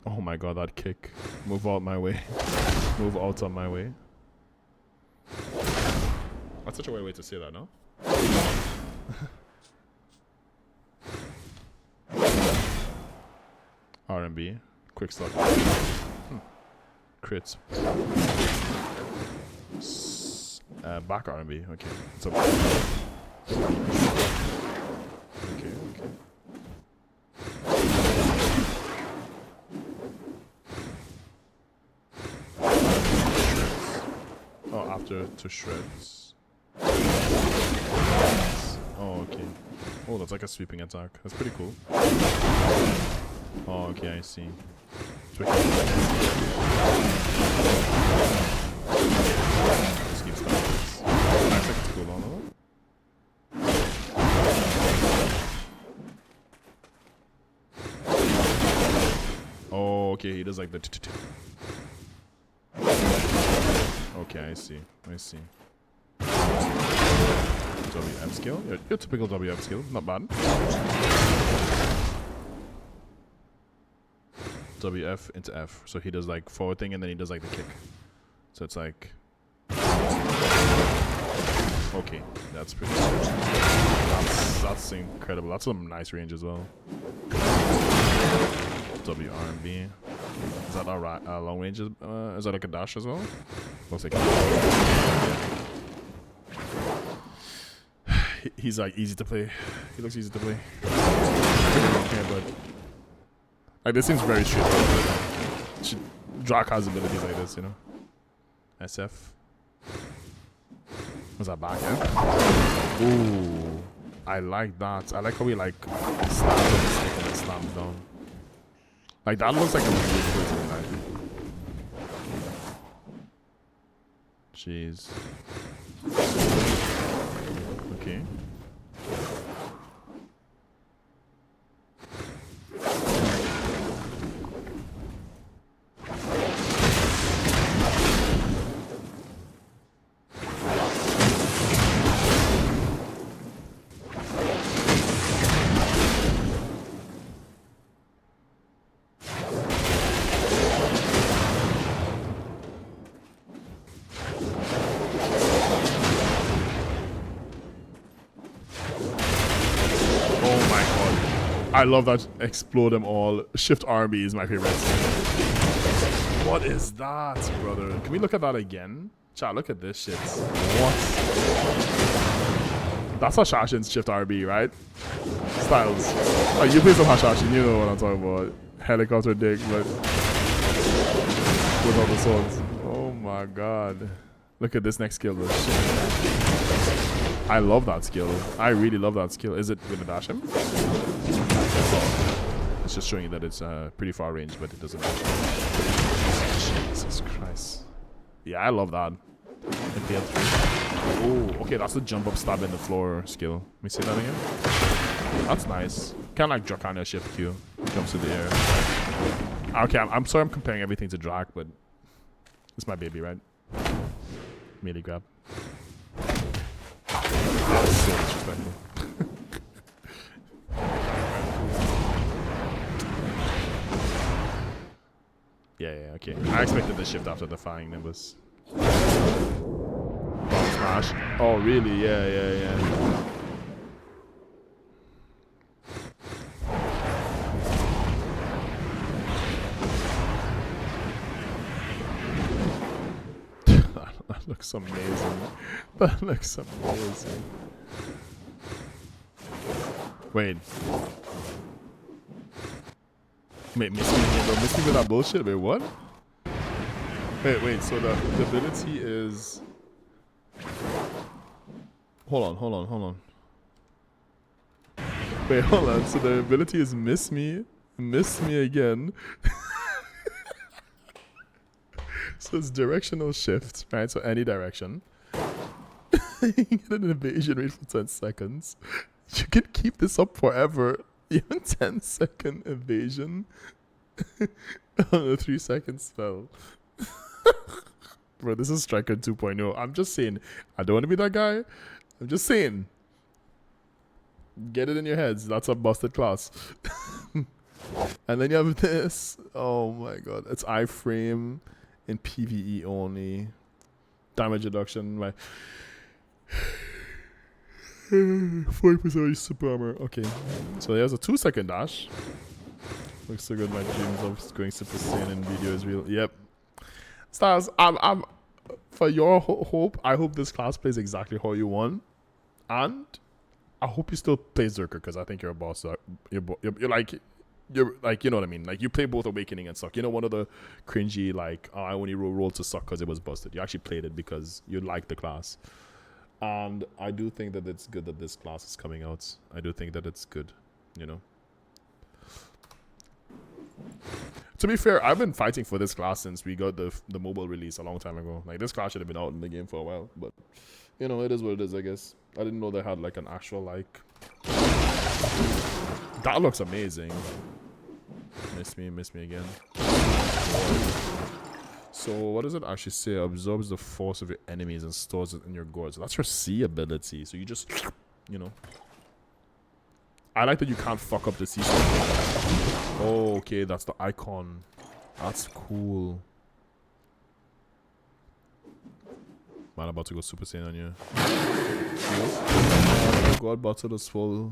Oh my god, that kick. Move out my way. Move out on my way. That's such a weird way to say that, no? R&B. Quick slug. Crits. Back R&B. Okay. What's up? Okay. Oh, after to shreds. Oh, okay. Oh, that's like a sweeping attack. That's pretty cool. Oh, okay, I see. Just keep stopping this. 5 seconds cooldown, though. Oh, okay, he does like the Okay, I see. I see. WF skill? Your typical WF skill, not bad. WF into F. So he does like forward thing and then he does like the kick. So it's like okay, that's pretty good. That's incredible. That's some nice range as well. WRB. Is that alright? Long range? Is that like a dash as well? Looks like he's like easy to play. He looks easy to play. Okay, but like this seems very straightforward. Drak has abilities like this, you know. SF. Was that back end? Ooh, I like that. I like how he like slams on the stick and then slams down. Like that looks like a really cool thing, like. Jeez. Okay. I love that explode them all. Shift RB is my favorite. What is that, brother? Can we look at that again? Chat, look at this shit. What? That's Hashashin's Shift RB, right? Styles. Oh, you play some Hashashin, you know what I'm talking about. Helicopter dig, but with all the swords. Oh my god. Look at this next skill, though. Shit. I love that skill. I really love that skill. Is it gonna dash him? It's just showing you that it's pretty far range, but it doesn't. Jesus Christ. Yeah, I love that. Oh, okay, that's the jump up stab in the floor skill. Let me see that again. That's nice. Kind of like Dracania shift Q. Jumps through the air. Okay, I'm sorry I'm comparing everything to Drak, but it's my baby, right? Melee grab. That's so disrespectful. Yeah, okay. I expected the shift after defying Nimbus. Smash. Oh, really? Yeah. That looks amazing. That looks amazing. Wait, miss me with that bullshit? Wait, what? Wait, so the ability is... Hold on. Wait, hold on. So the ability is miss me again. So it's directional shift, right? So any direction. You can get an evasion rate for 10 seconds. You can keep this up forever. Even 10-second evasion on a 3-second spell. Bro, this is Striker 2.0. I'm just saying, I don't want to be that guy. I'm just saying. Get it in your heads. That's a busted class. And then you have this. Oh my god. It's iframe in PvE only. Damage reduction. My 40% super armor. Okay. So there's a 2-second dash. Looks so good. My dreams of going Super Saiyan in video is real. Yep. Stars, I'm for your hope. I hope this class plays exactly how you want, and I hope you still play Zerker because I think you're a boss. You're like, you know what I mean. Like you play both Awakening and Suck. You know, one of the cringy like, oh, I only rolled to Suck because it was busted. You actually played it because you liked the class. And I do think that it's good that this class is coming out. I do think that it's good, you know. To be fair, I've been fighting for this class since we got the mobile release a long time ago. Like, this class should have been out in the game for a while, but you know, it is what it is, I guess. I didn't know they had like an actual like. That looks amazing. Miss me again. So what does it actually say? Absorbs the force of your enemies and stores it in your gourds. That's your C ability. So you just, you know. I like that you can't fuck up the C. Oh, okay, that's the icon. That's cool. Man, I'm about to go Super Saiyan on you. Oh, God, bottle is full.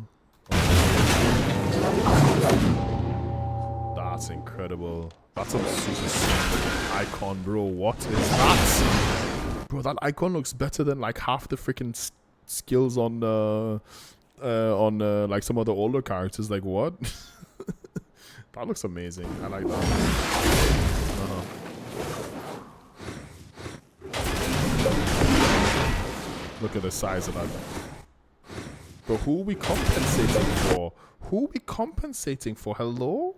That's incredible. That's a Super Saiyan icon, bro. What is that? Bro, that icon looks better than like half the freaking skills on like some of the older characters. Like, what? That looks amazing. I like that. Look at the size of that. But who are we compensating for? Who are we compensating for? Hello?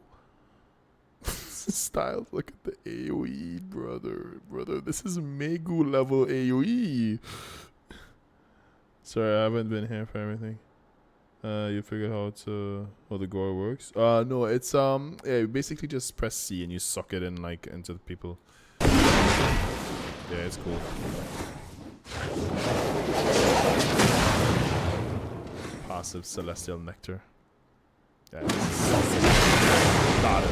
Styles, look at the AoE, brother. This is Megu level AoE. Sorry, I haven't been here for everything. You figured how the gore works? No, it's yeah, you basically just press C and you suck it in like into the people. Yeah, it's cool. Passive Celestial Nectar. Yeah, that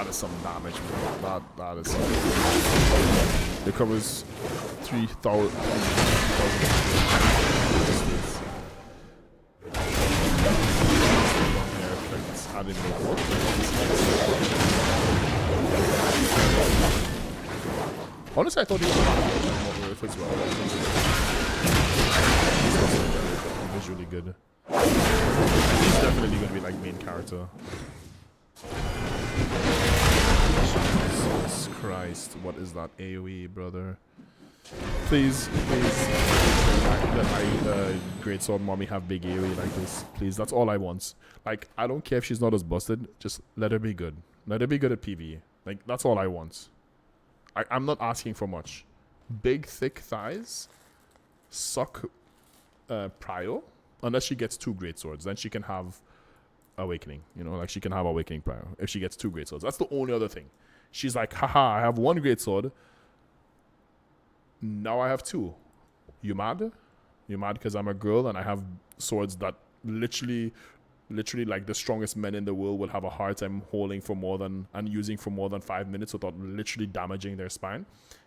is some damage, bro. That is some. It covers 3,000. I didn't know what. Honestly, I thought he was more worth as well. Visually good. He's definitely gonna be like main character. Jesus Christ, what is that AoE, brother? Please let my greatsword mommy have big AoE like this. Please, that's all I want. Like, I don't care if she's not as busted, just let her be good. Let her be good at PvE. Like, that's all I want. I'm not asking for much. Big, thick thighs, suck prio, unless she gets 2 greatswords. Then she can have awakening. You know, like she can have awakening prio if she gets 2 greatswords. That's the only other thing. She's like, haha, I have 1 greatsword. Now I have 2. You mad? You mad because I'm a girl and I have swords that literally like the strongest men in the world will have a hard time holding for more than and using for more than 5 minutes without literally damaging their spine.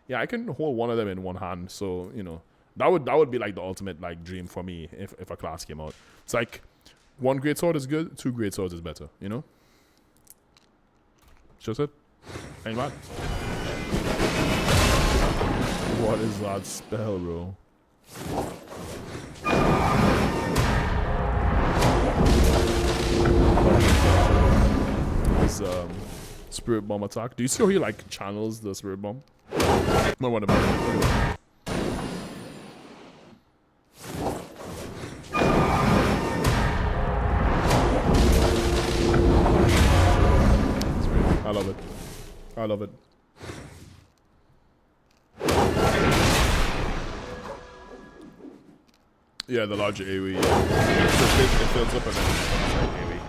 Yeah, I can hold one of them in one hand. So, you know, that would be like the ultimate like dream for me if a class came out. It's like 1 great sword is good, 2 great swords is better, you know? Just it. Ain't mad. What is that spell, bro? His spirit bomb attack. Do you see how he like channels the spirit bomb? No, what about it? I love it. I love it. Yeah, the larger AoE. Yeah. It fills up and then it's like AoE.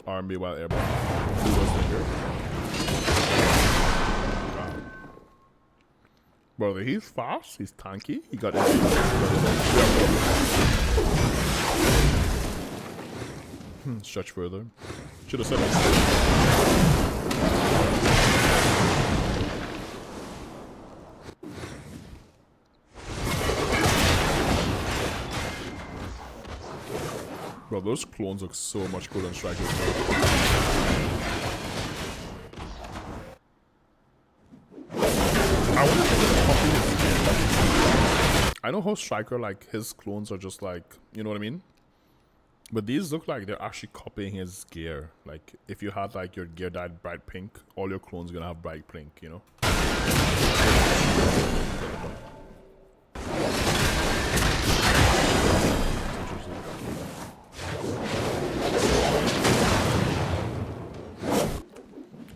R&B while airborne. Brother, he's fast. He's tanky. He got it. Stretch further. Should have said that. Bro, those clones look so much cooler than Striker's. I wonder if they're gonna copy this. I know how Striker, like, his clones are just like, you know what I mean? But these look like they're actually copying his gear. Like if you had like your gear dyed bright pink, all your clones gonna have bright pink, you know?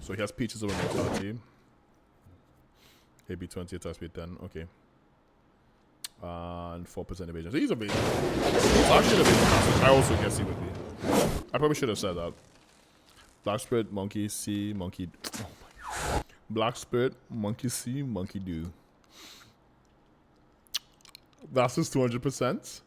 So he has Peaches over mortality. AB 20 attack speed 10, okay. And 4% evasion. So he's evasion. He's actually evasion. I also guess he would be. I probably should have said that. Black Spirit, Monkey C, Monkey. Oh my God. Black Spirit, Monkey C, Monkey Do. That's his 200%.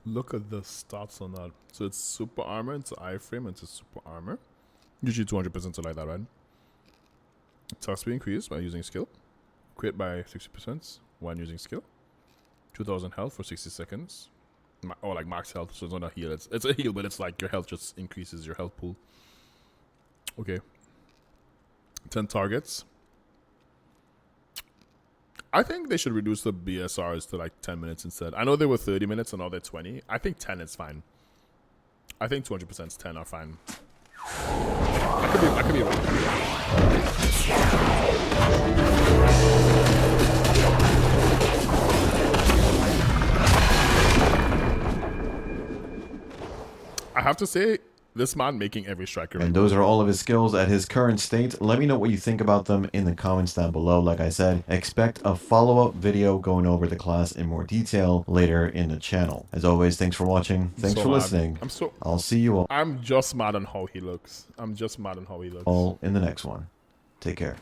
Look at the stats on that. So it's super armor, it's iframe, it's a super armor. Usually 200% to like that, right? Attack speed increase by using skill. Crit by 60% when using skill. 2000 health for 60 seconds. Or like max health, so it's not a heal. It's a heal, but it's like your health just increases your health pool. Okay. 10 targets. I think they should reduce the BSRs to like 10 minutes instead. I know they were 30 minutes and now they're 20. I think 10 is fine. I think 200% 10 are fine. I could be wrong. I have to say, this man making every striker. And those are all of his skills at his current state. Let me know what you think about them in the comments down below. Like I said, expect a follow-up video going over the class in more detail later in the channel. As always, thanks for watching. Thanks for listening. I'll see you all. I'm just mad on how he looks. All in the next one. Take care.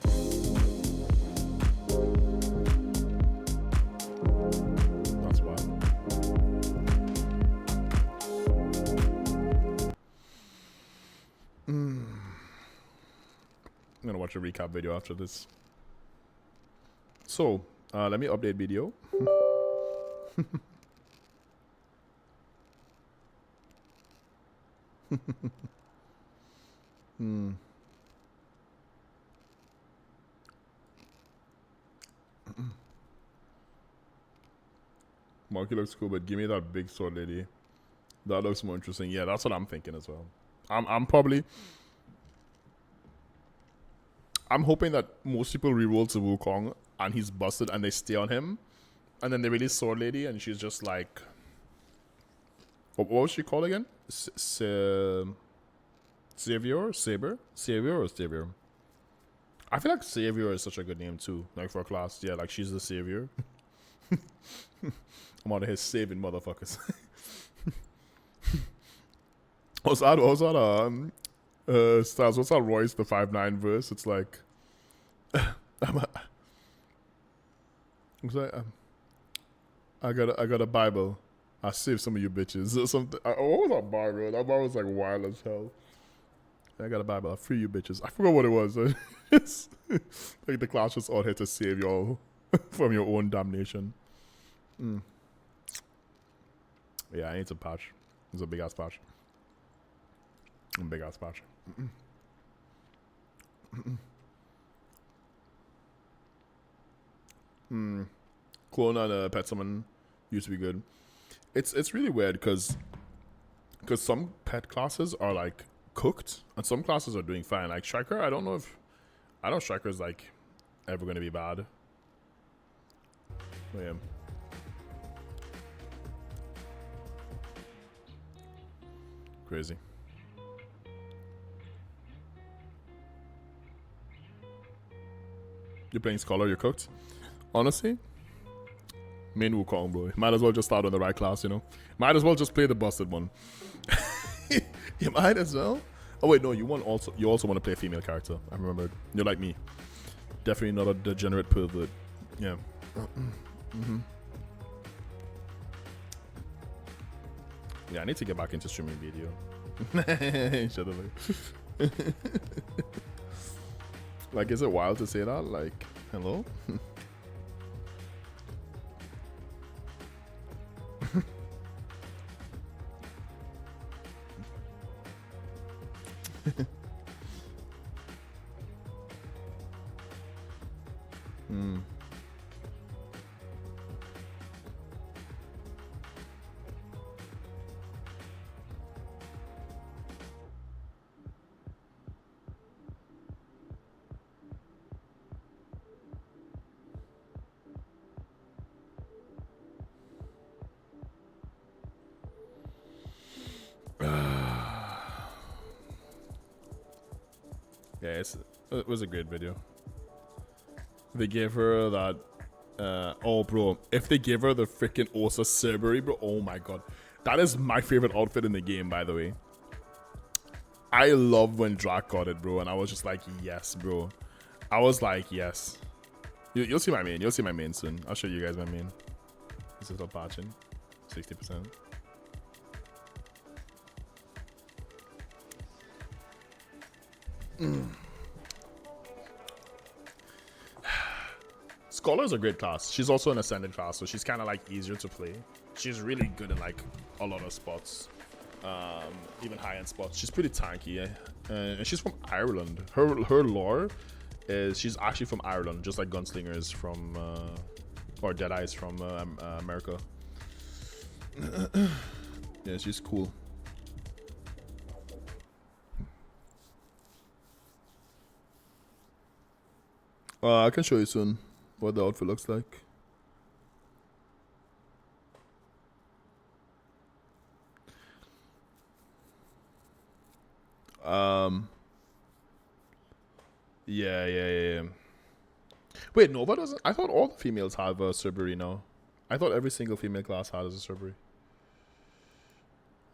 That's wild. I'm gonna watch a recap video after this. So, let me update BDO. Monkey looks cool, but give me that big sword lady. That looks more interesting. Yeah, that's what I'm thinking as well. I'm hoping that most people reroll to Wukong and he's busted and they stay on him, and then they release Sword Lady and she's just like, what was she called again? Savior? Saber? Savior or Savior? I feel like Savior is such a good name too, like for a class. Yeah, like she's the savior. I'm out of here saving motherfuckers. What's that Styles, what's that Royce the 5'9" verse? It's like I got a Bible. I saved some of you bitches or something. What was that bar, bro? That bar was like wild as hell. I got a Bible. I free you bitches. I forgot what it was. It's like the class was all here to save y'all from your own damnation. Yeah, I need to patch. It's a big ass patch. Big ass patch. Clone and Pet Summon used to be good. It's really weird because some pet classes are like cooked and some classes are doing fine. Like Striker, I don't know Striker is like ever gonna be bad. But yeah. Crazy. You're playing Scholar, you're cooked. Honestly, main Wukong, bro. Might as well just start on the right class, you know? Might as well just play the busted one. You might as well. Oh wait, no, you also want to play a female character. I remembered. You're like me. Definitely not a degenerate pervert. Yeah. Yeah, I need to get back into streaming video. Shut up. Like, is it wild to say that? Like, hello? Yeah, it was a great video. They gave her that. Oh, bro. If they give her the freaking Osa Cerberus, bro. Oh my god. That is my favorite outfit in the game, by the way. I love when Drac got it, bro. And I was just like, yes, bro. I was like, yes. You'll see my main. You'll see my main soon. I'll show you guys my main. This is still patching. 60%. Scholar is a great class. She's also an ascended class, so she's kind of like easier to play. She's really good in like a lot of spots, even high-end spots. She's pretty tanky, and she's from Ireland. Her lore is she's actually from Ireland, just like Gunslinger is from, or Deadeye is from America. Yeah, she's cool. I can show you soon what the outfit looks like. Yeah. Wait, Nova doesn't? I thought all the females have a Cerberus now. I thought every single female class had as a Cerberus.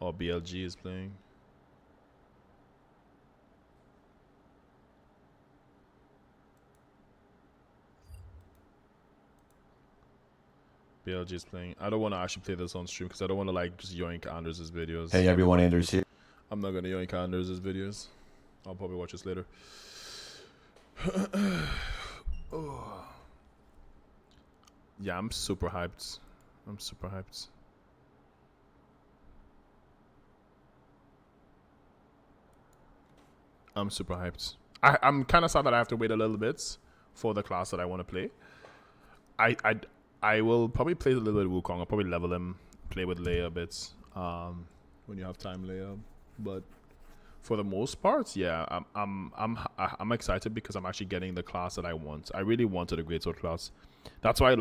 Oh, BLG is playing. BLG is playing. I don't want to actually play this on stream because I don't want to like just yoink Anders' videos. Hey everyone, Anders here. I'm not gonna yoink Anders' videos. I'll probably watch this later. Oh. Yeah, I'm super hyped. I'm super hyped. I'm super hyped. I'm kind of sad that I have to wait a little bit for the class that I want to play. I will probably play a little bit of Wukong. I'll probably level him, play with Leia a bit. When you have time, Leia. But for the most part, yeah, I'm excited because I'm actually getting the class that I want. I really wanted a greatsword class. That's why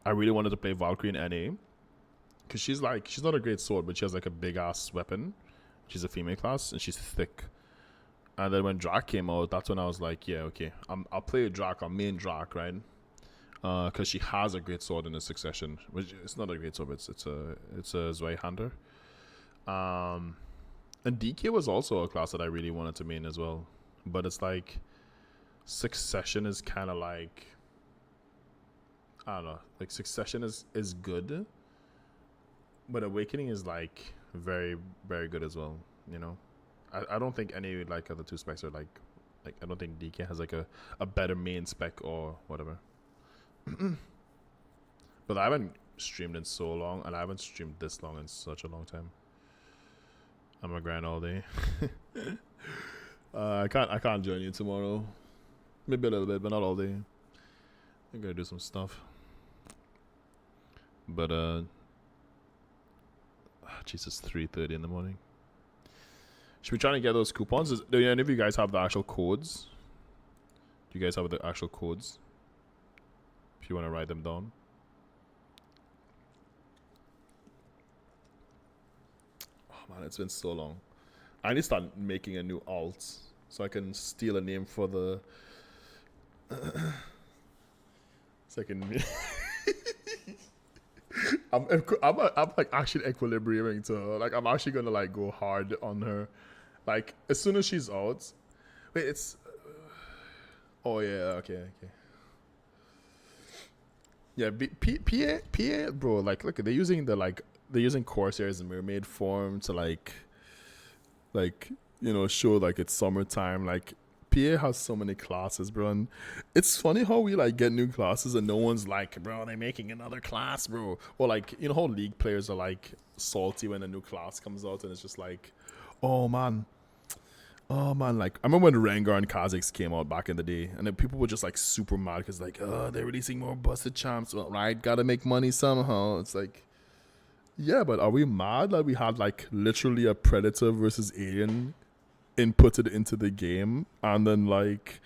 I really wanted to play Valkyrie in NA. Cause she's not a great sword, but she has like a big ass weapon. She's a female class and she's thick. And then when Drac came out, that's when I was like, yeah, okay, I'll play a Drac, I'll main Drac, right? Because she has a great sword in the succession. Which it's not a great sword, it's a Zweihander. And DK was also a class that I really wanted to main as well. But it's like Succession is kind of like, I don't know, like Succession is good, but Awakening is like very, very good as well, you know. I don't think any like other two specs are like I don't think DK has like a better main spec or whatever. But I haven't streamed in so long, and I haven't streamed this long in such a long time. I'm gonna grind all day. I can't join you tomorrow. Maybe a little bit, but not all day. I'm gonna do some stuff. But Jesus, 3:30 in the morning. Should we try to get those coupons? Do any of you guys have the actual codes? Do you guys have the actual codes? If you want to write them down. Oh man, it's been so long. I need to start making a new alt so I can steal a name for the. So I can. I'm like actually equilibriuming to her. Like I'm actually gonna like go hard on her. Like as soon as she's out. Wait, it's. Oh yeah, okay. Yeah, PA, bro. Like, look, they're using Corsairs in mermaid form to like, you know, show like it's summertime. Like, PA has so many classes, bro. And it's funny how we like get new classes and no one's like, bro, they're making another class, bro. Or like, you know how League players are like salty when a new class comes out and it's just like, oh man, like I remember when Rengar and Kha'Zix came out back in the day, and then people were just like super mad because like, oh, they're releasing more busted champs. Well, right, gotta make money somehow. It's like, yeah, but are we mad that we had like literally a Predator versus Alien inputted into the game, and then like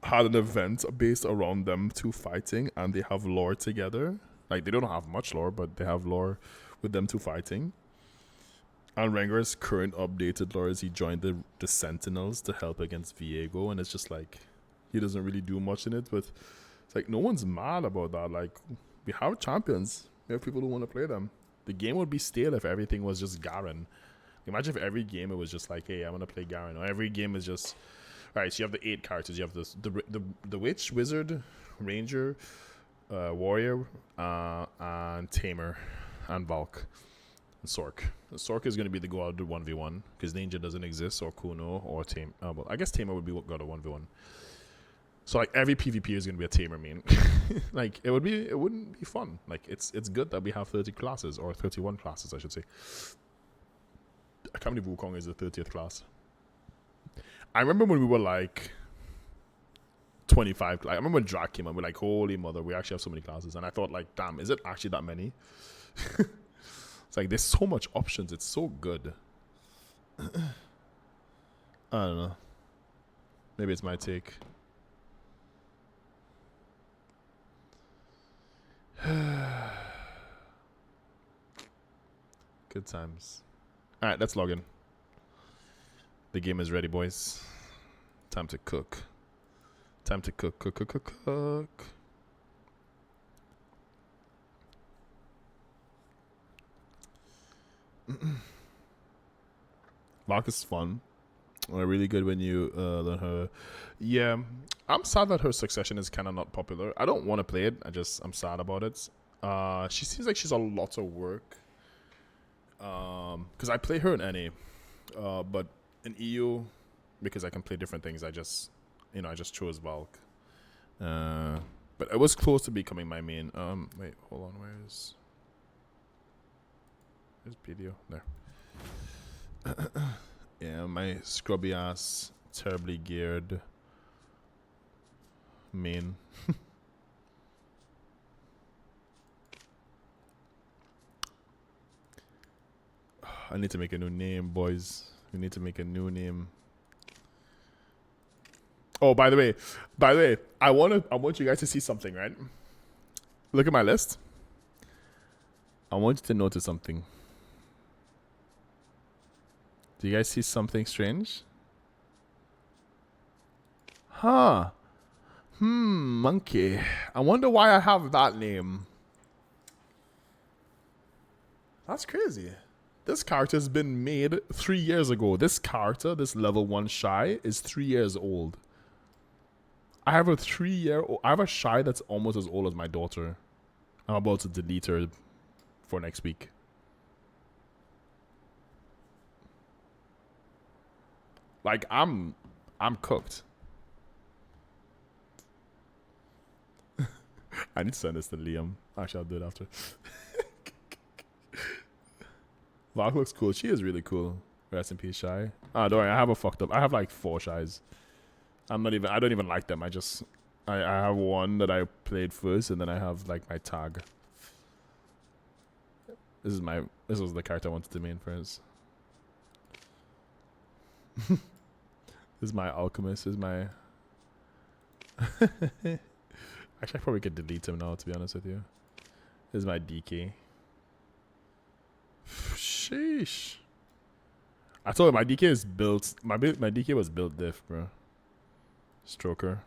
had an event based around them two fighting, and they have lore together? Like they don't have much lore, but they have lore with them two fighting. And Rengar's current updated lore is he joined the Sentinels to help against Viego, and it's just like he doesn't really do much in it, but it's like no one's mad about that. Like, we have champions. We have people who want to play them. The game would be stale if everything was just Garen. Imagine if every game it was just like, hey, I want to play Garen. Or every game is just, all right, so you have the 8 characters. You have the Witch, Wizard, Ranger, Warrior, and Tamer, and Valk, and Sork. Sork is going to be the go-out 1v1, because Ninja doesn't exist, or Kuno, or Tamer. Well, I guess Tamer would be God of 1v1. So like every PvP is gonna be a Tamer main. Like it wouldn't be fun. Like it's good that we have 30 classes, or 31 classes I should say. I can't believe Wukong is the 30th class. I remember when we were like 25. Like, I remember when Drag came out, we're like, holy mother, we actually have so many classes. And I thought like, damn, is it actually that many? It's like there's so much options. It's so good. I don't know. Maybe it's my take. Good times. Alright, let's log in. The game is ready, boys. Time to cook. Time to cook. Valk is fun. Really good when you learn her. Yeah, I'm sad that her succession is kind of not popular. I don't want to play it. I'm sad about it. She seems like she's a lot of work. Because I play her in NA, but in EU, because I can play different things, I just chose Valk. But it was close to becoming my main. Wait, hold on. Where's BDO? There. Yeah, my scrubby ass, terribly geared main. I need to make a new name, boys. We need to make a new name. Oh, by the way, I want you guys to see something, right? Look at my list. I want you to notice something. Do you guys see something strange? Huh. Monkey. I wonder why I have that name. That's crazy. This character has been made 3 years ago. This character, this level 1 Shy, is 3 years old. I have a 3-year-old. I have a Shy that's almost as old as my daughter. I'm about to delete her for next week. Like, I'm cooked. I need to send this to Liam. Actually, I'll do it after. Valk looks cool. She is really cool. Rest in peace, Shy. Don't worry, I have like 4 Shies. I don't even like them. I have one that I played first, and then I have like my tag. This was the character I wanted to main first. This is my alchemist. This is my actually, I probably could delete him now, to be honest with you. This is my DK. Sheesh. I told him my DK is built. My DK was built diff, bro. Stroker.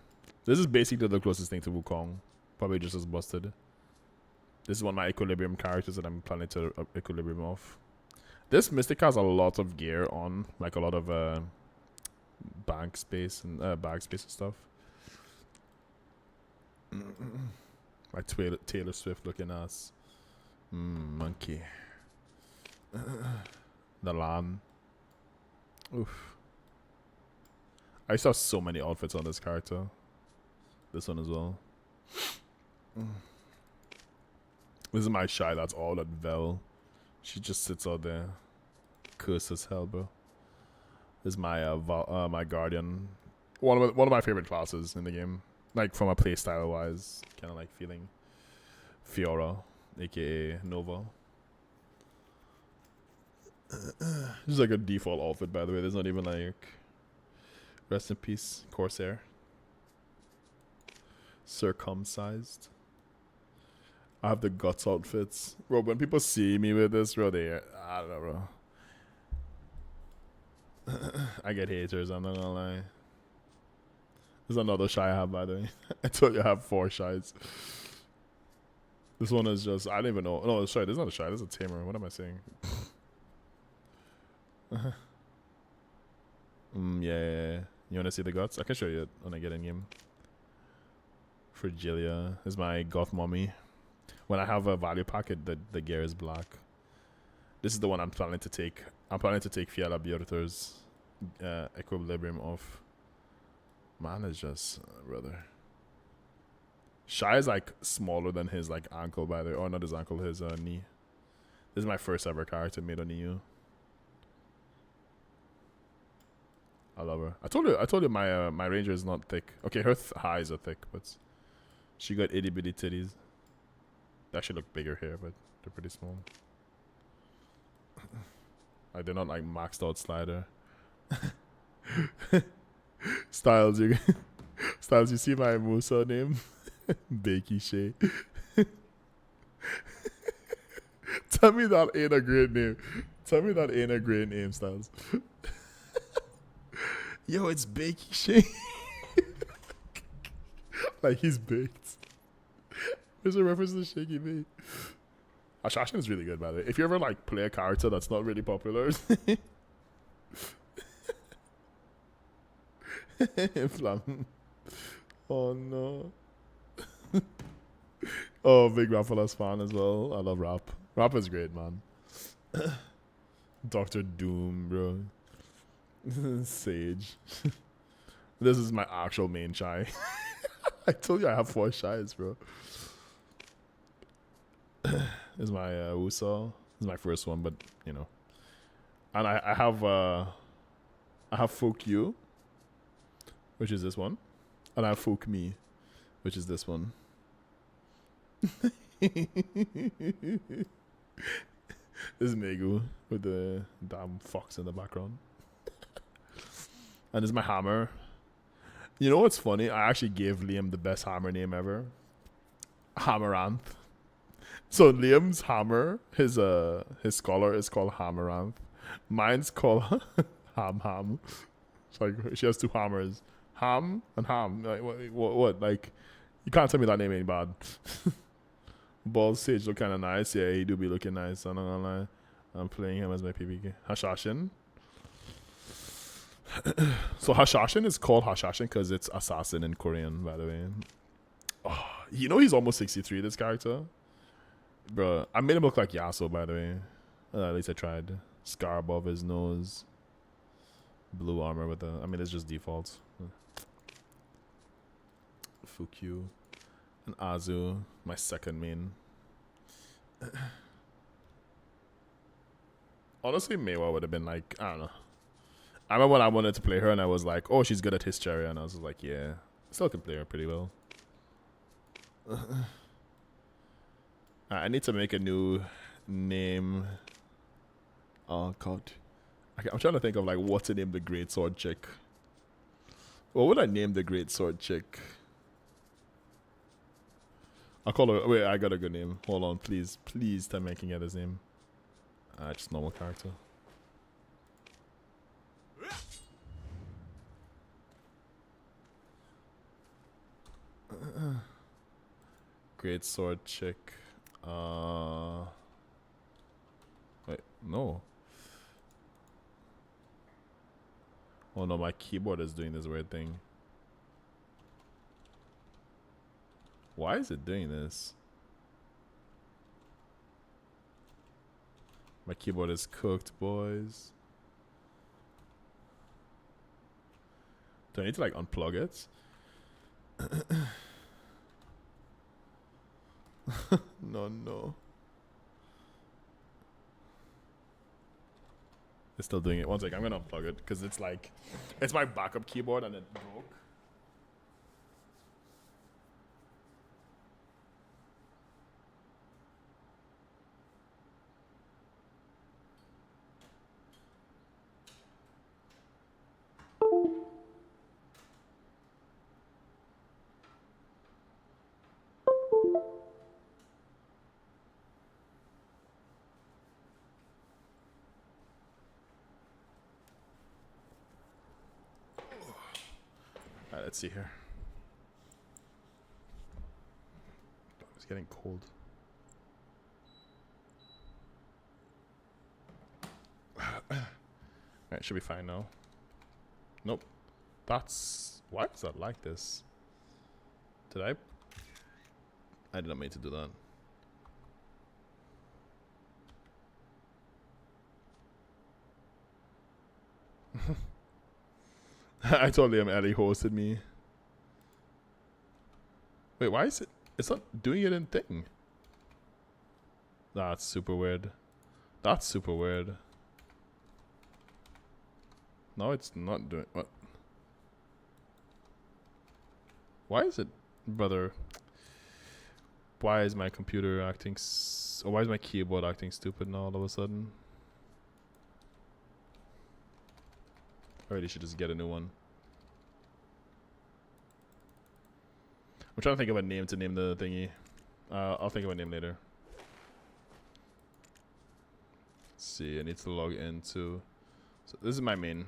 This is basically the closest thing to Wukong. Probably just as busted. This is one of my equilibrium characters that I'm planning to equilibrium off. This Mystic has a lot of gear on, like a lot of bank space and bag space and stuff. My Taylor Swift looking ass. Monkey. The lamb. Oof. I used to have so many outfits on this character. This one as well. This is my Shy that's all at Vel. She just sits out there. Curse as hell, bro. This is my my Guardian. One of my favorite classes in the game. Like from a playstyle wise. Kinda like feeling Fiora, aka Nova. This is like a default outfit, by the way. There's not even like rest in peace, Corsair. Circumcised. I have the guts outfits. Bro, when people see me with this, bro, I don't know, bro. I get haters, I'm not gonna lie. There's another shy I have, by the way. I told you I have 4 shies. This one is just, I don't even know. No, sorry, this is not a shy, this is a tamer. What am I saying? Yeah. You wanna see the guts? I can show you it when I get in game. Fragilia is my goth mommy. When I have a value packet, the gear is black. This is the one I'm planning to take. I'm planning to take Fiala Bjorter's equilibrium off. Man is just brother. Shy is like smaller than his like ankle, by the way. Or not his ankle, his knee. This is my first ever character made on EU. I love her. I told you my my ranger is not thick. Okay, her highs are thick, but she got itty bitty titties. They actually look bigger here, but they're pretty small. Like they're not like maxed out slider. Styles, Styles, you see my Musa name? Bakey Shay. Tell me that ain't a great name. Tell me that ain't a great name, Styles. Yo, it's Bakey Shay. Like he's baked. There's a reference to Shaky B. Ashashin is really good, by the way. If you ever like play a character that's not really popular, Flam. Oh no. Oh, big Rafalas fan as well. I love rap. Rap is great, man. Dr. Doom, bro. Sage. This is my actual main shy. I told you I have 4 shies, bro. This is my Wusa. This is my first one, but you know. And I have Folk You, which is this one. And I have Folk Me, which is this one. This is Megu with the damn fox in the background. And this is my hammer. You know what's funny? I actually gave Liam the best hammer name ever. Hammeranth. So Liam's hammer, his scholar is called Hammeranth. Mine's called Ham. It's like she has 2 hammers. Ham and Ham. Like what? Like you can't tell me that name ain't bad. Ball Sage look kinda nice. Yeah, he do be looking nice, I'm not gonna lie. I'm playing him as my PPK. Hashashin. So Hashashin is called Hashashin because it's assassin in Korean, by the way. Oh, you know he's almost 63, this character. Bro, I made him look like Yasuo, by the way. At least I tried. Scar above his nose. Blue armor with the... I mean, it's just default. Fukyu. And Azu, my second main. Honestly, Meiwa would have been like, I don't know. I remember when I wanted to play her and I was like, oh, she's good at Hysteria. And I was like, yeah, still can play her pretty well. I need to make a new name. Oh, God. I'm trying to think of like what to name the Great Sword chick. What would I name the Great Sword chick? I'll call her... Wait, I got a good name. Hold on, please. Please tell me I can get his name. Just normal character. Great sword chick. Wait, no. Oh no, my keyboard is doing this weird thing. Why is it doing this? My keyboard is cooked, boys. Do I need to like unplug it? No. It's still doing it. One sec, I'm gonna unplug it because it's like, it's my backup keyboard and it broke. let's see here. It's getting cold. Alright, should be fine now. Nope. That's... Why is that like this? Did I did not mean to do that. I told him Ellie hosted me. Wait, why is it... It's not doing it in thing. That's super weird. That's super weird. No, it's not doing... What? Why is it... Brother... Why is my computer acting... Or why is my keyboard acting stupid now all of a sudden? I really should just get a new one. I'm trying to think of a name to name the thingy. I'll think of a name later. Let's see, I need to log into... So this is my main.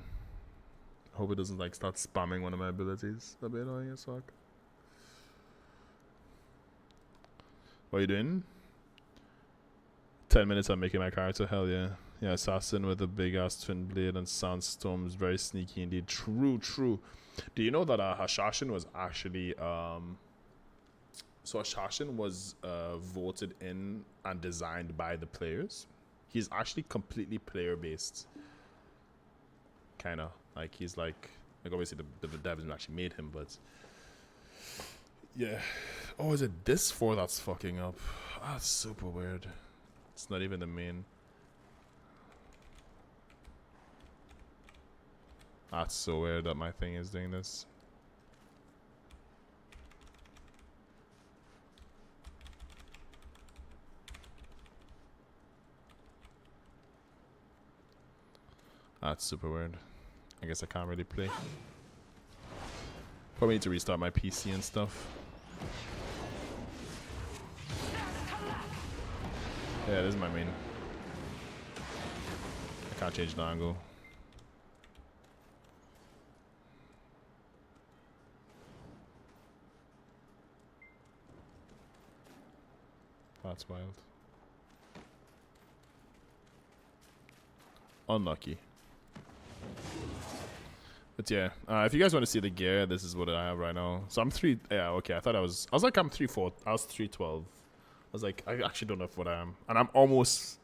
Hope it doesn't like start spamming one of my abilities. That'd be annoying as fuck. What are you doing? 10 minutes on making my character? Hell yeah. Yeah, assassin with a big ass twin blade and sandstorm is very sneaky indeed. True, true. Do you know that Hashashin was actually so Hashashin was voted in and designed by the players. He's actually completely player based. Kinda. Like he's like obviously the devs actually made him, but yeah. Oh, is it this 4 that's fucking up? That's super weird. It's not even the main. That's so weird that my thing is doing this. That's super weird. I guess I can't really play. Probably need to restart my PC and stuff. Yeah, this is my main. I can't change the angle. That's wild. Unlucky. But yeah, if you guys want to see the gear, this is what I have right now. So I'm 3. Yeah, okay. I was like I'm 3-4. I was 312. I was like, I actually don't know what I am, and I'm almost.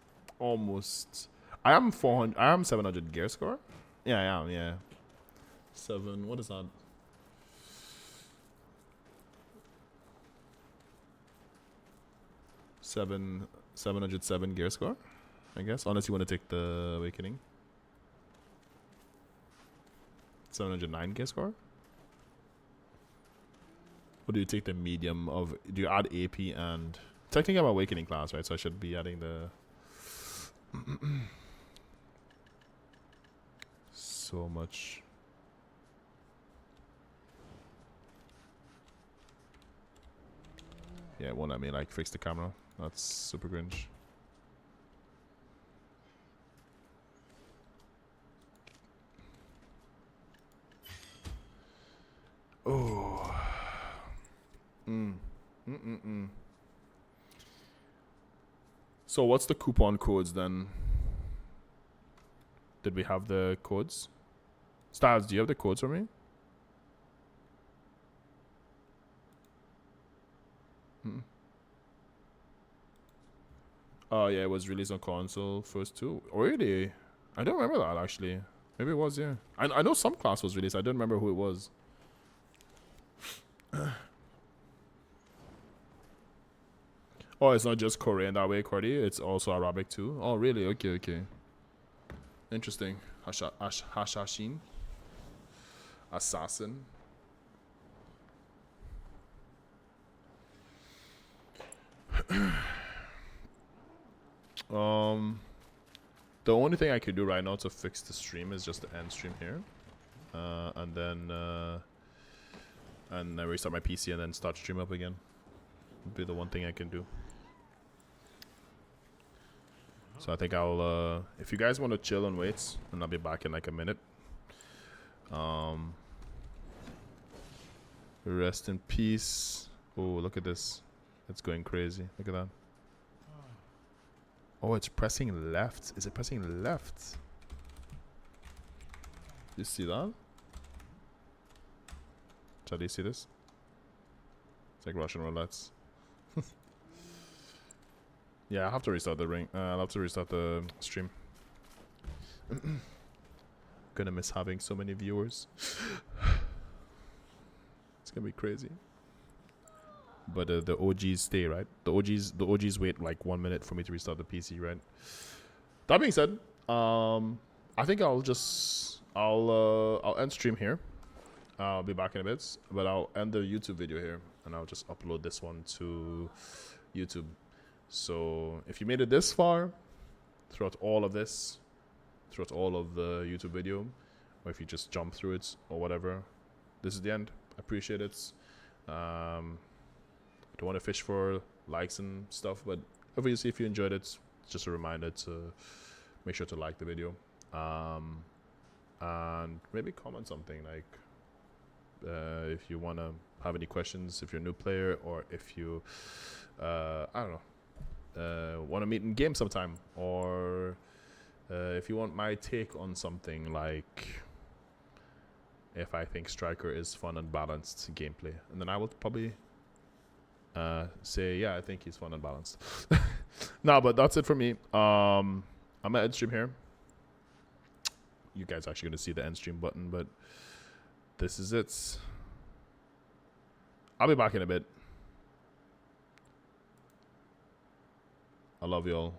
I am 400. I am 700 gear score. Yeah, I am. Yeah. 7. What is that? Seven 707 gear score, I guess. Unless you want to take the awakening. 709 gear score. Or do you take the medium of? Do you add AP and? Technically, I'm awakening class, right? So I should be adding the. So much. Yeah, it won't let me like fix the camera. That's super cringe. Oh. So what's the coupon codes then? Did we have the codes? Styles, do you have the codes for me? Oh yeah, it was released on console first too. Oh, really? I don't remember that actually. Maybe it was, yeah. I know some class was released. I don't remember who it was. Oh, it's not just Korean that way, Cordy. It's also Arabic too. Oh, really? Okay, okay. Interesting. Hashashin. Assassin. The only thing I could do right now to fix the stream is just to end stream here, and then restart my PC and then start stream up again. Would be the one thing I can do. So I think I'll if you guys want to chill and wait, and I'll be back in like a minute. Rest in peace. Oh, look at this. It's going crazy. Look at that. Oh, it's pressing left. Is it pressing left? You see that? So do you see this? It's like Russian roulettes. Yeah, I have to restart the ring. I'll have to restart the stream. Gonna miss having so many viewers. It's gonna be crazy. But the OGs stay, right? The OGs wait like 1 minute for me to restart the PC, right? That being said, I think I'll end stream here. I'll be back in a bit, but I'll end the YouTube video here, and I'll just upload this one to YouTube. So if you made it this far, throughout all of this, throughout all of the YouTube video, or if you just jump through it or whatever, this is the end. I appreciate it. Don't want to fish for likes and stuff, but obviously if you enjoyed it, it's just a reminder to make sure to like the video, and maybe comment something like if you want to have any questions, if you're a new player, or if you I don't know, want to meet in game sometime, or if you want my take on something, like if I think Striker is fun and balanced gameplay, and then I will probably say, yeah, I think he's fun and balanced. No, but that's it for me. I'm at end stream here. You guys are actually going to see the end stream button, but this is it. I'll be back in a bit. I love y'all.